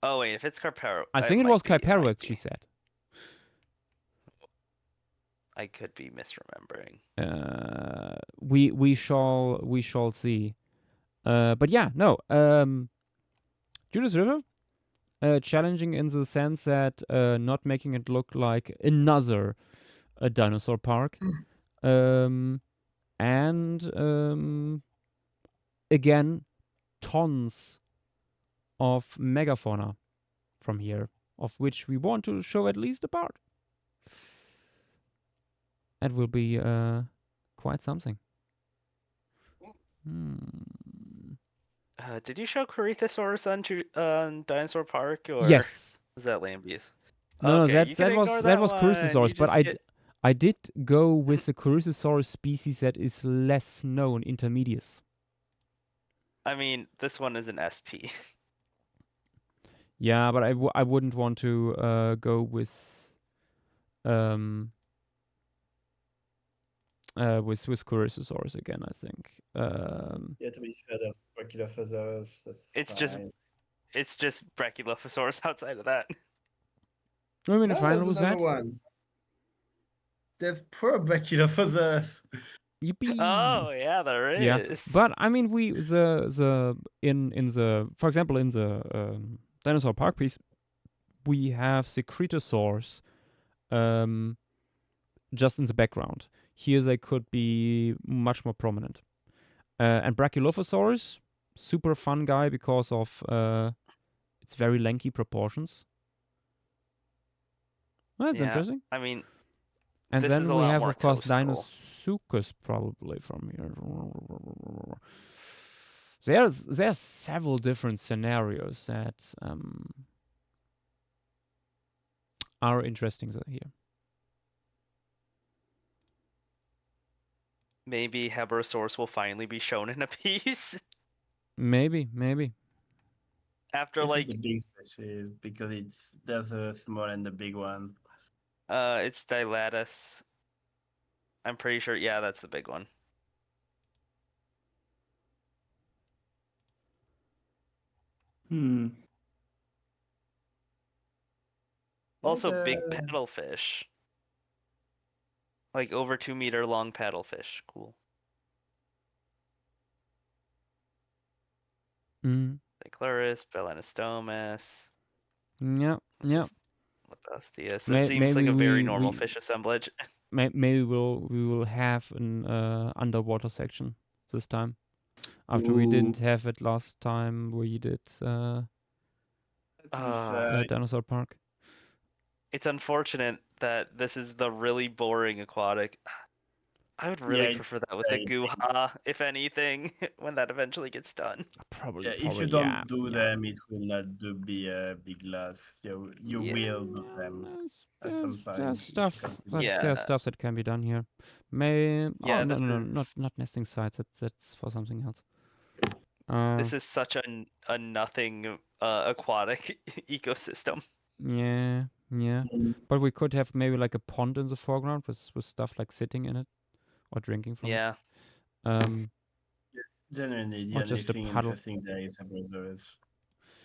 Oh wait, if it's Carpero, I think it was Kyparowitz, she said. I could be misremembering. We shall see. But yeah, no. Judas River, challenging in the sense that not making it look like another dinosaur park, and again, tons of megafauna from here, of which we want to show at least a part. That will be quite something. Did you show Corythosaurus on Dinosaur Park, or Yes. was that Lambies? No, Okay, you can that ignore was one. Corythosaurus, You but just I did go with the Corythosaurus species that is less known, intermedius. I mean, this one is an SP. Yeah, but I wouldn't want to go with Corythosaurus again. I think. Yeah, to be fair, of Brachylophosaurus. It's just Brachylophosaurus outside of that. I mean, the No, final there's was another that. one. There's poor Brachylophosaurus. Yippee! Oh yeah, there is. Yeah, but I mean, we the in the, for example, in the dinosaur park piece, we have the Cretosaurs, just in the background. Here they could be much more prominent. And Brachylophosaurus, super fun guy because of its very lanky proportions. Well, that's Yeah, interesting. I mean, And this is then a we lot have, more of course, coastal. Deinosuchus probably from here. There's several different scenarios that are interesting here. Maybe Heberosaurus will finally be shown in a piece Maybe. after This is like the big species because there's a small and a big one. it's Dilatus. I'm pretty sure. Yeah, that's the big one. Also, big paddlefish. Like over 2 meter long paddlefish. Cool. Cyclurus, Belanostomus. Yeah. Lepistius. This seems like a very normal fish assemblage. Maybe we will have an underwater section this time. After we didn't have it last time we did Dinosaur Park. It's unfortunate that this is the really boring aquatic. I would really prefer that with a Guha, if anything, when that eventually gets done. Probably. If you don't do them, it will not be a big loss. You will do them at some point. There's stuff that can be done here. Not nesting sites. That's for something else. This is such a nothing aquatic ecosystem. Yeah. But we could have maybe like a pond in the foreground with stuff like sitting in it or drinking from it. Generally, the only thing interesting there is Heberosaurus.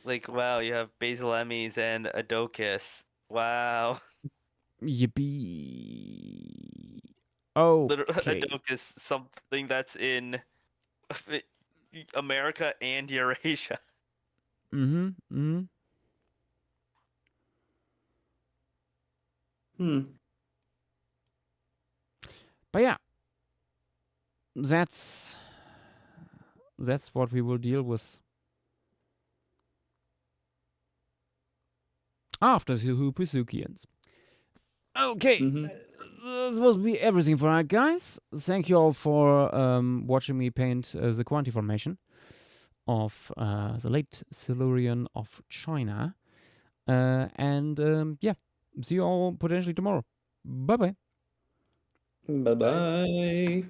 Like, wow, you have Basilemes and Adocus. Wow. Yippee. A Okay. doke is something that's in America and Eurasia. Mm-hmm. Mm-hmm. Hmm. But yeah, that's what we will deal with after the Hoopusukians. Okay. Mm-hmm. This will be everything for that, guys. Thank you all for watching me paint the Kuanti Formation of the late Silurian of China. And yeah, see you all potentially tomorrow. Bye bye. Bye bye.